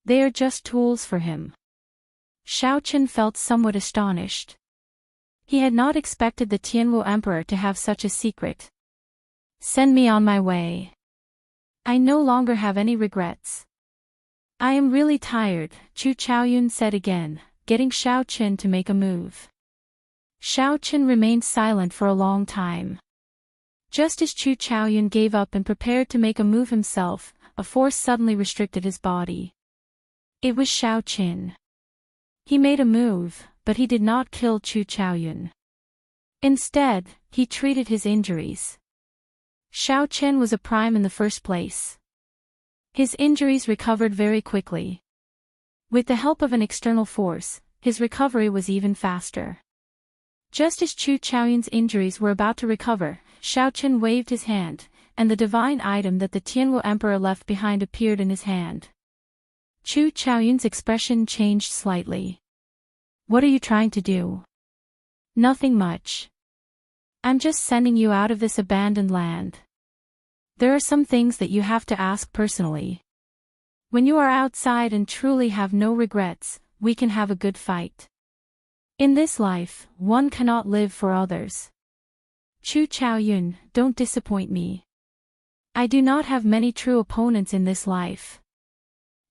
They are just tools for him. Xiao Chen felt somewhat astonished. He had not expected the Tianwu emperor to have such a secret. "Send me on my way. I no longer have any regrets. I am really tired," Chu Chaoyun said again, getting Xiao Chen to make a move. Xiao Chen remained silent for a long time. Just as Chu Chaoyun gave up and prepared to make a move himself, a force suddenly restricted his body. It was Xiao Chen. He made a move, but he did not kill Chu Chaoyun. Instead, he treated his injuries. Xiao Chen was a prime in the first place. His injuries recovered very quickly. With the help of an external force, his recovery was even faster. Just as Chu Chaoyun's injuries were about to recover, Xiao Chen waved his hand, and the divine item that the Tianwu emperor left behind appeared in his hand. Chu Chaoyun's expression changed slightly. "What are you trying to do?" "Nothing much. I'm just sending you out of this abandoned land. There are some things that you have to ask personally. When you are outside and truly have no regrets, we can have a good fight. In this life, one cannot live for others. Chu Chaoyun, don't disappoint me. I do not have many true opponents in this life.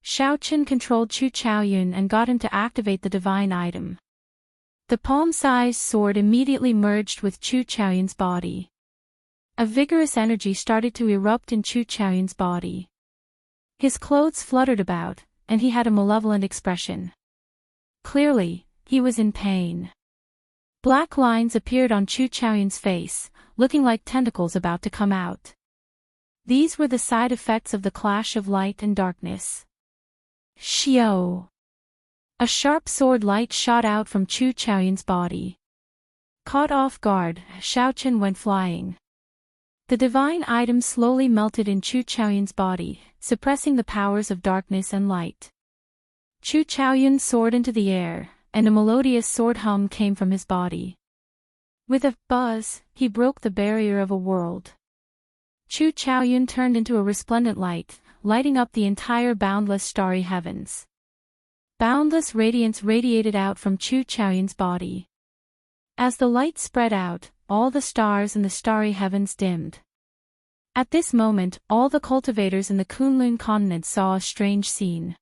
Xiaochen controlled Chu Chaoyun and got him to activate the divine item. The palm-sized sword immediately merged with Chu Chaoyun's body. A vigorous energy started to erupt in Chu Chaoyun's body. His clothes fluttered about, and he had a malevolent expression. Clearly, he was in pain. Black lines appeared on Chu Chaoyun's face, looking like tentacles about to come out. These were the side effects of the clash of light and darkness. Xiao! A sharp sword light shot out from Chu Chaoyun's body. Caught off guard, Xiaochen went flying. The divine item slowly melted in Chu Chaoyun's body, suppressing the powers of darkness and light. Chu Chaoyun soared into the air, and a melodious sword hum came from his body. With a buzz, he broke the barrier of a world. Chu Chaoyun turned into a resplendent light, lighting up the entire boundless starry heavens. Boundless radiance radiated out from Chu Chaoyun's body. As the light spread out, all the stars in the starry heavens dimmed. At this moment, all the cultivators in the Kunlun continent saw a strange scene.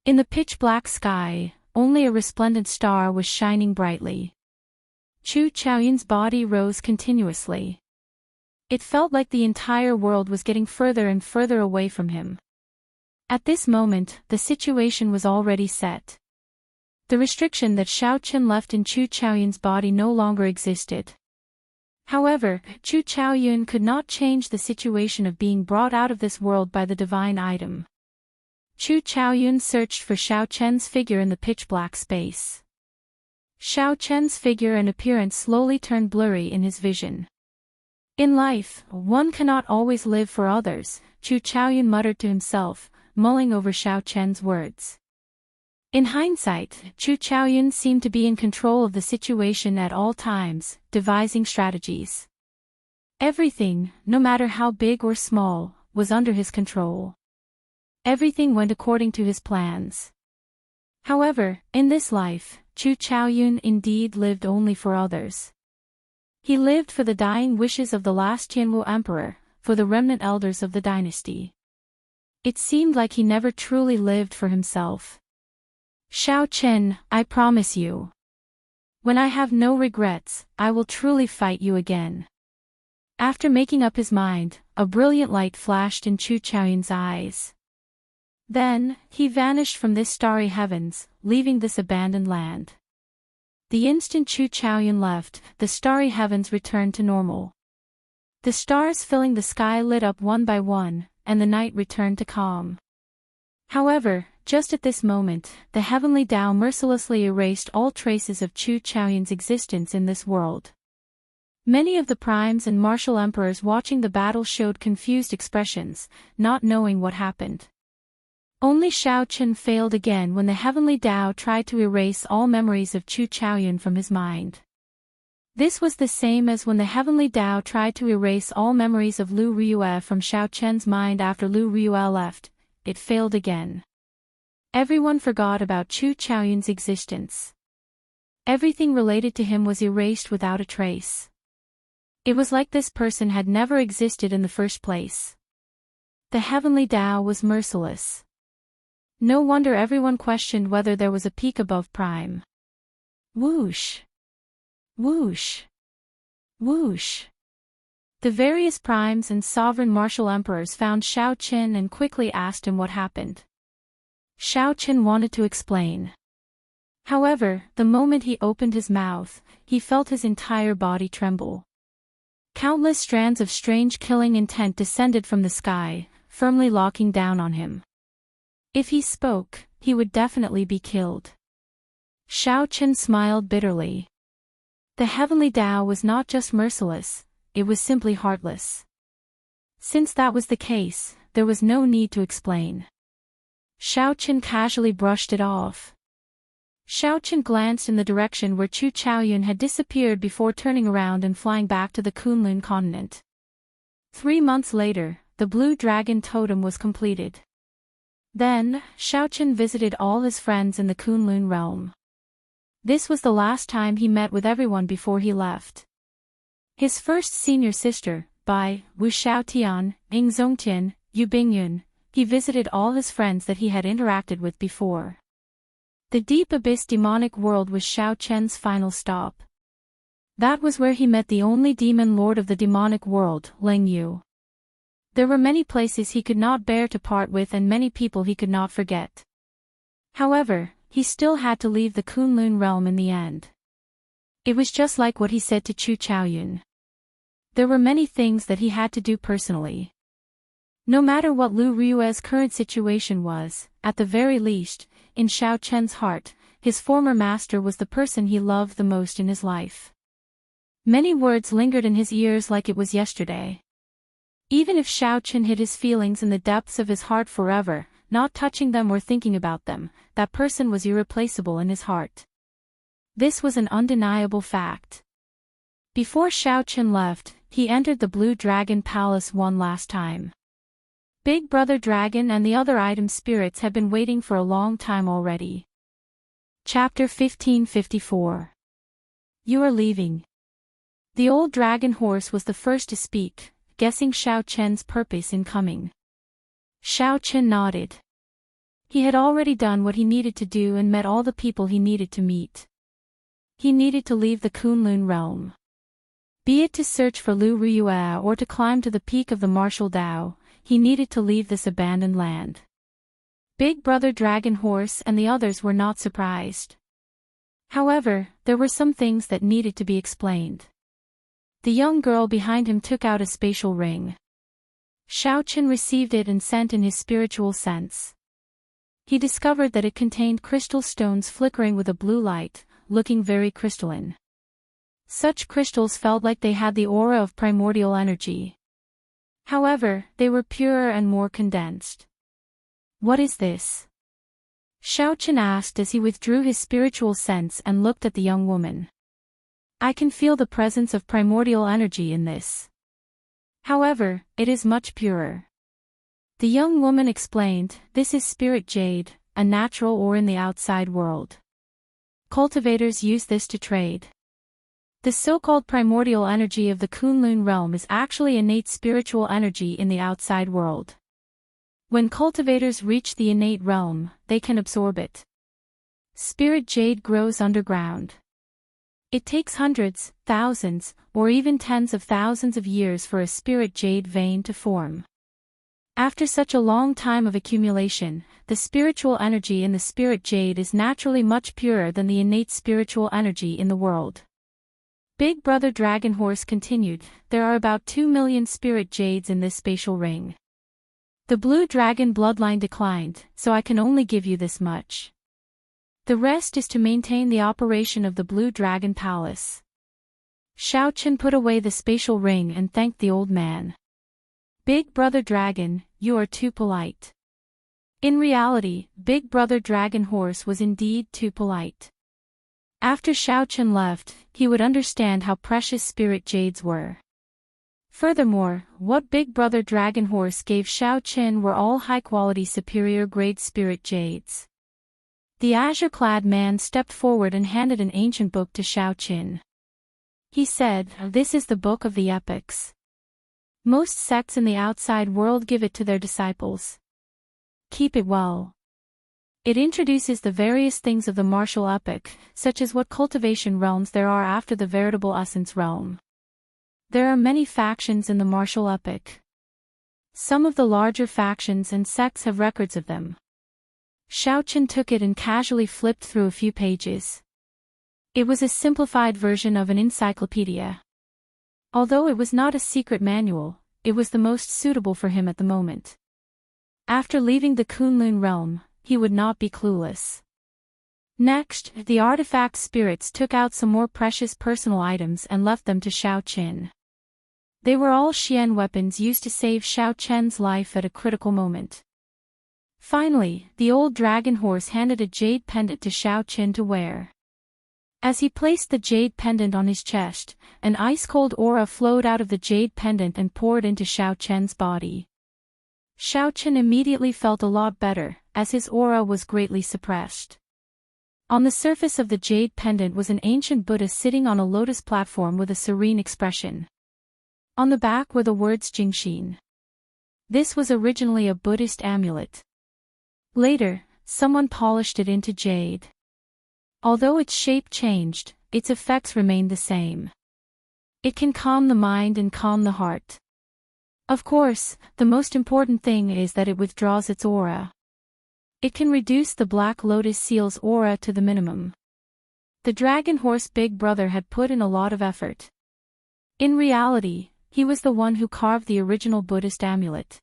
In the pitch-black sky, only a resplendent star was shining brightly. Chu Chaoyun's body rose continuously. It felt like the entire world was getting further and further away from him. At this moment, the situation was already set. The restriction that Xiaochen left in Chu Chaoyun's body no longer existed. However, Chu Chaoyun could not change the situation of being brought out of this world by the divine item. Chu Chaoyun searched for Xiaochen's figure in the pitch-black space. Xiaochen's figure and appearance slowly turned blurry in his vision. In life, one cannot always live for others, Chu Chaoyun muttered to himself, mulling over Xiaochen's words. In hindsight, Chu Chaoyun seemed to be in control of the situation at all times, devising strategies. Everything, no matter how big or small, was under his control. Everything went according to his plans. However, in this life, Chu Chaoyun indeed lived only for others. He lived for the dying wishes of the last Qianwu emperor, for the remnant elders of the dynasty. It seemed like he never truly lived for himself. Xiaochen, I promise you. When I have no regrets, I will truly fight you again. After making up his mind, a brilliant light flashed in Chu Chaoyun's eyes. Then, he vanished from this starry heavens, leaving this abandoned land. The instant Chu Chaoyun left, the starry heavens returned to normal. The stars filling the sky lit up one by one, and the night returned to calm. However, just at this moment, the heavenly Tao mercilessly erased all traces of Chu Chaoyun's existence in this world. Many of the primes and martial emperors watching the battle showed confused expressions, not knowing what happened. Only Xiaochen failed again when the heavenly Tao tried to erase all memories of Chu Chaoyun from his mind. This was the same as when the heavenly Tao tried to erase all memories of Lu Riyue from Xiaochen's mind after Lu Riyue left. It failed again. Everyone forgot about Chu Chaoyun's existence. Everything related to him was erased without a trace. It was like this person had never existed in the first place. The heavenly Tao was merciless. No wonder everyone questioned whether there was a peak above prime. Whoosh! Whoosh! Whoosh! The various primes and sovereign martial emperors found Xiaochen and quickly asked him what happened. Xiaochen wanted to explain. However, the moment he opened his mouth, he felt his entire body tremble. Countless strands of strange killing intent descended from the sky, firmly locking down on him. If he spoke, he would definitely be killed. Xiaochen smiled bitterly. The heavenly Tao was not just merciless, it was simply heartless. Since that was the case, there was no need to explain. Xiaochen casually brushed it off. Xiaochen glanced in the direction where Chu Chaoyun had disappeared before turning around and flying back to the Kunlun continent. 3 months later, the Blue Dragon Totem was completed. Then, Xiaochen visited all his friends in the Kunlun realm. This was the last time he met with everyone before he left. His first senior sister, Bai, Wu Xiaotian, Ing Zongtian, Yu Bingyun, he visited all his friends that he had interacted with before. The deep abyss demonic world was Xiao Chen's final stop. That was where he met the only demon lord of the demonic world, Ling Yu. There were many places he could not bear to part with and many people he could not forget. However, he still had to leave the Kunlun realm in the end. It was just like what he said to Chu Chaoyun. There were many things that he had to do personally. No matter what Lu Rue's current situation was, at the very least, in Xiao Chen's heart, his former master was the person he loved the most in his life. Many words lingered in his ears like it was yesterday. Even if Xiao Chen hid his feelings in the depths of his heart forever, not touching them or thinking about them, that person was irreplaceable in his heart. This was an undeniable fact. Before Xiao Chen left, he entered the Blue Dragon Palace one last time. Big Brother Dragon and the other item spirits had been waiting for a long time already. Chapter 1554. You are leaving. The old dragon horse was the first to speak, guessing Xiao Chen's purpose in coming. Xiao Chen nodded. He had already done what he needed to do and met all the people he needed to meet. He needed to leave the Kunlun realm. Be it to search for Lu Rue or to climb to the peak of the martial Dao, he needed to leave this abandoned land. Big Brother Dragon Horse and the others were not surprised. However, there were some things that needed to be explained. The young girl behind him took out a spatial ring. Xiao Chen received it and sent in his spiritual sense. He discovered that it contained crystal stones flickering with a blue light, looking very crystalline. Such crystals felt like they had the aura of primordial energy. However, they were purer and more condensed. What is this? Xiao Chen asked as he withdrew his spiritual sense and looked at the young woman. I can feel the presence of primordial energy in this. However, it is much purer. The young woman explained, this is spirit jade, a natural ore in the outside world. Cultivators use this to trade. The so-called primordial energy of the Kunlun realm is actually innate spiritual energy in the outside world. When cultivators reach the innate realm, they can absorb it. Spirit jade grows underground. It takes hundreds, thousands, or even tens of thousands of years for a spirit jade vein to form. After such a long time of accumulation, the spiritual energy in the spirit jade is naturally much purer than the innate spiritual energy in the world. Big Brother Dragon Horse continued, there are about 2 million spirit jades in this spatial ring. The blue dragon bloodline declined, so I can only give you this much. The rest is to maintain the operation of the Blue Dragon Palace. Xiao Chen put away the spatial ring and thanked the old man. Big Brother Dragon, you are too polite. In reality, Big Brother Dragon Horse was indeed too polite. After Xiao Chen left, he would understand how precious spirit jades were. Furthermore, what Big Brother Dragon Horse gave Xiao Chen were all high-quality superior-grade spirit jades. The azure-clad man stepped forward and handed an ancient book to Xiao Chen. He said, this is the book of the epics. Most sects in the outside world give it to their disciples. Keep it well. It introduces the various things of the martial epic, such as what cultivation realms there are after the veritable essence realm. There are many factions in the martial epic. Some of the larger factions and sects have records of them. Xiao Chen took it and casually flipped through a few pages. It was a simplified version of an encyclopedia. Although it was not a secret manual, it was the most suitable for him at the moment. After leaving the Kunlun realm, he would not be clueless. Next, the artifact spirits took out some more precious personal items and left them to Xiao Chen. They were all Xian weapons used to save Xiao Chen's life at a critical moment. Finally, the old dragon horse handed a jade pendant to Xiao Chen to wear. As he placed the jade pendant on his chest, an ice-cold aura flowed out of the jade pendant and poured into Xiao Chen's body. Xiao Chen immediately felt a lot better, as his aura was greatly suppressed. On the surface of the jade pendant was an ancient Buddha sitting on a lotus platform with a serene expression. On the back were the words Jingxin. This was originally a Buddhist amulet. Later, someone polished it into jade. Although its shape changed, its effects remained the same. It can calm the mind and calm the heart. Of course, the most important thing is that it withdraws its aura. It can reduce the Black Lotus Seal's aura to the minimum. The Dragon Horse Big Brother had put in a lot of effort. In reality, he was the one who carved the original Buddhist amulet.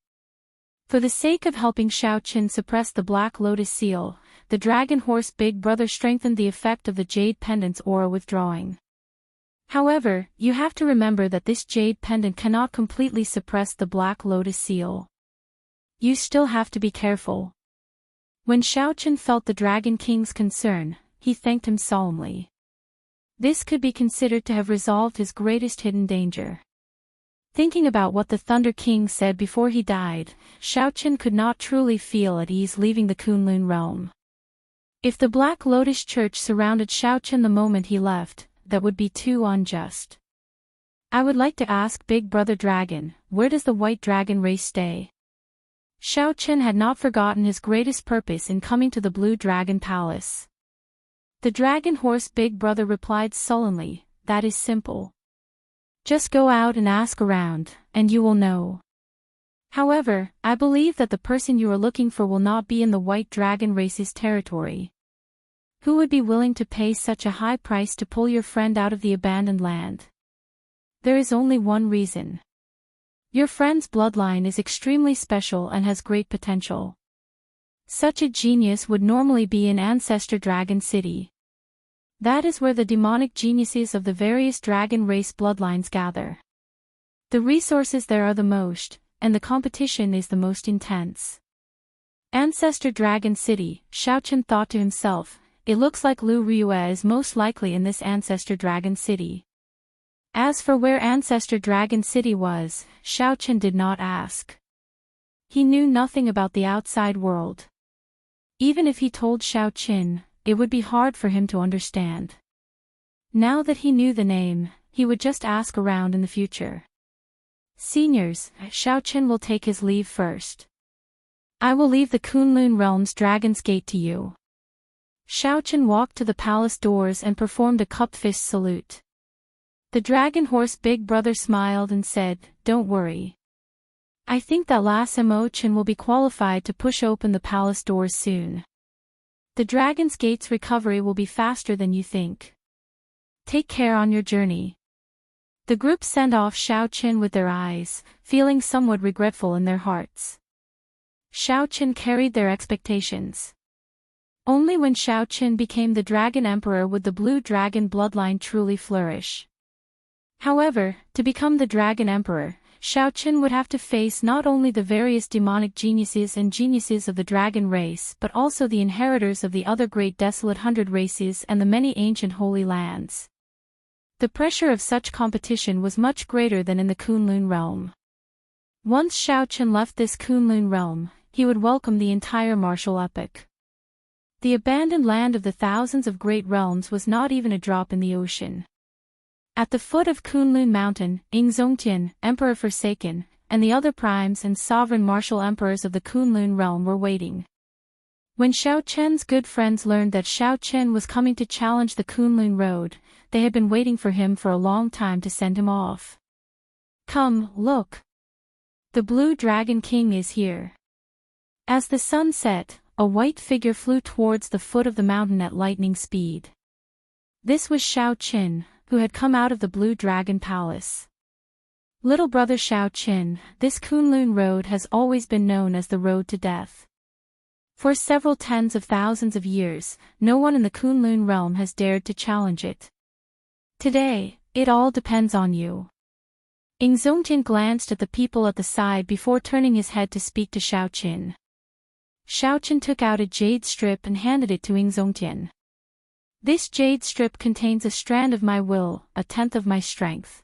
For the sake of helping Shao Qin suppress the Black Lotus Seal, the Dragon Horse Big Brother strengthened the effect of the jade pendant's aura withdrawing. However, you have to remember that this jade pendant cannot completely suppress the Black Lotus Seal. You still have to be careful. When Shao Qin felt the Dragon King's concern, he thanked him solemnly. This could be considered to have resolved his greatest hidden danger. Thinking about what the Thunder King said before he died, Shao Qin could not truly feel at ease leaving the Kunlun realm. If the Black Lotus Church surrounded Shao Qin the moment he left, that would be too unjust. I would like to ask Big Brother Dragon, where does the White Dragon race stay? Shao Qin had not forgotten his greatest purpose in coming to the Blue Dragon Palace. The Dragon Horse Big Brother replied sullenly, that is simple. Just go out and ask around, and you will know. However, I believe that the person you are looking for will not be in the White Dragon race's territory. Who would be willing to pay such a high price to pull your friend out of the abandoned land? There is only one reason. Your friend's bloodline is extremely special and has great potential. Such a genius would normally be in Ancestor Dragon City. That is where the demonic geniuses of the various dragon race bloodlines gather. The resources there are the most, and the competition is the most intense. Ancestor Dragon City, Shao Qin thought to himself, it looks like Lu Ryue is most likely in this Ancestor Dragon City. As for where Ancestor Dragon City was, Shao Qin did not ask. He knew nothing about the outside world. Even if he told Shao Qin, it would be hard for him to understand. Now that he knew the name, he would just ask around in the future. Seniors, Shao Qin will take his leave first. I will leave the Kunlun Realm's Dragon's Gate to you. Shao Qin walked to the palace doors and performed a cup-fist salute. The Dragon Horse Big Brother smiled and said, don't worry. I think that Mo Qin will be qualified to push open the palace doors soon. The Dragon's Gate's recovery will be faster than you think. Take care on your journey. The group sent off Shao Qin with their eyes, feeling somewhat regretful in their hearts. Shao Qin carried their expectations. Only when Shao Qin became the Dragon Emperor would the Blue Dragon bloodline truly flourish. However, to become the Dragon Emperor, Shao Qin would have to face not only the various demonic geniuses and geniuses of the dragon race but also the inheritors of the other great desolate 100 races and the many ancient holy lands. The pressure of such competition was much greater than in the Kunlun realm. Once Shao Qin left this Kunlun realm, he would welcome the entire martial epoch. The abandoned land of the thousands of great realms was not even a drop in the ocean. At the foot of Kunlun Mountain, Immortal, Emperor Forsaken, and the other primes and sovereign martial emperors of the Kunlun realm were waiting. When Shao Qin's good friends learned that Shao Qin was coming to challenge the Kunlun Road, they had been waiting for him for a long time to send him off. Come, look. The Blue Dragon King is here. As the sun set, a white figure flew towards the foot of the mountain at lightning speed. This was Shao Qin, who had come out of the Blue Dragon Palace. Little brother Shao Qin, this Kunlun Road has always been known as the Road to Death. For several tens of thousands of years, no one in the Kunlun realm has dared to challenge it. Today, it all depends on you. Immortal glanced at the people at the side before turning his head to speak to Shao Qin. Shao Qin took out a jade strip and handed it to Immortal. This jade strip contains a strand of my will, a tenth of my strength.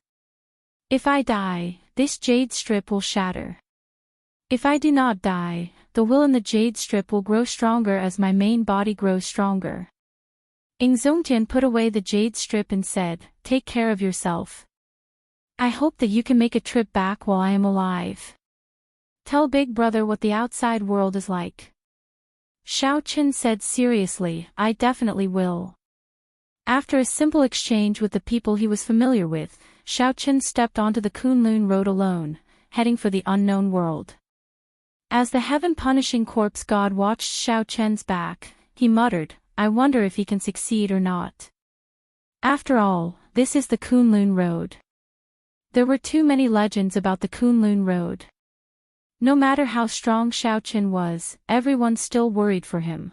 If I die, this jade strip will shatter. If I do not die, the will in the jade strip will grow stronger as my main body grows stronger. Immortal put away the jade strip and said, take care of yourself. I hope that you can make a trip back while I am alive. Tell Big Brother what the outside world is like. Xiao Qin said seriously, I definitely will. After a simple exchange with the people he was familiar with, Xiao Qin stepped onto the Kunlun road alone, heading for the unknown world. As the heaven-punishing corpse god watched Xiao Qin's back, he muttered, I wonder if he can succeed or not. After all, this is the Kunlun road. There were too many legends about the Kunlun road. No matter how strong Xiao Qin was, everyone still worried for him.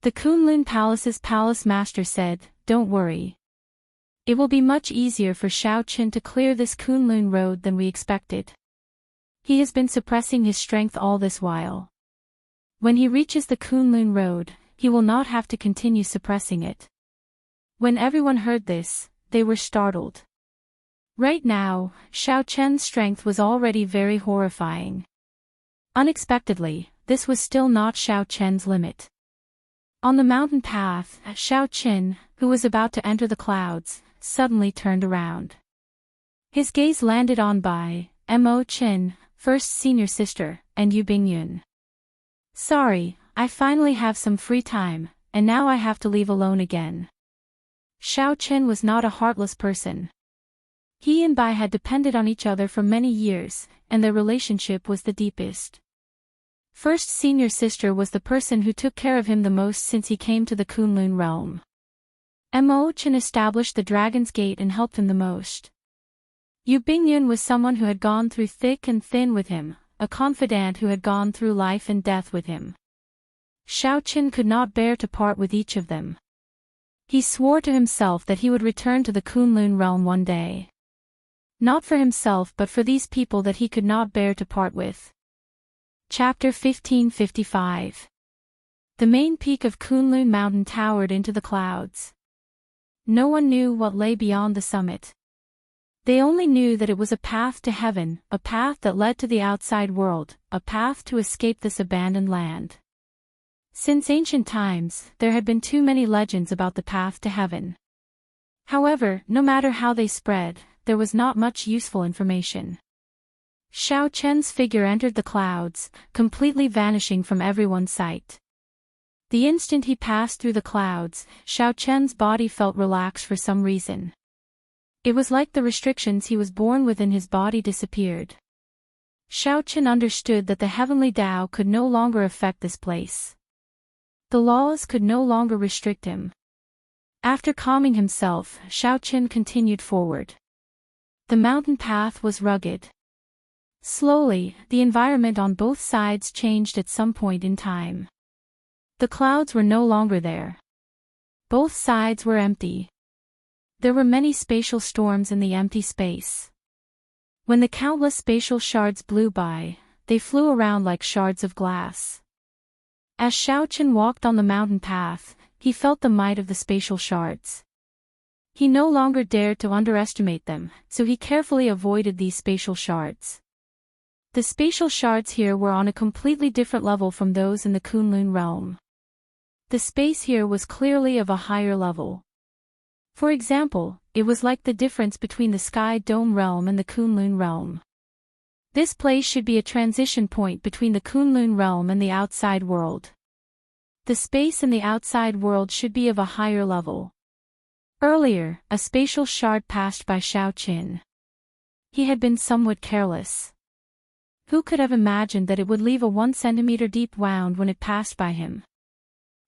The Kunlun Palace's palace master said, Don't worry. It will be much easier for Xiao Qin to clear this Kunlun road than we expected. He has been suppressing his strength all this while. When he reaches the Kunlun road, he will not have to continue suppressing it. When everyone heard this, they were startled. Right now, Xiao Qin's strength was already very horrifying. Unexpectedly, this was still not Xiao Qin's limit. On the mountain path, Xiao Qin, who was about to enter the clouds, suddenly turned around. His gaze landed on Bai, Mo Qin, first senior sister, and Yu Bingyun. Sorry, I finally have some free time, and now I have to leave alone again. Xiao Qin was not a heartless person. He and Bai had depended on each other for many years, and their relationship was the deepest. First senior sister was the person who took care of him the most since he came to the Kunlun realm. Mo Qin established the Dragon's Gate and helped him the most. Yu Bingyun was someone who had gone through thick and thin with him, a confidant who had gone through life and death with him. Xiao Qin could not bear to part with each of them. He swore to himself that he would return to the Kunlun realm one day. Not for himself but for these people that he could not bear to part with. Chapter 1555. The main peak of Kunlun Mountain towered into the clouds. No one knew what lay beyond the summit. They only knew that it was a path to heaven, a path that led to the outside world, a path to escape this abandoned land. Since ancient times, there had been too many legends about the path to heaven. However, no matter how they spread, there was not much useful information. Xiao Qin's figure entered the clouds, completely vanishing from everyone's sight. The instant he passed through the clouds, Xiao Qin's body felt relaxed for some reason. It was like the restrictions he was born with in his body disappeared. Xiao Qin understood that the heavenly Tao could no longer affect this place. The laws could no longer restrict him. After calming himself, Xiao Qin continued forward. The mountain path was rugged. Slowly, the environment on both sides changed at some point in time. The clouds were no longer there. Both sides were empty. There were many spatial storms in the empty space. When the countless spatial shards blew by, they flew around like shards of glass. As Xiao Qin walked on the mountain path, he felt the might of the spatial shards. He no longer dared to underestimate them, so he carefully avoided these spatial shards. The spatial shards here were on a completely different level from those in the Kunlun realm. The space here was clearly of a higher level. For example, it was like the difference between the Sky Dome realm and the Kunlun realm. This place should be a transition point between the Kunlun realm and the outside world. The space in the outside world should be of a higher level. Earlier, a spatial shard passed by Xiao Qin. He had been somewhat careless. Who could have imagined that it would leave a 1 centimeter deep wound when it passed by him?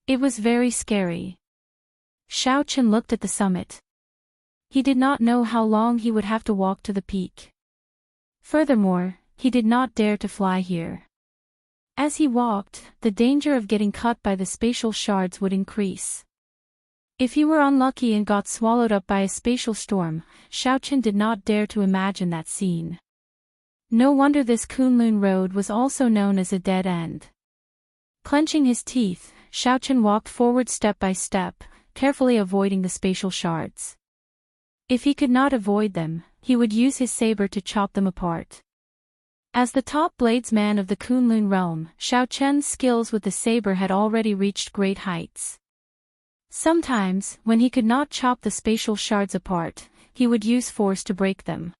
It was very scary. Xiao Qin looked at the summit. He did not know how long he would have to walk to the peak. Furthermore, he did not dare to fly here. As he walked, the danger of getting cut by the spatial shards would increase. If he were unlucky and got swallowed up by a spatial storm, Xiao Qin did not dare to imagine that scene. No wonder this Kunlun road was also known as a dead end. Clenching his teeth, Xiao Qin walked forward step by step, carefully avoiding the spatial shards. If he could not avoid them, he would use his saber to chop them apart. As the top bladesman of the Kunlun realm, Xiao Qin's skills with the saber had already reached great heights. Sometimes, when he could not chop the spatial shards apart, he would use force to break them.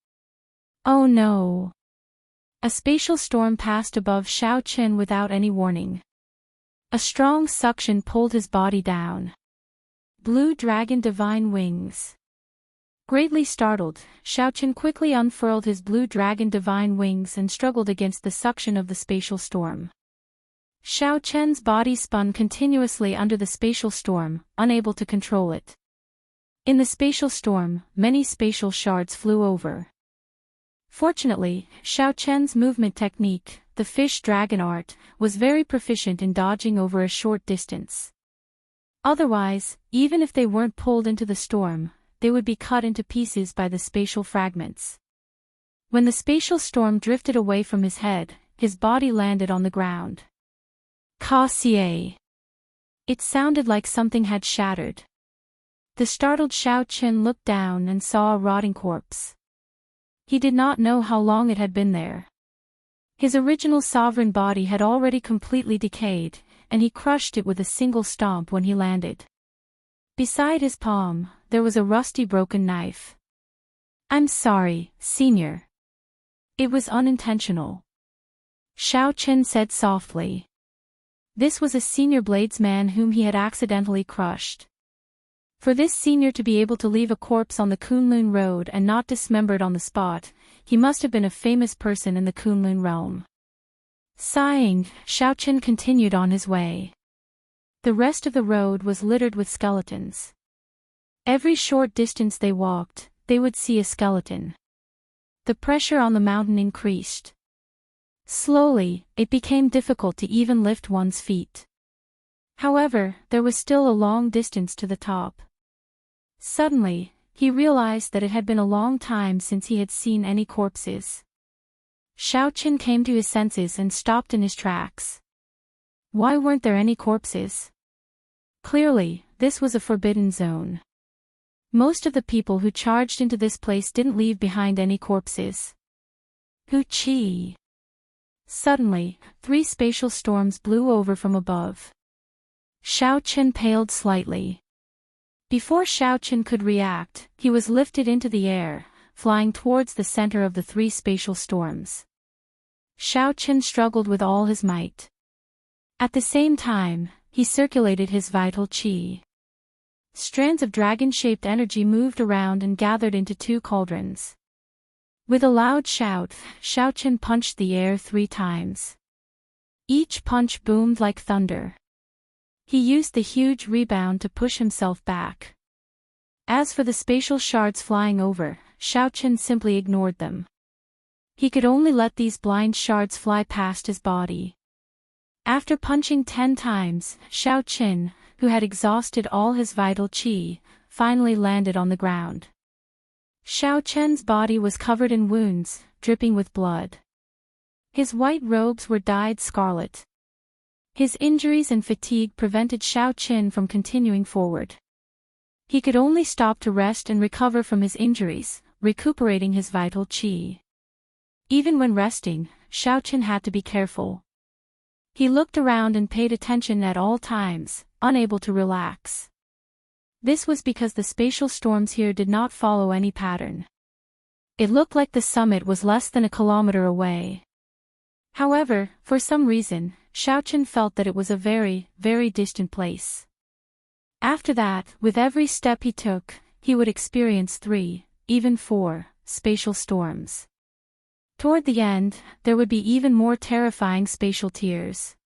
Oh no! A spatial storm passed above Xiao-Chen without any warning. A strong suction pulled his body down. Blue dragon divine wings. Greatly startled, Xiao-Chen quickly unfurled his blue dragon divine wings and struggled against the suction of the spatial storm. Xiao-Chen's body spun continuously under the spatial storm, unable to control it. In the spatial storm, many spatial shards flew over. Fortunately, Xiao-Chen's movement technique, the fish dragon art, was very proficient in dodging over a short distance. Otherwise, even if they weren't pulled into the storm, they would be cut into pieces by the spatial fragments. When the spatial storm drifted away from his head, his body landed on the ground. Ka-sie. It sounded like something had shattered. The startled Xiao-Chen looked down and saw a rotting corpse. He did not know how long it had been there. His original sovereign body had already completely decayed, and he crushed it with a single stomp when he landed. Beside his palm, there was a rusty broken knife. "I'm sorry, Senior. It was unintentional," Xiao-Chen said softly. This was a senior bladesman whom he had accidentally crushed. For this senior to be able to leave a corpse on the Kunlun Road and not dismembered on the spot, he must have been a famous person in the Kunlun realm. Sighing, Xiao-Chen continued on his way. The rest of the road was littered with skeletons. Every short distance they walked, they would see a skeleton. The pressure on the mountain increased. Slowly, it became difficult to even lift one's feet. However, there was still a long distance to the top. Suddenly, he realized that it had been a long time since he had seen any corpses. Xiao-Chen came to his senses and stopped in his tracks. Why weren't there any corpses? Clearly, this was a forbidden zone. Most of the people who charged into this place didn't leave behind any corpses. Hu-chi! Suddenly, 3 spatial storms blew over from above. Xiao-Chen paled slightly. Before Xiao-Chen could react, he was lifted into the air, flying towards the center of the 3 spatial storms. Xiao-Chen struggled with all his might. At the same time, he circulated his vital qi. Strands of dragon-shaped energy moved around and gathered into 2 cauldrons. With a loud shout, Xiao-Chen punched the air 3 times. Each punch boomed like thunder. He used the huge rebound to push himself back. As for the spatial shards flying over, Xiao-Chen simply ignored them. He could only let these blind shards fly past his body. After punching 10 times, Xiao-Chen, who had exhausted all his vital qi, finally landed on the ground. Xiao-Chen's body was covered in wounds, dripping with blood. His white robes were dyed scarlet. His injuries and fatigue prevented Xiao-Chen from continuing forward. He could only stop to rest and recover from his injuries, recuperating his vital qi. Even when resting, Xiao-Chen had to be careful. He looked around and paid attention at all times, unable to relax. This was because the spatial storms here did not follow any pattern. It looked like the summit was less than a kilometer away. However, for some reason, Xiao-Chen felt that it was a very, very distant place. After that, with every step he took, he would experience 3, even 4, spatial storms. Toward the end, there would be even more terrifying spatial tiers.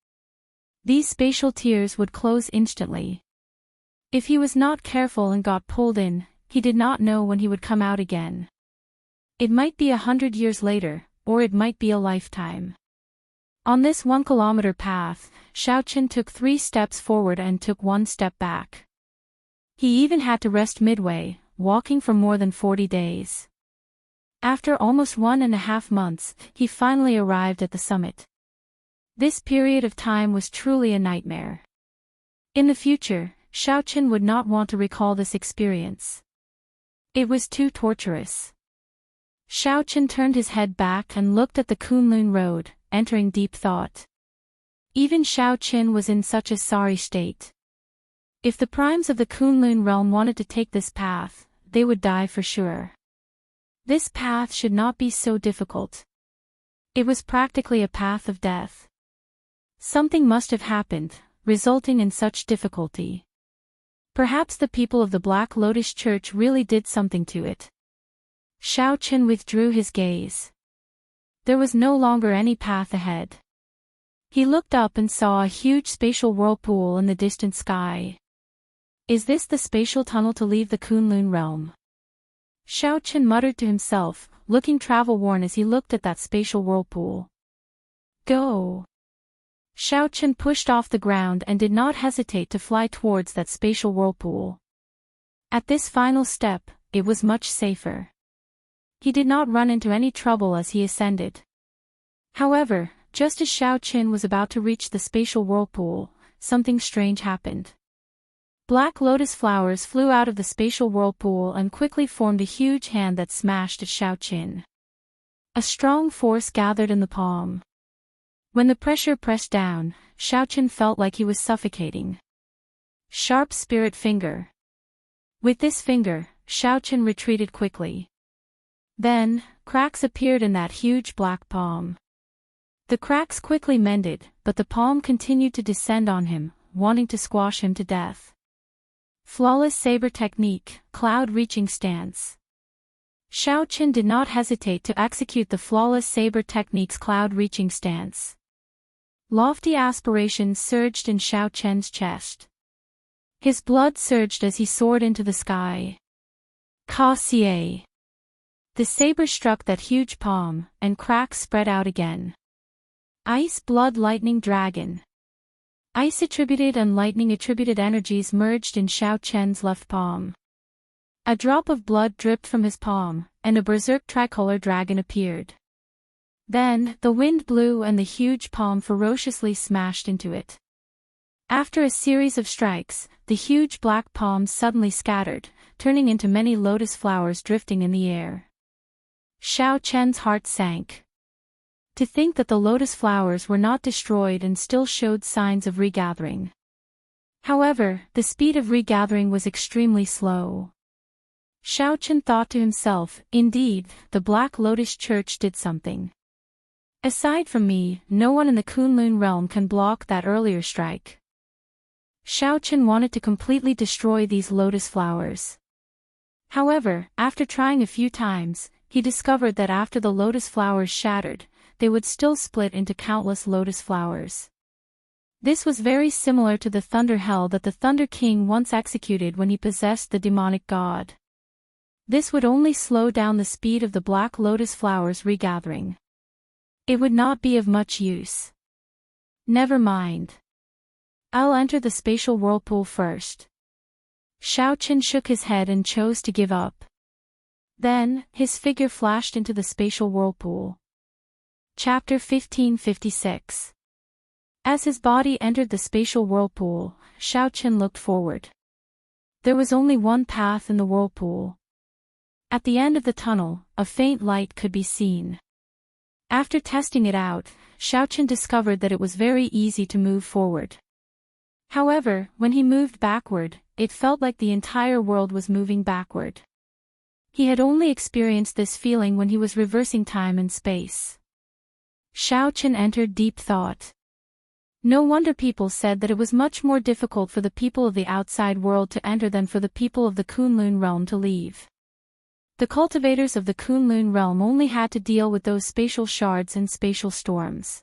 These spatial tiers would close instantly. If he was not careful and got pulled in, he did not know when he would come out again. It might be 100 years later, or it might be a lifetime. On this 1-kilometer path, Xiao-Chen took 3 steps forward and took 1 step back. He even had to rest midway, walking for more than 40 days. After almost 1.5 months, he finally arrived at the summit. This period of time was truly a nightmare. In the future, Xiao-Chen would not want to recall this experience. It was too torturous. Xiao-Chen turned his head back and looked at the Kunlun Road, entering deep thought. Even Xiao-Chen was in such a sorry state. If the primes of the Kunlun realm wanted to take this path, they would die for sure. This path should not be so difficult. It was practically a path of death. Something must have happened, resulting in such difficulty. Perhaps the people of the Black Lotus Church really did something to it. Shao Chen withdrew his gaze. There was no longer any path ahead. He looked up and saw a huge spatial whirlpool in the distant sky. Is this the spatial tunnel to leave the Kunlun realm? Shao Chen muttered to himself, looking travel-worn as he looked at that spatial whirlpool. Go! Shao Chen pushed off the ground and did not hesitate to fly towards that spatial whirlpool. At this final step, it was much safer. He did not run into any trouble as he ascended. However, just as Shao Chen was about to reach the spatial whirlpool, something strange happened. Black lotus flowers flew out of the spatial whirlpool and quickly formed a huge hand that smashed at Shao Chen. A strong force gathered in the palm. When the pressure pressed down, Shao Chen felt like he was suffocating. Sharp spirit finger. With this finger, Shao Chen retreated quickly. Then, cracks appeared in that huge black palm. The cracks quickly mended, but the palm continued to descend on him, wanting to squash him to death. Flawless saber technique, cloud reaching stance. Shao Chen did not hesitate to execute the flawless saber technique's cloud reaching stance. Lofty aspirations surged in Shao Chen's chest. His blood surged as he soared into the sky. Ka-sie. The saber struck that huge palm, and cracks spread out again. Ice Blood Lightning Dragon. Ice attributed and lightning attributed energies merged in Shao Chen's left palm. A drop of blood dripped from his palm, and a berserk tricolor dragon appeared. Then, the wind blew and the huge palm ferociously smashed into it. After a series of strikes, the huge black palm suddenly scattered, turning into many lotus flowers drifting in the air. Shao Chen's heart sank. To think that the lotus flowers were not destroyed and still showed signs of regathering. However, the speed of regathering was extremely slow. Shao Chen thought to himself, indeed, the Black Lotus Church did something. Aside from me, no one in the Kunlun realm can block that earlier strike. Shao Chen wanted to completely destroy these lotus flowers. However, after trying a few times, he discovered that after the lotus flowers shattered, they would still split into countless lotus flowers. This was very similar to the thunder hell that the Thunder King once executed when he possessed the demonic god. This would only slow down the speed of the black lotus flowers regathering. It would not be of much use. Never mind. I'll enter the spatial whirlpool first. Shao Chen shook his head and chose to give up. Then, his figure flashed into the spatial whirlpool. Chapter 1556. As his body entered the spatial whirlpool, Shao Chen looked forward. There was only one path in the whirlpool. At the end of the tunnel, a faint light could be seen. After testing it out, Shao Chen discovered that it was very easy to move forward. However, when he moved backward, it felt like the entire world was moving backward. He had only experienced this feeling when he was reversing time and space. Shao Chen entered deep thought. No wonder people said that it was much more difficult for the people of the outside world to enter than for the people of the Kunlun realm to leave. The cultivators of the Kunlun realm only had to deal with those spatial shards and spatial storms.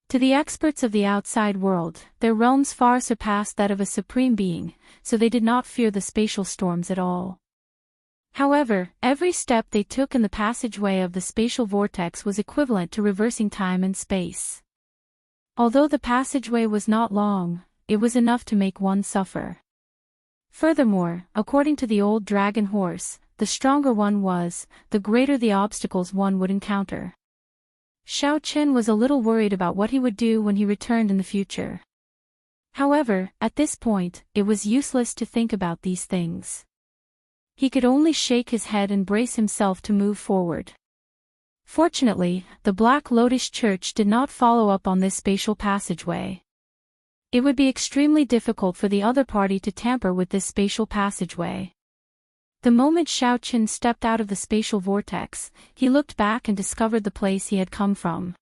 To the experts of the outside world, their realms far surpassed that of a supreme being, so they did not fear the spatial storms at all. However, every step they took in the passageway of the spatial vortex was equivalent to reversing time and space. Although the passageway was not long, it was enough to make one suffer. Furthermore, according to the old dragon horse, the stronger one was, the greater the obstacles one would encounter. Shao Chen was a little worried about what he would do when he returned in the future. However, at this point, it was useless to think about these things. He could only shake his head and brace himself to move forward. Fortunately, the Black Lotus Church did not follow up on this spatial passageway. It would be extremely difficult for the other party to tamper with this spatial passageway. The moment Xiao Qin stepped out of the spatial vortex, he looked back and discovered the place he had come from.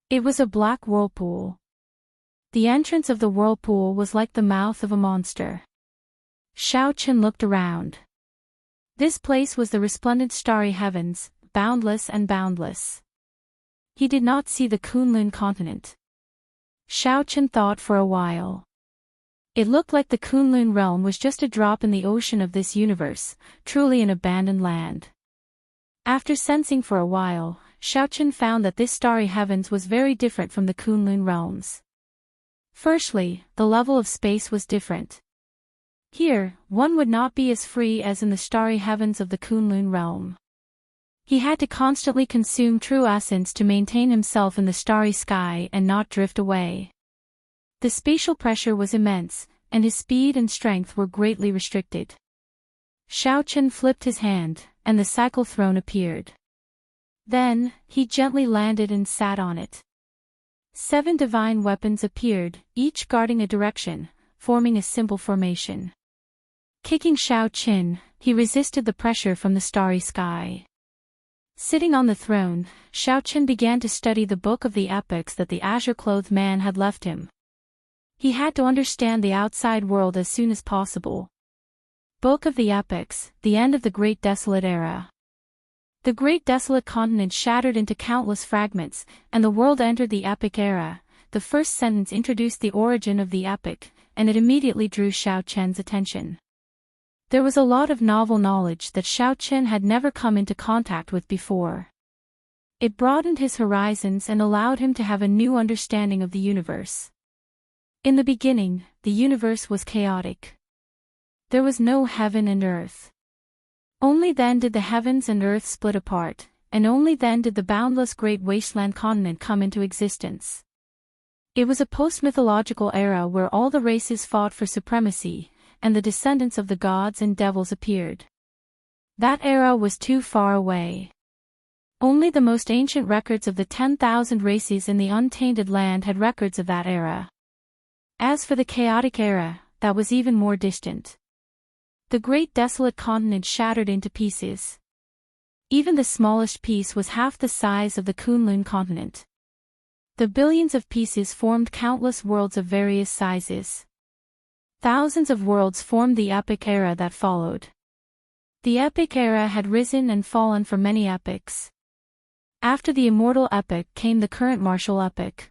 It was a black whirlpool. The entrance of the whirlpool was like the mouth of a monster. Xiao Qin looked around. This place was the resplendent starry heavens, boundless and boundless. He did not see the Kunlun continent. Xiao Qin thought for a while. It looked like the Kunlun realm was just a drop in the ocean of this universe, truly an abandoned land. After sensing for a while, Xiao Qin found that this starry heavens was very different from the Kunlun realms. Firstly, the level of space was different. Here, one would not be as free as in the starry heavens of the Kunlun realm. He had to constantly consume true essence to maintain himself in the starry sky and not drift away. The spatial pressure was immense, and his speed and strength were greatly restricted. Xiao Qin flipped his hand, and the cycle throne appeared. Then, he gently landed and sat on it. 7 divine weapons appeared, each guarding a direction, forming a simple formation. Kicking Xiao Qin, he resisted the pressure from the starry sky. Sitting on the throne, Xiao Qin began to study the book of the epics that the azure-clothed man had left him. He had to understand the outside world as soon as possible. Book of the Epics, the end of the Great Desolate Era. The Great Desolate Continent shattered into countless fragments, and the world entered the Epic Era. The first sentence introduced the origin of the epic, and it immediately drew Xiao Qin's attention. There was a lot of novel knowledge that Xiao Qin had never come into contact with before. It broadened his horizons and allowed him to have a new understanding of the universe. In the beginning, the universe was chaotic. There was no heaven and earth. Only then did the heavens and earth split apart, and only then did the boundless great wasteland continent come into existence. It was a post-mythological era where all the races fought for supremacy, and the descendants of the gods and devils appeared. That era was too far away. Only the most ancient records of the 10,000 races in the untainted land had records of that era. As for the chaotic era, that was even more distant. The great desolate continent shattered into pieces. Even the smallest piece was half the size of the Kunlun continent. The billions of pieces formed countless worlds of various sizes. Thousands of worlds formed the epic era that followed. The epic era had risen and fallen for many epics. After the immortal epic came the current martial epic.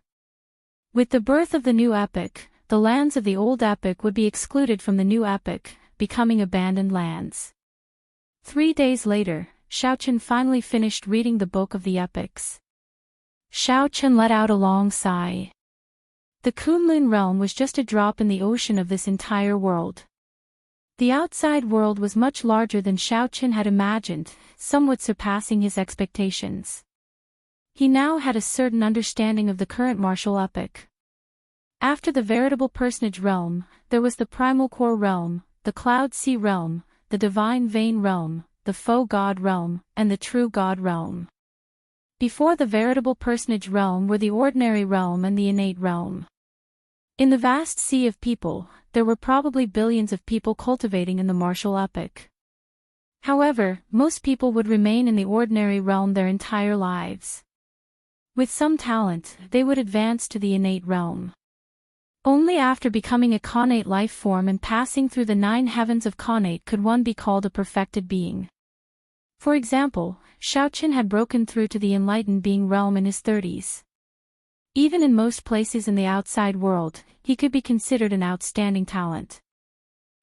With the birth of the new epic, the lands of the old epic would be excluded from the new epic, becoming abandoned lands. 3 days later, Xiao Qin finally finished reading the book of the epics. Xiao Qin let out a long sigh. The Kunlun realm was just a drop in the ocean of this entire world. The outside world was much larger than Xiao Qin had imagined, somewhat surpassing his expectations. He now had a certain understanding of the current martial epic. After the veritable personage realm, there was the primal core realm, the cloud sea realm, the divine vein realm, the faux god realm, and the true god realm. Before the veritable personage realm were the ordinary realm and the innate realm. In the vast sea of people, there were probably billions of people cultivating in the martial epic. However, most people would remain in the ordinary realm their entire lives. With some talent, they would advance to the innate realm. Only after becoming a connate life form and passing through the 9 heavens of connate could one be called a perfected being. For example, Xiao Qin had broken through to the enlightened being realm in his 30s. Even in most places in the outside world, he could be considered an outstanding talent.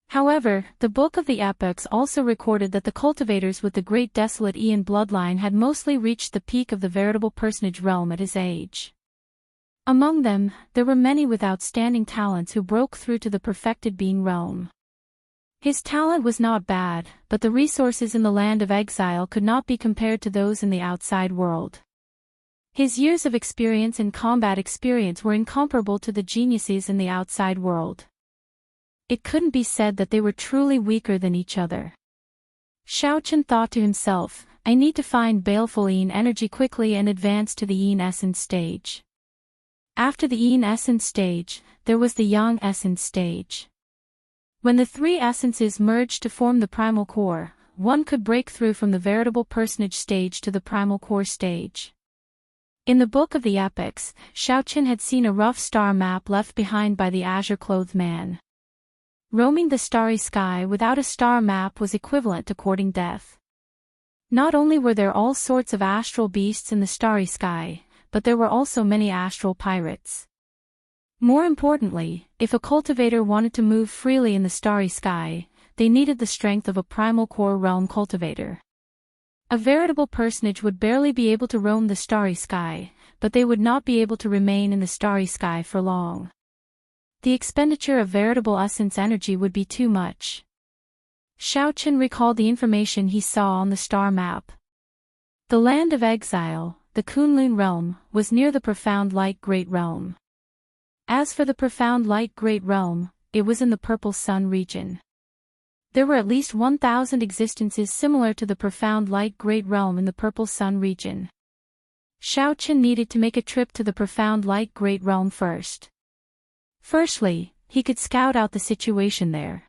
However, the Book of the Epics also recorded that the cultivators with the Great Desolate Aeon bloodline had mostly reached the peak of the veritable personage realm at his age. Among them, there were many with outstanding talents who broke through to the perfected being realm. His talent was not bad, but the resources in the land of exile could not be compared to those in the outside world. His years of experience and combat experience were incomparable to the geniuses in the outside world. It couldn't be said that they were truly weaker than each other. Xiao Qin thought to himself, I need to find baleful Aeon energy quickly and advance to the Aeon essence stage. After the Aeon essence stage, there was the Yang essence stage. When the 3 essences merged to form the primal core, one could break through from the veritable personage stage to the primal core stage. In the Book of the Epics, Xiaoqin had seen a rough star map left behind by the azure-clothed man. Roaming the starry sky without a star map was equivalent to courting death. Not only were there all sorts of astral beasts in the starry sky, but there were also many astral pirates. More importantly, if a cultivator wanted to move freely in the starry sky, they needed the strength of a primal core realm cultivator. A veritable personage would barely be able to roam the starry sky, but they would not be able to remain in the starry sky for long. The expenditure of veritable essence energy would be too much. Xiaoqin recalled the information he saw on the star map. The land of exile, the Kunlun realm, was near the profound light great realm. As for the profound light great realm, it was in the purple sun region. There were at least 1,000 existences similar to the profound light great realm in the purple sun region. Xiaoqin needed to make a trip to the profound light great realm first. Firstly, he could scout out the situation there.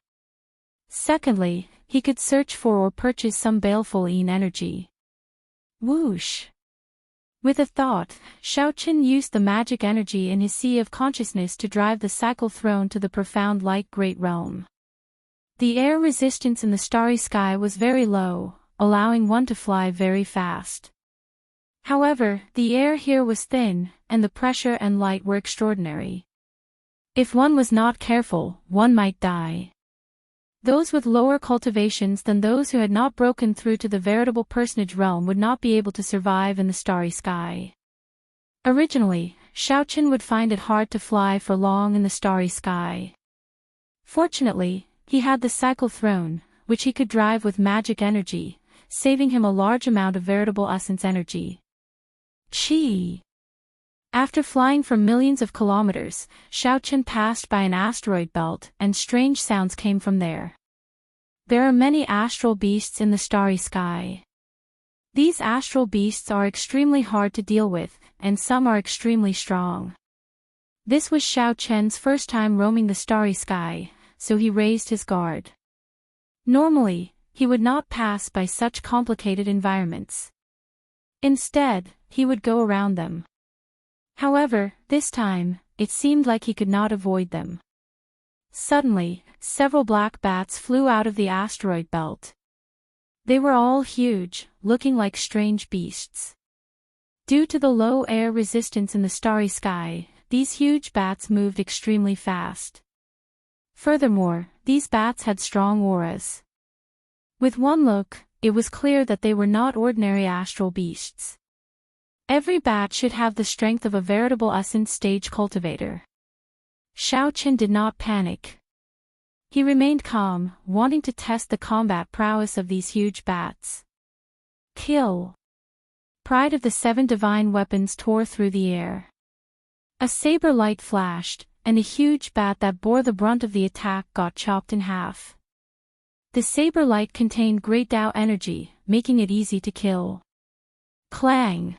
Secondly, he could search for or purchase some baleful energy. Whoosh! With a thought, Xiaoqin used the magic energy in his sea of consciousness to drive the cycle throne to the profound light great realm. The air resistance in the starry sky was very low, allowing one to fly very fast. However, the air here was thin, and the pressure and light were extraordinary. If one was not careful, one might die. Those with lower cultivations than those who had not broken through to the veritable personage realm would not be able to survive in the starry sky. Originally, Xiaoqin would find it hard to fly for long in the starry sky. Fortunately, he had the cycle throne, which he could drive with magic energy, saving him a large amount of veritable essence energy. Chi! After flying for millions of kilometers, Xiaoqin passed by an asteroid belt and strange sounds came from there. There are many astral beasts in the starry sky. These astral beasts are extremely hard to deal with, and some are extremely strong. This was Xiaoqian's first time roaming the starry sky, so he raised his guard. Normally, he would not pass by such complicated environments. Instead, he would go around them. However, this time, it seemed like he could not avoid them. Suddenly, several black bats flew out of the asteroid belt. They were all huge, looking like strange beasts. Due to the low air resistance in the starry sky, these huge bats moved extremely fast. Furthermore, these bats had strong auras. With one look, it was clear that they were not ordinary astral beasts. Every bat should have the strength of a veritable essence stage cultivator. Xiaoqin did not panic. He remained calm, wanting to test the combat prowess of these huge bats. Kill! Pride of the 7 divine weapons tore through the air. A saber light flashed, and a huge bat that bore the brunt of the attack got chopped in half. The saber light contained great Tao energy, making it easy to kill. Clang!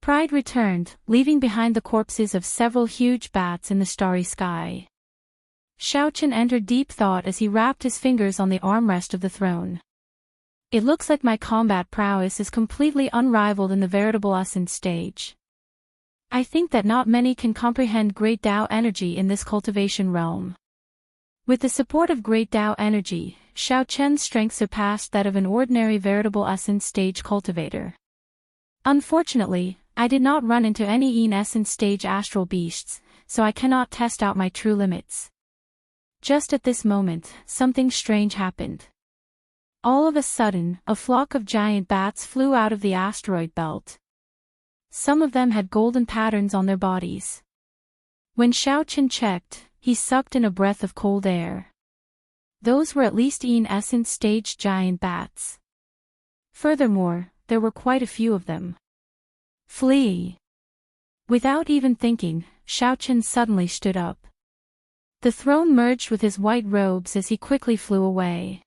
Pride returned, leaving behind the corpses of several huge bats in the starry sky. Xiaoqin entered deep thought as he wrapped his fingers on the armrest of the throne. It looks like my combat prowess is completely unrivaled in the veritable essence stage. I think that not many can comprehend great Tao energy in this cultivation realm. With the support of great Tao energy, Xiaoqian's strength surpassed that of an ordinary veritable essence stage cultivator. Unfortunately, I did not run into any essence stage astral beasts, so I cannot test out my true limits. Just at this moment, something strange happened. All of a sudden, a flock of giant bats flew out of the asteroid belt. Some of them had golden patterns on their bodies. When Xiaoqin checked, he sucked in a breath of cold air. Those were at least essence stage giant bats. Furthermore, there were quite a few of them. Flee! Without even thinking, Xiaoqin suddenly stood up. The throne merged with his white robes as he quickly flew away.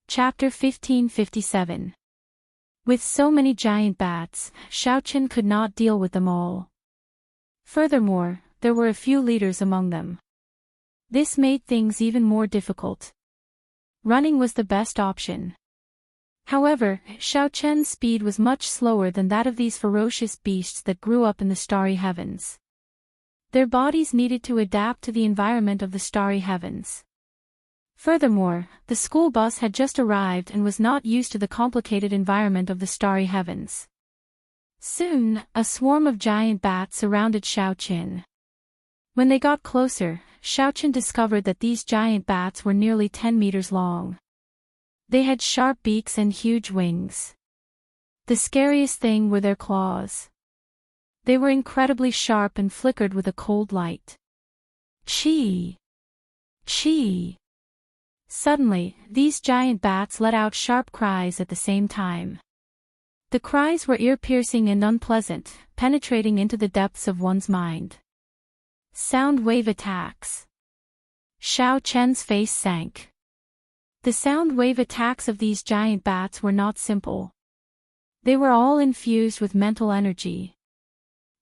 Chapter 1557. With so many giant bats, Xiaoqin could not deal with them all. Furthermore, there were a few leaders among them. This made things even more difficult. Running was the best option. However, Xiao Chen's speed was much slower than that of these ferocious beasts that grew up in the starry heavens. Their bodies needed to adapt to the environment of the starry heavens. Furthermore, the school bus had just arrived and was not used to the complicated environment of the starry heavens. Soon, a swarm of giant bats surrounded Xiao Qin. When they got closer, Xiao Qin discovered that these giant bats were nearly 10 meters long. They had sharp beaks and huge wings. The scariest thing were their claws. They were incredibly sharp and flickered with a cold light. Chee! Chee! Suddenly, these giant bats let out sharp cries at the same time. The cries were ear-piercing and unpleasant, penetrating into the depths of one's mind. Sound wave attacks. Xiao Chen's face sank. The sound wave attacks of these giant bats were not simple. They were all infused with mental energy.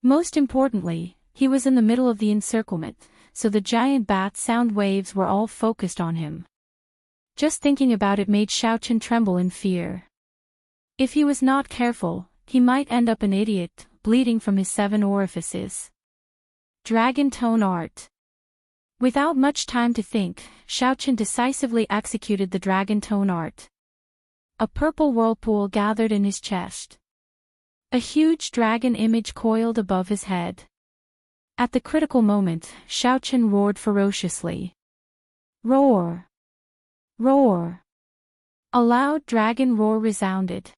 Most importantly, he was in the middle of the encirclement, so the giant bat sound waves were all focused on him. Just thinking about it made Xiao Chen tremble in fear. If he was not careful, he might end up an idiot, bleeding from his 7 orifices. Dragon Tone Art. Without much time to think, Xiao Chen decisively executed the Dragon Tone Art. A purple whirlpool gathered in his chest. A huge dragon image coiled above his head. At the critical moment, Xiao Chen roared ferociously. Roar! Roar! A loud dragon roar resounded.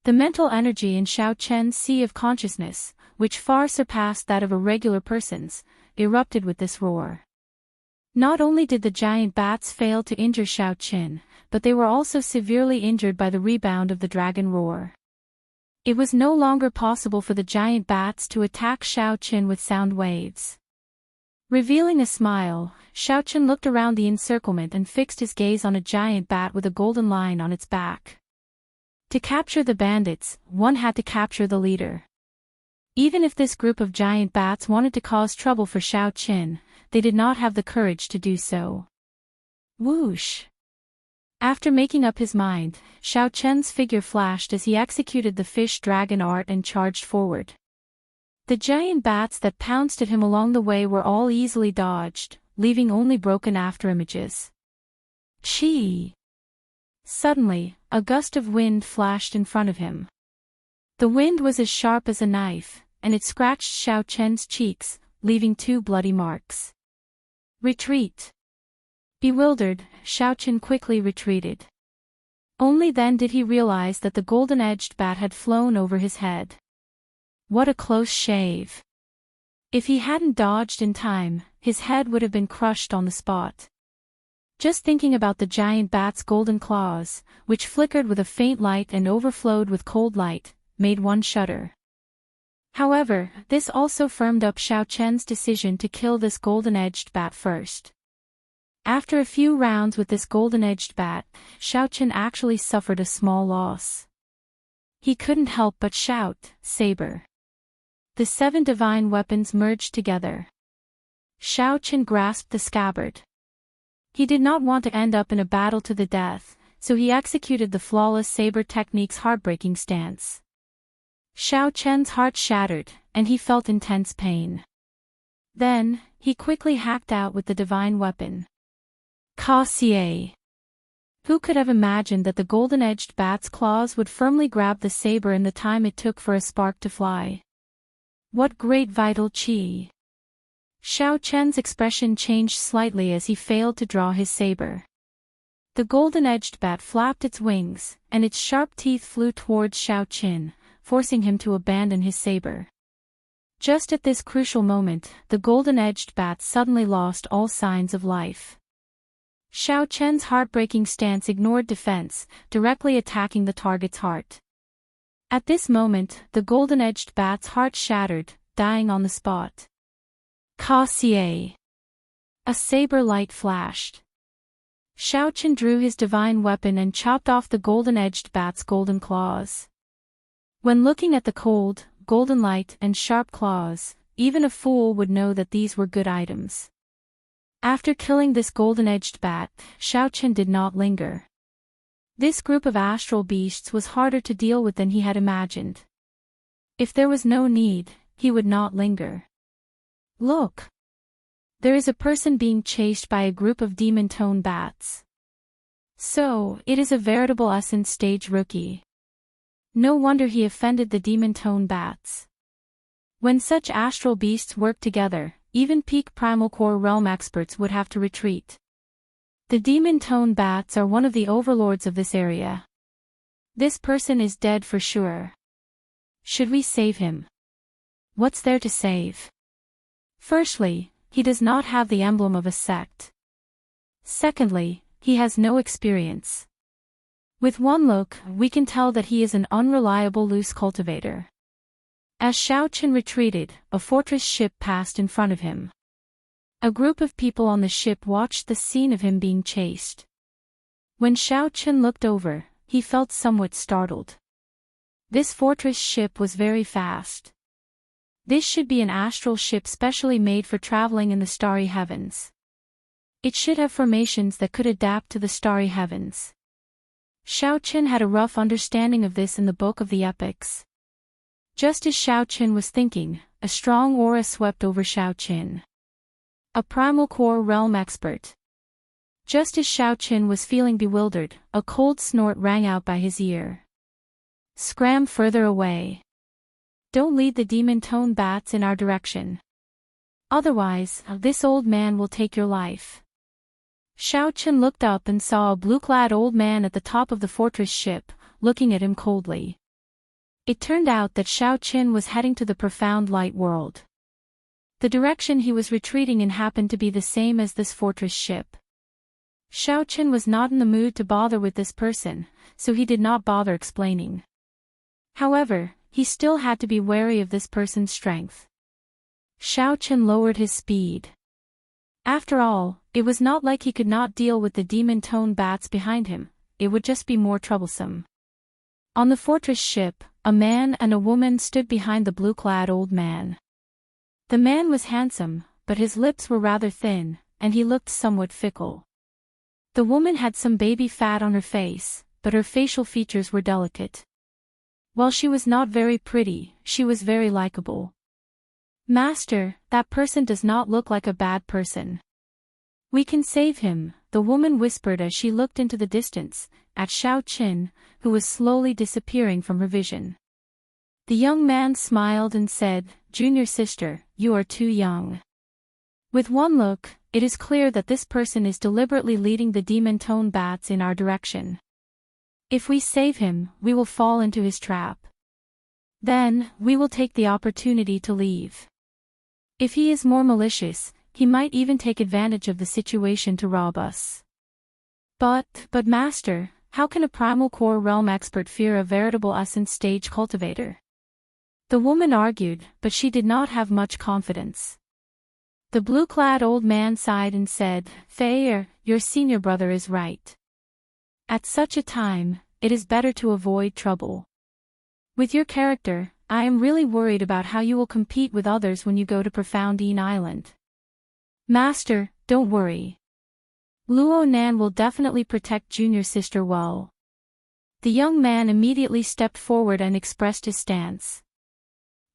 The mental energy in Xiao Chen's sea of consciousness, which far surpassed that of a regular person's, erupted with this roar. Not only did the giant bats fail to injure Xiao Chen, but they were also severely injured by the rebound of the dragon roar. It was no longer possible for the giant bats to attack Xiao Chen with sound waves. Revealing a smile, Xiao Chen looked around the encirclement and fixed his gaze on a giant bat with a golden line on its back. To capture the bandits, one had to capture the leader. Even if this group of giant bats wanted to cause trouble for Xiao Chen, they did not have the courage to do so. Whoosh! After making up his mind, Xiao Chen's figure flashed as he executed the fish dragon art and charged forward. The giant bats that pounced at him along the way were all easily dodged, leaving only broken afterimages. Chee! Suddenly, a gust of wind flashed in front of him. The wind was as sharp as a knife, and it scratched Xiao Chen's cheeks, leaving 2 bloody marks. Retreat! Bewildered, Xiao Chen quickly retreated. Only then did he realize that the golden-edged bat had flown over his head. What a close shave! If he hadn't dodged in time, his head would have been crushed on the spot. Just thinking about the giant bat's golden claws, which flickered with a faint light and overflowed with cold light, made one shudder. However, this also firmed up Xiao Chen's decision to kill this golden-edged bat first. After a few rounds with this golden-edged bat, Xiao Chen actually suffered a small loss. He couldn't help but shout, "Saber!" The 7 divine weapons merged together. Xiao Chen grasped the scabbard. He did not want to end up in a battle to the death, so he executed the flawless saber technique's heartbreaking stance. Xiao Chen's heart shattered, and he felt intense pain. Then, he quickly hacked out with the divine weapon. Cassier! Who could have imagined that the golden-edged bat's claws would firmly grab the saber in the time it took for a spark to fly? What great vital qi! Xiao Chen's expression changed slightly as he failed to draw his saber. The golden-edged bat flapped its wings, and its sharp teeth flew towards Xiao Chen, forcing him to abandon his saber. Just at this crucial moment, the golden-edged bat suddenly lost all signs of life. Xiao Chen's heartbreaking stance ignored defense, directly attacking the target's heart. At this moment, the golden-edged bat's heart shattered, dying on the spot. Cassier! A saber light flashed. Xiao Chen drew his divine weapon and chopped off the golden-edged bat's golden claws. When looking at the cold, golden light and sharp claws, even a fool would know that these were good items. After killing this golden-edged bat, Xiao Chen did not linger. This group of astral beasts was harder to deal with than he had imagined. If there was no need, he would not linger. Look! There is a person being chased by a group of demon-tone bats. So, it is a veritable Ascent stage rookie. No wonder he offended the demon-tone bats. When such astral beasts work together, even peak Primal Core realm experts would have to retreat. The demon-tone bats are one of the overlords of this area. This person is dead for sure. Should we save him? What's there to save? Firstly, he does not have the emblem of a sect. Secondly, he has no experience. With one look, we can tell that he is an unreliable loose cultivator. As Xiaoqin retreated, a fortress ship passed in front of him. A group of people on the ship watched the scene of him being chased. When Xiaoqin looked over, he felt somewhat startled. This fortress ship was very fast. This should be an astral ship specially made for traveling in the starry heavens. It should have formations that could adapt to the starry heavens. Xiaoqin had a rough understanding of this in the Book of the Epics. Just as Xiaoqin was thinking, a strong aura swept over Xiaoqin. A Primal Core realm expert. Just as Xiaoqin was feeling bewildered, a cold snort rang out by his ear. Scram further away. Don't lead the demon-tone bats in our direction. Otherwise, this old man will take your life. Xiaoqin looked up and saw a blue-clad old man at the top of the fortress ship, looking at him coldly. It turned out that Xiaoqin was heading to the profound light world. The direction he was retreating in happened to be the same as this fortress ship. Xiaoqin was not in the mood to bother with this person, so he did not bother explaining. However, he still had to be wary of this person's strength. Xiaoqin lowered his speed. After all, it was not like he could not deal with the demon-tone bats behind him, it would just be more troublesome. On the fortress ship, a man and a woman stood behind the blue-clad old man. The man was handsome, but his lips were rather thin, and he looked somewhat fickle. The woman had some baby fat on her face, but her facial features were delicate. While she was not very pretty, she was very likable. Master, that person does not look like a bad person. We can save him, the woman whispered as she looked into the distance, at Xiaoqin, who was slowly disappearing from her vision. The young man smiled and said, "Junior sister, you are too young." With one look, it is clear that this person is deliberately leading the demon-tone bats in our direction. If we save him, we will fall into his trap. Then, we will take the opportunity to leave. If he is more malicious, he might even take advantage of the situation to rob us. But master, how can a Primal Core realm expert fear a veritable Ascent stage cultivator? The woman argued, but she did not have much confidence. The blue-clad old man sighed and said, "Fair, your senior brother is right. At such a time, it is better to avoid trouble. With your character, I am really worried about how you will compete with others when you go to Profound Island." "Master, don't worry. Luo Nan will definitely protect junior sister well." The young man immediately stepped forward and expressed his stance.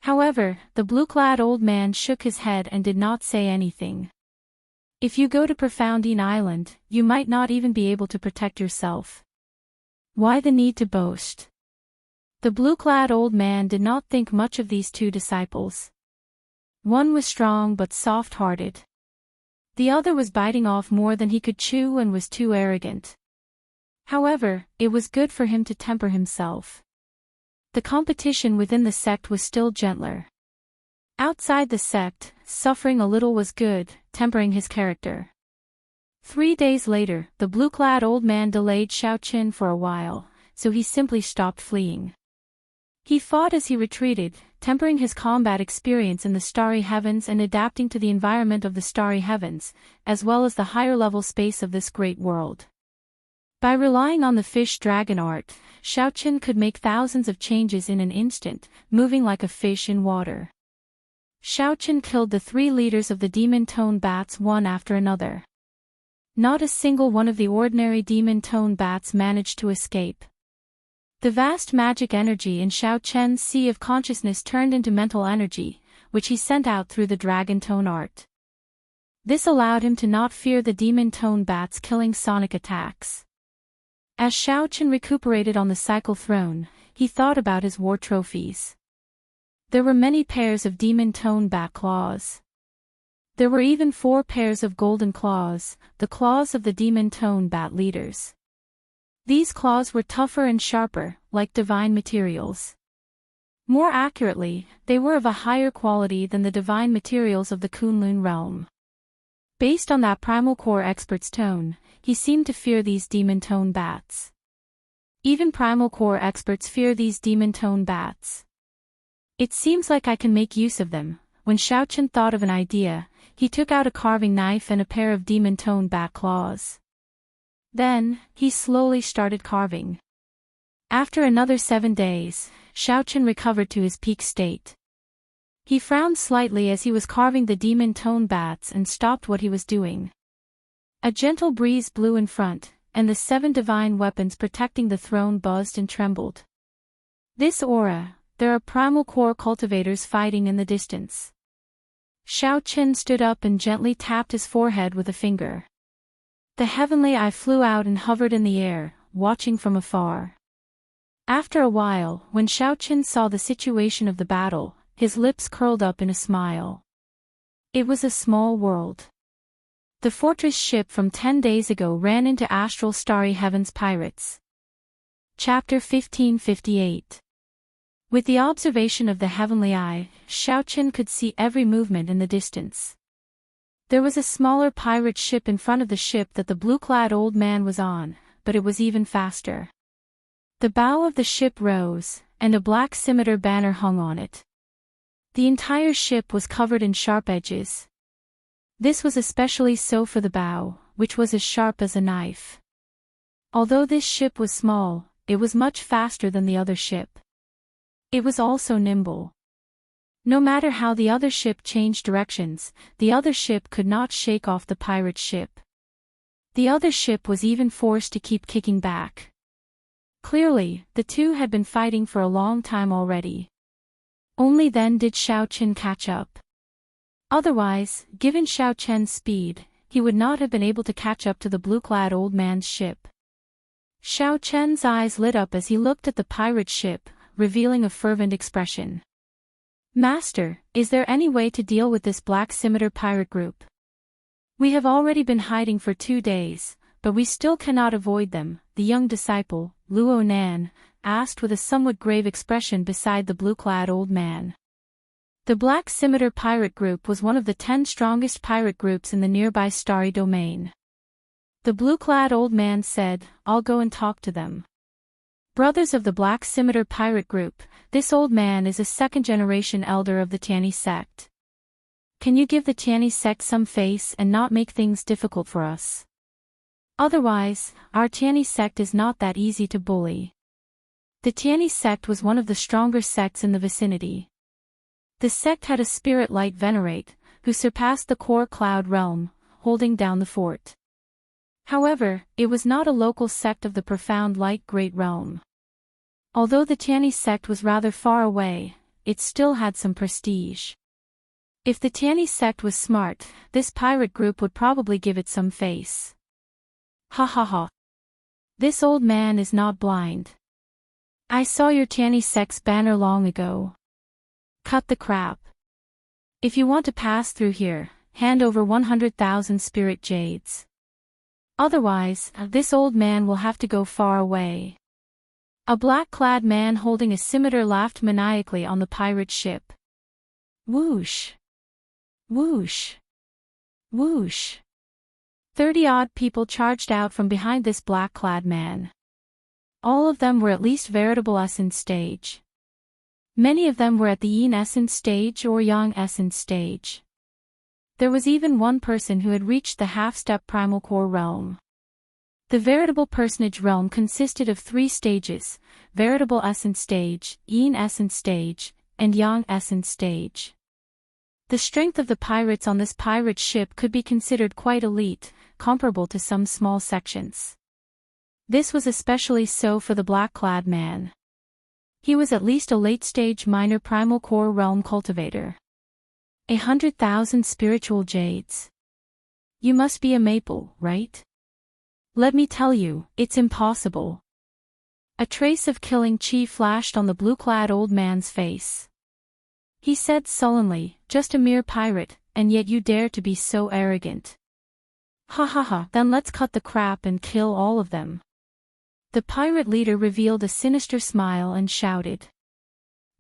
However, the blue-clad old man shook his head and did not say anything. If you go to Profound Island, you might not even be able to protect yourself. Why the need to boast? The blue-clad old man did not think much of these two disciples. One was strong but soft-hearted. The other was biting off more than he could chew and was too arrogant. However, it was good for him to temper himself. The competition within the sect was still gentler. Outside the sect, suffering a little was good, tempering his character. 3 days later, the blue-clad old man delayed Xiaoqin for a while, so he simply stopped fleeing. He fought as he retreated, tempering his combat experience in the starry heavens and adapting to the environment of the starry heavens, as well as the higher-level space of this great world. By relying on the fish-dragon art, Xiaoqin could make thousands of changes in an instant, moving like a fish in water. Xiaoqin killed the 3 leaders of the demon-tone bats one after another. Not a single one of the ordinary demon tone bats managed to escape. The vast magic energy in Xiao Chen's sea of consciousness turned into mental energy, which he sent out through the dragon tone art. This allowed him to not fear the demon tone bats' killing sonic attacks. As Xiao Chen recuperated on the cycle throne, he thought about his war trophies. There were many pairs of demon tone bat claws. There were even 4 pairs of golden claws, the claws of the demon tone bat leaders. These claws were tougher and sharper, like divine materials. More accurately, they were of a higher quality than the divine materials of the Kunlun realm. Based on that primal core expert's tone, he seemed to fear these demon tone bats. Even primal core experts fear these demon tone bats. It seems like I can make use of them. When Xiao Chen thought of an idea, he took out a carving knife and a pair of demon tone bat claws. Then, he slowly started carving. After another 7 days, Xiao Chen recovered to his peak state. He frowned slightly as he was carving the demon tone bats and stopped what he was doing. A gentle breeze blew in front, and the 7 divine weapons protecting the throne buzzed and trembled. This aura, there are primal core cultivators fighting in the distance. Xiao Chen stood up and gently tapped his forehead with a finger. The heavenly eye flew out and hovered in the air, watching from afar. After a while, when Xiao Chen saw the situation of the battle, his lips curled up in a smile. It was a small world. The fortress ship from 10 days ago ran into astral starry heavens pirates. Chapter 1558. With the observation of the heavenly eye, Xiao Chen could see every movement in the distance. There was a smaller pirate ship in front of the ship that the blue-clad old man was on, but it was even faster. The bow of the ship rose, and a black scimitar banner hung on it. The entire ship was covered in sharp edges. This was especially so for the bow, which was as sharp as a knife. Although this ship was small, it was much faster than the other ship. It was also nimble. No matter how the other ship changed directions, the other ship could not shake off the pirate ship. The other ship was even forced to keep kicking back. Clearly, the two had been fighting for a long time already. Only then did Xiao Chen catch up. Otherwise, given Xiao Chen's speed, he would not have been able to catch up to the blue-clad old man's ship. Xiao Chen's eyes lit up as he looked at the pirate ship, revealing a fervent expression. Master, is there any way to deal with this black scimitar pirate group? We have already been hiding for 2 days, but we still cannot avoid them, the young disciple, Luo Nan, asked with a somewhat grave expression beside the blue-clad old man. The black scimitar pirate group was one of the 10 strongest pirate groups in the nearby starry domain. The blue-clad old man said, I'll go and talk to them. Brothers of the Black Scimitar Pirate Group, this old man is a 2nd-generation elder of the Tianyi sect. Can you give the Tianyi sect some face and not make things difficult for us? Otherwise, our Tianyi sect is not that easy to bully. The Tianyi sect was one of the stronger sects in the vicinity. The sect had a spirit light venerate, who surpassed the core cloud realm, holding down the fort. However, it was not a local sect of the profound light great realm. Although the Tianyi sect was rather far away, it still had some prestige. If the Tianyi sect was smart, this pirate group would probably give it some face. Ha ha ha. This old man is not blind. I saw your Tianyi sect's banner long ago. Cut the crap. If you want to pass through here, hand over 100,000 spirit jades. Otherwise, this old man will have to go far away. A black-clad man holding a scimitar laughed maniacally on the pirate ship. Whoosh! Whoosh! Whoosh! 30-odd people charged out from behind this black-clad man. All of them were at least veritable essence stage. Many of them were at the yin essence stage or yang essence stage. There was even one person who had reached the half-step primal core realm. The veritable personage realm consisted of 3 stages: veritable essence stage, yin essence stage, and yang essence stage. The strength of the pirates on this pirate ship could be considered quite elite, comparable to some small sections. This was especially so for the black-clad man. He was at least a late-stage minor primal core realm cultivator. 100,000 spiritual jades. You must be a maple, right? Let me tell you, it's impossible. A trace of killing chi flashed on the blue-clad old man's face. He said sullenly, just a mere pirate, and yet you dare to be so arrogant. Ha ha ha, then let's cut the crap and kill all of them. The pirate leader revealed a sinister smile and shouted.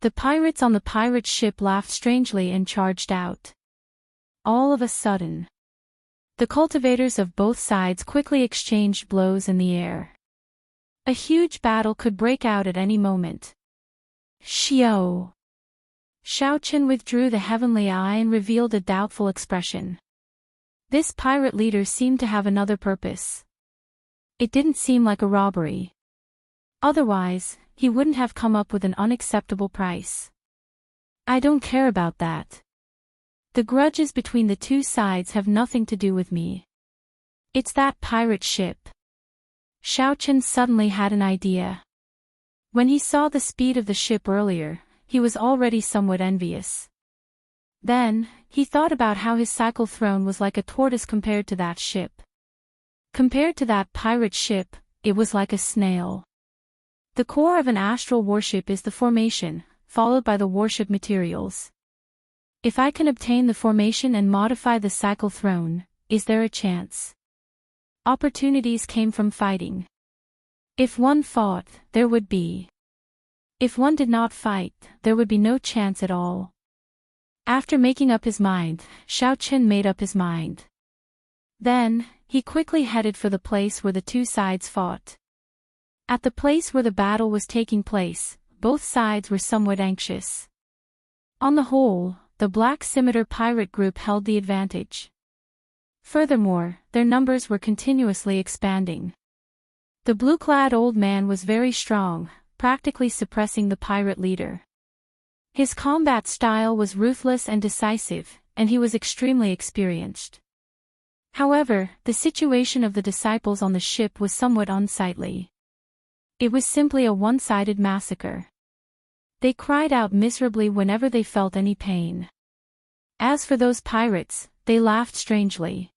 The pirates on the pirate ship laughed strangely and charged out. All of a sudden, the cultivators of both sides quickly exchanged blows in the air. A huge battle could break out at any moment. Xiao! Xiao Chen withdrew the heavenly eye and revealed a doubtful expression. This pirate leader seemed to have another purpose. It didn't seem like a robbery. Otherwise, he wouldn't have come up with an unacceptable price. I don't care about that. The grudges between the two sides have nothing to do with me. It's that pirate ship. Xiao Chen suddenly had an idea. When he saw the speed of the ship earlier, he was already somewhat envious. Then, he thought about how his cycle throne was like a tortoise compared to that ship. Compared to that pirate ship, it was like a snail. The core of an astral warship is the formation, followed by the warship materials. If I can obtain the formation and modify the cycle throne, is there a chance? Opportunities came from fighting. If one fought, there would be. If one did not fight, there would be no chance at all. After making up his mind, Xiao Chen made up his mind. Then, he quickly headed for the place where the two sides fought. At the place where the battle was taking place, both sides were somewhat anxious. On the whole, the Black Scimitar pirate group held the advantage. Furthermore, their numbers were continuously expanding. The blue-clad old man was very strong, practically suppressing the pirate leader. His combat style was ruthless and decisive, and he was extremely experienced. However, the situation of the disciples on the ship was somewhat unsightly. It was simply a one-sided massacre. They cried out miserably whenever they felt any pain. As for those pirates, they laughed strangely.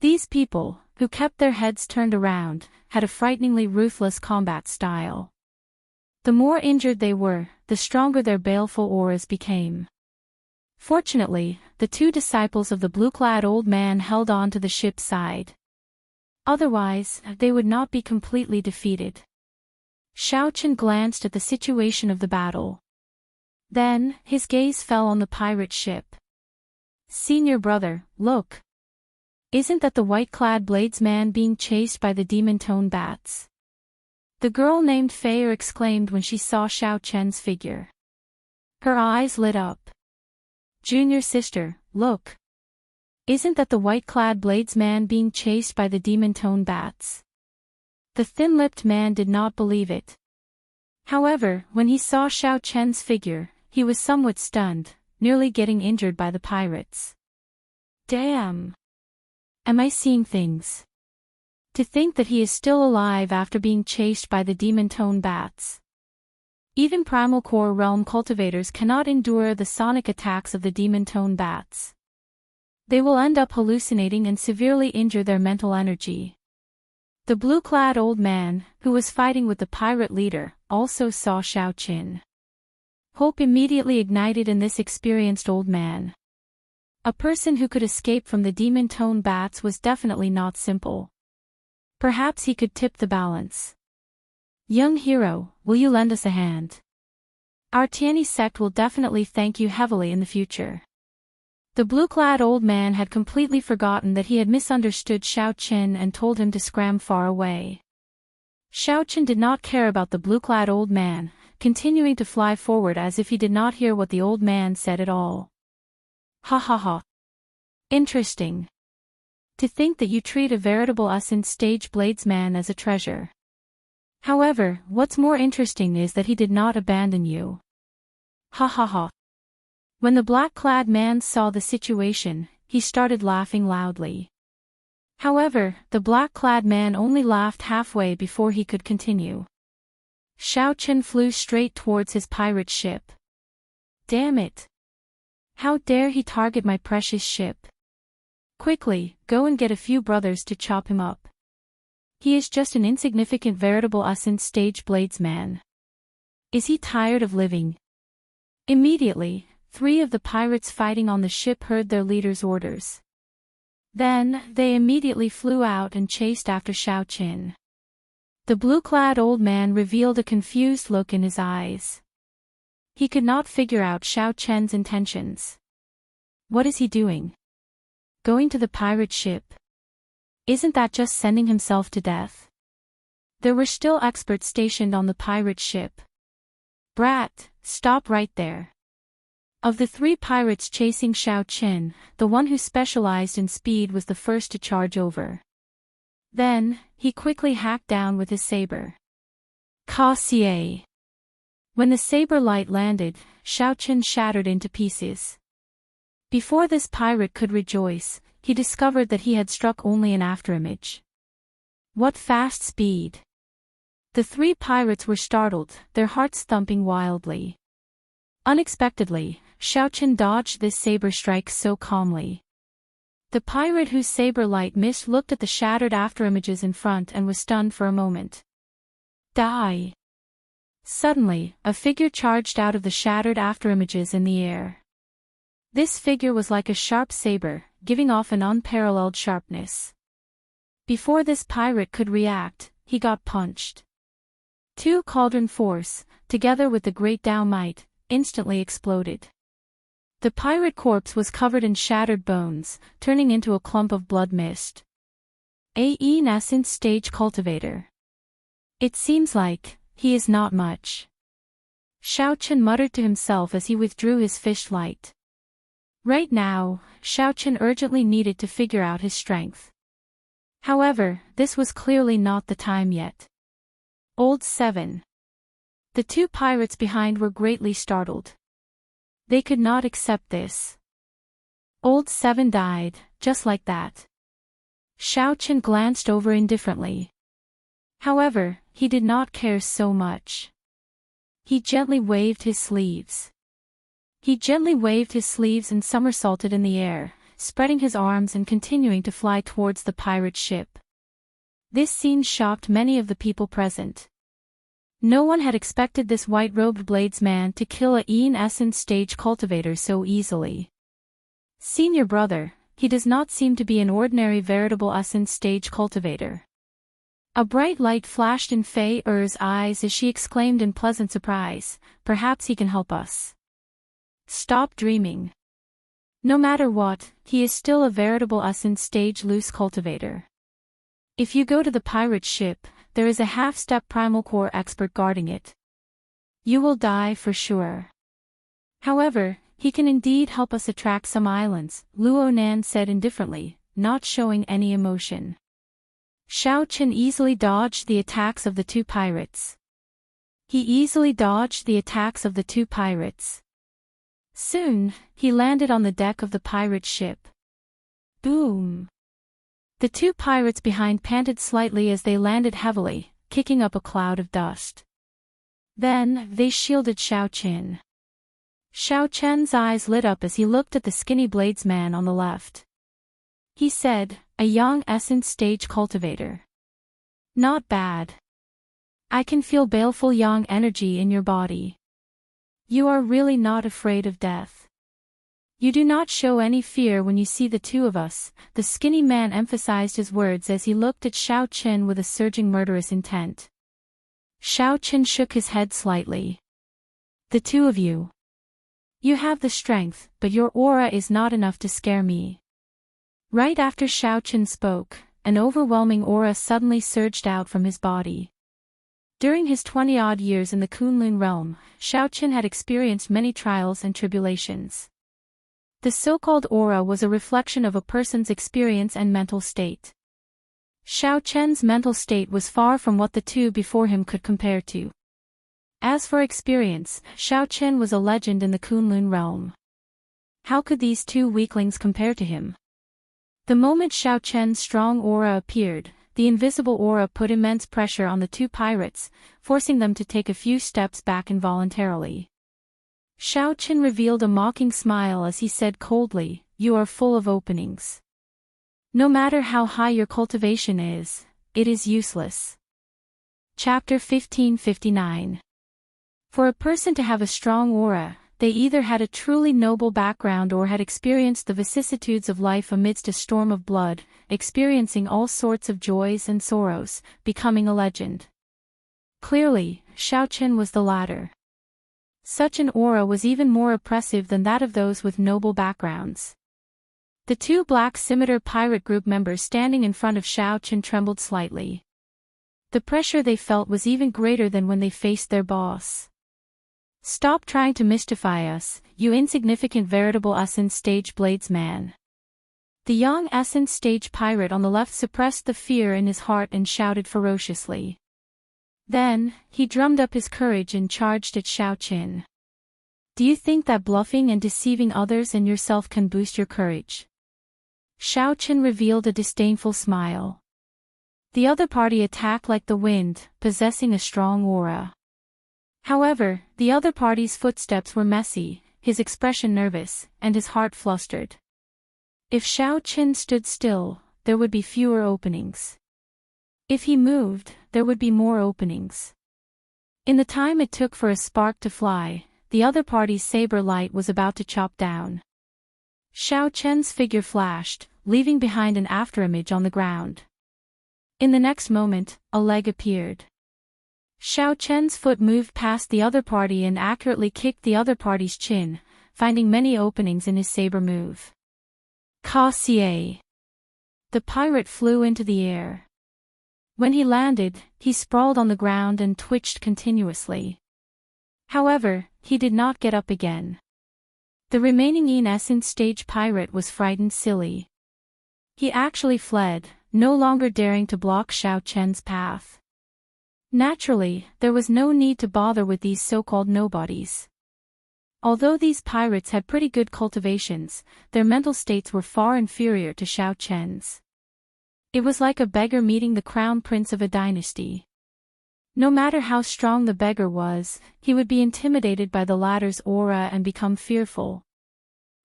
These people, who kept their heads turned around, had a frighteningly ruthless combat style. The more injured they were, the stronger their baleful auras became. Fortunately, the two disciples of the blue-clad old man held on to the ship's side. Otherwise, they would not be completely defeated. Xiao Chen glanced at the situation of the battle. Then, his gaze fell on the pirate ship. Senior brother, look. Isn't that the white-clad bladesman being chased by the demon-tone bats? The girl named Feier exclaimed when she saw Xiao Chen's figure. Her eyes lit up. Junior sister, look. Isn't that the white-clad bladesman being chased by the demon-tone bats? The thin-lipped man did not believe it. However, when he saw Xiao Chen's figure, he was somewhat stunned, nearly getting injured by the pirates. Damn! Am I seeing things? To think that he is still alive after being chased by the demon-tone bats. Even primal core realm cultivators cannot endure the sonic attacks of the demon-tone bats. They will end up hallucinating and severely injure their mental energy. The blue-clad old man, who was fighting with the pirate leader, also saw Xiao Chen. Hope immediately ignited in this experienced old man. A person who could escape from the demon-tone bats was definitely not simple. Perhaps he could tip the balance. Young hero, will you lend us a hand? Our Tianyi sect will definitely thank you heavily in the future. The blue-clad old man had completely forgotten that he had misunderstood Xiao Chen and told him to scram far away. Xiao Chen did not care about the blue-clad old man, continuing to fly forward as if he did not hear what the old man said at all. Ha ha ha. Interesting. To think that you treat a veritable stage bladesman as a treasure. However, what's more interesting is that he did not abandon you. Ha ha ha. When the black-clad man saw the situation, he started laughing loudly. However, the black-clad man only laughed halfway before he could continue. Xiaochen flew straight towards his pirate ship. Damn it! How dare he target my precious ship? Quickly, go and get a few brothers to chop him up. He is just an insignificant veritable Ascent stage bladesman. Is he tired of living? Immediately, 3 of the pirates fighting on the ship heard their leader's orders. Then, they immediately flew out and chased after Xiaochen. The blue-clad old man revealed a confused look in his eyes. He could not figure out Xiaochen's intentions. What is he doing? Going to the pirate ship? Isn't that just sending himself to death? There were still experts stationed on the pirate ship. Brat, stop right there. Of the 3 pirates chasing Xiaochen, the one who specialized in speed was the first to charge over. Then, he quickly hacked down with his saber. Cassier. When the saber light landed, Xiaochen shattered into pieces. Before this pirate could rejoice, he discovered that he had struck only an afterimage. What fast speed! The 3 pirates were startled, their hearts thumping wildly. Unexpectedly, Xiaochen dodged this saber strike so calmly. The pirate whose saber light missed looked at the shattered afterimages in front and was stunned for a moment. Die! Suddenly, a figure charged out of the shattered afterimages in the air. This figure was like a sharp saber, giving off an unparalleled sharpness. Before this pirate could react, he got punched. 2 cauldron force, together with the great Dao might, instantly exploded. The pirate corpse was covered in shattered bones, turning into a clump of blood mist. An Ascent stage cultivator. It seems like he is not much. Xiaochen muttered to himself as he withdrew his fish light. Right now, Xiaochen urgently needed to figure out his strength. However, this was clearly not the time yet. Old 7. The 2 pirates behind were greatly startled. They could not accept this. Old 7 died, just like that. Xiaochen glanced over indifferently. However, he did not care so much. He gently waved his sleeves. And somersaulted in the air, spreading his arms and continuing to fly towards the pirate ship. This scene shocked many of the people present. No one had expected this white-robed bladesman to kill an Ascent stage cultivator so easily. Senior brother, he does not seem to be an ordinary veritable Ascent stage cultivator. A bright light flashed in Fei Er's eyes as she exclaimed in pleasant surprise, perhaps he can help us. Stop dreaming. No matter what, he is still a veritable Ascent stage loose cultivator. If you go to the pirate ship, there is a half-step primal core expert guarding it. You will die for sure. However, he can indeed help us attract some islands, Luo Nan said indifferently, not showing any emotion. Xiaochen easily dodged the attacks of the 2 pirates. Soon, he landed on the deck of the pirate ship. Boom! The 2 pirates behind panted slightly as they landed heavily, kicking up a cloud of dust. Then, they shielded Xiaochen. Xiaochen's eyes lit up as he looked at the skinny bladesman on the left. He said, a young Ascent stage cultivator. Not bad. I can feel baleful young energy in your body. You are really not afraid of death. You do not show any fear when you see the 2 of us, the skinny man emphasized his words as he looked at Xiaochen with a surging murderous intent. Xiaochen shook his head slightly. The 2 of you. You have the strength, but your aura is not enough to scare me. Right after Xiaochen spoke, an overwhelming aura suddenly surged out from his body. During his 20-odd years in the Kunlun realm, Xiaochen had experienced many trials and tribulations. The so-called aura was a reflection of a person's experience and mental state. Xiaochen's mental state was far from what the 2 before him could compare to. As for experience, Xiaochen was a legend in the Kunlun realm. How could these two weaklings compare to him? The moment Xiao Chen's strong aura appeared, the invisible aura put immense pressure on the two pirates, forcing them to take a few steps back involuntarily. Xiao Chen revealed a mocking smile as he said coldly, "You are full of openings. No matter how high your cultivation is, it is useless." Chapter 1559. For a person to have a strong aura, they either had a truly noble background or had experienced the vicissitudes of life amidst a storm of blood, experiencing all sorts of joys and sorrows, becoming a legend. Clearly, Xiao Chen was the latter. Such an aura was even more oppressive than that of those with noble backgrounds. The two Black Scimitar pirate group members standing in front of Xiao Chen trembled slightly. The pressure they felt was even greater than when they faced their boss. "Stop trying to mystify us, you insignificant veritable Essence Stage Blades man." The young Essence Stage pirate on the left suppressed the fear in his heart and shouted ferociously. Then, he drummed up his courage and charged at Xiao Chen. "Do you think that bluffing and deceiving others and yourself can boost your courage?" Xiao Chen revealed a disdainful smile. The other party attacked like the wind, possessing a strong aura. However, the other party's footsteps were messy, his expression nervous, and his heart flustered. If Xiao Chen stood still, there would be fewer openings. If he moved, there would be more openings. In the time it took for a spark to fly, the other party's saber light was about to chop down. Xiao Chen's figure flashed, leaving behind an afterimage on the ground. In the next moment, a leg appeared. Xiao Chen's foot moved past the other party and accurately kicked the other party's chin, finding many openings in his saber move. "Cassier!" The pirate flew into the air. When he landed, he sprawled on the ground and twitched continuously. However, he did not get up again. The remaining Essence Stage pirate was frightened silly. He actually fled, no longer daring to block Xiao Chen's path. Naturally, there was no need to bother with these so-called nobodies. Although these pirates had pretty good cultivations, their mental states were far inferior to Xiao Chen's. It was like a beggar meeting the crown prince of a dynasty. No matter how strong the beggar was, he would be intimidated by the latter's aura and become fearful.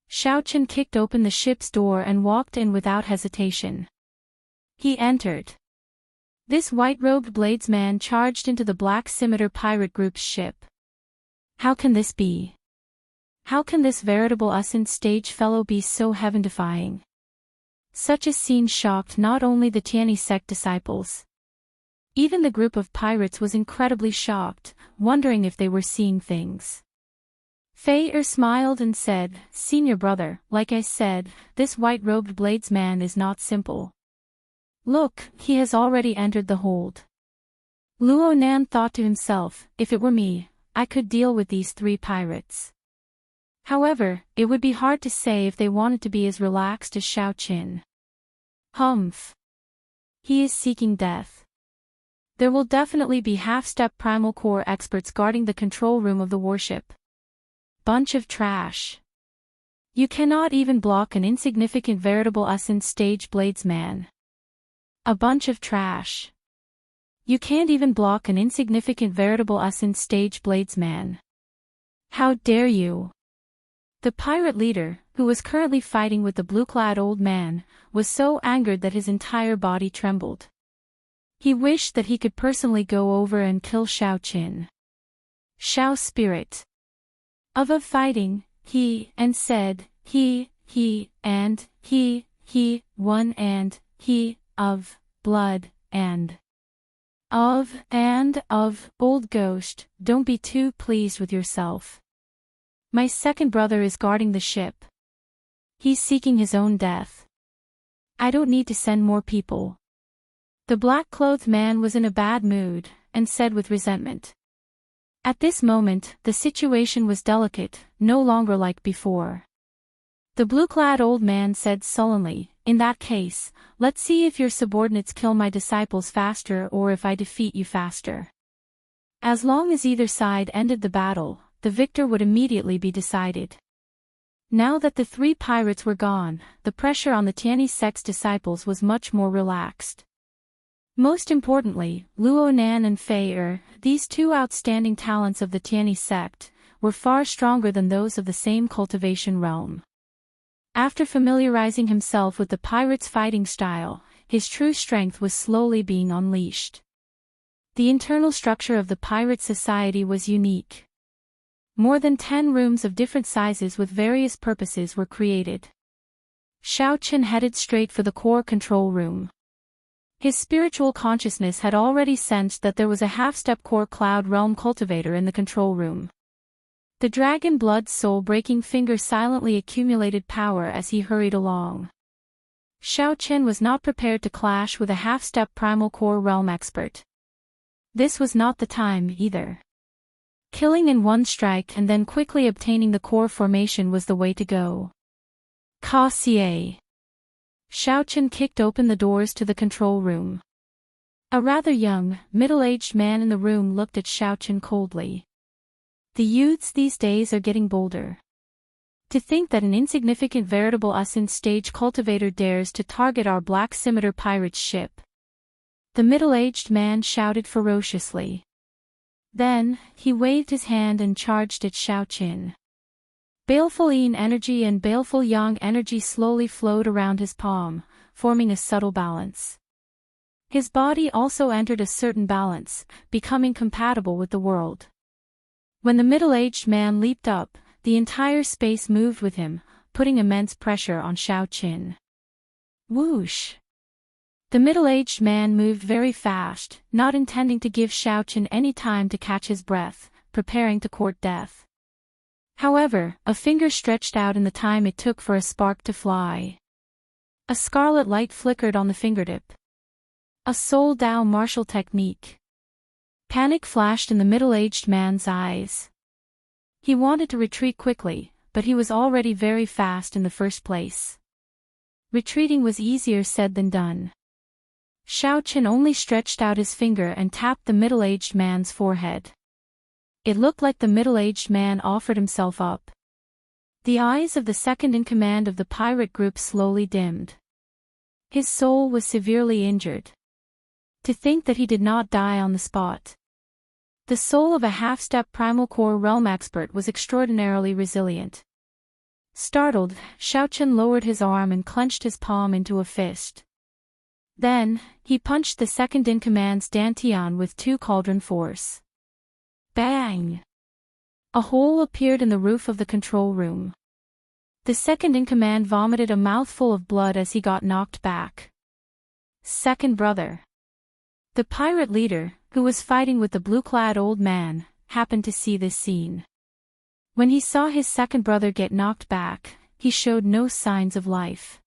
Xiao Chen kicked open the ship's door and walked in without hesitation. He entered. This white-robed bladesman charged into the Black Scimitar pirate group's ship. How can this be? How can this veritable Essence Stage fellow be so heaven-defying? Such a scene shocked not only the Tianyi sect disciples. Even the group of pirates was incredibly shocked, wondering if they were seeing things. Fei smiled and said, "Senior brother, like I said, this white-robed bladesman is not simple. Look, he has already entered the hold." Luo Nan thought to himself, if it were me, I could deal with these three pirates. However, it would be hard to say if they wanted to be as relaxed as Xiao Chen. Humph. He is seeking death. There will definitely be half-step primal core experts guarding the control room of the warship. Bunch of trash. You cannot even block an insignificant veritable Essence Stage bladesman. A bunch of trash. You can't even block an insignificant veritable Essence Stage bladesman. How dare you? The pirate leader, who was currently fighting with the blue-clad old man, was so angered that his entire body trembled. He wished that he could personally go over and kill Xiao Chen. Xiao spirit. Of fighting, he, and said, he, and, he, one and, he, of, blood, and of, old ghost, don't be too pleased with yourself. My second brother is guarding the ship. He's seeking his own death. I don't need to send more people. The black-clothed man was in a bad mood, and said with resentment. At this moment, the situation was delicate, no longer like before. The blue-clad old man said sullenly, in that case, let's see if your subordinates kill my disciples faster or if I defeat you faster. As long as either side ended the battle, the victor would immediately be decided. Now that the 3 pirates were gone, the pressure on the Tianyi sect's disciples was much more relaxed. Most importantly, Luo Nan and Fei Er, these 2 outstanding talents of the Tianyi sect, were far stronger than those of the same cultivation realm. After familiarizing himself with the pirates' fighting style, his true strength was slowly being unleashed. The internal structure of the pirate society was unique. More than 10 rooms of different sizes with various purposes were created. Xiao Qin headed straight for the core control room. His spiritual consciousness had already sensed that there was a half-step core cloud realm cultivator in the control room. The dragon blood soul-breaking finger silently accumulated power as he hurried along. Xiao Qin was not prepared to clash with a half-step primal core realm expert. This was not the time, either. Killing in one strike and then quickly obtaining the core formation was the way to go. Ka Xie. Xiao Qin kicked open the doors to the control room. A rather young, middle-aged man in the room looked at Xiao Qin coldly. The youths these days are getting bolder. To think that an insignificant veritable Usin stage cultivator dares to target our black scimitar pirate's ship. The middle-aged man shouted ferociously. Then, he waved his hand and charged at Xiao Qin. Baleful yin energy and baleful yang energy slowly flowed around his palm, forming a subtle balance. His body also entered a certain balance, becoming compatible with the world. When the middle-aged man leaped up, the entire space moved with him, putting immense pressure on Xiao Qin. Whoosh! The middle-aged man moved very fast, not intending to give Xiao Qin any time to catch his breath, preparing to court death. However, a finger stretched out in the time it took for a spark to fly. A scarlet light flickered on the fingertip. A Soul Dao martial technique. Panic flashed in the middle-aged man's eyes. He wanted to retreat quickly, but he was already very fast in the first place. Retreating was easier said than done. Xiao Qin only stretched out his finger and tapped the middle-aged man's forehead. It looked like the middle-aged man offered himself up. The eyes of the second-in-command of the pirate group slowly dimmed. His soul was severely injured. To think that he did not die on the spot. The soul of a half-step primal core realm expert was extraordinarily resilient. Startled, Xiao Qin lowered his arm and clenched his palm into a fist. Then, he punched the second-in-command's Dantian with 2 cauldron force. Bang! A hole appeared in the roof of the control room. The second-in-command vomited a mouthful of blood as he got knocked back. Second brother. The pirate leader, who was fighting with the blue-clad old man, happened to see this scene. When he saw his second brother get knocked back, he showed no signs of life.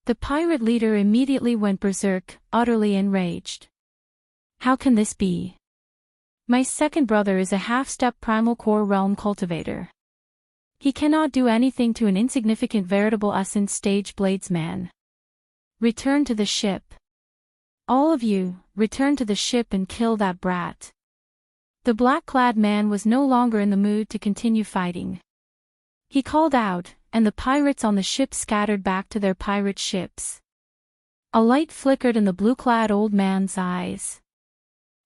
The pirate leader immediately went berserk, utterly enraged. How can this be? My second brother is a half-step primal core realm cultivator. He cannot do anything to an insignificant veritable Usin stage bladesman. Return to the ship. All of you, return to the ship and kill that brat. The black-clad man was no longer in the mood to continue fighting. He called out, and the pirates on the ship scattered back to their pirate ships. A light flickered in the blue-clad old man's eyes.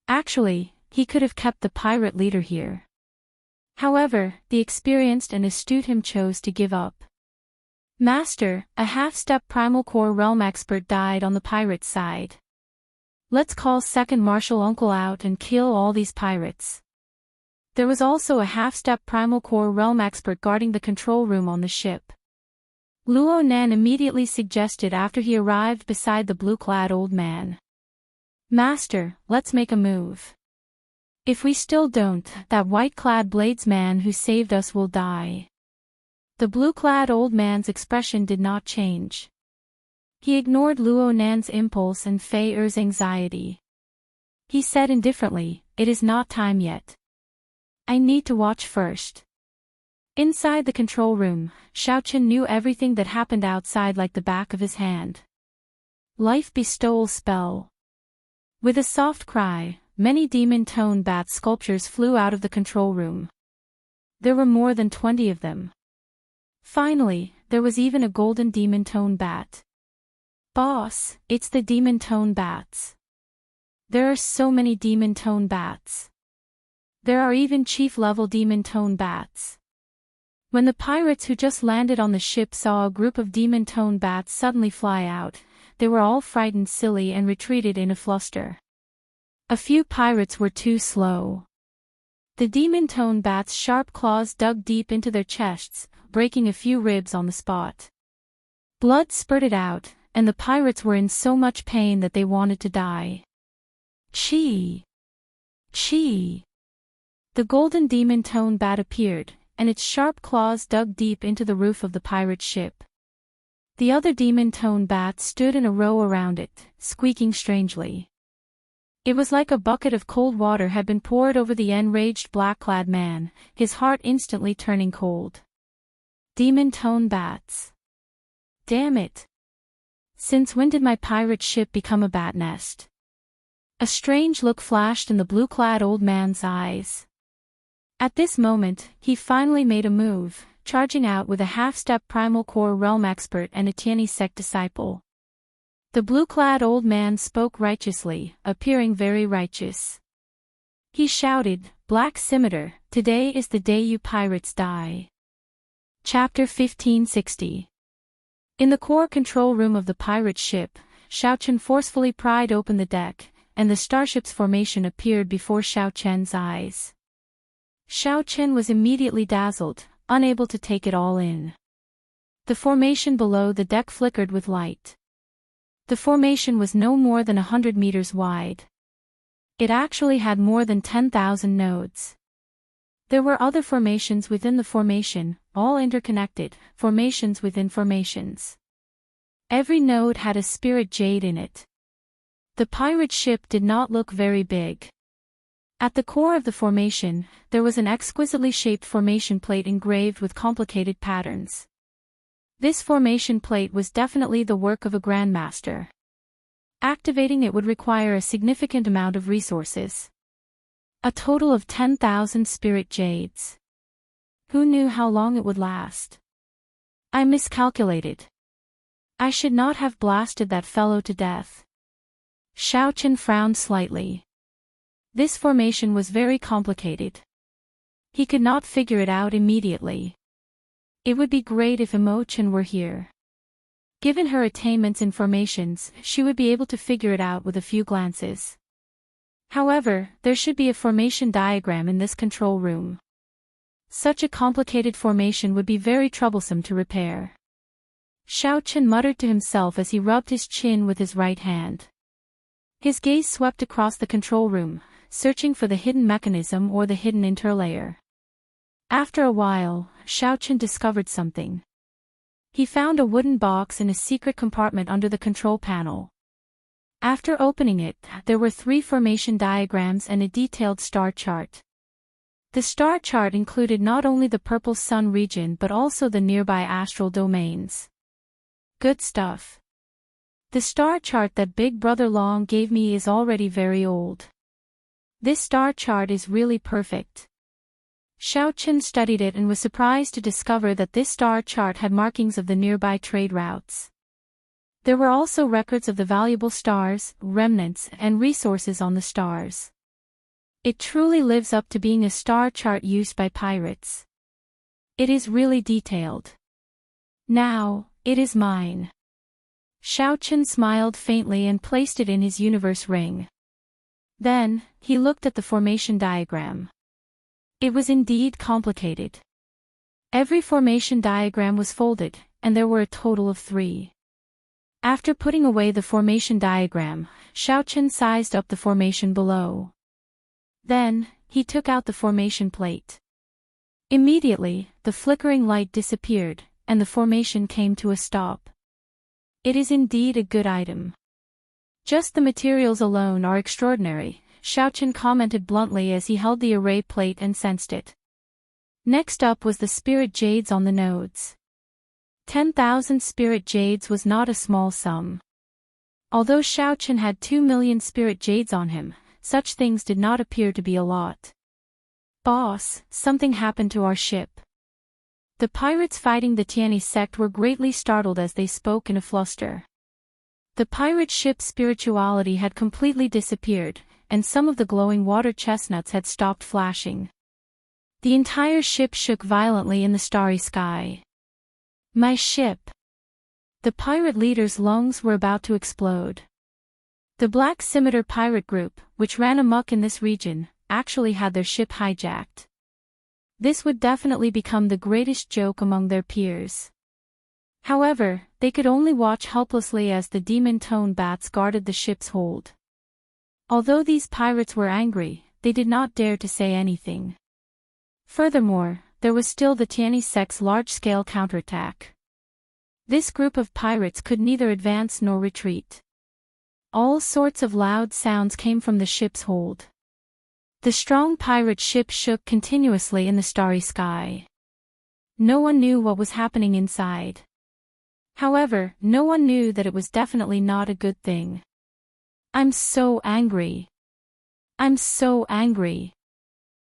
Actually, he could have kept the pirate leader here. However, the experienced and astute him chose to give up. Master, a half-step primal core realm expert died on the pirate side. Let's call second martial uncle out and kill all these pirates. There was also a half-step primal core realm expert guarding the control room on the ship. Luo Nan immediately suggested after he arrived beside the blue-clad old man. Master, let's make a move. If we still don't, that white-clad bladesman who saved us will die. The blue-clad old man's expression did not change. He ignored Luo Nan's impulse and Fei Er's anxiety. He said indifferently, "It is not time yet. I need to watch first." Inside the control room, Xiao Qin knew everything that happened outside like the back of his hand. Life bestowal spell. With a soft cry, many demon-tone bat sculptures flew out of the control room. There were more than 20 of them. Finally, there was even a golden demon tone bat. Boss, it's the demon tone bats. There are so many demon tone bats. There are even chief-level demon tone bats. When the pirates who just landed on the ship saw a group of demon tone bats suddenly fly out, they were all frightened silly and retreated in a fluster. A few pirates were too slow. The demon tone bats' sharp claws dug deep into their chests, breaking a few ribs on the spot. Blood spurted out, and the pirates were in so much pain that they wanted to die. Chee! Chee! The golden demon tone bat appeared, and its sharp claws dug deep into the roof of the pirate ship. The other demon tone bats stood in a row around it, squeaking strangely. It was like a bucket of cold water had been poured over the enraged black-clad man, his heart instantly turning cold. Demon tone bats. Damn it! Since when did my pirate ship become a bat nest? A strange look flashed in the blue-clad old man's eyes. At this moment, he finally made a move, charging out with a half-step Primal Core Realm expert and a Tierney sect disciple. The blue-clad old man spoke righteously, appearing very righteous. He shouted, "Black Scimitar, today is the day you pirates die." Chapter 1560. In the core control room of the pirate ship, Xiao Chen forcefully pried open the deck, and the starship's formation appeared before Xiao Chen's eyes. Xiao Chen was immediately dazzled, unable to take it all in. The formation below the deck flickered with light. The formation was no more than 100 meters wide. It actually had more than 10,000 nodes. There were other formations within the formation, all interconnected, formations within formations. Every node had a spirit jade in it. The pirate ship did not look very big. At the core of the formation, there was an exquisitely shaped formation plate engraved with complicated patterns. This formation plate was definitely the work of a grandmaster. Activating it would require a significant amount of resources. A total of 10,000 spirit jades. Who knew how long it would last? I miscalculated. I should not have blasted that fellow to death. Xiao Chen frowned slightly. This formation was very complicated. He could not figure it out immediately. It would be great if Imo-chan were here. Given her attainments in formations, she would be able to figure it out with a few glances. However, there should be a formation diagram in this control room. Such a complicated formation would be very troublesome to repair. Xiao Chen muttered to himself as he rubbed his chin with his right hand. His gaze swept across the control room, searching for the hidden mechanism or the hidden interlayer. After a while, Xiao Chen discovered something. He found a wooden box in a secret compartment under the control panel. After opening it, there were 3 formation diagrams and a detailed star chart. The star chart included not only the purple sun region but also the nearby astral domains. Good stuff. The star chart that Big Brother Long gave me is already very old. This star chart is really perfect. Xiao Chen studied it and was surprised to discover that this star chart had markings of the nearby trade routes. There were also records of the valuable stars, remnants, and resources on the stars. It truly lives up to being a star chart used by pirates. It is really detailed. Now, it is mine. Xiao Chen smiled faintly and placed it in his universe ring. Then, he looked at the formation diagram. It was indeed complicated. Every formation diagram was folded, and there were a total of 3. After putting away the formation diagram, Xiao Chen sized up the formation below. Then, he took out the formation plate. Immediately, the flickering light disappeared, and the formation came to a stop. It is indeed a good item. Just the materials alone are extraordinary, Xiao Chen commented bluntly as he held the array plate and sensed it. Next up was the spirit jades on the nodes. 10,000 spirit jades was not a small sum. Although Xiao Chen had 2 million spirit jades on him, such things did not appear to be a lot. Boss, something happened to our ship. The pirates fighting the Tianyi sect were greatly startled as they spoke in a fluster. The pirate ship's spirituality had completely disappeared, and some of the glowing water chestnuts had stopped flashing. The entire ship shook violently in the starry sky. My ship! The pirate leader's lungs were about to explode. The Black Scimitar pirate group, which ran amok in this region, actually had their ship hijacked. This would definitely become the greatest joke among their peers. However, they could only watch helplessly as the demon-tone bats guarded the ship's hold. Although these pirates were angry, they did not dare to say anything. Furthermore, there was still the Tianyi sect's large-scale counterattack. This group of pirates could neither advance nor retreat. All sorts of loud sounds came from the ship's hold. The strong pirate ship shook continuously in the starry sky. No one knew what was happening inside. However, no one knew that it was definitely not a good thing. I'm so angry. I'm so angry.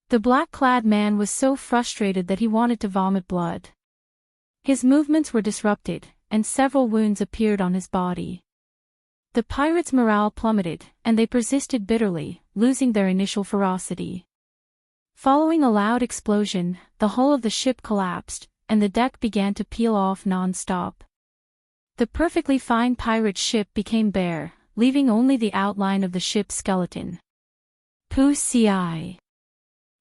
The black-clad man was so frustrated that he wanted to vomit blood. His movements were disrupted, and several wounds appeared on his body. The pirates' morale plummeted, and they persisted bitterly, losing their initial ferocity. Following a loud explosion, the hull of the ship collapsed, and the deck began to peel off non-stop. The perfectly fine pirate ship became bare, leaving only the outline of the ship's skeleton. Pussy.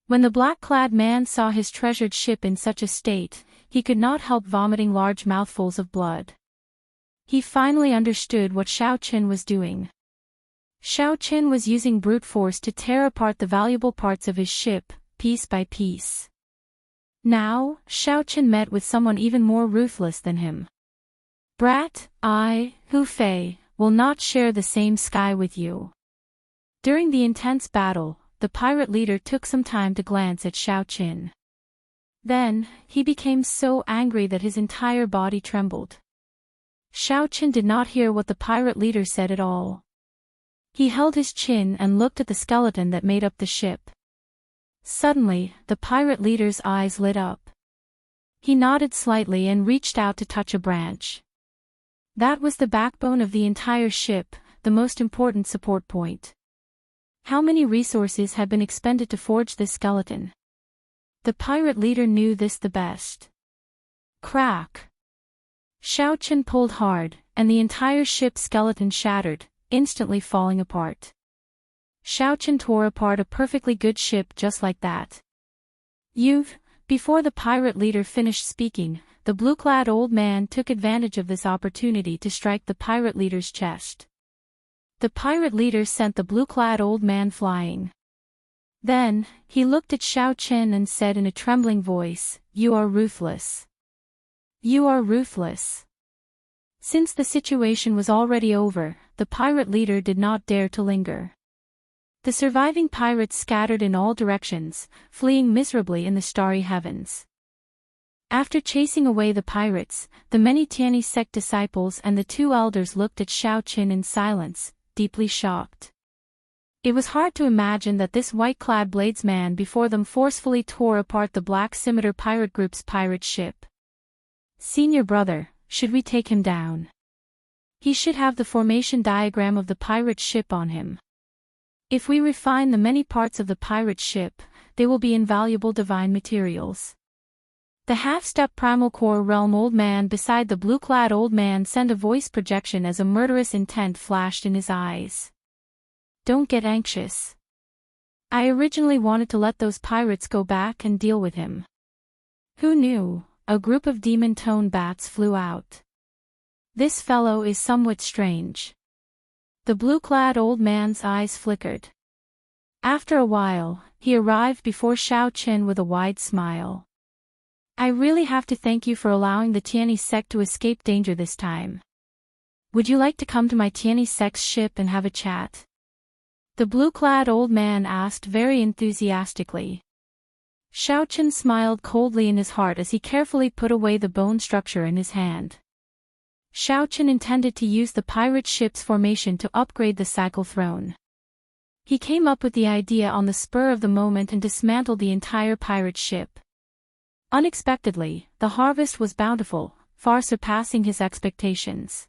When the black-clad man saw his treasured ship in such a state, he could not help vomiting large mouthfuls of blood. He finally understood what Xiao Qin was doing. Xiao Qin was using brute force to tear apart the valuable parts of his ship, piece by piece. Now, Xiao Qin met with someone even more ruthless than him. Brat, I, Hu Fei, will not share the same sky with you. During the intense battle, the pirate leader took some time to glance at Xiao Qin. Then, he became so angry that his entire body trembled. Xiao Qin did not hear what the pirate leader said at all. He held his chin and looked at the skeleton that made up the ship. Suddenly, the pirate leader's eyes lit up. He nodded slightly and reached out to touch a branch. That was the backbone of the entire ship, the most important support point. How many resources had been expended to forge this skeleton? The pirate leader knew this the best. Crack! Xiao Qin pulled hard, and the entire ship's skeleton shattered, instantly falling apart. Xiao Qin tore apart a perfectly good ship just like that. Before the pirate leader finished speaking, the blue-clad old man took advantage of this opportunity to strike the pirate leader's chest. The pirate leader sent the blue-clad old man flying. Then, he looked at Xiao Qin and said in a trembling voice, "You are ruthless. You are ruthless." Since the situation was already over, the pirate leader did not dare to linger. The surviving pirates scattered in all directions, fleeing miserably in the starry heavens. After chasing away the pirates, the many Tianyi sect disciples and the two elders looked at Xiao Qin in silence, deeply shocked. It was hard to imagine that this white-clad bladesman before them forcefully tore apart the Black Scimitar pirate group's pirate ship. "Senior brother, should we take him down? He should have the formation diagram of the pirate ship on him. If we refine the many parts of the pirate ship, they will be invaluable divine materials." The half-step primal core realm old man beside the blue-clad old man sent a voice projection as a murderous intent flashed in his eyes. "Don't get anxious. I originally wanted to let those pirates go back and deal with him." Who knew? A group of demon-tone bats flew out. "This fellow is somewhat strange." The blue-clad old man's eyes flickered. After a while, he arrived before Xiao Qin with a wide smile. "I really have to thank you for allowing the Tianyi sect to escape danger this time. Would you like to come to my Tianyi sect's ship and have a chat?" The blue-clad old man asked very enthusiastically. Xiao Qin smiled coldly in his heart as he carefully put away the bone structure in his hand. Xiao Qin intended to use the pirate ship's formation to upgrade the cycle throne. He came up with the idea on the spur of the moment and dismantled the entire pirate ship. Unexpectedly, the harvest was bountiful, far surpassing his expectations.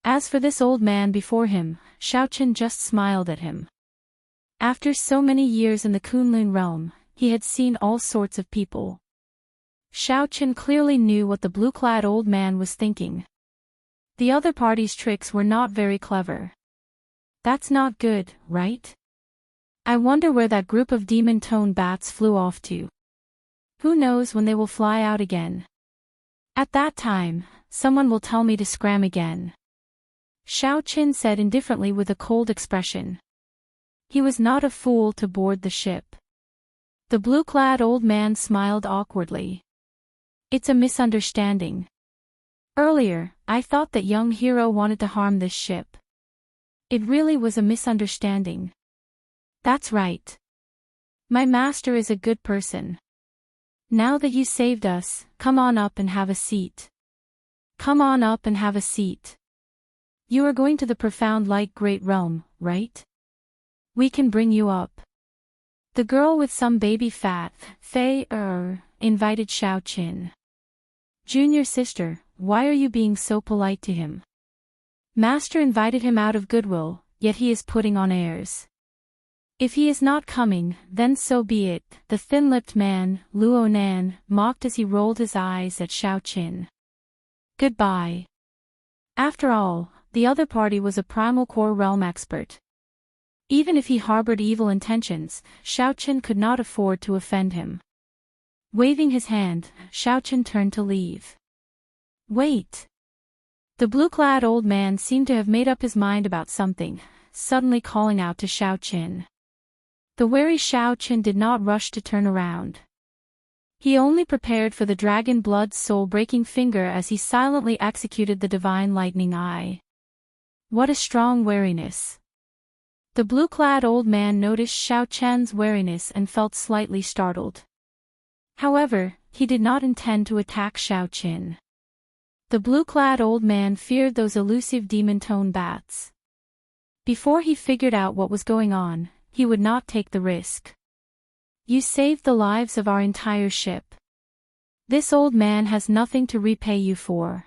As for this old man before him, Xiaochen just smiled at him. After so many years in the Kunlun realm, he had seen all sorts of people. Xiaochen clearly knew what the blue-clad old man was thinking. The other party's tricks were not very clever. That's not good, right? I wonder where that group of demon-tone bats flew off to. Who knows when they will fly out again? At that time, someone will tell me to scram again. Xiaochen said indifferently with a cold expression. He was not a fool to board the ship. The blue-clad old man smiled awkwardly. It's a misunderstanding. Earlier, I thought that young hero wanted to harm this ship. It really was a misunderstanding. That's right. My master is a good person. Now that you saved us, come on up and have a seat. Come on up and have a seat. You are going to the profound light great realm, right? We can bring you up. The girl with some baby fat, Fei invited Xiaochen. Junior sister, why are you being so polite to him? Master invited him out of goodwill, yet he is putting on airs. If he is not coming, then so be it, the thin-lipped man, Luo Nan, mocked as he rolled his eyes at Xiaochen. Goodbye. After all, the other party was a primal core realm expert. Even if he harbored evil intentions, Xiaochen could not afford to offend him. Waving his hand, Xiaochen turned to leave. Wait. The blue-clad old man seemed to have made up his mind about something, suddenly calling out to Xiaochen. The wary Xiaochen did not rush to turn around. He only prepared for the dragon blood's soul-breaking finger as he silently executed the divine lightning eye. What a strong wariness. The blue-clad old man noticed Xiaochen's wariness and felt slightly startled. However, he did not intend to attack Xiaochen. The blue-clad old man feared those elusive demon-tone bats. Before he figured out what was going on, he would not take the risk. You saved the lives of our entire ship. This old man has nothing to repay you for.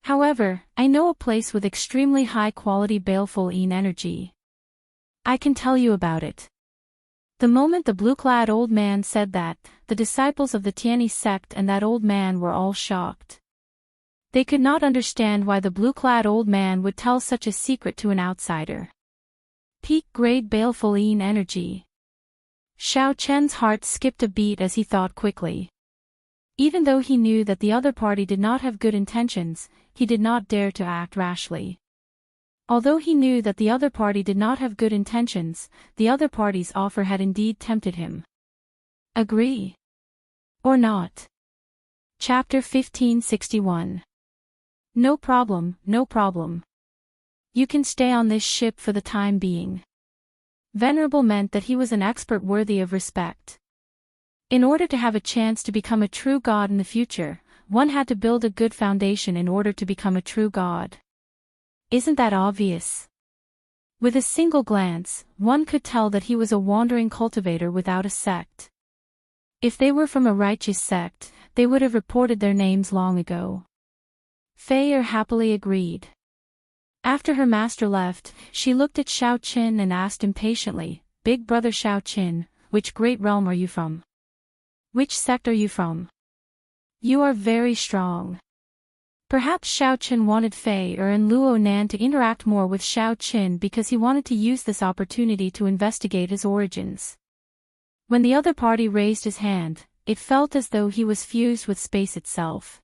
However, I know a place with extremely high-quality baleful energy. I can tell you about it. The moment the blue-clad old man said that, the disciples of the Tianyi sect and that old man were all shocked. They could not understand why the blue-clad old man would tell such a secret to an outsider. Peak-grade baleful energy. Xiaochen's heart skipped a beat as he thought quickly. Even though he knew that the other party did not have good intentions, he did not dare to act rashly. Although he knew that the other party did not have good intentions, the other party's offer had indeed tempted him. Agree? Or not? Chapter 1561. No problem, no problem. You can stay on this ship for the time being. Venerable meant that he was an expert worthy of respect. In order to have a chance to become a true god in the future, one had to build a good foundation in order to become a true god. Isn't that obvious? With a single glance, one could tell that he was a wandering cultivator without a sect. If they were from a righteous sect, they would have reported their names long ago. Fei happily agreed. After her master left, she looked at Xiaochen and asked impatiently, Big brother Xiaochen, which great realm are you from? Which sect are you from? You are very strong. Perhaps Xiaochen wanted Fei and Luo Nan to interact more with Xiaochen because he wanted to use this opportunity to investigate his origins. When the other party raised his hand, it felt as though he was fused with space itself.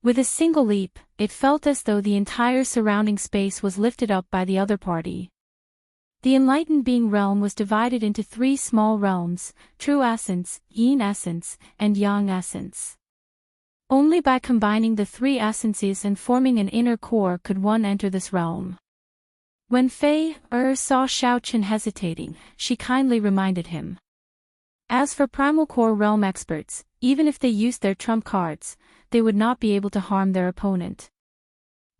With a single leap, it felt as though the entire surrounding space was lifted up by the other party. The enlightened being realm was divided into 3 small realms, true essence, yin essence, and yang essence. Only by combining the 3 essences and forming an inner core could one enter this realm. When Fei saw Xiaochen hesitating, she kindly reminded him. As for primal core realm experts, even if they used their trump cards, they would not be able to harm their opponent.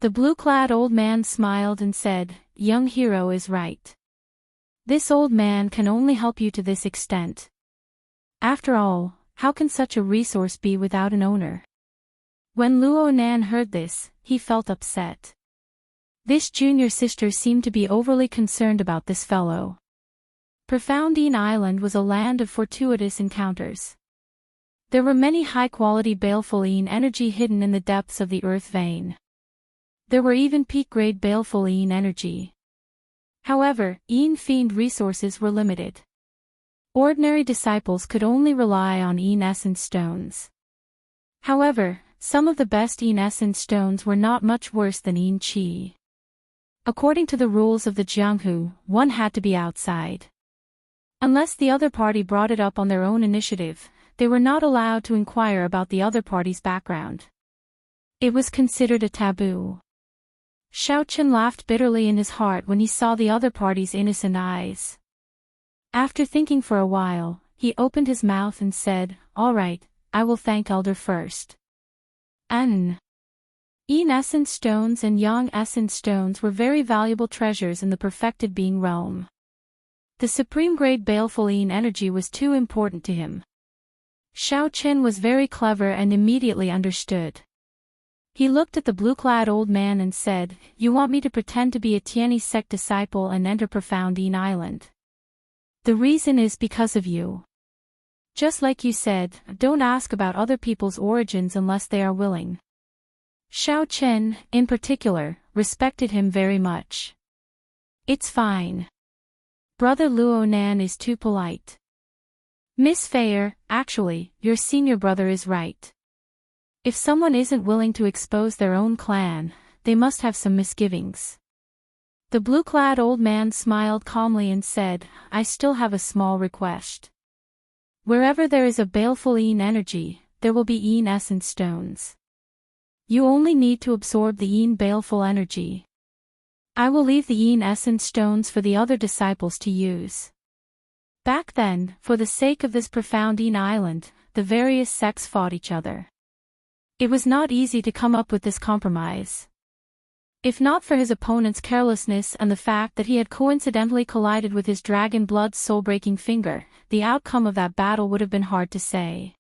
The blue-clad old man smiled and said, Young hero is right. This old man can only help you to this extent. After all, how can such a resource be without an owner? When Luo Nan heard this, he felt upset. This junior sister seemed to be overly concerned about this fellow. Profoundine Island was a land of fortuitous encounters. There were many high-quality baleful Een energy hidden in the depths of the earth vein. There were even peak-grade baleful Een energy. However, Een Fiend resources were limited. Ordinary disciples could only rely on Een Essence stones. However, some of the best Een Essence stones were not much worse than Een Chi. According to the rules of the Jianghu, one had to be outside. Unless the other party brought it up on their own initiative, they were not allowed to inquire about the other party's background. It was considered a taboo. Xiaochen laughed bitterly in his heart when he saw the other party's innocent eyes. After thinking for a while, he opened his mouth and said, "All right, I will thank Elder first." Een Essence stones and Yang Essence stones were very valuable treasures in the perfected being realm. The supreme grade baleful Een energy was too important to him. Xiaochen was very clever and immediately understood. He looked at the blue-clad old man and said, "You want me to pretend to be a Tianyi sect disciple and enter Profoundine Island? The reason is because of you. Just like you said, don't ask about other people's origins unless they are willing." Xiaochen, in particular, respected him very much. "It's fine. Brother Luo Nan is too polite. Miss Fayer, actually, your senior brother is right. If someone isn't willing to expose their own clan, they must have some misgivings." The blue-clad old man smiled calmly and said, "I still have a small request. Wherever there is a baleful Een energy, there will be Een Essence stones. You only need to absorb the Een baleful energy. I will leave the Een Essence stones for the other disciples to use." Back then, for the sake of this Profoundine Island, the various sects fought each other. It was not easy to come up with this compromise. If not for his opponent's carelessness and the fact that he had coincidentally collided with his dragon blood soul-breaking finger, the outcome of that battle would have been hard to say.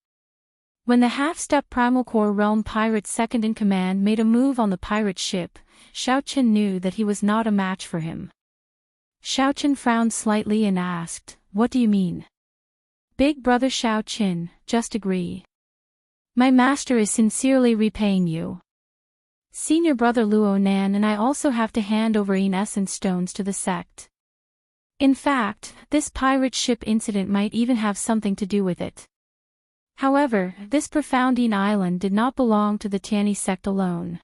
When the half-step Primal Core Realm pirate second-in-command made a move on the pirate ship, Xiaochen knew that he was not a match for him. Xiaochen frowned slightly and asked, "What do you mean?" "Big brother Xiaochen, just agree. My master is sincerely repaying you. Senior brother Luo Nan and I also have to hand over Een Essence stones to the sect. In fact, this pirate ship incident might even have something to do with it. However, this Profoundine Island did not belong to the Tianyi sect alone."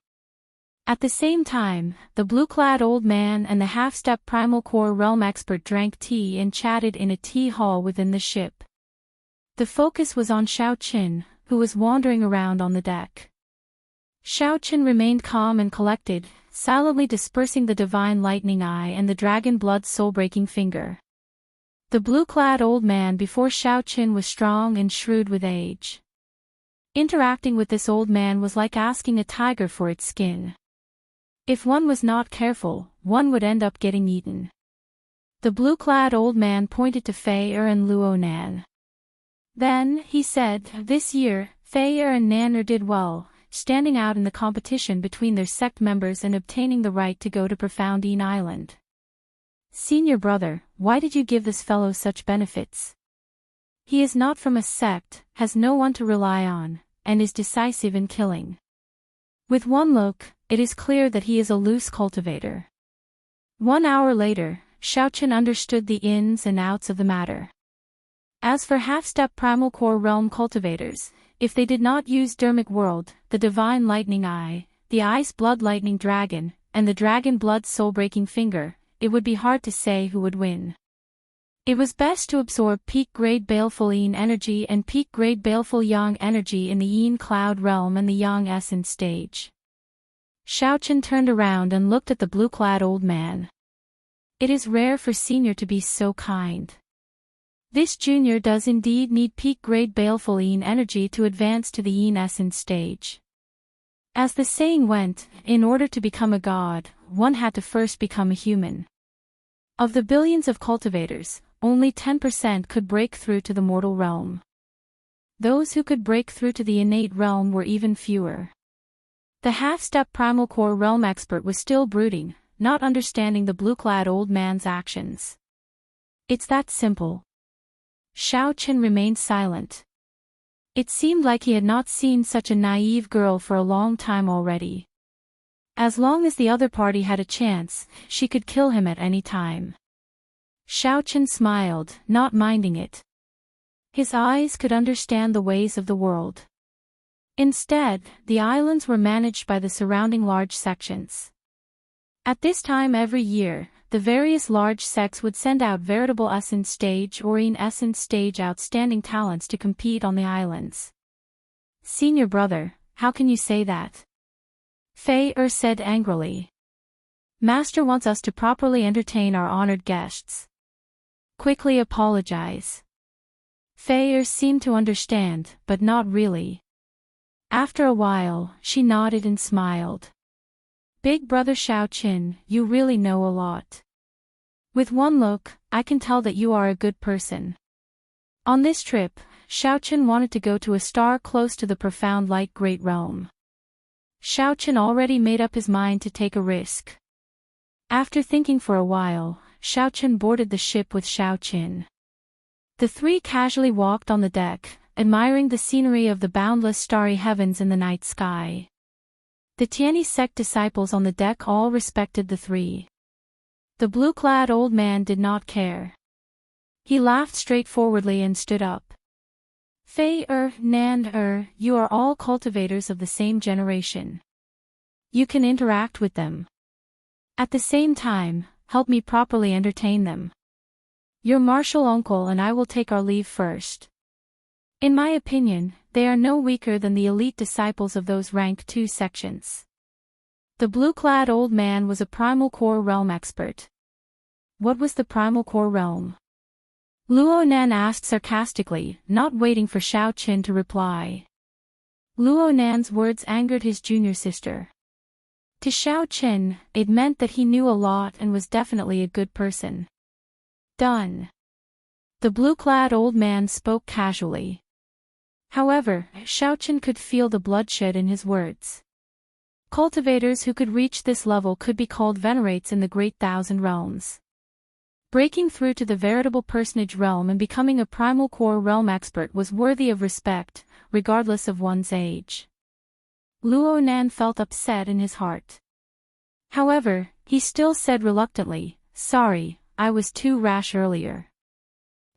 At the same time, the blue-clad old man and the half-step Primal Core Realm expert drank tea and chatted in a tea hall within the ship. The focus was on Xiaochen, who was wandering around on the deck. Xiaochen remained calm and collected, silently dispersing the divine lightning eye and the dragon blood soul-breaking finger. The blue-clad old man before Xiaochen was strong and shrewd with age. Interacting with this old man was like asking a tiger for its skin. If one was not careful, one would end up getting eaten. The blue-clad old man pointed to Fayer and Luo Nan. Then, he said, "This year, Fayer and Nanner did well, standing out in the competition between their sect members and obtaining the right to go to Profoundine Island. Senior brother, why did you give this fellow such benefits? He is not from a sect, has no one to rely on, and is decisive in killing. With one look, it is clear that he is a loose cultivator." 1 hour later, Xiaochen understood the ins and outs of the matter. As for half-step Primal Core Realm cultivators, if they did not use Dermic World, the Divine Lightning Eye, the Ice Blood Lightning Dragon, and the Dragon Blood Soul-Breaking Finger, it would be hard to say who would win. It was best to absorb peak-grade Baleful Een energy and peak-grade Baleful Yang energy in the Een Cloud Realm and the Yang Essence stage. Xiaochen turned around and looked at the blue-clad old man. It is rare for senior to be so kind. This junior does indeed need peak-grade Baleful Een energy to advance to the Een Essence stage. As the saying went, in order to become a god, one had to first become a human. Of the billions of cultivators, only 10% could break through to the mortal realm. Those who could break through to the innate realm were even fewer. The half-step primal core realm expert was still brooding, not understanding the blue-clad old man's actions. It's that simple. Xiao Qin remained silent. It seemed like he had not seen such a naive girl for a long time already. As long as the other party had a chance, she could kill him at any time. Xiao Qin smiled, not minding it. His eyes could understand the ways of the world. Instead, the islands were managed by the surrounding large sections. At this time every year, the various large sects would send out veritable Essence Stage or Essence Stage outstanding talents to compete on the islands. Senior brother, how can you say that? Fei said angrily. Master wants us to properly entertain our honored guests. Quickly apologize. Fei seemed to understand, but not really. After a while, she nodded and smiled. Big brother Xiao Qin, you really know a lot. With one look, I can tell that you are a good person. On this trip, Xiao Qin wanted to go to a star close to the profound light great realm. Xiao Qin already made up his mind to take a risk. After thinking for a while, Xiao Qin boarded the ship with Xiao Qin. The three casually walked on the deck, admiring the scenery of the boundless starry heavens in the night sky. The Tianyi sect disciples on the deck all respected the three. The blue-clad old man did not care. He laughed straightforwardly and stood up. Fei Nan you are all cultivators of the same generation. You can interact with them. At the same time, help me properly entertain them. Your martial uncle and I will take our leave first. In my opinion, they are no weaker than the elite disciples of those rank 2 sections. The blue-clad old man was a primal core realm expert. What was the primal core realm? Luo Nan asked sarcastically, not waiting for Xiao Qin to reply. Luo Nan's words angered his junior sister. To Xiao Qin, it meant that he knew a lot and was definitely a good person. Done. The blue-clad old man spoke casually. However, Xiao Qin could feel the bloodshed in his words. Cultivators who could reach this level could be called venerates in the Great Thousand Realms. Breaking through to the veritable personage realm and becoming a primal core realm expert was worthy of respect, regardless of one's age. Luo Nan felt upset in his heart. However, he still said reluctantly, "Sorry, I was too rash earlier.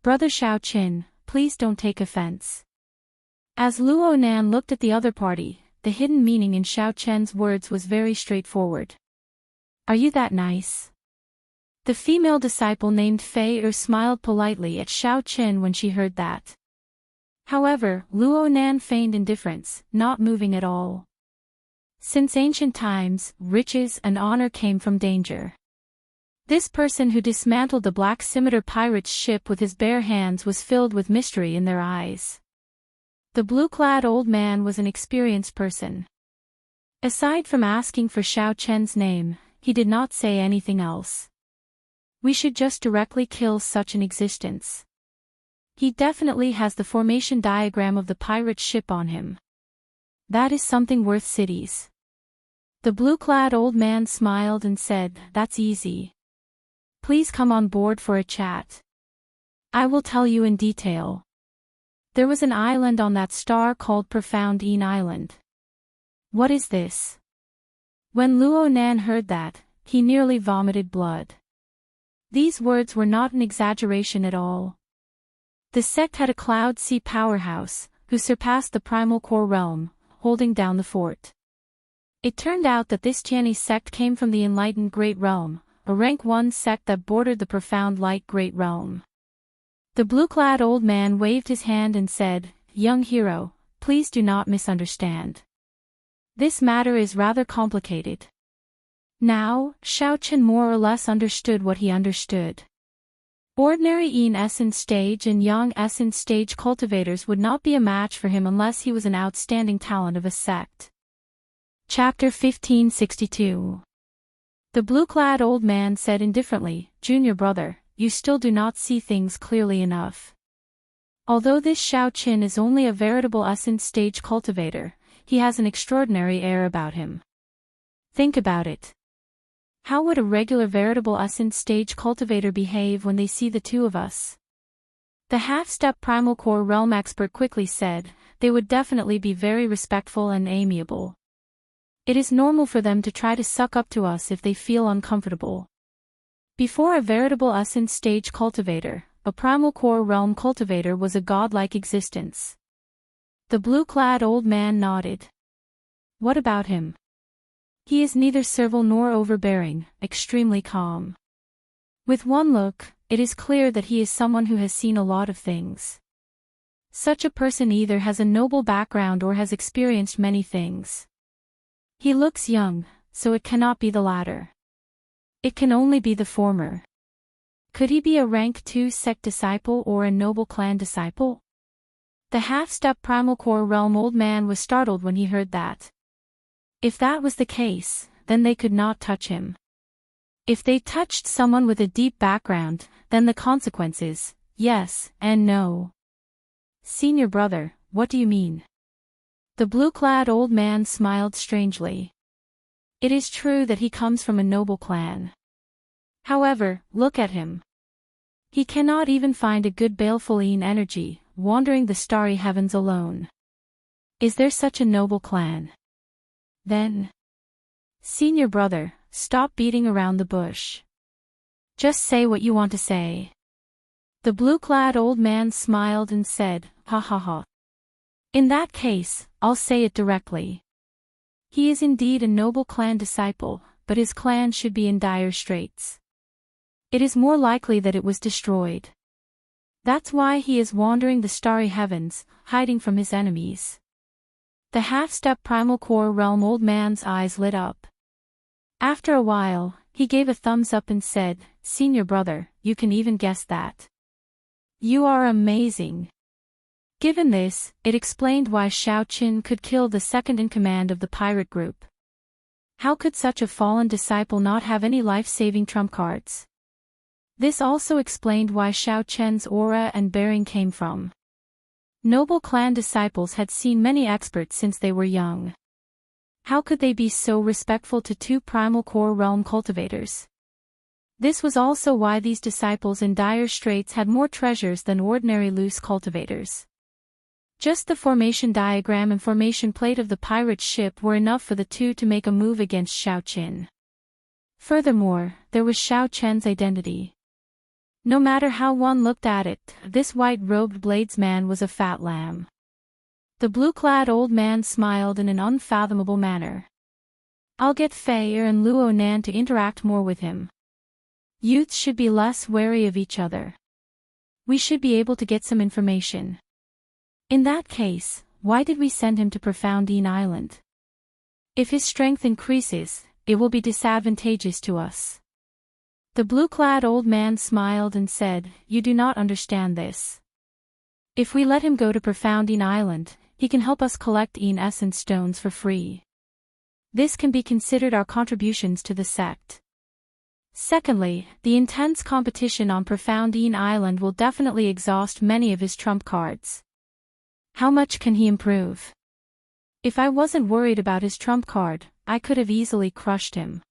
Brother Xiao Qin, please don't take offense." As Luo Nan looked at the other party, the hidden meaning in Xiao Qin's words was very straightforward. Are you that nice? The female disciple named Fei smiled politely at Xiao Qin when she heard that. However, Luo Nan feigned indifference, not moving at all. Since ancient times, riches and honor came from danger. This person who dismantled the Black Scimitar pirate's ship with his bare hands was filled with mystery in their eyes. The blue-clad old man was an experienced person. Aside from asking for Xiao Qin's name, he did not say anything else. We should just directly kill such an existence. He definitely has the formation diagram of the pirate ship on him. That is something worth cities. The blue-clad old man smiled and said, "That's easy. Please come on board for a chat. I will tell you in detail." There was an island on that star called Profound Island. What is this? When Luo Nan heard that, he nearly vomited blood. These words were not an exaggeration at all. The sect had a Cloud Sea powerhouse, who surpassed the primal core realm, holding down the fort. It turned out that this Tianyi sect came from the enlightened Great Realm, a rank 1 sect that bordered the profound light Great Realm. The blue-clad old man waved his hand and said, "Young hero, please do not misunderstand. This matter is rather complicated." Now, Xiao Qin more or less understood what he understood. Ordinary Yin Essence Stage and Yang Essence Stage cultivators would not be a match for him unless he was an outstanding talent of a sect. Chapter 1562. The blue-clad old man said indifferently, "Junior brother, you still do not see things clearly enough. Although this Xiao Qin is only a veritable Ascent stage cultivator, he has an extraordinary air about him. Think about it. How would a regular veritable Ascent stage cultivator behave when they see the two of us? The half-step Primal Core Realm expert quickly said, they would definitely be very respectful and amiable. It is normal for them to try to suck up to us if they feel uncomfortable. Before a veritable Ascent stage cultivator, a Primal Core Realm cultivator was a godlike existence. The blue-clad old man nodded. What about him? He is neither servile nor overbearing, extremely calm. With one look, it is clear that he is someone who has seen a lot of things. Such a person either has a noble background or has experienced many things. He looks young, so it cannot be the latter. It can only be the former. Could he be a rank 2 sect disciple or a noble clan disciple? The half-step Primal Core Realm old man was startled when he heard that. If that was the case, then they could not touch him. If they touched someone with a deep background, then the consequences, yes and no. Senior brother, what do you mean? The blue-clad old man smiled strangely. It is true that he comes from a noble clan. However, look at him. He cannot even find a good baleful energy, wandering the starry heavens alone. Is there such a noble clan? Then, senior brother, stop beating around the bush. Just say what you want to say. The blue-clad old man smiled and said, ha ha ha. In that case, I'll say it directly. He is indeed a noble clan disciple, but his clan should be in dire straits. It is more likely that it was destroyed. That's why he is wandering the starry heavens, hiding from his enemies. The half-step Primal Core Realm old man's eyes lit up. After a while, he gave a thumbs up and said, Senior brother, you can even guess that. You are amazing. Given this, it explained why Xiao Qin could kill the second-in-command of the pirate group. How could such a fallen disciple not have any life-saving trump cards? This also explained why Xiao Chen's aura and bearing came from. Noble clan disciples had seen many experts since they were young. How could they be so respectful to two Primal Core Realm cultivators? This was also why these disciples in dire straits had more treasures than ordinary loose cultivators. Just the formation diagram and formation plate of the pirate ship were enough for the two to make a move against Xiao Qin. Furthermore, there was Xiao Chen's identity. No matter how one looked at it, this white-robed bladesman was a fat lamb. The blue-clad old man smiled in an unfathomable manner. I'll get Fei and Luo Nan to interact more with him. Youths should be less wary of each other. We should be able to get some information. In that case, why did we send him to Profoundine Island? If his strength increases, it will be disadvantageous to us. The blue-clad old man smiled and said, You do not understand this. If we let him go to Profoundine Island, he can help us collect essence stones for free. This can be considered our contributions to the sect. Secondly, the intense competition on Profoundine Island will definitely exhaust many of his trump cards. How much can he improve? If I wasn't worried about his trump card, I could have easily crushed him.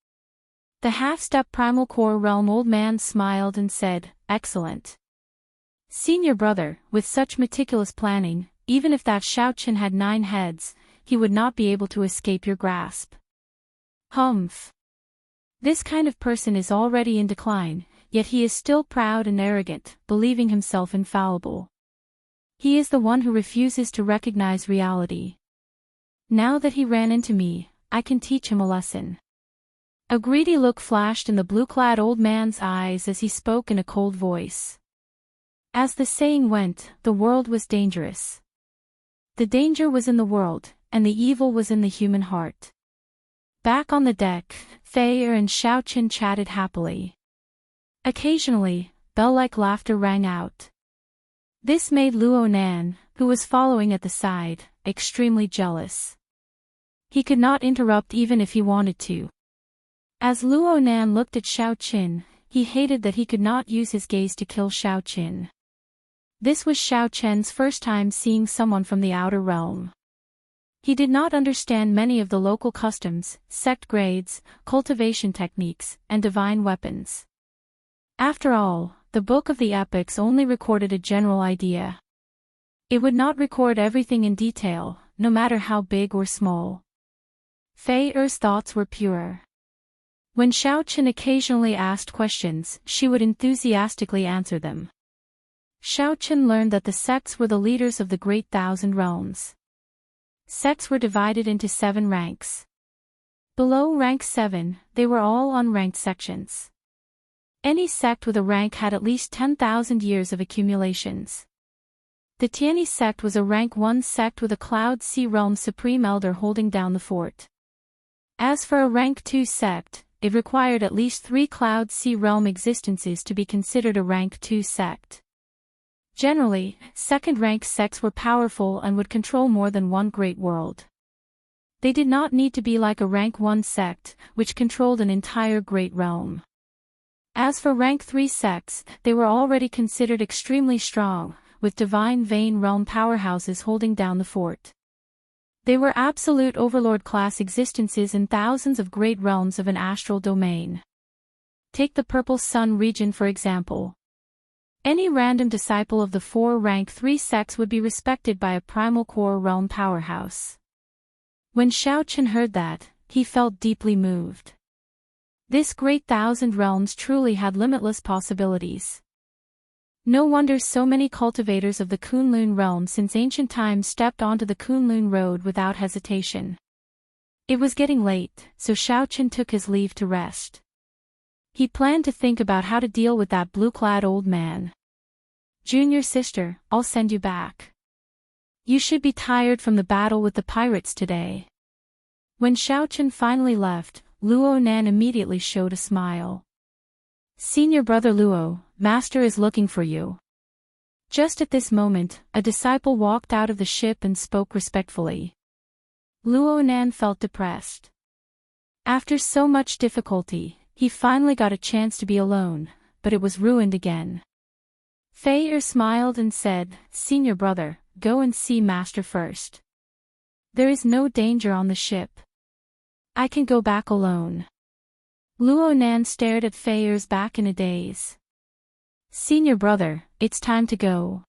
The half-step Primal Core Realm old man smiled and said, Excellent. Senior brother, with such meticulous planning, even if that Xiao Qin had 9 heads, he would not be able to escape your grasp. Humph. This kind of person is already in decline, yet he is still proud and arrogant, believing himself infallible. He is the one who refuses to recognize reality. Now that he ran into me, I can teach him a lesson. A greedy look flashed in the blue-clad old man's eyes as he spoke in a cold voice. As the saying went, the world was dangerous. The danger was in the world, and the evil was in the human heart. Back on the deck, Fei and Xiao Qin chatted happily. Occasionally, bell-like laughter rang out. This made Luo Nan, who was following at the side, extremely jealous. He could not interrupt even if he wanted to. As Luo Nan looked at Xiao Qin, he hated that he could not use his gaze to kill Xiao Qin. This was Xiao Chen's first time seeing someone from the outer realm. He did not understand many of the local customs, sect grades, cultivation techniques, and divine weapons. After all, the Book of the Epics only recorded a general idea. It would not record everything in detail, no matter how big or small. Fei Er's thoughts were pure. When Xiao Chen occasionally asked questions, she would enthusiastically answer them. Xiao Chen learned that the sects were the leaders of the Great Thousand Realms. Sects were divided into 7 ranks. Below rank 7, they were all unranked sections. Any sect with a rank had at least 10,000 years of accumulations. The Tianyi sect was a rank 1 sect with a Cloud Sea Realm Supreme Elder holding down the fort. As for a rank 2 sect, it required at least 3 Cloud Sea Realm existences to be considered a rank 2 sect. Generally, second-rank sects were powerful and would control more than one great world. They did not need to be like a rank 1 sect, which controlled an entire great realm. As for rank 3 sects, they were already considered extremely strong, with divine vein realm powerhouses holding down the fort. They were absolute overlord-class existences in thousands of great realms of an astral domain. Take the Purple Sun region for example. Any random disciple of the 4 rank 3 sects would be respected by a primal core realm powerhouse. When Xiao Chen heard that, he felt deeply moved. This great thousand realms truly had limitless possibilities. No wonder so many cultivators of the Kunlun realm since ancient times stepped onto the Kunlun road without hesitation. It was getting late, so Xiao Chen took his leave to rest. He planned to think about how to deal with that blue-clad old man. Junior sister, I'll send you back. You should be tired from the battle with the pirates today. When Xiao Chen finally left, Luo Nan immediately showed a smile. Senior brother Luo, master is looking for you. Just at this moment, a disciple walked out of the ship and spoke respectfully. Luo Nan felt depressed. After so much difficulty, he finally got a chance to be alone, but it was ruined again. Fei Er smiled and said, Senior brother, go and see master first. There is no danger on the ship. I can go back alone. Luo Nan stared at Fei Er's back in a daze. Senior brother, it's time to go.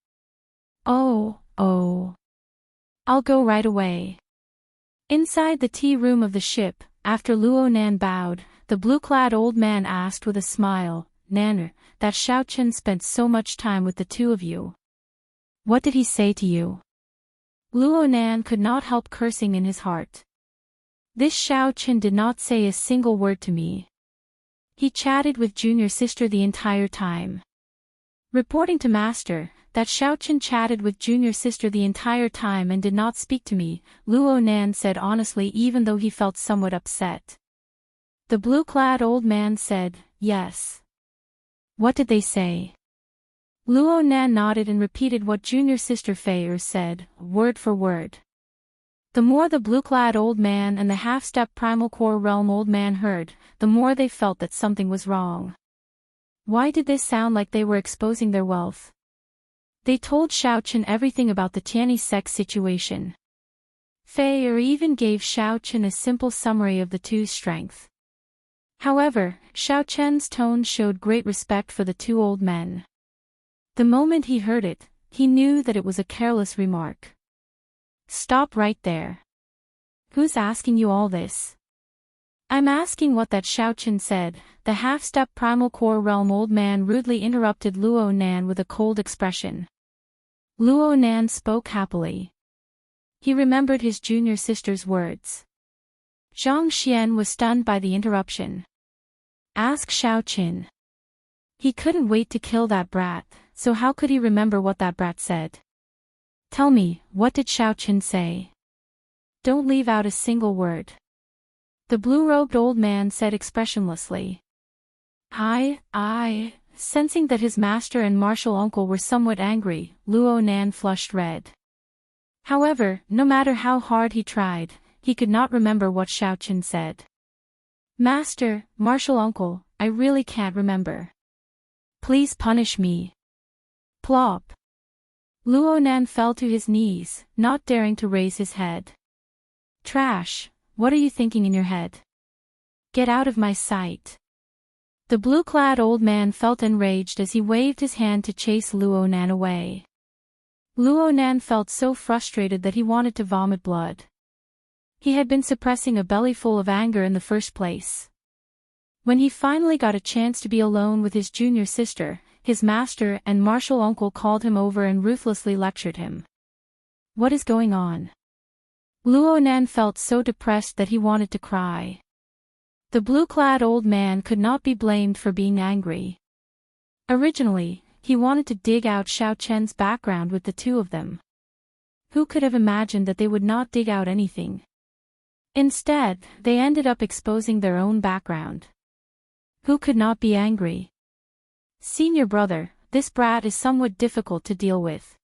Oh. I'll go right away. Inside the tea room of the ship, after Luo Nan bowed, the blue-clad old man asked with a smile, Nanner, that Xiao Chen spent so much time with the two of you. What did he say to you? Luo Nan could not help cursing in his heart. This Xiao Chen did not say a single word to me. He chatted with junior sister the entire time. Reporting to master, that Xiao Chen chatted with junior sister the entire time and did not speak to me, Luo Nan said honestly even though he felt somewhat upset. The blue-clad old man said, yes. What did they say? Luo Nan nodded and repeated what junior sister Fei Er said, word for word. The more the blue-clad old man and the half-step primal core realm old man heard, the more they felt that something was wrong. Why did this sound like they were exposing their wealth? They told Xiao Chen everything about the Tianyi sect situation. Fei Er even gave Xiao Chen a simple summary of the two's strength. However, Xiao Chen's tone showed great respect for the 2 old men. The moment he heard it, he knew that it was a careless remark. Stop right there. Who's asking you all this? I'm asking what that Xiao Chen said, the half-step primal core realm old man rudely interrupted Luo Nan with a cold expression. Luo Nan spoke happily. He remembered his junior sister's words. Zhang Xian was stunned by the interruption. Ask Xiao Chen. He couldn't wait to kill that brat, so how could he remember what that brat said? Tell me, what did Xiao Chen say? Don't leave out a single word. The blue-robed old man said expressionlessly. Sensing that his master and martial uncle were somewhat angry, Luo Nan flushed red. However, no matter how hard he tried, he could not remember what Xiao Chen said. Master, martial uncle, I really can't remember. Please punish me. Plop. Luonan fell to his knees, not daring to raise his head. Trash, what are you thinking in your head? Get out of my sight. The blue-clad old man felt enraged as he waved his hand to chase Luonan away. Luonan felt so frustrated that he wanted to vomit blood. He had been suppressing a bellyful of anger in the first place. When he finally got a chance to be alone with his junior sister, his master and martial uncle called him over and ruthlessly lectured him. What is going on? Luonan felt so depressed that he wanted to cry. The blue-clad old man could not be blamed for being angry. Originally, he wanted to dig out Xiao Chen's background with the two of them. Who could have imagined that they would not dig out anything? Instead, they ended up exposing their own background. Who could not be angry? Senior brother, this brat is somewhat difficult to deal with.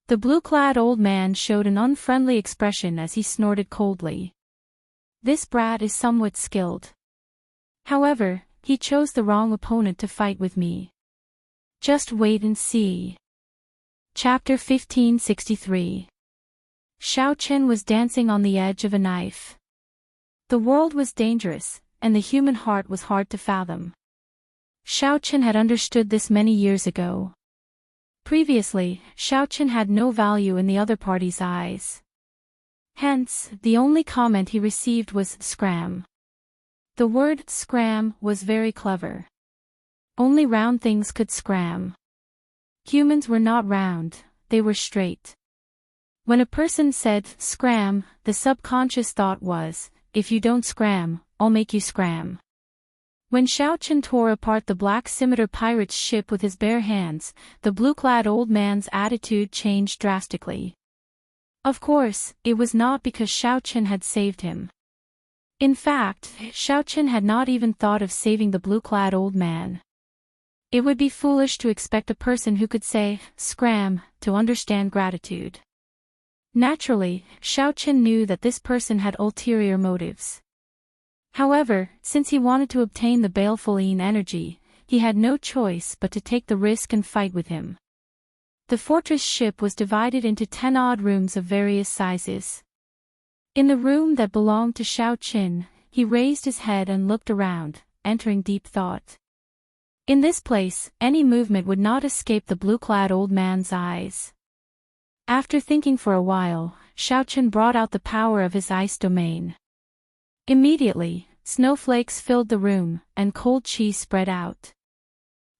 The blue-clad old man showed an unfriendly expression as he snorted coldly. This brat is somewhat skilled. However, he chose the wrong opponent to fight with me. Just wait and see. Chapter 1563. Xiao Chen was dancing on the edge of a knife. The world was dangerous, and the human heart was hard to fathom. Xiao Chen had understood this many years ago. Previously, Xiao Chen had no value in the other party's eyes. Hence, the only comment he received was "scram." The word "scram" was very clever. Only round things could scram. Humans were not round, they were straight. When a person said "scram," the subconscious thought was, if you don't scram, I'll make you scram. When Xiao Chen tore apart the black scimitar pirate's ship with his bare hands, the blue-clad old man's attitude changed drastically. Of course, it was not because Xiao Chen had saved him. In fact, Xiao Chen had not even thought of saving the blue-clad old man. It would be foolish to expect a person who could say, "scram," to understand gratitude. Naturally, Xiao Chen knew that this person had ulterior motives. However, since he wanted to obtain the baleful energy, he had no choice but to take the risk and fight with him. The fortress ship was divided into 10 odd rooms of various sizes. In the room that belonged to Xiao Chen, he raised his head and looked around, entering deep thought. In this place, any movement would not escape the blue-clad old man's eyes. After thinking for a while, Xiao Chen brought out the power of his ice domain. Immediately, snowflakes filled the room, and cold chi spread out.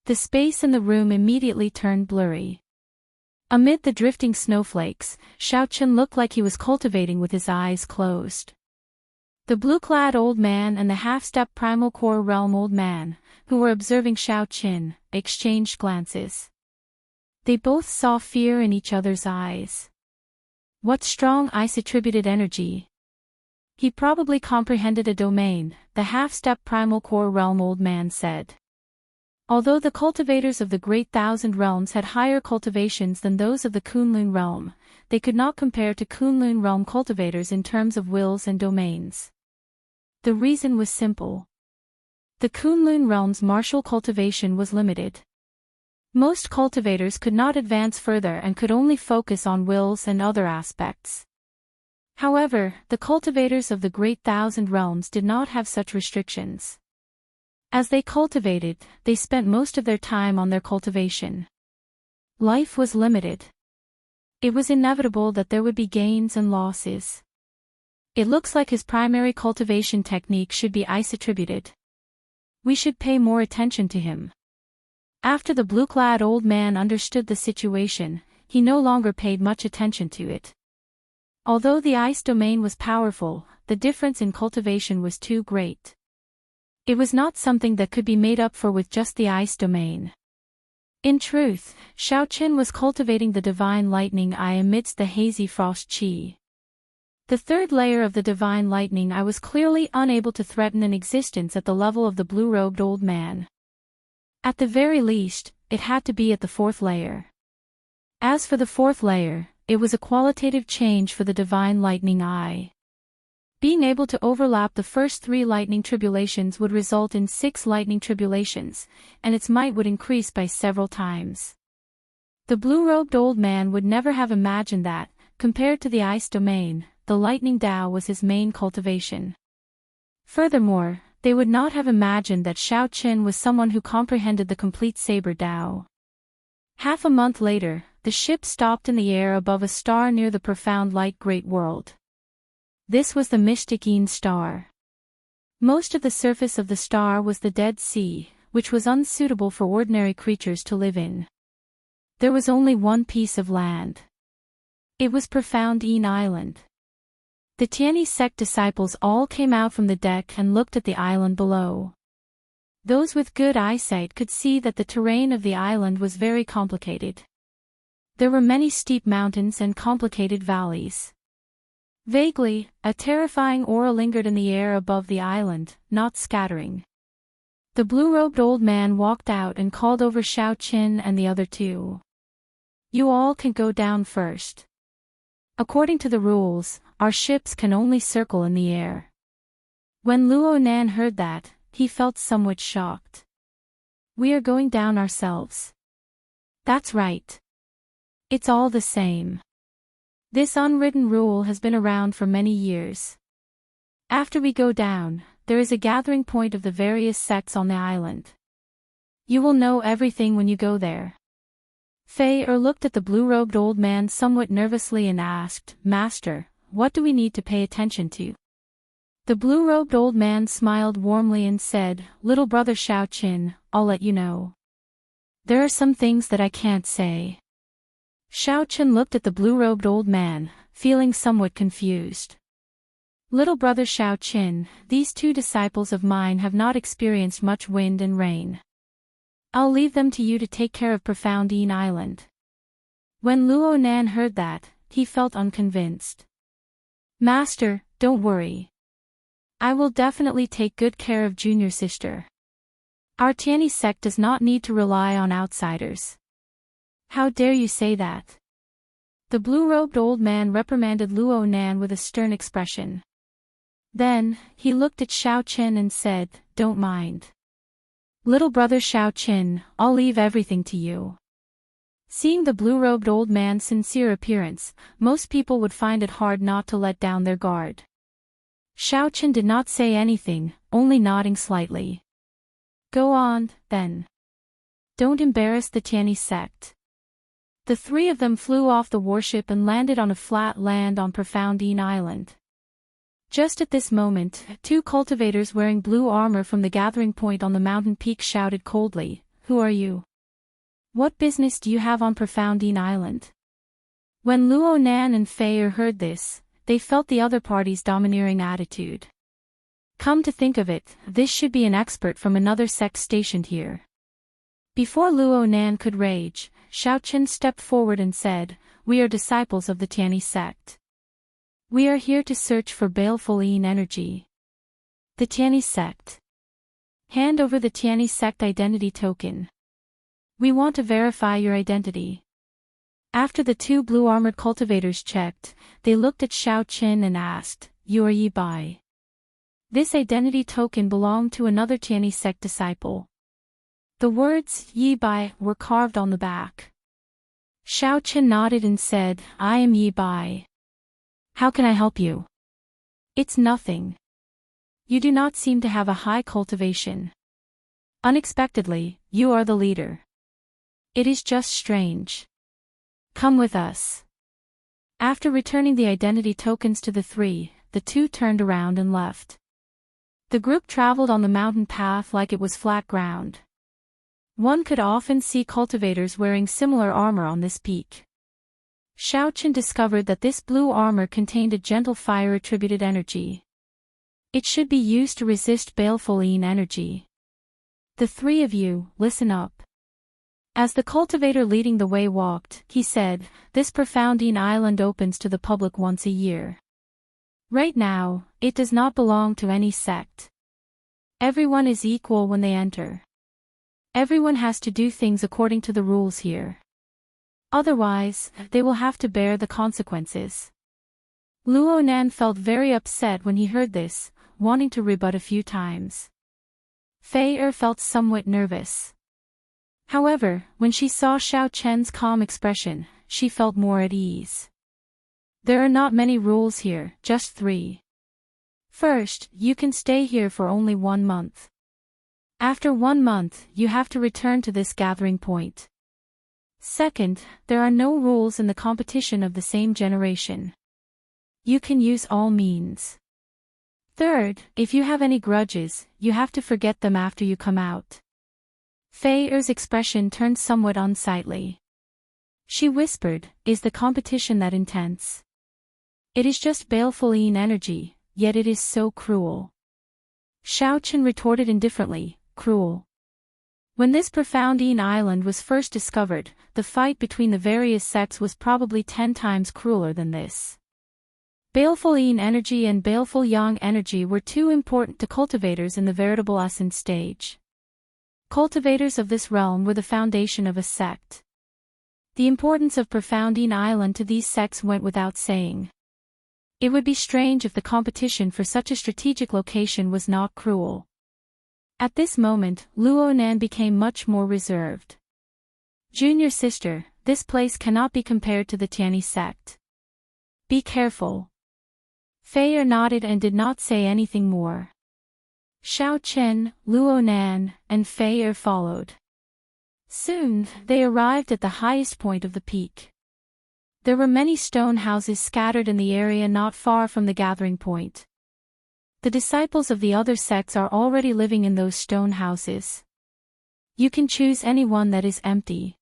The space in the room immediately turned blurry. Amid the drifting snowflakes, Xiao Chen looked like he was cultivating with his eyes closed. The blue-clad old man and the half-step primal core realm old man, who were observing Xiao Chen, exchanged glances. They both saw fear in each other's eyes. What strong ice-attributed energy! He probably comprehended a domain, the half-step primal core realm old man said. Although the cultivators of the Great Thousand Realms had higher cultivations than those of the Kunlun realm, they could not compare to Kunlun realm cultivators in terms of wills and domains. The reason was simple. The Kunlun realm's martial cultivation was limited. Most cultivators could not advance further and could only focus on wills and other aspects. However, the cultivators of the Great Thousand Realms did not have such restrictions. As they cultivated, they spent most of their time on their cultivation. Life was limited. It was inevitable that there would be gains and losses. It looks like his primary cultivation technique should be ice-attributed. We should pay more attention to him. After the blue-clad old man understood the situation, he no longer paid much attention to it. Although the ice domain was powerful, the difference in cultivation was too great. It was not something that could be made up for with just the ice domain. In truth, Xiao Chen was cultivating the divine lightning eye amidst the hazy frost chi. The third layer of the divine lightning eye was clearly unable to threaten an existence at the level of the blue-robed old man. At the very least, it had to be at the fourth layer. As for the fourth layer, it was a qualitative change for the divine lightning eye. Being able to overlap the first 3 lightning tribulations would result in 6 lightning tribulations, and its might would increase by several times. The The blue-robed old man would never have imagined that, compared to the ice domain, the lightning Dao was his main cultivation. Furthermore, they would not have imagined that Shao Qin was someone who comprehended the complete saber Dao. Half a month later, the ship stopped in the air above a star near the profound light great world. This was the Mystic Een star. Most of the surface of the star was the Dead Sea, which was unsuitable for ordinary creatures to live in. There was only one piece of land. It was Profound Een Island. The Tianyi sect disciples all came out from the deck and looked at the island below. Those with good eyesight could see that the terrain of the island was very complicated. There were many steep mountains and complicated valleys. Vaguely, a terrifying aura lingered in the air above the island, not scattering. The blue-robed old man walked out and called over Shao Qin and the other two. You all can go down first. According to the rules, our ships can only circle in the air. When Luo Nan heard that, he felt somewhat shocked. We are going down ourselves. That's right. It's all the same. This unwritten rule has been around for many years. After we go down, there is a gathering point of the various sects on the island. You will know everything when you go there. Fei looked at the blue-robed old man somewhat nervously and asked, Master, what do we need to pay attention to? The blue-robed old man smiled warmly and said, Little brother Shao Qin, I'll let you know. There are some things that I can't say. Shao Qin looked at the blue-robed old man, feeling somewhat confused. Little brother Shao Qin, these two disciples of mine have not experienced much wind and rain. I'll leave them to you to take care of Profound Een Island. When Luo Nan heard that, he felt unconvinced. Master, don't worry. I will definitely take good care of junior sister. Our Tianyi sect does not need to rely on outsiders. How dare you say that? The blue-robed old man reprimanded Luo Nan with a stern expression. Then, he looked at Shao Qin and said, Don't mind. Little brother Shao Qin, I'll leave everything to you. Seeing the blue-robed old man's sincere appearance, most people would find it hard not to let down their guard. Shao Qin did not say anything, only nodding slightly. Go on, then. Don't embarrass the Tianyi sect. The three of them flew off the warship and landed on a flat land on Profound Een Island. Just at this moment, two cultivators wearing blue armor from the gathering point on the mountain peak shouted coldly, Who are you? What business do you have on Profound Een Island? When Luo Nan and Fei heard this, they felt the other party's domineering attitude. Come to think of it, this should be an expert from another sect stationed here. Before Luo Nan could rage, Shao Qin stepped forward and said, We are disciples of the Tianyi sect. We are here to search for baleful Een energy. The Tianyi sect. Hand over the Tianyi sect identity token. We want to verify your identity. After the two blue-armored cultivators checked, they looked at Shao Qin and asked, You are Yi Bai. This identity token belonged to another Tianyi sect disciple. The words, Yi Bai, were carved on the back. Shao Qin nodded and said, I am Yi Bai. How can I help you? It's nothing. You do not seem to have a high cultivation. Unexpectedly, you are the leader. It is just strange. Come with us. After returning the identity tokens to the three, the two turned around and left. The group traveled on the mountain path like it was flat ground. One could often see cultivators wearing similar armor on this peak. Shao Qin discovered that this blue armor contained a gentle fire-attributed energy. It should be used to resist baleful Een energy. The three of you, listen up. As the cultivator leading the way walked, he said, This Profound Een Island opens to the public once a year. Right now, it does not belong to any sect. Everyone is equal when they enter. Everyone has to do things according to the rules here. Otherwise, they will have to bear the consequences. Luo Nan felt very upset when he heard this, wanting to rebut a few times. Fei felt somewhat nervous. However, when she saw Xiao Chen's calm expression, she felt more at ease. There are not many rules here, just 3. First, you can stay here for only 1 month. After 1 month, you have to return to this gathering point. Second, there are no rules in the competition of the same generation. You can use all means. Third, if you have any grudges, you have to forget them after you come out. Fei Er's expression turned somewhat unsightly. She whispered, "Is the competition that intense?" "It is just baleful energy, yet it is so cruel." Xiao Chen retorted indifferently, "Cruel?" When this profound island was first discovered, the fight between the various sects was probably 10 times crueler than this. Baleful energy and baleful yang energy were too important to cultivators in the veritable ascent stage. Cultivators of this realm were the foundation of a sect. The importance of profound island to these sects went without saying. It would be strange if the competition for such a strategic location was not cruel. At this moment, Luo Nan became much more reserved. "Junior sister, this place cannot be compared to the Tianyi sect. Be careful." Fei Er nodded and did not say anything more. Xiao Chen, Luo Nan, and Fei Er followed. Soon, they arrived at the highest point of the peak. There were many stone houses scattered in the area not far from the gathering point. The disciples of the other sects are already living in those stone houses. You can choose any one that is empty.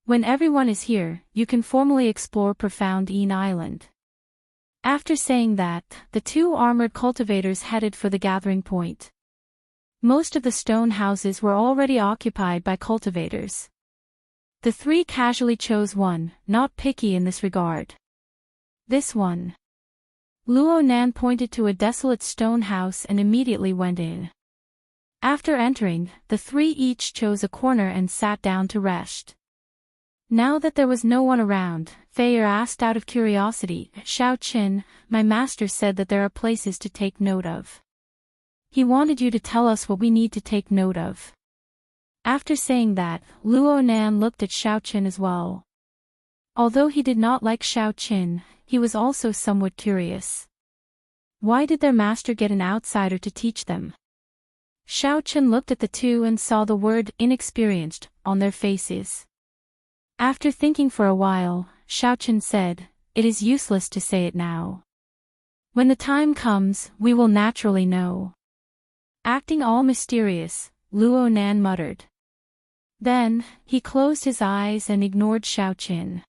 When everyone is here, you can formally explore Profound Island. After saying that, the 2 armored cultivators headed for the gathering point. Most of the stone houses were already occupied by cultivators. The 3 casually chose one, not picky in this regard. This one. Luo Nan pointed to a desolate stone house and immediately went in. After entering, the 3 each chose a corner and sat down to rest. Now that there was no one around, Fei Er asked out of curiosity, "Xiao Chen, my master said that there are places to take note of. He wanted you to tell us what we need to take note of." After saying that, Luo Nan looked at Xiao Chen as well. Although he did not like Xiao Chen, he was also somewhat curious. Why did their master get an outsider to teach them? Xiao Chen looked at the 2 and saw the word "inexperienced" on their faces. After thinking for a while, Xiao Chen said, "It is useless to say it now. When the time comes, we will naturally know." Acting all mysterious, Luo Nan muttered. Then, he closed his eyes and ignored Xiao Chen.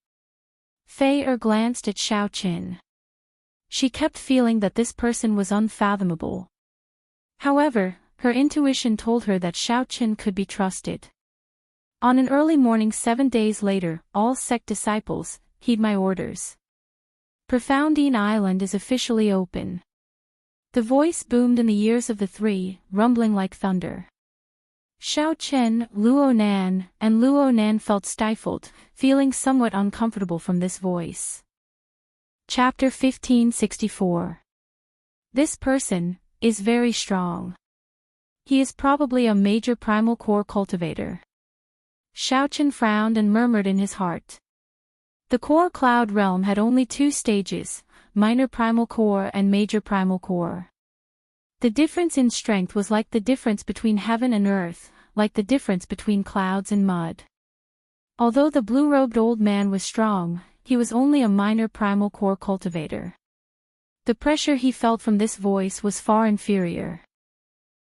Fei Er glanced at Xiao Chen. She kept feeling that this person was unfathomable. However, her intuition told her that Xiao Chen could be trusted. On an early morning 7 days later, all sect disciples, heed my orders. Profound Island is officially open. The voice boomed in the ears of the 3, rumbling like thunder. Xiao Chen, Luo Nan felt stifled, feeling somewhat uncomfortable from this voice. Chapter 1564. This person is very strong. He is probably a major primal core cultivator. Xiao Chen frowned and murmured in his heart. The core cloud realm had only 2 stages, minor primal core and major primal core. The difference in strength was like the difference between heaven and earth, like the difference between clouds and mud. Although the blue-robed old man was strong, he was only a minor primal core cultivator. The pressure he felt from this voice was far inferior.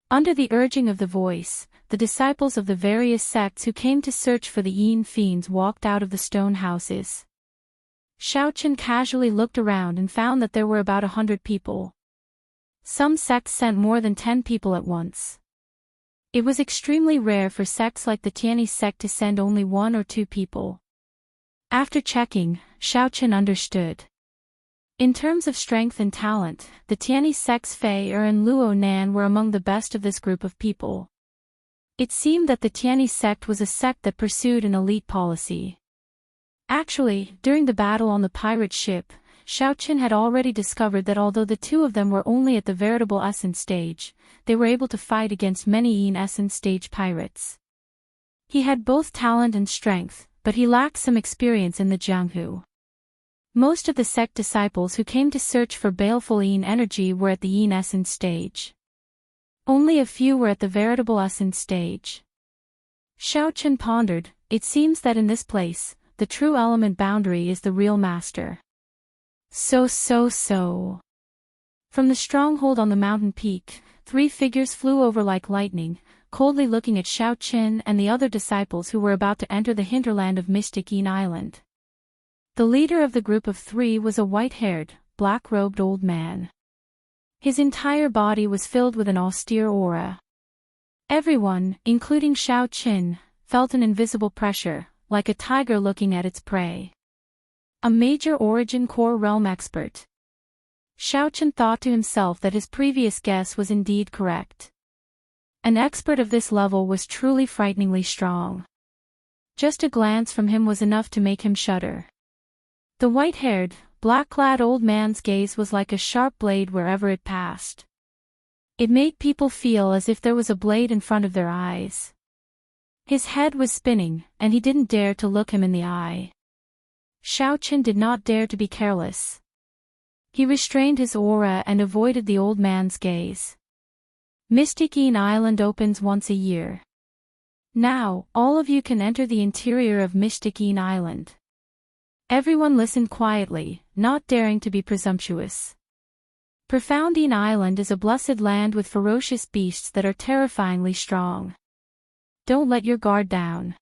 Under the urging of the voice, the disciples of the various sects who came to search for the Yin fiends walked out of the stone houses. Xiao Chen casually looked around and found that there were about 100 people. Some sects sent more than 10 people at once. It was extremely rare for sects like the Tianyi sect to send only 1 or 2 people. After checking, Xiao Chen understood. In terms of strength and talent, the Tianyi sect's Fei Er and Luo Nan were among the best of this group of people. It seemed that the Tianyi sect was a sect that pursued an elite policy. Actually, during the battle on the pirate ship, Xiao Chen had already discovered that although the 2 of them were only at the veritable essence stage, they were able to fight against many Yin essence stage pirates. He had both talent and strength, but he lacked some experience in the Jianghu. Most of the sect disciples who came to search for baleful Yin energy were at the Yin essence stage. Only a few were at the veritable essence stage. Xiaochen pondered, it seems that in this place, the true element boundary is the real master. So. From the stronghold on the mountain peak, 3 figures flew over like lightning, coldly looking at Xiaochen and the other disciples who were about to enter the hinterland of Mystic Yin Island. The leader of the group of 3 was a white-haired, black-robed old man. His entire body was filled with an austere aura. Everyone, including Xiaochen, felt an invisible pressure, like a tiger looking at its prey. A major origin core realm expert. Xiaochen thought to himself that his previous guess was indeed correct. An expert of this level was truly frighteningly strong. Just a glance from him was enough to make him shudder. The white-haired, black-clad old man's gaze was like a sharp blade wherever it passed. It made people feel as if there was a blade in front of their eyes. His head was spinning, and he didn't dare to look him in the eye. Xiaochen did not dare to be careless. He restrained his aura and avoided the old man's gaze. Mystic Yin Island opens once a year. Now, all of you can enter the interior of Mystic Yin Island. Everyone listened quietly, not daring to be presumptuous. Profound Yin Island is a blessed land with ferocious beasts that are terrifyingly strong. Don't let your guard down.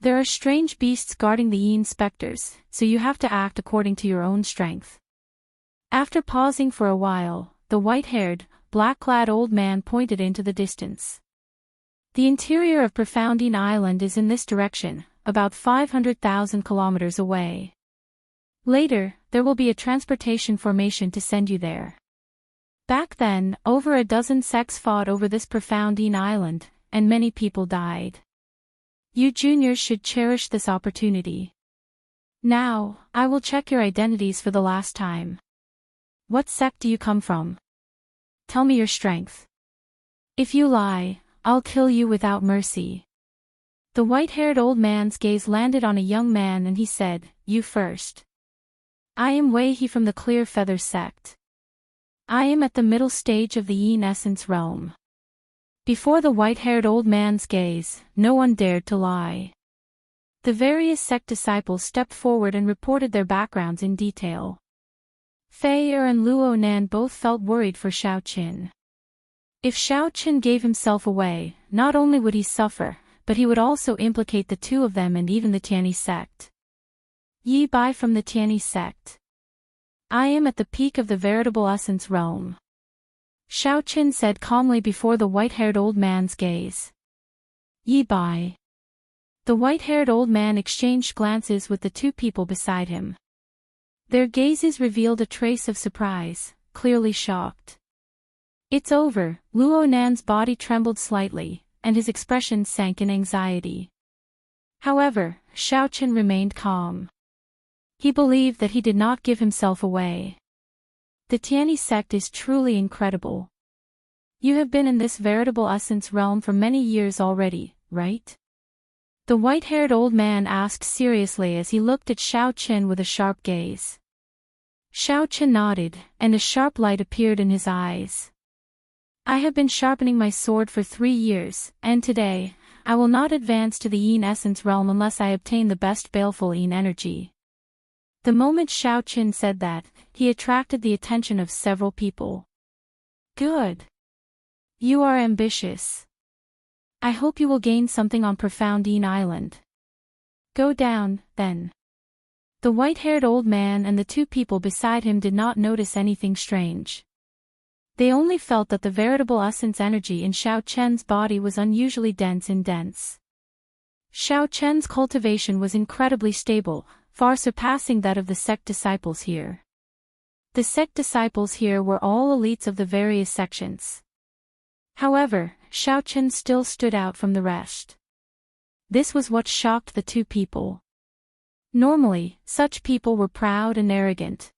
There are strange beasts guarding the Yin specters, so you have to act according to your own strength. After pausing for a while, the white-haired, black-clad old man pointed into the distance. The interior of Profound Yin Island is in this direction, about 500,000 kilometers away. Later, there will be a transportation formation to send you there. Back then, over a dozen sects fought over this Profound Yin Island, and many people died. You juniors should cherish this opportunity. Now, I will check your identities for the last time. What sect do you come from? Tell me your strength. If you lie, I'll kill you without mercy. The white-haired old man's gaze landed on a young man and he said, You first. I am Wei He from the Clear Feather sect. I am at the middle stage of the Yin essence realm. Before the white-haired old man's gaze, no one dared to lie. The various sect disciples stepped forward and reported their backgrounds in detail. Fei Er and Luo Nan both felt worried for Xiaochen. If Xiaochen gave himself away, not only would he suffer, but he would also implicate the 2 of them and even the Tianyi sect. Yi Bai from the Tianyi sect. I am at the peak of the veritable essence realm. Xiaochen said calmly before the white-haired old man's gaze. Yi Bai. The white-haired old man exchanged glances with the 2 people beside him. Their gazes revealed a trace of surprise, clearly shocked. It's over, Luo Nan's body trembled slightly, and his expression sank in anxiety. However, Xiaochen remained calm. He believed that he did not give himself away. The Tianyi sect is truly incredible. You have been in this veritable essence realm for many years already, right? The white-haired old man asked seriously as he looked at Xiaochen with a sharp gaze. Xiaochen nodded, and a sharp light appeared in his eyes. I have been sharpening my sword for 3 years, and today, I will not advance to the Yin essence realm unless I obtain the best baleful Yin energy. The moment Xiaochen said that, he attracted the attention of several people. Good. You are ambitious. I hope you will gain something on Profound Yin Island. Go down, then. The white-haired old man and the 2 people beside him did not notice anything strange. They only felt that the veritable essence energy in Xiaochen's body was unusually dense. Xiaochen's cultivation was incredibly stable, far surpassing that of the sect disciples here. The sect disciples here were all elites of the various sections. However, Xiaochen still stood out from the rest. This was what shocked the 2 people. Normally, such people were proud and arrogant.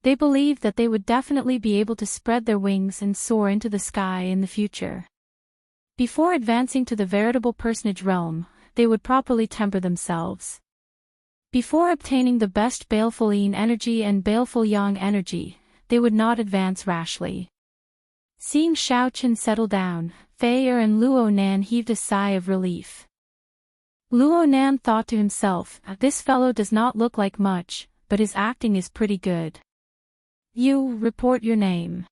They believed that they would definitely be able to spread their wings and soar into the sky in the future. Before advancing to the veritable personage realm, they would properly temper themselves. Before obtaining the best baleful yin energy and baleful yang energy, they would not advance rashly. Seeing Xiaochen settle down, Fei and Luo Nan heaved a sigh of relief. Luo Nan thought to himself, this fellow does not look like much, but his acting is pretty good. You, report your name.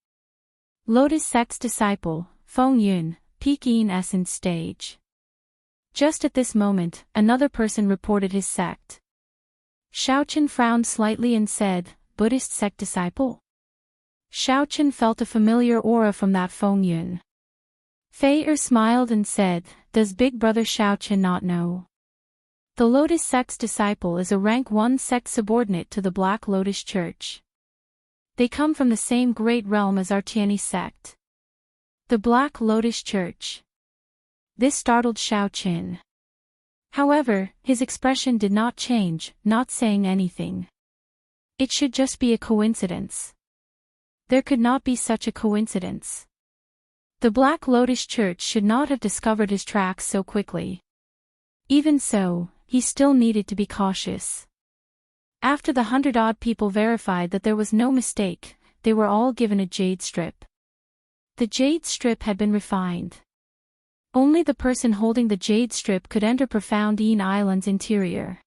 Lotus Sect's disciple, Feng Yun, Peak Yin Essence Stage. Just at this moment, another person reported his sect. Xiaochen frowned slightly and said, Buddhist sect disciple? Xiaochen felt a familiar aura from that Feng Yun. Fei smiled and said, does Big Brother Xiaochen not know? The Lotus Sect's disciple is a rank 1 sect subordinate to the Black Lotus Church. They come from the same great realm as our Tianyi sect. The Black Lotus Church. This startled Xiaochen. However, his expression did not change, not saying anything. It should just be a coincidence. There could not be such a coincidence. The Black Lotus Church should not have discovered his tracks so quickly. Even so, he still needed to be cautious. After the 100-odd people verified that there was no mistake, they were all given a jade strip. The jade strip had been refined. Only the person holding the jade strip could enter Profound Yin Island's interior.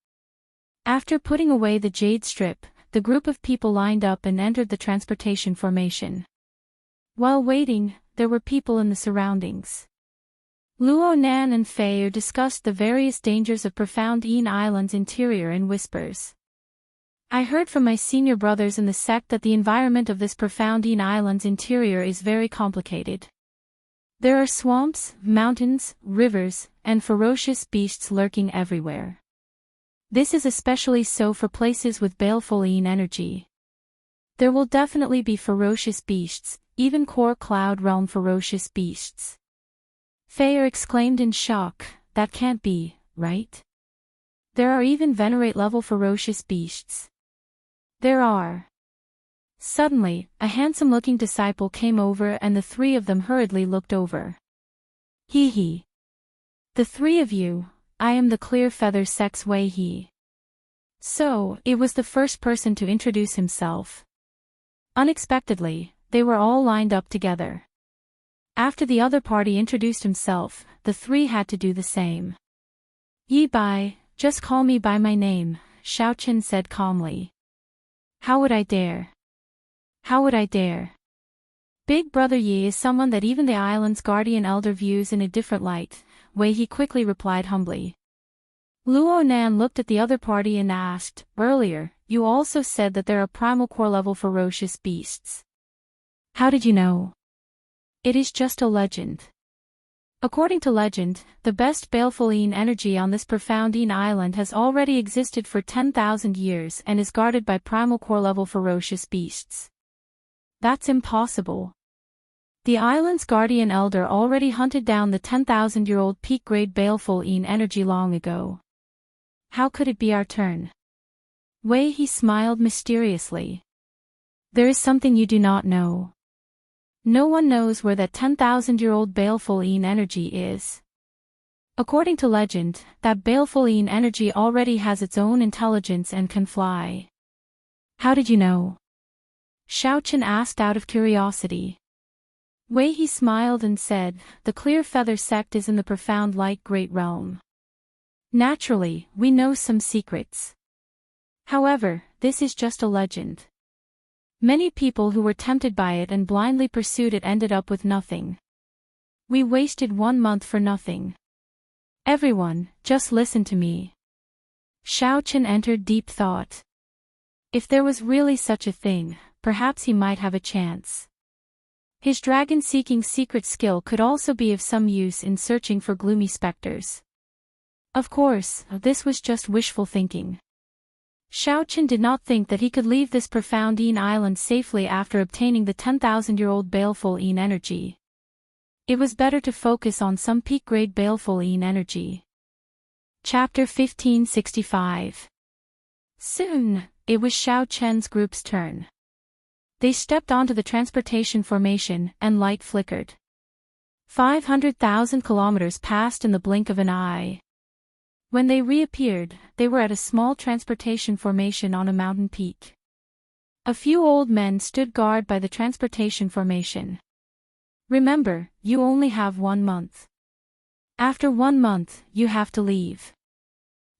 After putting away the jade strip, the group of people lined up and entered the transportation formation. While waiting, there were people in the surroundings. Luo Nan and Fei discussed the various dangers of Profound Yin Island's interior in whispers. I heard from my senior brothers in the sect that the environment of this Profound Yin Island's interior is very complicated. There are swamps, mountains, rivers, and ferocious beasts lurking everywhere. This is especially so for places with baleful yin energy. There will definitely be ferocious beasts, even core cloud realm ferocious beasts. Fei exclaimed in shock, that can't be, right? There are even venerate level ferocious beasts. There are. Suddenly, a handsome-looking disciple came over and the three of them hurriedly looked over. Hee hee. The three of you, I am the Clear Feather Sect's Wei He. So, it was the first person to introduce himself. Unexpectedly, they were all lined up together. After the other party introduced himself, the three had to do the same. Yi Bai, just call me by my name, Xiaochen said calmly. How would I dare? How would I dare? Big Brother Yi is someone that even the island's guardian elder views in a different light, Wei He quickly replied humbly. Luo Nan looked at the other party and asked, earlier, you also said that there are primal core level ferocious beasts. How did you know? It is just a legend. According to legend, the best baleful yin energy on this Profound Yin Island has already existed for 10,000 years and is guarded by primal core level ferocious beasts. That's impossible. The island's guardian elder already hunted down the 10,000-year-old peak-grade baleful yin energy long ago. How could it be our turn? Wei He smiled mysteriously. There is something you do not know. No one knows where that 10,000-year-old baleful yin energy is. According to legend, that baleful yin energy already has its own intelligence and can fly. How did you know? Xiaochen asked out of curiosity. Wei He smiled and said, the Clear Feather Sect is in the Profound Light Great Realm. Naturally, we know some secrets. However, this is just a legend. Many people who were tempted by it and blindly pursued it ended up with nothing. We wasted 1 month for nothing. Everyone, just listen to me. Xiaochen entered deep thought. If there was really such a thing, perhaps he might have a chance. His dragon-seeking secret skill could also be of some use in searching for gloomy specters. Of course, this was just wishful thinking. Xiaochen did not think that he could leave this Profound Yin Island safely after obtaining the 10,000-year-old baleful yin energy. It was better to focus on some peak-grade baleful yin energy. Chapter 1565. Soon, it was Xiaochen's group's turn. They stepped onto the transportation formation and light flickered. 500,000 kilometers passed in the blink of an eye. When they reappeared, they were at a small transportation formation on a mountain peak. A few old men stood guard by the transportation formation. Remember, you only have 1 month. After 1 month, you have to leave.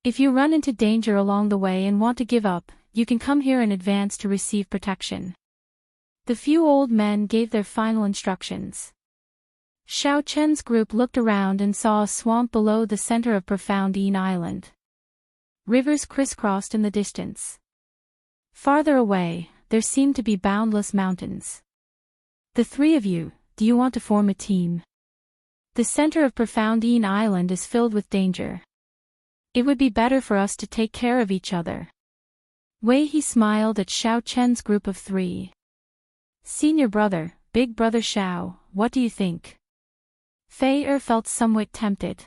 If you run into danger along the way and want to give up, you can come here in advance to receive protection. The few old men gave their final instructions. Xiao Chen's group looked around and saw a swamp below the center of Profound Een Island. Rivers crisscrossed in the distance. Farther away, there seemed to be boundless mountains. The three of you, do you want to form a team? The center of Profound Een Island is filled with danger. It would be better for us to take care of each other. Wei He smiled at Xiao Chen's group of 3. Senior brother, big brother Xiao, what do you think? Fei felt somewhat tempted.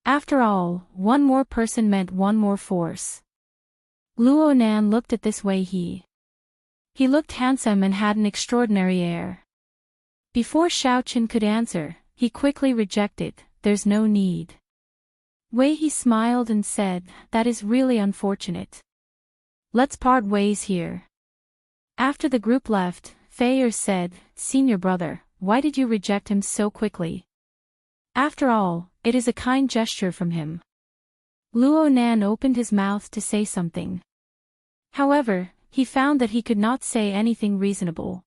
After all, one more person meant one more force. Luo Nan looked at this Wei He. He looked handsome and had an extraordinary air. Before Xiao Chen could answer, he quickly rejected, there's no need. Wei He smiled and said, that is really unfortunate. Let's part ways here. After the group left, Fei said, Senior brother, why did you reject him so quickly? After all, it is a kind gesture from him. Luo Nan opened his mouth to say something. However, he found that he could not say anything reasonable.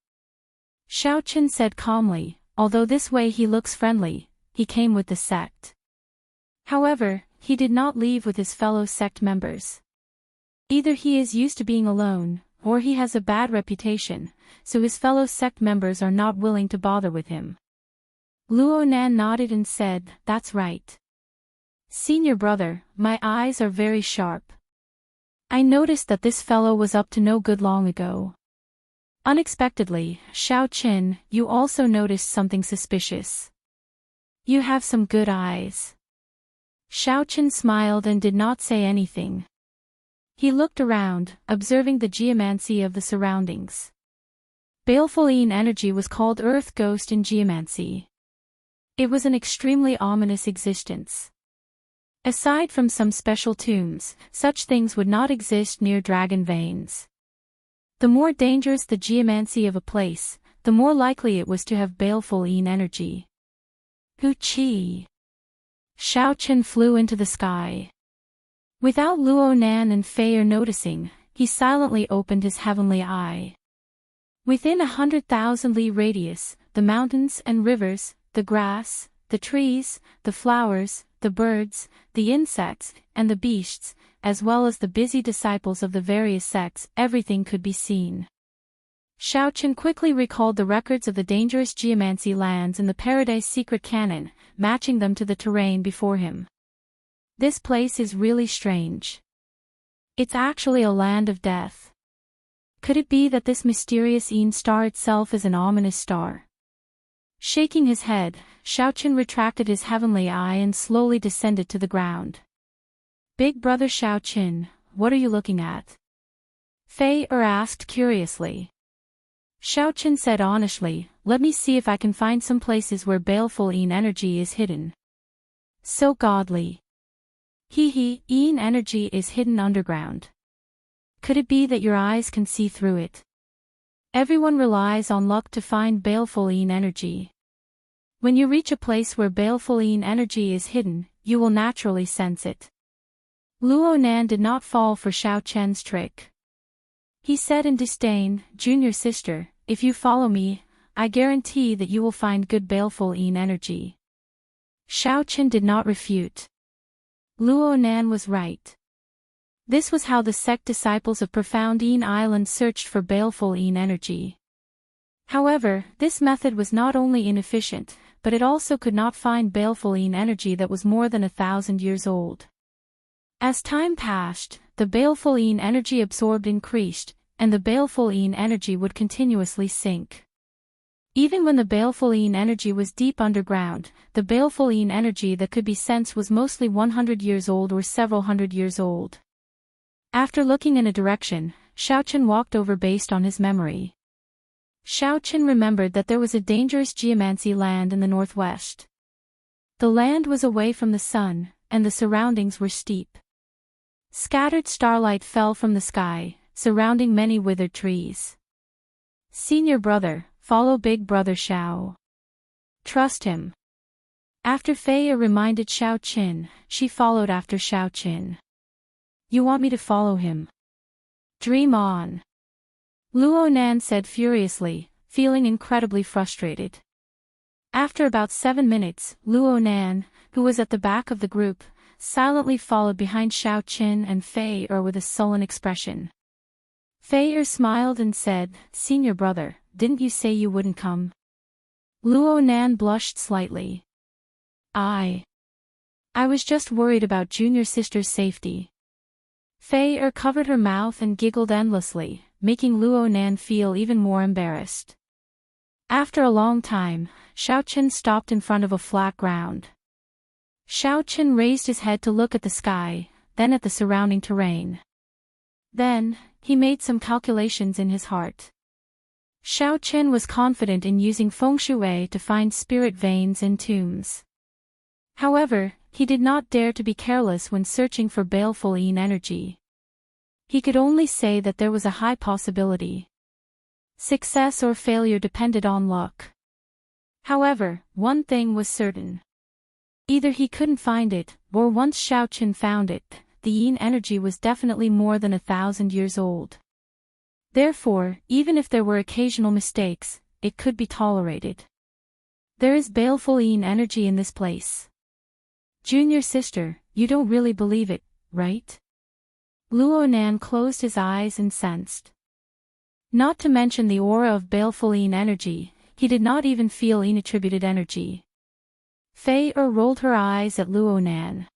Xiao Chen said calmly, although this way he looks friendly, he came with the sect. However, he did not leave with his fellow sect members. Either he is used to being alone, or he has a bad reputation, so his fellow sect members are not willing to bother with him. Luo Nan nodded and said, that's right. Senior brother, my eyes are very sharp. I noticed that this fellow was up to no good long ago. Unexpectedly, Xiao Chen, you also noticed something suspicious. You have some good eyes. Xiao Chen smiled and did not say anything. He looked around, observing the geomancy of the surroundings. Baleful Een energy was called Earth Ghost in geomancy. It was an extremely ominous existence. Aside from some special tombs, such things would not exist near dragon veins. The more dangerous the geomancy of a place, the more likely it was to have baleful Een energy. Hu-chi! Xiao Chen flew into the sky. Without Luo Nan and Fei noticing, he silently opened his heavenly eye. Within 100,000 li radius, the mountains and rivers, the grass, the trees, the flowers, the birds, the insects, and the beasts, as well as the busy disciples of the various sects, everything could be seen. Xiao Chen quickly recalled the records of the dangerous geomancy lands in the Paradise Secret Canon, matching them to the terrain before him. This place is really strange. It's actually a land of death. Could it be that this mysterious Een star itself is an ominous star? Shaking his head, Xiao Chen retracted his heavenly eye and slowly descended to the ground. Big brother Xiao Chen, what are you looking at? Fei asked curiously. Xiao Chen said honestly, let me see if I can find some places where baleful Een energy is hidden. So godly. Een energy is hidden underground. Could it be that your eyes can see through it? Everyone relies on luck to find baleful Een energy. When you reach a place where baleful Een energy is hidden, you will naturally sense it. Luo Nan did not fall for Xiao Chen's trick. He said in disdain, Junior sister, if you follow me, I guarantee that you will find good baleful Een energy. Xiao Chen did not refute. Luo Nan was right. This was how the sect disciples of Profound Een Island searched for baleful Een energy. However, this method was not only inefficient, but it also could not find baleful Een energy that was more than 1,000 years old. As time passed, the baleful Een energy absorbed increased, and the baleful Een energy would continuously sink. Even when the baleful Een energy was deep underground, the baleful Een energy that could be sensed was mostly 100 years old or several hundred years old. After looking in a direction, Xiao Chen walked over based on his memory. Xiao Qin remembered that there was a dangerous geomancy land in the northwest. The land was away from the sun, and the surroundings were steep. Scattered starlight fell from the sky, surrounding many withered trees. Senior brother, follow big brother Xiao. Trust him. After Fei reminded Xiao Qin, she followed after Xiao Qin. You want me to follow him? Dream on. Luo Nan said furiously, feeling incredibly frustrated. After about 7 minutes, Luo Nan, who was at the back of the group, silently followed behind Xiao Qin and Fei with a sullen expression. Fei smiled and said, Senior brother, didn't you say you wouldn't come? Luo Nan blushed slightly. I was just worried about junior sister's safety. Fei covered her mouth and giggled endlessly, making Luo Nan feel even more embarrassed. After a long time, Xiao Qin stopped in front of a flat ground. Xiao Qin raised his head to look at the sky, then at the surrounding terrain. Then, he made some calculations in his heart. Xiao Qin was confident in using feng shui to find spirit veins in tombs. However, he did not dare to be careless when searching for baleful yin energy. He could only say that there was a high possibility. Success or failure depended on luck. However, one thing was certain. Either he couldn't find it, or once Xiao Qin found it, the yin energy was definitely more than 1,000 years old. Therefore, even if there were occasional mistakes, it could be tolerated. There is baleful yin energy in this place. Junior sister, you don't really believe it, right? Luo Nan closed his eyes and sensed. Not to mention the aura of baleful yin energy, he did not even feel yin-attributed energy. Fei rolled her eyes at Luo Nan.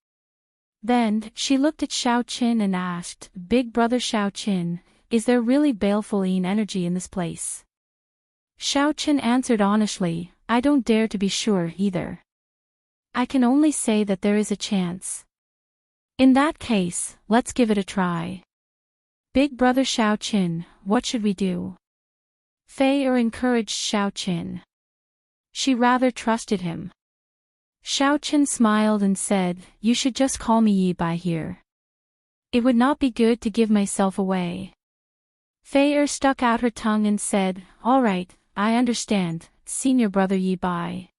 Then, she looked at Xiao Qin and asked, Big brother Xiao Qin, is there really baleful yin energy in this place? Xiao Qin answered honestly, I don't dare to be sure either. I can only say that there is a chance. In that case, let's give it a try. Big brother Xiao Qin, what should we do? Fei encouraged Xiao Qin. She rather trusted him. Xiao Qin smiled and said, You should just call me Yi Bai here. It would not be good to give myself away. Fei stuck out her tongue and said, All right, I understand, senior brother Yi Bai.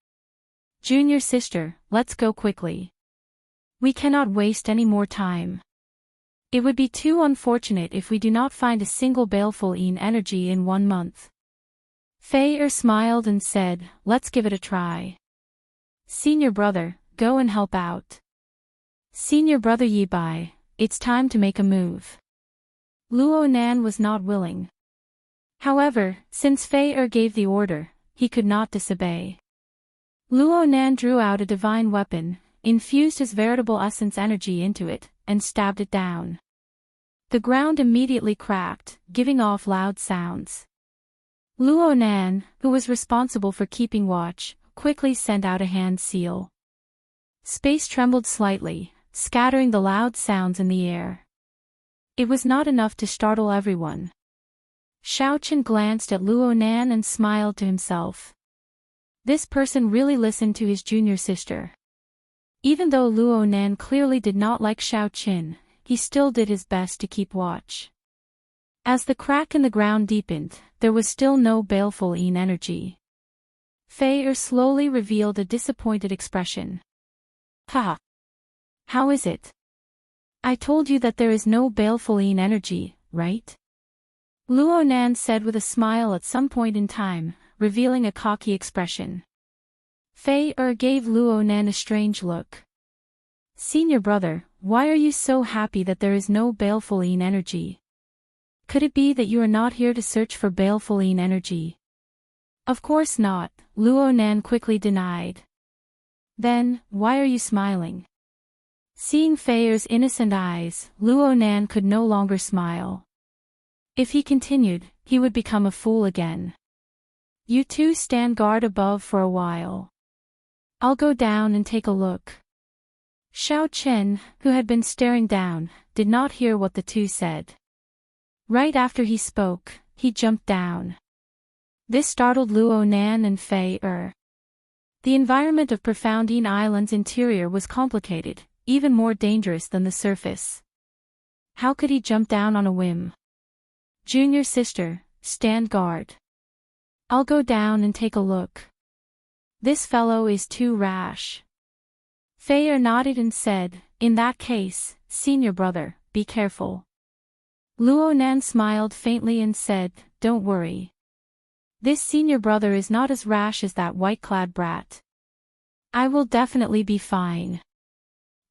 Junior sister, let's go quickly. We cannot waste any more time. It would be too unfortunate if we do not find a single baleful yin energy in 1 month. Fei smiled and said, Let's give it a try. Senior brother, go and help out. Senior brother Yi Bai, it's time to make a move. Luo Nan was not willing. However, since Fei gave the order, he could not disobey. Luo Nan drew out a divine weapon, infused his veritable essence energy into it, and stabbed it down. The ground immediately cracked, giving off loud sounds. Luo Nan, who was responsible for keeping watch, quickly sent out a hand seal. Space trembled slightly, scattering the loud sounds in the air. It was not enough to startle everyone. Xiao Qin glanced at Luo Nan and smiled to himself. This person really listened to his junior sister. Even though Luo Nan clearly did not like Xiao Qin, he still did his best to keep watch. As the crack in the ground deepened, there was still no baleful yin energy. Fei slowly revealed a disappointed expression. Ha! How is it? I told you that there is no baleful yin energy, right? Luo Nan said with a smile at some point in time, revealing a cocky expression. Fei gave Luo Nan a strange look. Senior brother, why are you so happy that there is no baleful yin energy? Could it be that you are not here to search for baleful yin energy? Of course not, Luo Nan quickly denied. Then, why are you smiling? Seeing Fei's innocent eyes, Luo Nan could no longer smile. If he continued, he would become a fool again. You two stand guard above for a while. I'll go down and take a look. Xiao Qin, who had been staring down, did not hear what the two said. Right after he spoke, he jumped down. This startled Luo Nan and Fei Er. The environment of Profoundine Island's interior was complicated, even more dangerous than the surface. How could he jump down on a whim? Junior sister, stand guard. I'll go down and take a look. This fellow is too rash. Fei Er nodded and said, in that case, senior brother, be careful. Luo Nan smiled faintly and said, don't worry. This senior brother is not as rash as that white-clad brat. I will definitely be fine.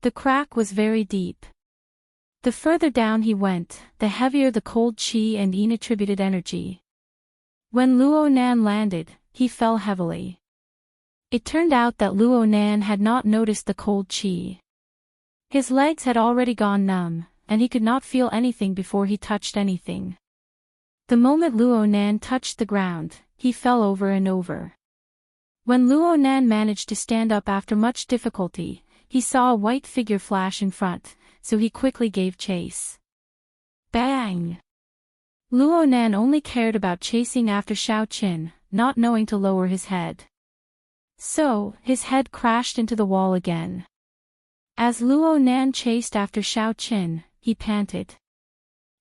The crack was very deep. The further down he went, the heavier the cold chi and inattributed energy. When Luo Nan landed, he fell heavily. It turned out that Luo Nan had not noticed the cold chi. His legs had already gone numb, and he could not feel anything before he touched anything. The moment Luo Nan touched the ground, he fell over and over. When Luo Nan managed to stand up after much difficulty, he saw a white figure flash in front, so he quickly gave chase. Bang! Luo Nan only cared about chasing after Xiaoqin, not knowing to lower his head. So, his head crashed into the wall again. As Luo Nan chased after Xiaoqin, he panted.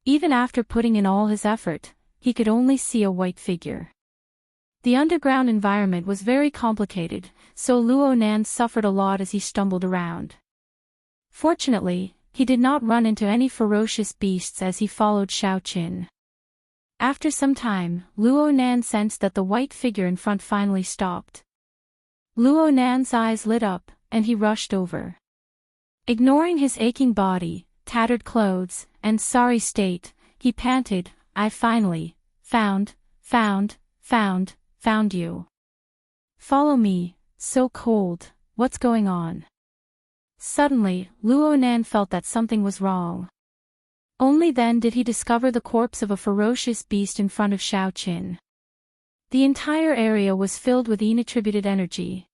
Even after putting in all his effort, he could only see a white figure. The underground environment was very complicated, so Luo Nan suffered a lot as he stumbled around. Fortunately, he did not run into any ferocious beasts as he followed Xiaoqin. After some time, Luo Nan sensed that the white figure in front finally stopped. Luo Nan's eyes lit up, and he rushed over. Ignoring his aching body, tattered clothes, and sorry state, he panted, I finally found you. Follow me, so cold, what's going on? Suddenly, Luo Nan felt that something was wrong. Only then did he discover the corpse of a ferocious beast in front of Xiaoqin. The entire area was filled with inattributed energy.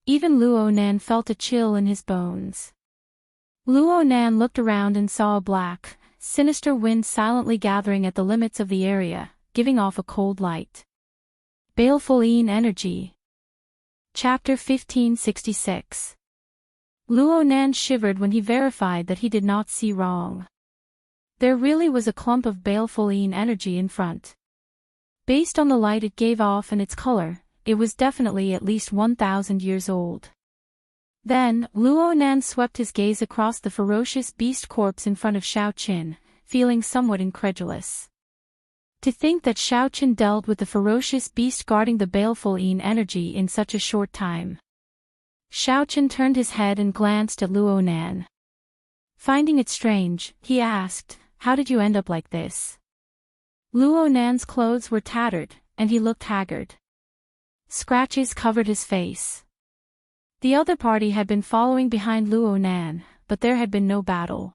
Even Luo Nan felt a chill in his bones. Luo Nan looked around and saw a black, sinister wind silently gathering at the limits of the area, giving off a cold light. Baleful Yin energy. Chapter 1566. Luo Nan shivered when he verified that he did not see wrong. There really was a clump of baleful Yin energy in front. Based on the light it gave off and its color, it was definitely at least 1,000 years old. Then, Luo Nan swept his gaze across the ferocious beast corpse in front of Xiaoqin, feeling somewhat incredulous. To think that Xiaoqin dealt with the ferocious beast guarding the baleful Yin energy in such a short time. Xiaoqin turned his head and glanced at Luo Nan. Finding it strange, he asked, how did you end up like this? Luo Nan's clothes were tattered, and he looked haggard. Scratches covered his face. The other party had been following behind Luo Nan, but there had been no battle.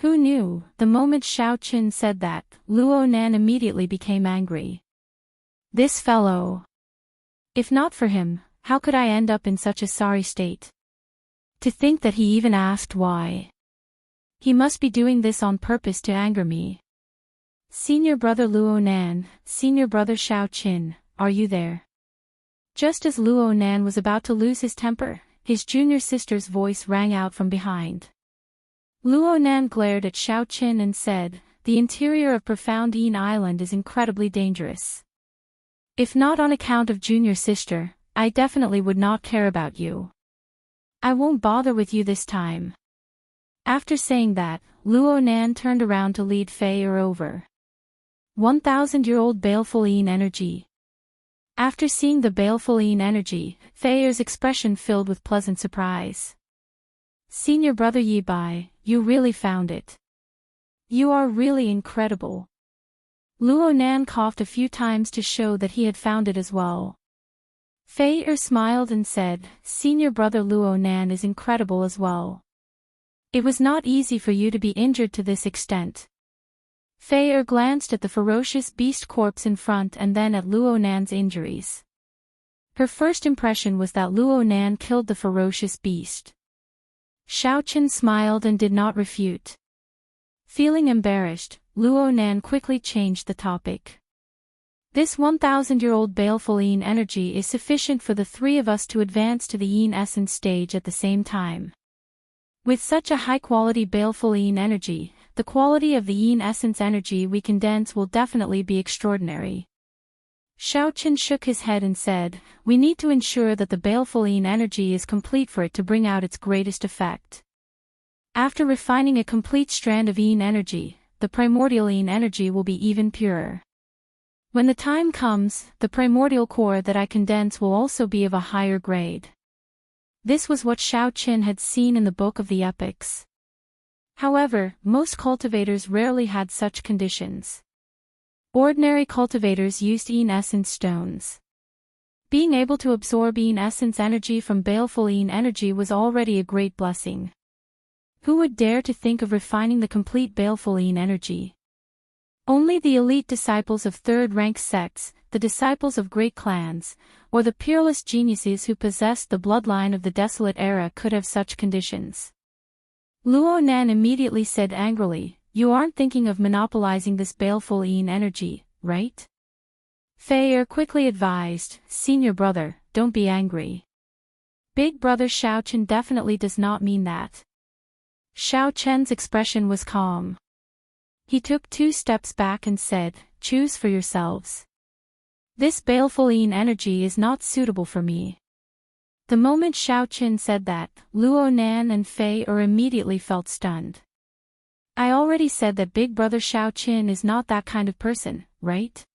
Who knew, the moment Xiaoqin said that, Luo Nan immediately became angry. This fellow. If not for him, how could I end up in such a sorry state? To think that he even asked why. He must be doing this on purpose to anger me. Senior brother Luo Nan, senior brother Xiaoqin, are you there? Just as Luo Nan was about to lose his temper, his junior sister's voice rang out from behind. Luo Nan glared at Xiaoqin and said, the interior of Profound Yin Island is incredibly dangerous. If not on account of junior sister, I definitely would not care about you. I won't bother with you this time. After saying that, Luo Nan turned around to lead Fei Er over. 1,000-year-old baleful Yin energy. After seeing the baleful Yin energy, Fei Er's expression filled with pleasant surprise. Senior brother Yi Bai, you really found it. You are really incredible. Luo Nan coughed a few times to show that he had found it as well. Fei Er smiled and said, senior brother Luo Nan is incredible as well. It was not easy for you to be injured to this extent. Fei Er glanced at the ferocious beast corpse in front and then at Luo Nan's injuries. Her first impression was that Luo Nan killed the ferocious beast. Xiaoqin smiled and did not refute. Feeling embarrassed, Luo Nan quickly changed the topic. This 1,000-year-old baleful Yin energy is sufficient for the three of us to advance to the Yin essence stage at the same time. With such a high-quality baleful Yin energy, the quality of the Yin essence energy we condense will definitely be extraordinary. Xiaoqin shook his head and said, "We need to ensure that the baleful Yin energy is complete for it to bring out its greatest effect. After refining a complete strand of Yin energy, the primordial Yin energy will be even purer. When the time comes, the primordial core that I condense will also be of a higher grade." This was what Xiaoqin had seen in the Book of the Epics. However, most cultivators rarely had such conditions. Ordinary cultivators used Yin essence stones. Being able to absorb Yin essence energy from baleful Yin energy was already a great blessing. Who would dare to think of refining the complete baleful Yin energy? Only the elite disciples of third-rank sects, the disciples of great clans, or the peerless geniuses who possessed the bloodline of the desolate era could have such conditions. Luo Nan immediately said angrily, "You aren't thinking of monopolizing this baleful Yin energy, right?" Fei Er quickly advised, "Senior brother, don't be angry. Big brother Xiaoqin definitely does not mean that." Xiaoqian's expression was calm. He took 2 steps back and said, "Choose for yourselves. This baleful Yin energy is not suitable for me." The moment Xiaoqin said that, Luo Nan and Fei Er immediately felt stunned. "I already said that Big Brother Xiaoqin is not that kind of person, right?"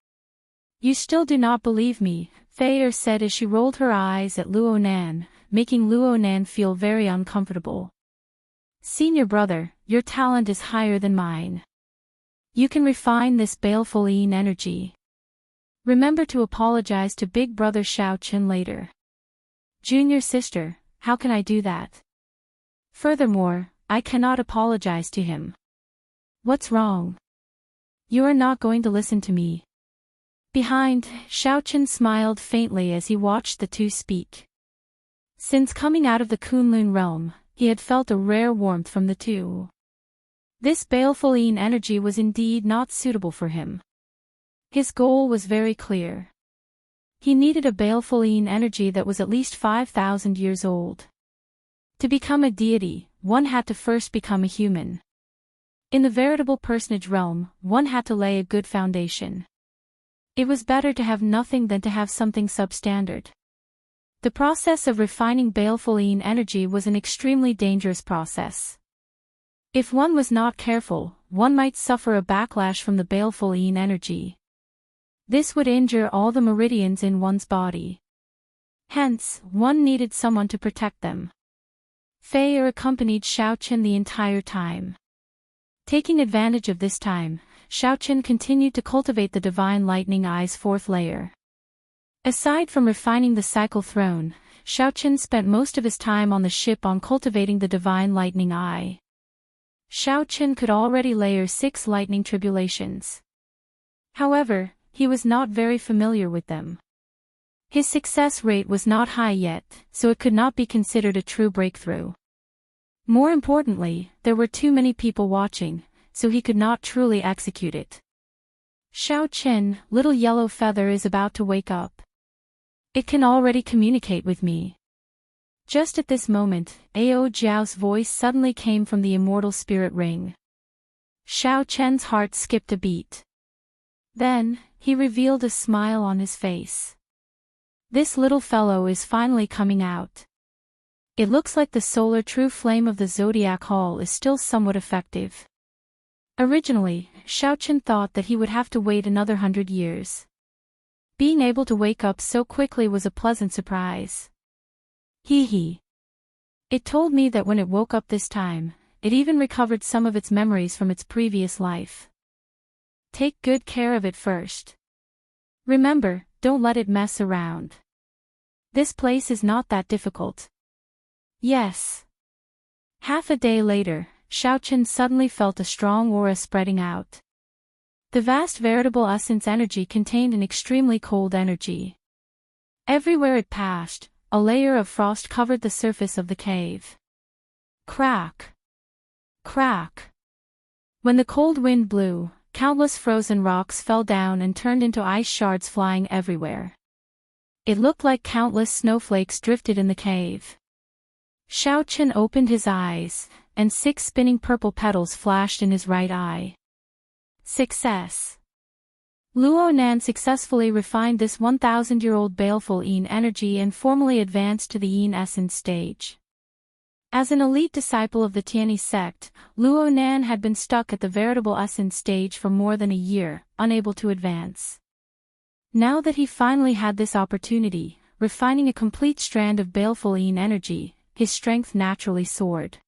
"You still do not believe me," Fei Er said as she rolled her eyes at Luo Nan, making Luo Nan feel very uncomfortable. "Senior brother, your talent is higher than mine. You can refine this baleful Yin energy. Remember to apologize to Big Brother Xiaoqin later." "Junior sister, how can I do that? Furthermore, I cannot apologize to him." "What's wrong? You are not going to listen to me." Behind, Xiaoqin smiled faintly as he watched the two speak. Since coming out of the Kunlun realm, he had felt a rare warmth from the two. This baleful Yin energy was indeed not suitable for him. His goal was very clear. He needed a baleful Yin energy that was at least 5,000 years old. To become a deity, one had to first become a human. In the veritable personage realm, one had to lay a good foundation. It was better to have nothing than to have something substandard. The process of refining baleful Yin energy was an extremely dangerous process. If one was not careful, one might suffer a backlash from the baleful Yin energy. This would injure all the meridians in one's body. Hence, one needed someone to protect them. Fei Er accompanied Xiaoqin the entire time. Taking advantage of this time, Xiaoqin continued to cultivate the Divine Lightning Eye's 4th layer. Aside from refining the Cycle Throne, Xiaoqin spent most of his time on the ship on cultivating the Divine Lightning Eye. Xiaoqin could already layer 6 lightning tribulations. However, he was not very familiar with them. His success rate was not high yet, so it could not be considered a true breakthrough. More importantly, there were too many people watching, so he could not truly execute it. "Xiaoqin, little yellow feather is about to wake up. It can already communicate with me." Just at this moment, Ao Jiao's voice suddenly came from the immortal spirit ring. Xiaoqian's heart skipped a beat. Then, he revealed a smile on his face. "This little fellow is finally coming out. It looks like the solar true flame of the Zodiac Hall is still somewhat effective." Originally, Xiaoqin thought that he would have to wait another 100 years. Being able to wake up so quickly was a pleasant surprise. Hee. It told me that when it woke up this time, it even recovered some of its memories from its previous life. Take good care of it first. Remember, don't let it mess around. This place is not that difficult. Yes. Half a day later, Xiaoqin suddenly felt a strong aura spreading out. The vast veritable essence energy contained an extremely cold energy. Everywhere it passed, a layer of frost covered the surface of the cave. Crack! Crack! When the cold wind blew, countless frozen rocks fell down and turned into ice shards flying everywhere. It looked like countless snowflakes drifted in the cave. Xiaochen opened his eyes, and 6 spinning purple petals flashed in his right eye. Success! Luo Nan successfully refined this 1,000-year-old baleful Yin energy and formally advanced to the Yin essence stage. As an elite disciple of the Tianyi sect, Luo Nan had been stuck at the veritable essence stage for more than a year, unable to advance. Now that he finally had this opportunity, refining a complete strand of baleful Yin energy, his strength naturally soared.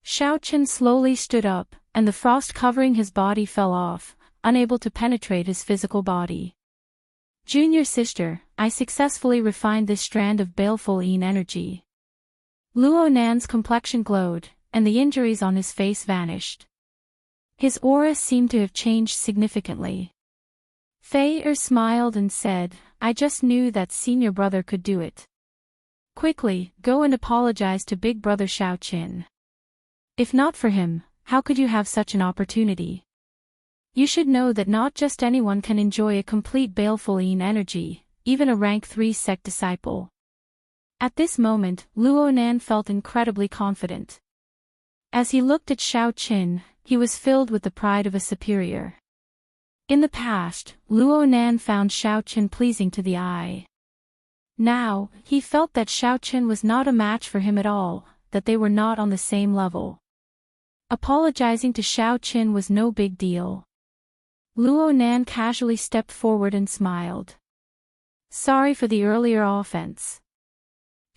Xiaochen slowly stood up, and the frost covering his body fell off, unable to penetrate his physical body. Junior sister, I successfully refined this strand of baleful Yin energy. Luo Nan's complexion glowed, and the injuries on his face vanished. His aura seemed to have changed significantly. Fei smiled and said, I just knew that senior brother could do it. Quickly, go and apologize to big brother Xiaochen. If not for him, how could you have such an opportunity? You should know that not just anyone can enjoy a complete baleful Yin energy, even a rank 3 sect disciple. At this moment, Luo Nan felt incredibly confident. As he looked at Xiaochen, he was filled with the pride of a superior. In the past, Luo Nan found Xiaochen pleasing to the eye. Now, he felt that Xiaochen was not a match for him at all, that they were not on the same level. Apologizing to Xiaochen was no big deal. Luo Nan casually stepped forward and smiled. Sorry for the earlier offense.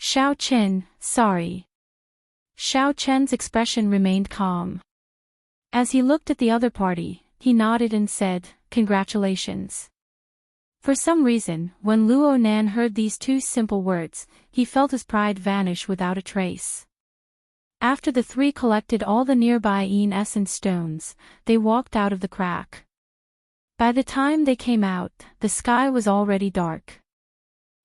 Xiaochen, sorry. Xiaochen's expression remained calm. As he looked at the other party, he nodded and said, Congratulations. For some reason, when Luo Nan heard these 2 simple words, he felt his pride vanish without a trace. After the 3 collected all the nearby Yin essence stones, they walked out of the crack. By the time they came out, the sky was already dark.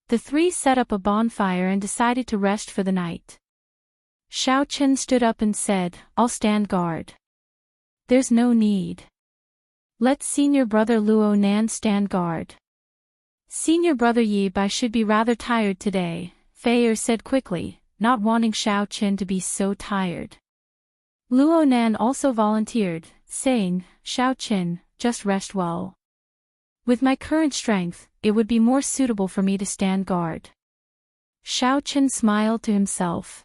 The 3 set up a bonfire and decided to rest for the night. Xiaochen stood up and said, I'll stand guard. There's no need. Let senior brother Luo Nan stand guard. Senior brother Yi Bai should be rather tired today, Fei said quickly, not wanting Xiaochen to be so tired. Luo Nan also volunteered, saying, Xiaochen, just rest well. With my current strength, it would be more suitable for me to stand guard. Xiaochen smiled to himself.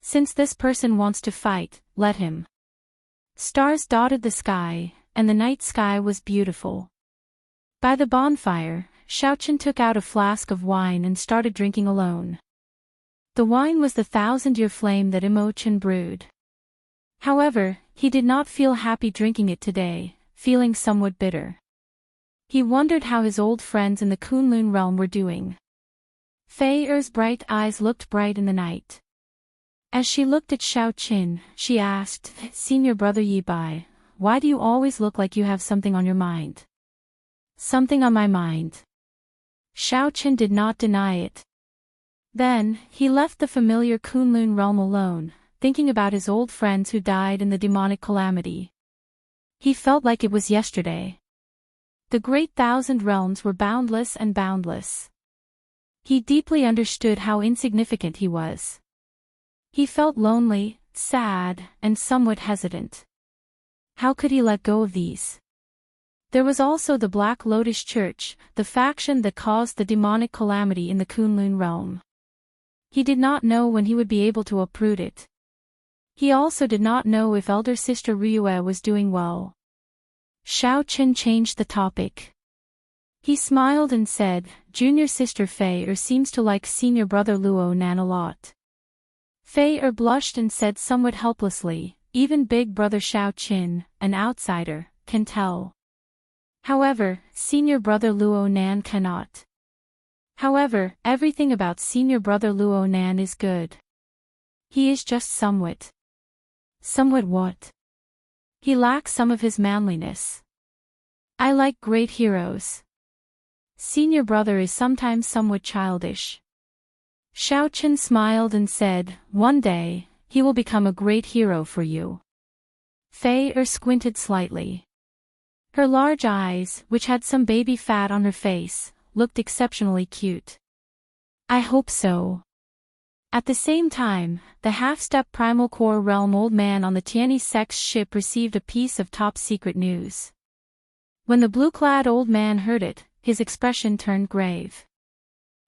Since this person wants to fight, let him. Stars dotted the sky, and the night sky was beautiful. By the bonfire, Xiaochen took out a flask of wine and started drinking alone. The wine was the 1,000-year flame that Immortal brewed. However, he did not feel happy drinking it today, feeling somewhat bitter. He wondered how his old friends in the Kunlun realm were doing. Fei bright eyes looked bright in the night. As she looked at Xiaochen, she asked, Senior brother Yi Bai, why do you always look like you have something on your mind? Something on my mind. Xiaochen did not deny it. Then, he left the familiar Kunlun realm alone, thinking about his old friends who died in the demonic calamity. He felt like it was yesterday. The great 1,000 realms were boundless and boundless. He deeply understood how insignificant he was. He felt lonely, sad, and somewhat hesitant. How could he let go of these? There was also the Black Lotus Church, the faction that caused the demonic calamity in the Kunlun realm. He did not know when he would be able to uproot it. He also did not know if elder sister Ryue was doing well. Xiaochen changed the topic. He smiled and said, Junior sister Fei seems to like senior brother Luo Nan a lot. Fei blushed and said somewhat helplessly, even big brother Xiaochen, an outsider, can tell. However, senior brother Luo Nan cannot. However, everything about senior brother Luo Nan is good. He is just somewhat. Somewhat what? He lacks some of his manliness. I like great heroes. Senior brother is sometimes somewhat childish. Xiaochen smiled and said, one day, he will become a great hero for you. Fei squinted slightly. Her large eyes, which had some baby fat on her face, looked exceptionally cute. I hope so. At the same time, the half-step primal core realm old man on the Tierney Sex ship received a piece of top-secret news. When the blue-clad old man heard it, his expression turned grave.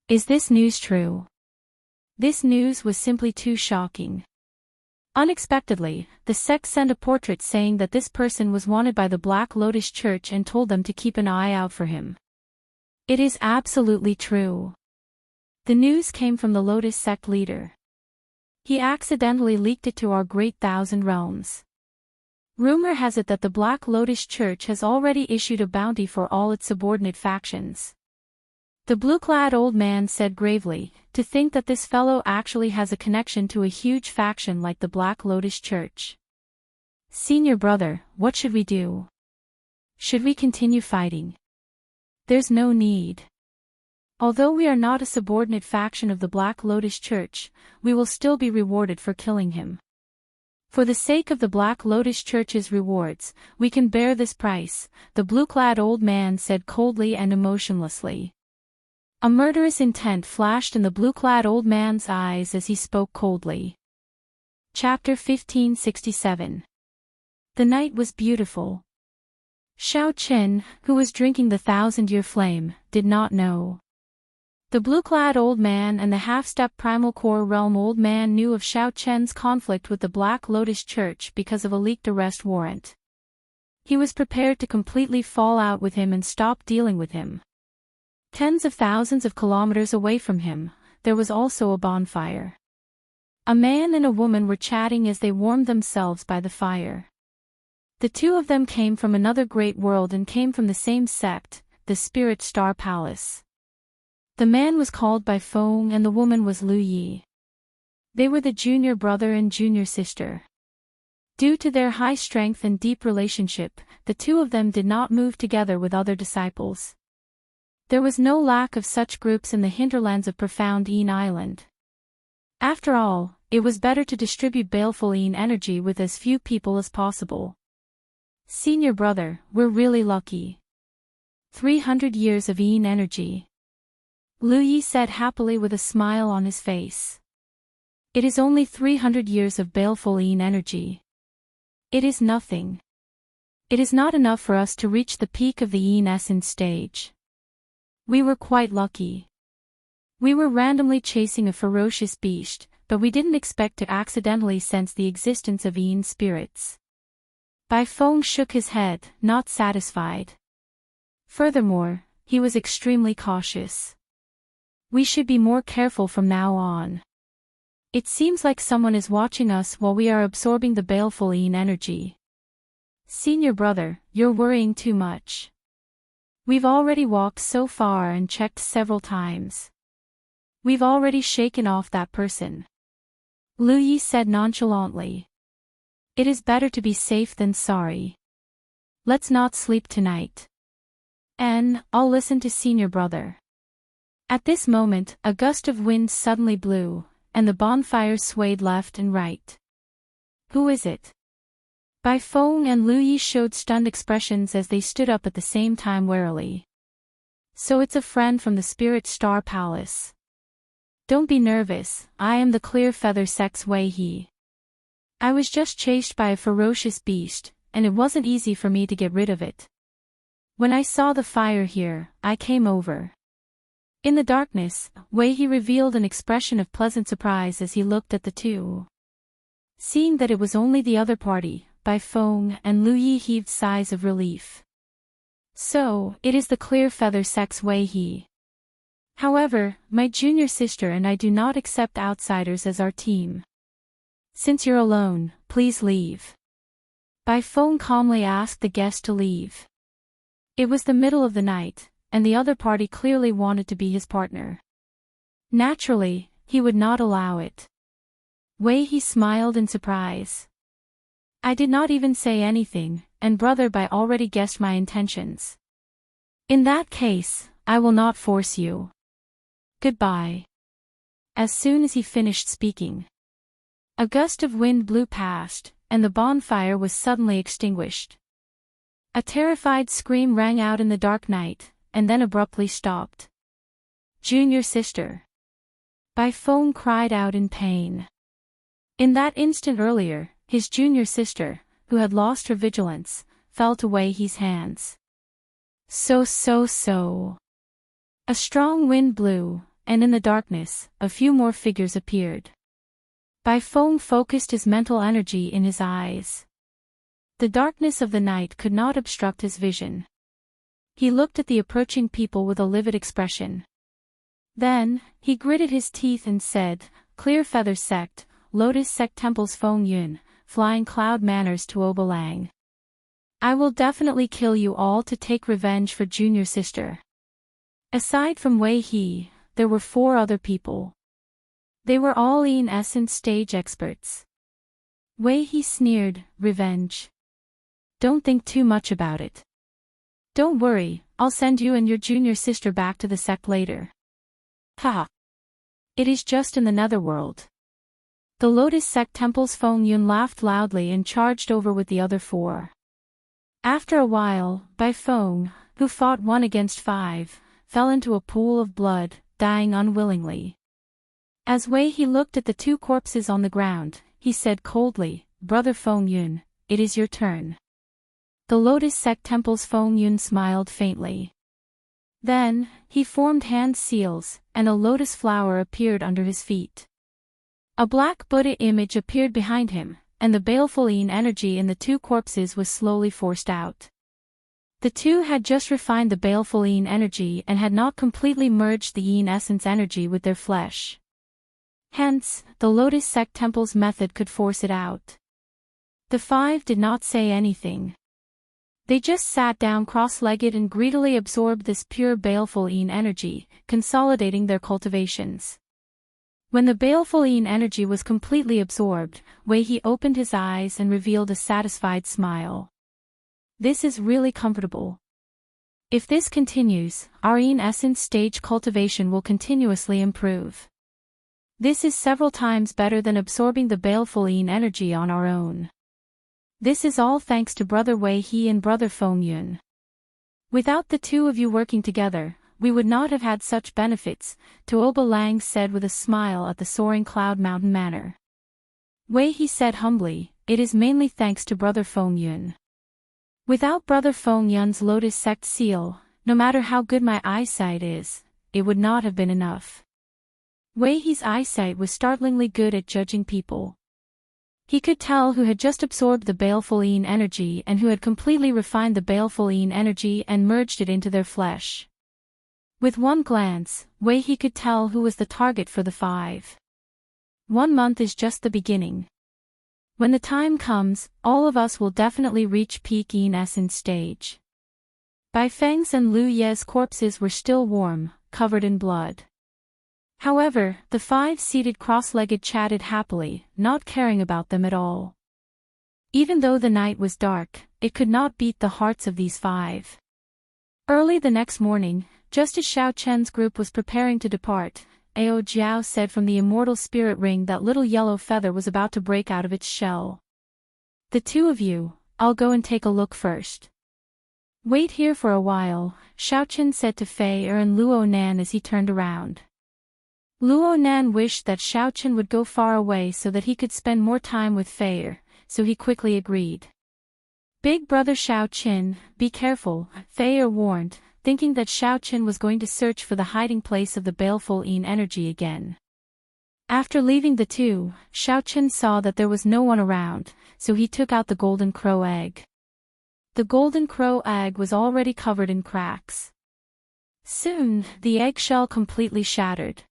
Is this news true? This news was simply too shocking. Unexpectedly, the sect sent a portrait saying that this person was wanted by the Black Lotus Church and told them to keep an eye out for him. It is absolutely true. The news came from the Lotus sect leader. He accidentally leaked it to our great Thousand Realms. Rumor has it that the Black Lotus Church has already issued a bounty for all its subordinate factions. The blue-clad old man said gravely, to think that this fellow actually has a connection to a huge faction like the Black Lotus Church. Senior brother, what should we do? Should we continue fighting? There's no need. Although we are not a subordinate faction of the Black Lotus Church, we will still be rewarded for killing him. For the sake of the Black Lotus Church's rewards, we can bear this price, the blue-clad old man said coldly and emotionlessly. A murderous intent flashed in the blue-clad old man's eyes as he spoke coldly. Chapter 1567. The night was beautiful. Xiao Chen, who was drinking the 1,000-year flame, did not know. The blue-clad old man and the half-step primal core realm old man knew of Xiao Chen's conflict with the Black Lotus Church because of a leaked arrest warrant. He was prepared to completely fall out with him and stop dealing with him. Tens of thousands of kilometers away from him, there was also a bonfire. A man and a woman were chatting as they warmed themselves by the fire. The two of them came from another great world and came from the same sect, the Spirit Star Palace. The man was called Bai Feng and the woman was Lu Yi. They were the junior brother and junior sister. Due to their high strength and deep relationship, the two of them did not move together with other disciples. There was no lack of such groups in the hinterlands of profound Een Island. After all, it was better to distribute baleful Een energy with as few people as possible. Senior brother, we're really lucky. 300 years of Een energy. Lu Yi said happily with a smile on his face. It is only 300 years of baleful Een energy. It is nothing. It is not enough for us to reach the peak of the Een essence stage. We were quite lucky. We were randomly chasing a ferocious beast, but we didn't expect to accidentally sense the existence of Een spirits. Bai Feng shook his head, not satisfied. Furthermore, he was extremely cautious. We should be more careful from now on. It seems like someone is watching us while we are absorbing the baleful Een energy. Senior brother, you're worrying too much. We've already walked so far and checked several times. We've already shaken off that person. Lu Yi said nonchalantly. It is better to be safe than sorry. Let's not sleep tonight. I'll listen to senior brother. At this moment, a gust of wind suddenly blew, and the bonfire swayed left and right. Who is it? Bai Feng and Lu Yi showed stunned expressions as they stood up at the same time warily. So it's a friend from the Spirit Star Palace. Don't be nervous, I am the Clear Feather Sect's Wei He. I was just chased by a ferocious beast, and it wasn't easy for me to get rid of it. When I saw the fire here, I came over. In the darkness, Wei He revealed an expression of pleasant surprise as he looked at the two. Seeing that it was only the other party, Bai Feng and Lu Yi heaved sighs of relief. So, it is the Clear Feather Sect's Wei He. However, my junior sister and I do not accept outsiders as our team. Since you're alone, please leave. Bai Feng calmly asked the guest to leave. It was the middle of the night, and the other party clearly wanted to be his partner. Naturally, he would not allow it. Wei He smiled in surprise. I did not even say anything, and Brother Bai already guessed my intentions. In that case, I will not force you. Goodbye. As soon as he finished speaking, a gust of wind blew past, and the bonfire was suddenly extinguished. A terrified scream rang out in the dark night, and then abruptly stopped. "Junior sister!" Bai Feng cried out in pain. In that instant earlier, his junior sister, who had lost her vigilance, fell to Wei He's hands. So. A strong wind blew, and in the darkness, a few more figures appeared. Bai Feng focused his mental energy in his eyes. The darkness of the night could not obstruct his vision. He looked at the approaching people with a livid expression. Then, he gritted his teeth and said, "Clear Feather Sect, Lotus Sect Temples Feng Yun, Flying Cloud Manners to Obalang. I will definitely kill you all to take revenge for junior sister." Aside from Wei He, there were 4 other people. They were all in essence stage experts. Wei He sneered, "Revenge? Don't think too much about it. Don't worry, I'll send you and your junior sister back to the sect later. Haha. It is just in the netherworld." The Lotus Sect Temple's Feng Yun laughed loudly and charged over with the other 4. After a while, Bai Feng, who fought 1 against 5, fell into a pool of blood, dying unwillingly. As Wei He looked at the 2 corpses on the ground, he said coldly, "Brother Feng Yun, it is your turn." The Lotus Sect Temple's Feng Yun smiled faintly. Then, he formed hand seals, and a lotus flower appeared under his feet. A black Buddha image appeared behind him, and the baleful yin energy in the 2 corpses was slowly forced out. The 2 had just refined the baleful yin energy and had not completely merged the yin essence energy with their flesh. Hence, the Lotus Sect Temple's method could force it out. The 5 did not say anything. They just sat down cross-legged and greedily absorbed this pure baleful yin energy, consolidating their cultivations. When the baleful yin energy was completely absorbed, Wei He opened his eyes and revealed a satisfied smile. "This is really comfortable. If this continues, our yin essence stage cultivation will continuously improve. This is several times better than absorbing the baleful yin energy on our own. This is all thanks to Brother Wei He and Brother Feng Yun. Without the 2 of you working together, we would not have had such benefits," Tuoba Lang said with a smile at the soaring Cloud Mountain Manor. Wei He said humbly, "It is mainly thanks to Brother Feng Yun. Without Brother Feng Yun's Lotus Sect seal, no matter how good my eyesight is, it would not have been enough." Wei He's eyesight was startlingly good at judging people. He could tell who had just absorbed the baleful yin energy and who had completely refined the baleful yin energy and merged it into their flesh. With one glance, Wei He could tell who was the target for the 5. 1 month is just the beginning. When the time comes, all of us will definitely reach peak yin essence stage. Bai Feng's and Lu Ye's corpses were still warm, covered in blood. However, the 5 seated cross-legged chatted happily, not caring about them at all. Even though the night was dark, it could not beat the hearts of these 5. Early the next morning, just as Xiao Chen's group was preparing to depart, Ao Jiao said from the Immortal Spirit Ring that little yellow feather was about to break out of its shell. "The 2 of you, I'll go and take a look first." "Wait here for a while," Xiao Chen said to Fei Er and Luo Nan as he turned around. Luo Nan wished that Xiao Chen would go far away so that he could spend more time with Fei Er, so he quickly agreed. "Big brother Xiao Chen, be careful," Fei Er warned, thinking that Xiao Chen was going to search for the hiding place of the baleful yin energy again. After leaving the 2, Xiao Chen saw that there was no one around, so he took out the golden crow egg. The golden crow egg was already covered in cracks. Soon, the eggshell completely shattered.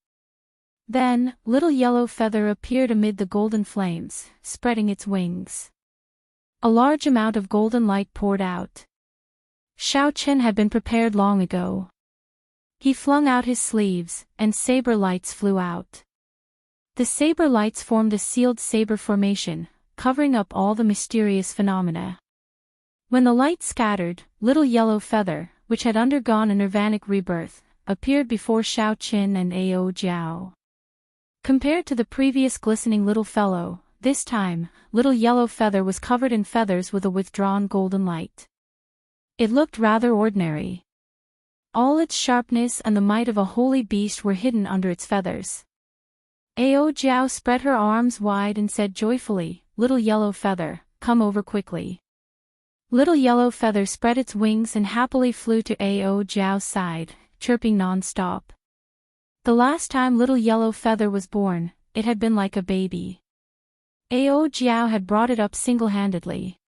Then, little yellow feather appeared amid the golden flames, spreading its wings. A large amount of golden light poured out. Xiao Chen had been prepared long ago. He flung out his sleeves, and saber lights flew out. The saber lights formed a sealed saber formation, covering up all the mysterious phenomena. When the light scattered, little yellow feather, which had undergone a nirvanic rebirth, appeared before Xiao Chen and Ao Jiao. Compared to the previous glistening little fellow, this time, little yellow feather was covered in feathers with a withdrawn golden light. It looked rather ordinary. All its sharpness and the might of a holy beast were hidden under its feathers. Ao Jiao spread her arms wide and said joyfully, "Little yellow feather, come over quickly." Little yellow feather spread its wings and happily flew to Ao Jiao's side, chirping non-stop. The last time little yellow feather was born, it had been like a baby. Ao Jiao had brought it up single-handedly.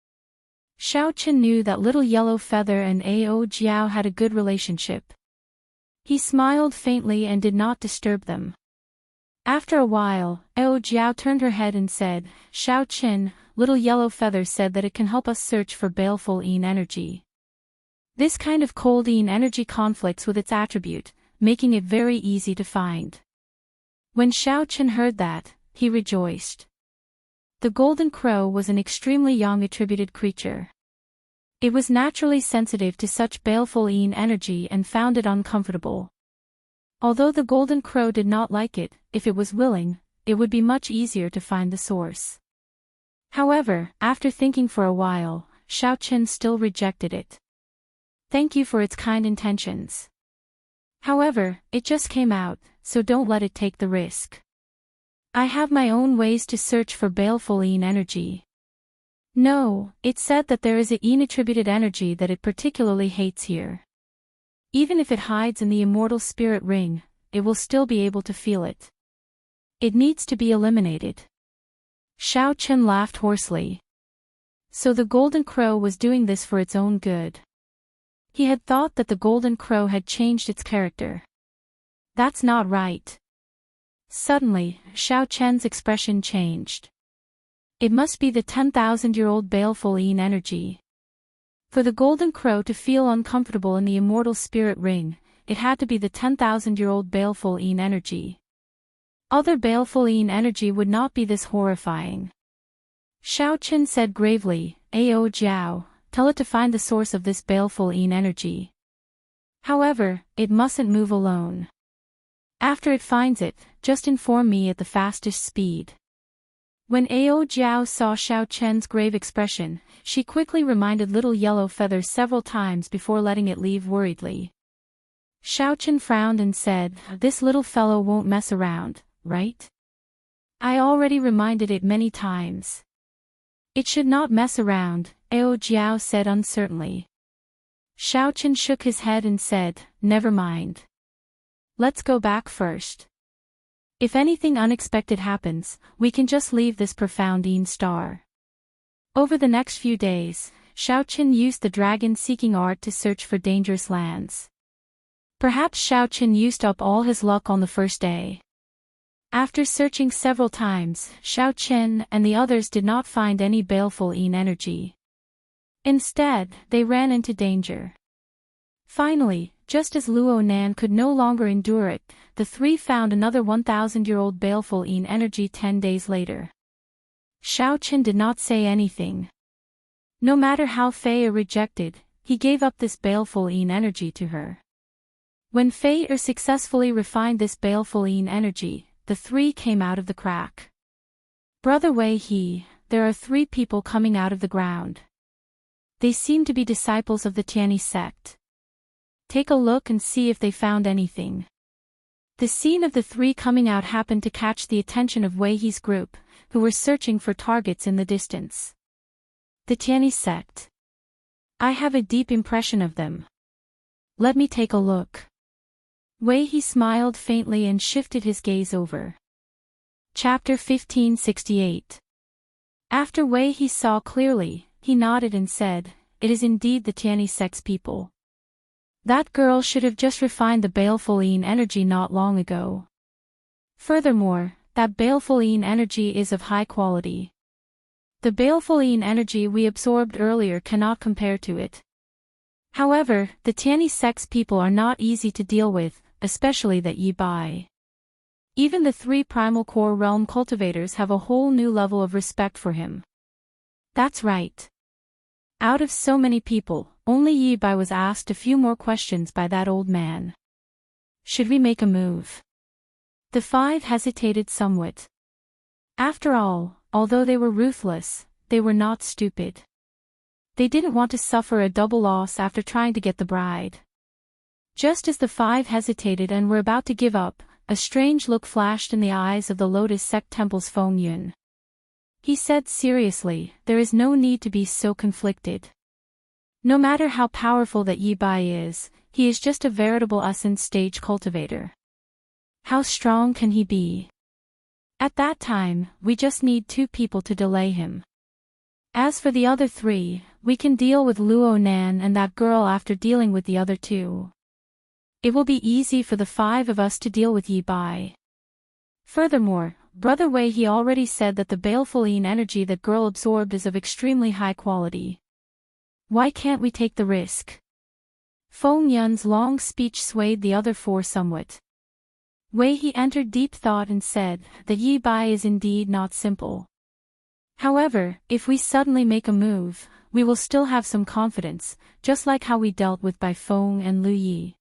Xiaoqin knew that little yellow feather and Ao Jiao had a good relationship. He smiled faintly and did not disturb them. After a while, Ao Jiao turned her head and said, "Xiaoqin, little yellow feather said that it can help us search for baleful Yin energy. This kind of cold Yin energy conflicts with its attribute, making it very easy to find." When Xiaoqin heard that, he rejoiced. The golden crow was an extremely young attributed creature. It was naturally sensitive to such baleful Yin energy and found it uncomfortable. Although the golden crow did not like it, if it was willing, it would be much easier to find the source. However, after thinking for a while, Xiaoqin still rejected it. "Thank you for its kind intentions. However, it just came out, so don't let it take the risk. I have my own ways to search for baleful Yin energy." No, it said that there is a Yin attributed energy that it particularly hates here. Even if it hides in the immortal spirit ring, it will still be able to feel it. It needs to be eliminated. Xiaoqin laughed hoarsely. So the golden crow was doing this for its own good. He had thought that the golden crow had changed its character. That's not right. Suddenly, Xiaoqian's expression changed. It must be the 10,000-year-old baleful Yin energy. For the golden crow to feel uncomfortable in the immortal spirit ring, it had to be the 10,000-year-old baleful Yin energy. Other baleful Yin energy would not be this horrifying. Xiaoqin said gravely, "Ao Jiao, tell it to find the source of this baleful Yin energy. However, it mustn't move alone. After it finds it, just inform me at the fastest speed." When Ao Jiao saw Xiaoqian's grave expression, she quickly reminded little yellow feather several times before letting it leave worriedly. Xiaoqin frowned and said, "This little fellow won't mess around, right? I already reminded it many times." "It should not mess around," Ao Jiao said uncertainly. Xiaoqin shook his head and said, "Never mind. Let's go back first. If anything unexpected happens, we can just leave this profound Yin star." Over the next few days, Xiaoqin used the dragon-seeking art to search for dangerous lands. Perhaps Xiaoqin used up all his luck on the first day. After searching several times, Xiaoqin and the others did not find any baleful Yin energy. Instead, they ran into danger. Finally, just as Luo Nan could no longer endure it, the three found another 1,000-year-old baleful Yin energy 10 days later. Xiaoqin did not say anything. No matter how Fei rejected, he gave up this baleful Yin energy to her. When Fei successfully refined this baleful Yin energy, the three came out of the crack. "Brother Wei He, there are 3 people coming out of the ground. They seem to be disciples of the Tianyi sect. Take a look and see if they found anything." The scene of the 3 coming out happened to catch the attention of Wei He's group, who were searching for targets in the distance. "The Tianyi sect. I have a deep impression of them. Let me take a look." Wei He smiled faintly and shifted his gaze over. Chapter 1568. After Wei He saw clearly, he nodded and said, "It is indeed the Tianyi sect's people. That girl should have just refined the baleful Yin energy not long ago. Furthermore, that baleful Yin energy is of high quality. The baleful Yin energy we absorbed earlier cannot compare to it. However, the Tianyi sect's people are not easy to deal with, especially that Yi Bai. Even the 3 primal core realm cultivators have a whole new level of respect for him." That's right. Out of so many people, only Yi Bai was asked a few more questions by that old man. "Should we make a move?" The 5 hesitated somewhat. After all, although they were ruthless, they were not stupid. They didn't want to suffer a double loss after trying to get the bride. Just as the five hesitated and were about to give up, a strange look flashed in the eyes of the Lotus Sect Temple's Feng Yun. He said seriously, "There is no need to be so conflicted. No matter how powerful that Yi Bai is, he is just a veritable essence stage cultivator. How strong can he be? At that time, we just need 2 people to delay him. As for the other 3, we can deal with Luo Nan and that girl after dealing with the other 2. It will be easy for the 5 of us to deal with Yi Bai. Furthermore, Brother Wei he already said that the baleful yin energy that girl absorbed is of extremely high quality. Why can't we take the risk?" Feng Yun's long speech swayed the other 4 somewhat. Wei he entered deep thought and said that Yi Bai is indeed not simple. However, if we suddenly make a move, we will still have some confidence, just like how we dealt with Bai Feng and Lu Yi.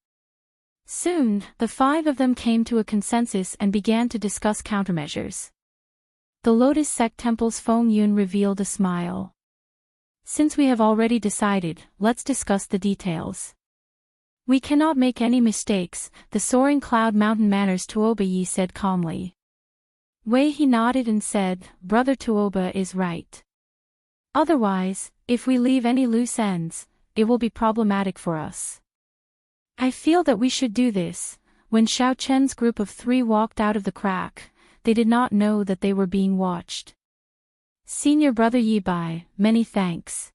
Soon, the 5 of them came to a consensus and began to discuss countermeasures. The Lotus Sect Temple's Feng Yun revealed a smile. "Since we have already decided, let's discuss the details. We cannot make any mistakes," the Soaring Cloud Mountain Manners Tuoba Yi said calmly. Wei he nodded and said, "Brother Tuoba is right. Otherwise, if we leave any loose ends, it will be problematic for us. I feel that we should do this." When Xiao Chen's group of 3 walked out of the crack, they did not know that they were being watched. "Senior Brother Yi Bai, many thanks.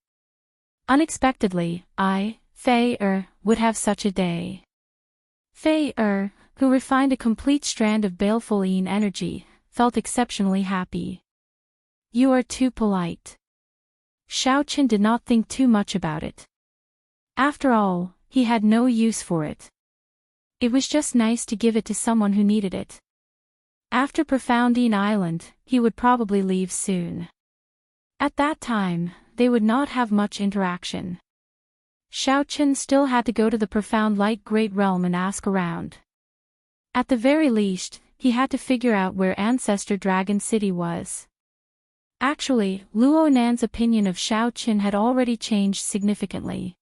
Unexpectedly, I, Fei would have such a day." Fei who refined a complete strand of baleful yin energy, felt exceptionally happy. "You are too polite." Xiao Chen did not think too much about it. After all, he had no use for it. It was just nice to give it to someone who needed it. After Profound Yin Island, he would probably leave soon. At that time, they would not have much interaction. Xiao Chen still had to go to the Profound Light Great Realm and ask around. At the very least, he had to figure out where Ancestor Dragon City was. Actually, Luo Nan's opinion of Xiao Chen had already changed significantly.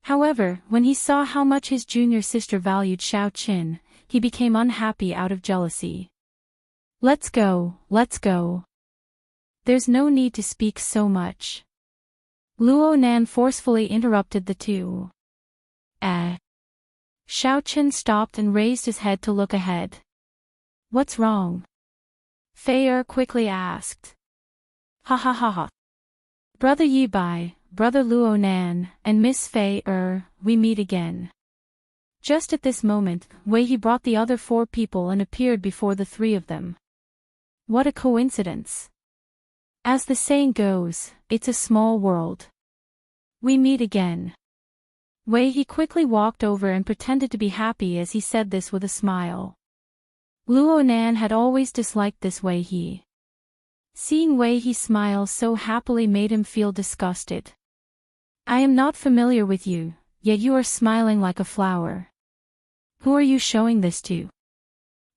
However, when he saw how much his junior sister valued Xiao Chen, he became unhappy out of jealousy. Let's go. There's no need to speak so much." Luo Nan forcefully interrupted the 2. Xiao Chen stopped and raised his head to look ahead. "What's wrong?" Fei quickly asked. Ha. "Brother Yi Bai, Brother Luo Nan, and Miss Fei we meet again." Just at this moment, Wei he brought the other 4 people and appeared before the 3 of them. What a coincidence. As the saying goes, it's a small world. We meet again. Wei he quickly walked over and pretended to be happy as he said this with a smile. Luo Nan had always disliked this Wei he. Seeing Wei he smile so happily made him feel disgusted. "I am not familiar with you, yet you are smiling like a flower. Who are you showing this to?"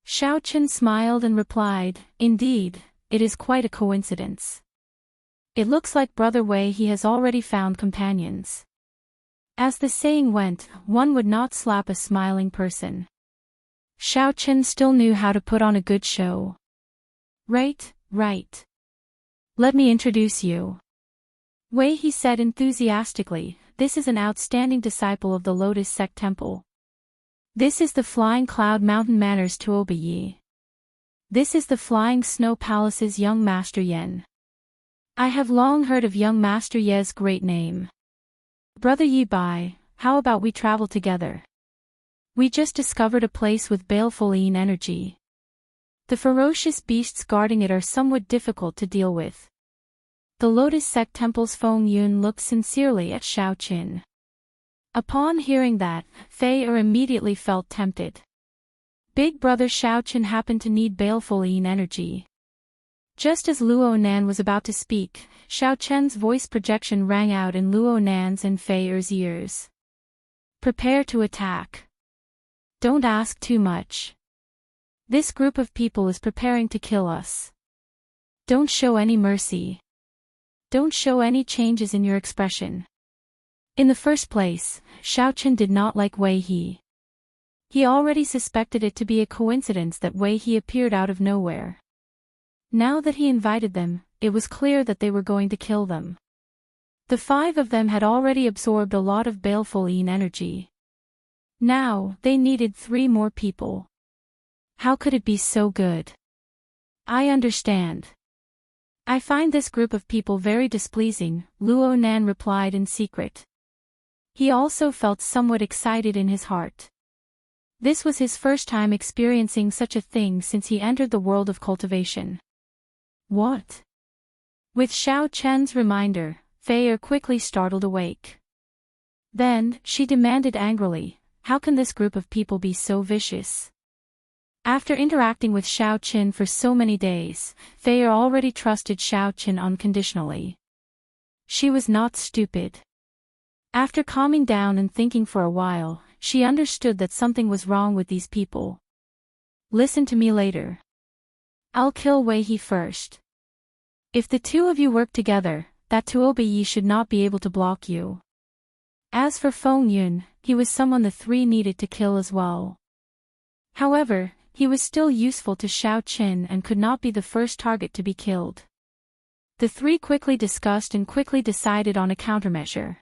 Xiao Chen smiled and replied, "Indeed, it is quite a coincidence. It looks like Brother Wei he has already found companions." As the saying went, one would not slap a smiling person. Xiao Chen still knew how to put on a good show. Right. Let me introduce you." Wei he said enthusiastically, "This is an outstanding disciple of the Lotus Sect Temple. This is the Flying Cloud Mountain Manners Tuoba Yi. This is the Flying Snow Palace's young Master Yen. I have long heard of young Master Ye's great name. Brother Yi Bai, how about we travel together? We just discovered a place with baleful yin energy. The ferocious beasts guarding it are somewhat difficult to deal with." The Lotus Sect Temple's Feng Yun looked sincerely at Xiao Chen. Upon hearing that, Fei immediately felt tempted. Big brother Xiao Chen happened to need baleful yin energy. Just as Luo Nan was about to speak, Xiao Chen's voice projection rang out in Luo Nan's and Fei's ears. "Prepare to attack. Don't ask too much. This group of people is preparing to kill us. Don't show any mercy." Don't show any changes in your expression. In the first place, Xiaochen did not like Wei He. He already suspected it to be a coincidence that Wei He appeared out of nowhere. Now that he invited them, it was clear that they were going to kill them. The 5 of them had already absorbed a lot of baleful Yin energy. Now, they needed 3 more people. How could it be so good? I understand. I find this group of people very displeasing, Luo Nan replied in secret. He also felt somewhat excited in his heart. This was his first time experiencing such a thing since he entered the world of cultivation. What? With Xiao Chen's reminder, Fei quickly startled awake. Then, she demanded angrily, how can this group of people be so vicious? After interacting with Xiao Qin for so many days, Fei already trusted Xiao Qin unconditionally. She was not stupid. After calming down and thinking for a while, she understood that something was wrong with these people. Listen to me later. I'll kill Wei He first. If the 2 of you work together, that Tuobi Yi should not be able to block you. As for Feng Yun, he was someone the 3 needed to kill as well. However, he was still useful to Xiao Qin and could not be the first target to be killed. The 3 quickly discussed and quickly decided on a countermeasure.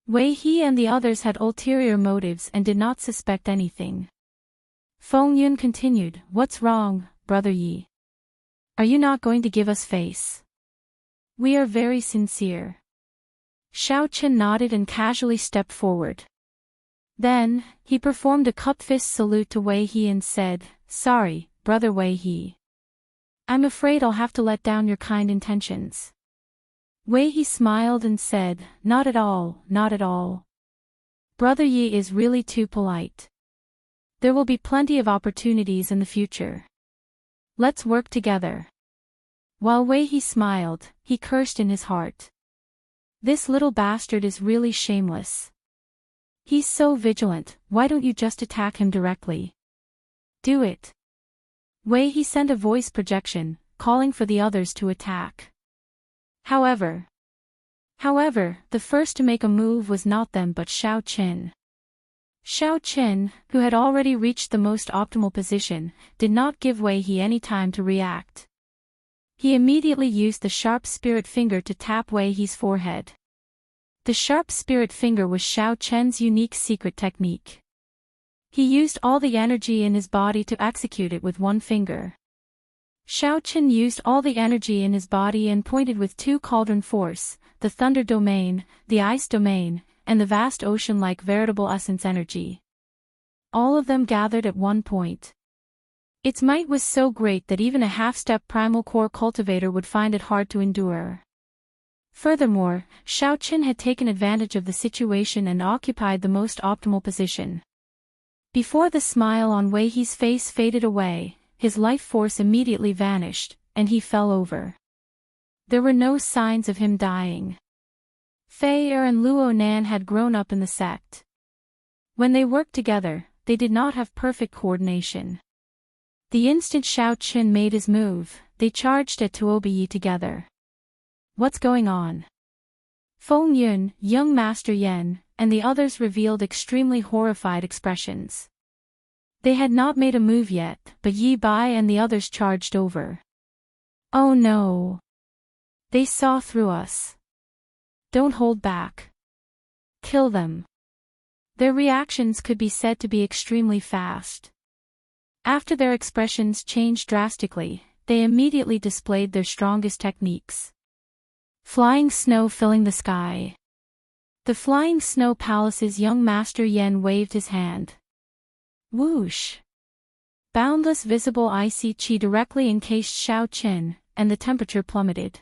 Wei He and the others had ulterior motives and did not suspect anything. Feng Yun continued, what's wrong, Brother Yi? Are you not going to give us face? We are very sincere. Xiao Qin nodded and casually stepped forward. Then, he performed a cup-fist salute to Wei He and said, sorry, Brother Wei He. I'm afraid I'll have to let down your kind intentions. Wei He smiled and said, not at all, not at all. Brother Yi is really too polite. There will be plenty of opportunities in the future. Let's work together. While Wei He smiled, he cursed in his heart. This little bastard is really shameless. He's so vigilant, why don't you just attack him directly? Do it. Wei He sent a voice projection, calling for the others to attack. However, the first to make a move was not them but Xiao Qin. Xiao Qin, who had already reached the most optimal position, did not give Wei He any time to react. He immediately used the sharp spirit finger to tap Wei He's forehead. The sharp spirit finger was Xiao Chen's unique secret technique. He used all the energy in his body to execute it with one finger. Xiao Chen used all the energy in his body and pointed with 2 cauldron force, the thunder domain, the ice domain, and the vast ocean-like veritable essence energy. All of them gathered at one point. Its might was so great that even a half-step primal core cultivator would find it hard to endure. Furthermore, Xiao Qin had taken advantage of the situation and occupied the most optimal position. Before the smile on Wei He's face faded away, his life force immediately vanished, and he fell over. There were no signs of him dying. Fei and Luo Nan had grown up in the sect. When they worked together, they did not have perfect coordination. The instant Xiao Qin made his move, they charged at Tuobi Yi together. What's going on? Feng Yun, young Master Yen, and the others revealed extremely horrified expressions. They had not made a move yet, but Yi Bai and the others charged over. Oh no! They saw through us. Don't hold back. Kill them. Their reactions could be said to be extremely fast. After their expressions changed drastically, they immediately displayed their strongest techniques. Flying snow filling the sky. The flying snow palace's young Master Yen waved his hand. Whoosh! Boundless visible icy chi directly encased Xiao Qin, and the temperature plummeted.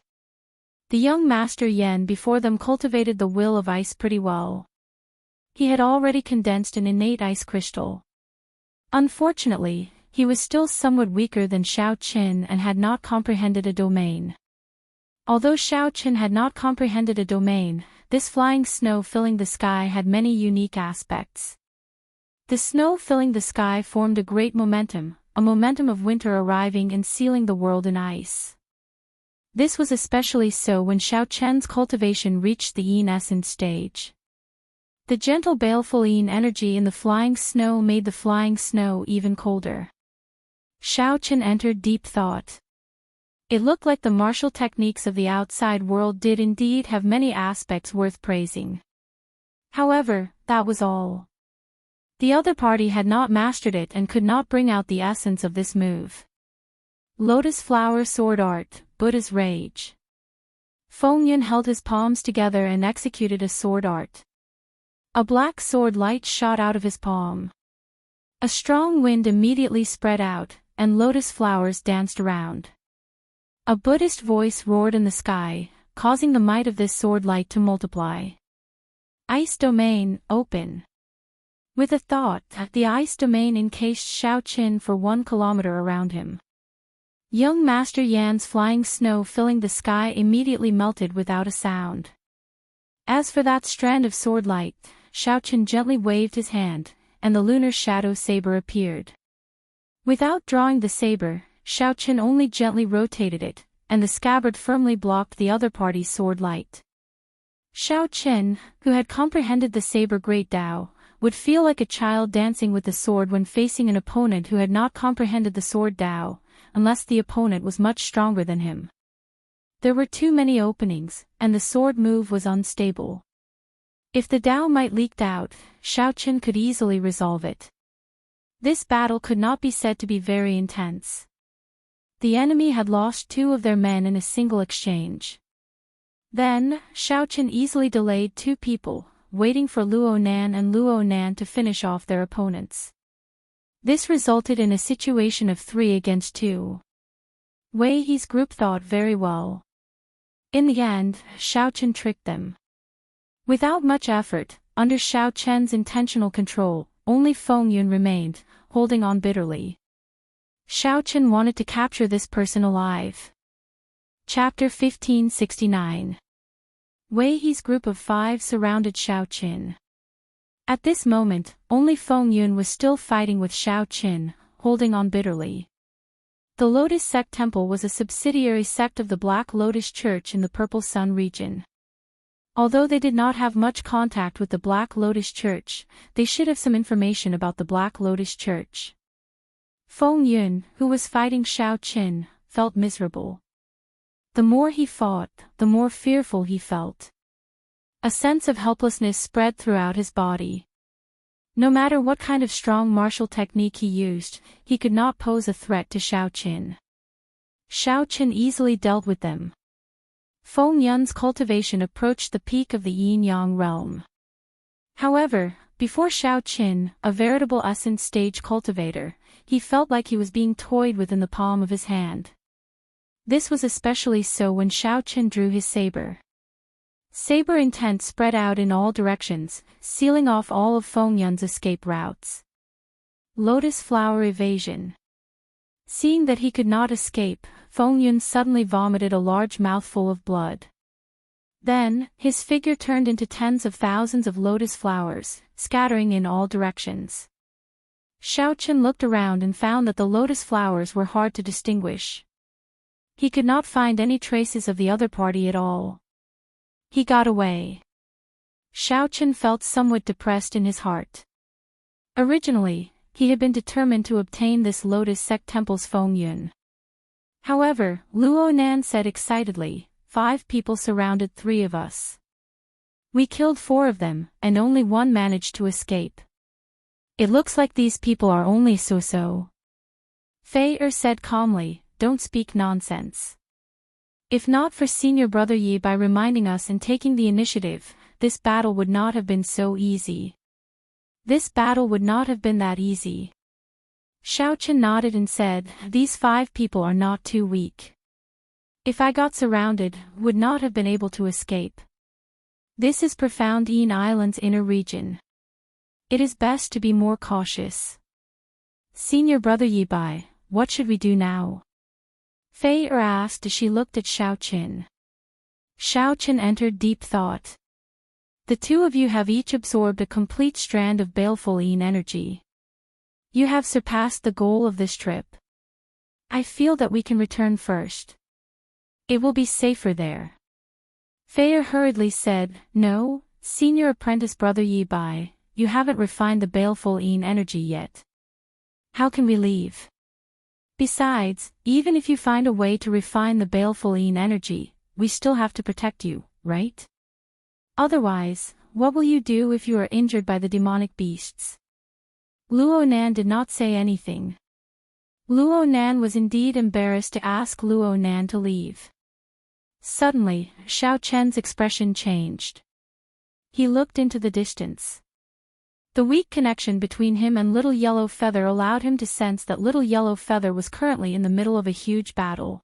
The young Master Yen before them cultivated the will of ice pretty well. He had already condensed an innate ice crystal. Unfortunately, he was still somewhat weaker than Xiao Qin and had not comprehended a domain. Although Xiao Qin had not comprehended a domain, this flying snow filling the sky had many unique aspects. The snow filling the sky formed a great momentum, a momentum of winter arriving and sealing the world in ice. This was especially so when Xiao Chen's cultivation reached the Yin essence stage. The gentle baleful Yin energy in the flying snow made the flying snow even colder. Xiao Chen entered deep thought. It looked like the martial techniques of the outside world did indeed have many aspects worth praising. However, that was all. The other party had not mastered it and could not bring out the essence of this move. Lotus Flower Sword Art, Buddha's Rage. Feng Yun held his palms together and executed a sword art. A black sword light shot out of his palm. A strong wind immediately spread out, and lotus flowers danced around. A Buddhist voice roared in the sky, causing the might of this sword light to multiply. Ice domain, open. With a thought, the ice domain encased Xiao Qin for 1 kilometer around him. Young Master Yan's flying snow filling the sky immediately melted without a sound. As for that strand of sword light, Xiao Qin gently waved his hand, and the lunar shadow saber appeared. Without drawing the saber, Xiao Qin only gently rotated it, and the scabbard firmly blocked the other party's sword light. Xiao Qin, who had comprehended the saber great Tao, would feel like a child dancing with the sword when facing an opponent who had not comprehended the sword Tao, unless the opponent was much stronger than him. There were too many openings, and the sword move was unstable. If the Tao might leaked out, Xiao Qin could easily resolve it. This battle could not be said to be very intense. The enemy had lost 2 of their men in a single exchange. Then, Xiao Qin easily delayed 2 people, waiting for Luo Nan and Luo Nan to finish off their opponents. This resulted in a situation of 3 against 2. Wei He's group thought very well. In the end, Xiao Qin tricked them. Without much effort, under Xiao Chen's intentional control, only Feng Yun remained, holding on bitterly. Xiao Chen wanted to capture this person alive. Chapter 1569. Wei He's group of 5 surrounded Xiao Qin. At this moment, only Feng Yun was still fighting with Xiao Qin, holding on bitterly. The Lotus Sect Temple was a subsidiary sect of the Black Lotus Church in the Purple Sun region. Although they did not have much contact with the Black Lotus Church, they should have some information about the Black Lotus Church. Feng Yun, who was fighting Xiao Qin, felt miserable. The more he fought, the more fearful he felt. A sense of helplessness spread throughout his body. No matter what kind of strong martial technique he used, he could not pose a threat to Xiao Qin. Xiao Qin easily dealt with them. Feng Yun's cultivation approached the peak of the yin-yang realm. However, before Xiao Qin, a veritable essence stage cultivator, he felt like he was being toyed with in the palm of his hand. This was especially so when Xiao Qin drew his saber. Saber intent spread out in all directions, sealing off all of Feng Yun's escape routes. Lotus Flower Evasion. Seeing that he could not escape, Feng Yun suddenly vomited a large mouthful of blood. Then, his figure turned into tens of thousands of lotus flowers, scattering in all directions. Xiao Qin looked around and found that the lotus flowers were hard to distinguish. He could not find any traces of the other party at all. He got away. Xiao Qin felt somewhat depressed in his heart. Originally, he had been determined to obtain this Lotus Sect Temple's Feng Yun. However, Luo Nan said excitedly, 5 people surrounded 3 of us. We killed 4 of them, and only 1 managed to escape. It looks like these people are only so-so. Fei said calmly, don't speak nonsense. If not for Senior Brother Yi by reminding us and taking the initiative, this battle would not have been so easy. This battle would not have been that easy. Xiao Qin nodded and said, these 5 people are not too weak. If I got surrounded, would not have been able to escape. This is Profound Yin Island's inner region. It is best to be more cautious. Senior Brother Yi Bai, what should we do now? Fei asked as she looked at Xiao Qin. Xiao Qin entered deep thought. The 2 of you have each absorbed a complete strand of baleful Yin energy. You have surpassed the goal of this trip. I feel that we can return first. It will be safer there. Fei hurriedly said, No, Senior Apprentice Brother Yi Bai, you haven't refined the baleful energy yet. How can we leave? Besides, even if you find a way to refine the baleful energy, we still have to protect you, right? Otherwise, what will you do if you are injured by the demonic beasts? Luo Nan did not say anything. Luo Nan was indeed embarrassed to ask Luo Nan to leave. Suddenly, Xiao Chen's expression changed. He looked into the distance. The weak connection between him and Little Yellow Feather allowed him to sense that Little Yellow Feather was currently in the middle of a huge battle.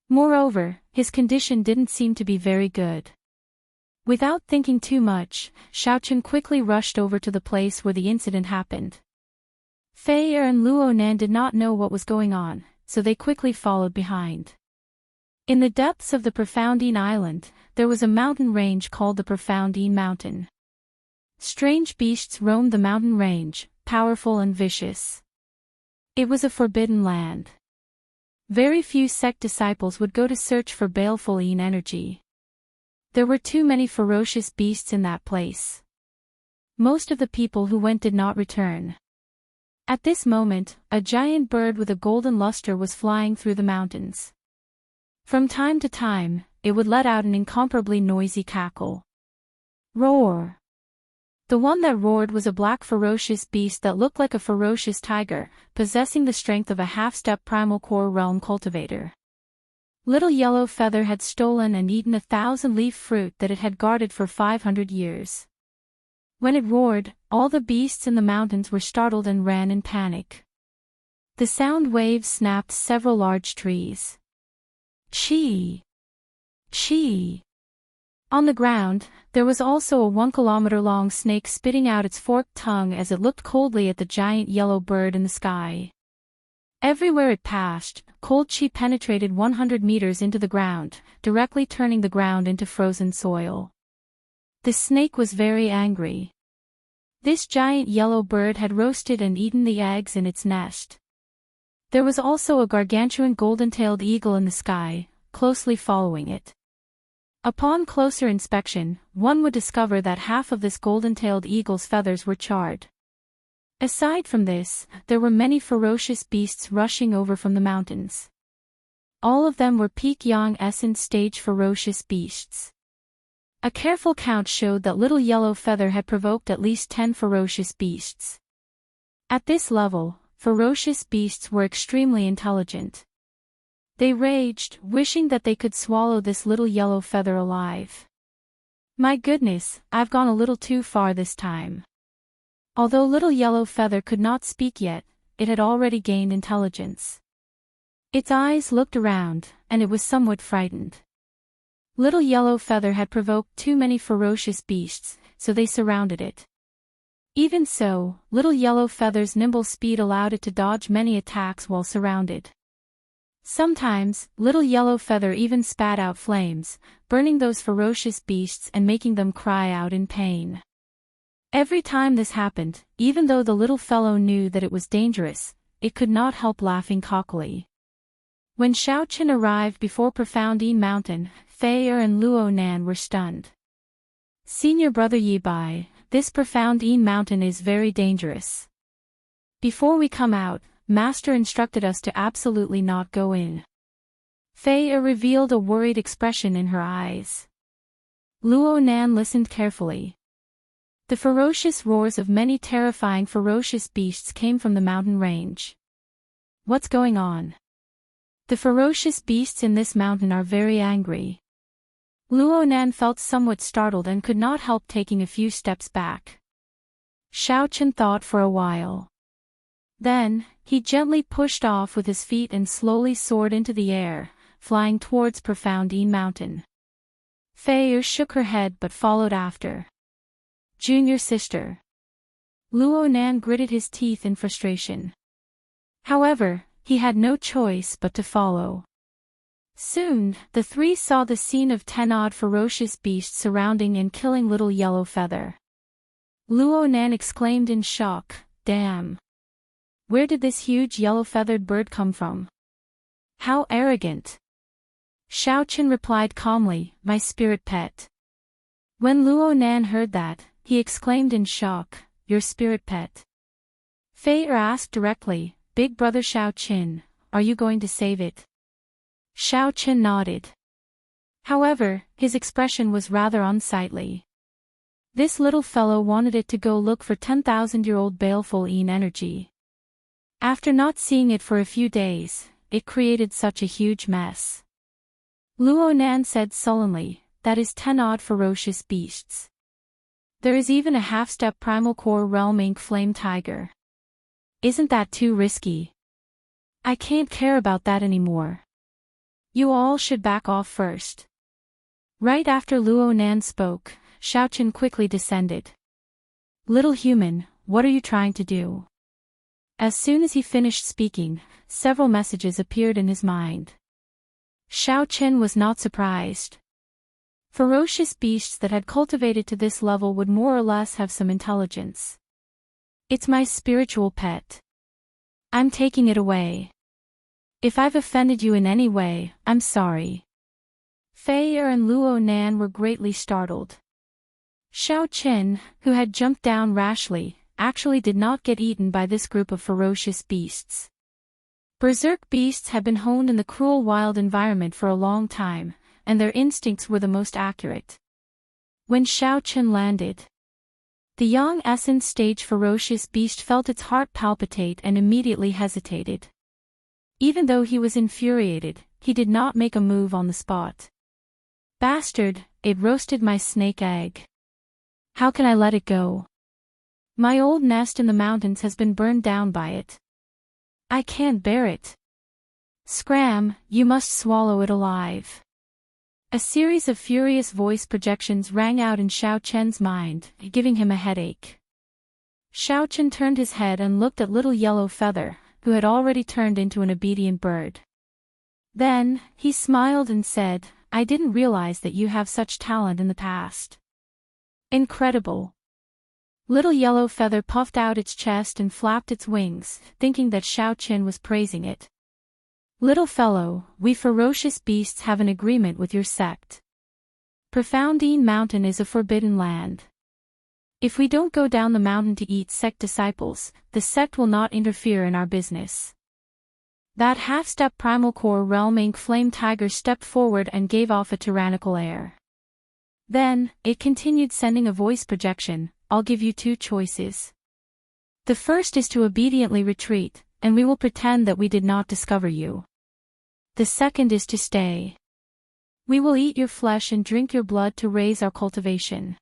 Moreover, his condition didn't seem to be very good. Without thinking too much, Xiao Chen quickly rushed over to the place where the incident happened. Fei and Luo Nan did not know what was going on, so they quickly followed behind. In the depths of the Profoundine Island, there was a mountain range called the Profoundine Mountain. Strange beasts roamed the mountain range, powerful and vicious. It was a forbidden land. Very few sect disciples would go to search for baleful energy. There were too many ferocious beasts in that place. Most of the people who went did not return. At this moment, a giant bird with a golden luster was flying through the mountains. From time to time, it would let out an incomparably noisy cackle. Roar! The one that roared was a black ferocious beast that looked like a ferocious tiger, possessing the strength of a half-step primal core realm cultivator. Little Yellow Feather had stolen and eaten 1,000-leaf fruit that it had guarded for 500 years. When it roared, all the beasts in the mountains were startled and ran in panic. The sound waves snapped several large trees. Chee! Chee! On the ground, there was also a 1-kilometer-long snake spitting out its forked tongue as it looked coldly at the giant yellow bird in the sky. Everywhere it passed, cold chi penetrated 100 meters into the ground, directly turning the ground into frozen soil. The snake was very angry. This giant yellow bird had roasted and eaten the eggs in its nest. There was also a gargantuan golden-tailed eagle in the sky, closely following it. Upon closer inspection, one would discover that half of this golden-tailed eagle's feathers were charred. Aside from this, there were many ferocious beasts rushing over from the mountains. All of them were peak yang essence stage ferocious beasts. A careful count showed that Little Yellow Feather had provoked at least 10 ferocious beasts. At this level, ferocious beasts were extremely intelligent. They raged, wishing that they could swallow this Little Yellow Feather alive. My goodness, I've gone a little too far this time. Although Little Yellow Feather could not speak yet, it had already gained intelligence. Its eyes looked around, and it was somewhat frightened. Little Yellow Feather had provoked too many ferocious beasts, so they surrounded it. Even so, Little Yellow Feather's nimble speed allowed it to dodge many attacks while surrounded. Sometimes, Little Yellow Feather even spat out flames, burning those ferocious beasts and making them cry out in pain. Every time this happened, even though the little fellow knew that it was dangerous, it could not help laughing cockily. When Xiao Chen arrived before Profoundine Mountain, Fei and Luo Nan were stunned. Senior Brother Yi Bai, this Profoundine Mountain is very dangerous. Before we come out, Master instructed us to absolutely not go in. Fei revealed a worried expression in her eyes. Luo Nan listened carefully. The ferocious roars of many terrifying ferocious beasts came from the mountain range. What's going on? The ferocious beasts in this mountain are very angry. Luo Nan felt somewhat startled and could not help taking a few steps back. Xiao Chen thought for a while. Then, he gently pushed off with his feet and slowly soared into the air, flying towards Profoundine Mountain. Fei shook her head but followed after. Junior sister. Luo Nan gritted his teeth in frustration. However, he had no choice but to follow. Soon, the three saw the scene of 10-odd ferocious beasts surrounding and killing Little Yellow Feather. Luo Nan exclaimed in shock, "Damn! Where did this huge yellow-feathered bird come from? How arrogant!" Xiao Chen replied calmly, my spirit pet. When Luo Nan heard that, he exclaimed in shock, your spirit pet? Fei Er asked directly, Big brother Xiao Chen, are you going to save it? Xiao Chen nodded. However, his expression was rather unsightly. This little fellow wanted it to go look for 10,000-year-old baleful energy. After not seeing it for a few days, it created such a huge mess. Luo Nan said sullenly, that is 10 odd ferocious beasts. There is even a half-step primal core realm ink flame tiger. Isn't that too risky? I can't care about that anymore. You all should back off first. Right after Luo Nan spoke, Xiao Chen quickly descended. Little human, what are you trying to do? As soon as he finished speaking, several messages appeared in his mind. Xiao Chen was not surprised. Ferocious beasts that had cultivated to this level would more or less have some intelligence. It's my spiritual pet. I'm taking it away. If I've offended you in any way, I'm sorry. Fei Er and Luo Nan were greatly startled. Xiao Chen, who had jumped down rashly, actually did not get eaten by this group of ferocious beasts. Berserk beasts had been honed in the cruel wild environment for a long time, and their instincts were the most accurate. When Xiao Chen landed, the young essence stage ferocious beast felt its heart palpitate and immediately hesitated. Even though he was infuriated, he did not make a move on the spot. Bastard, it roasted my snake egg. How can I let it go? My old nest in the mountains has been burned down by it. I can't bear it. Scram, you must swallow it alive. A series of furious voice projections rang out in Xiao Chen's mind, giving him a headache. Xiao Chen turned his head and looked at little Yellow Feather, who had already turned into an obedient bird. Then, he smiled and said, I didn't realize that you have such talent in the past. Incredible. Little Yellow Feather puffed out its chest and flapped its wings, thinking that Xiao Chen was praising it. Little fellow, we ferocious beasts have an agreement with your sect. Profoundine Mountain is a forbidden land. If we don't go down the mountain to eat sect disciples, the sect will not interfere in our business. That half-step primal core realm ink flame tiger stepped forward and gave off a tyrannical air. Then, it continued sending a voice projection, I'll give you two choices. The first is to obediently retreat, and we will pretend that we did not discover you. The second is to stay. We will eat your flesh and drink your blood to raise our cultivation.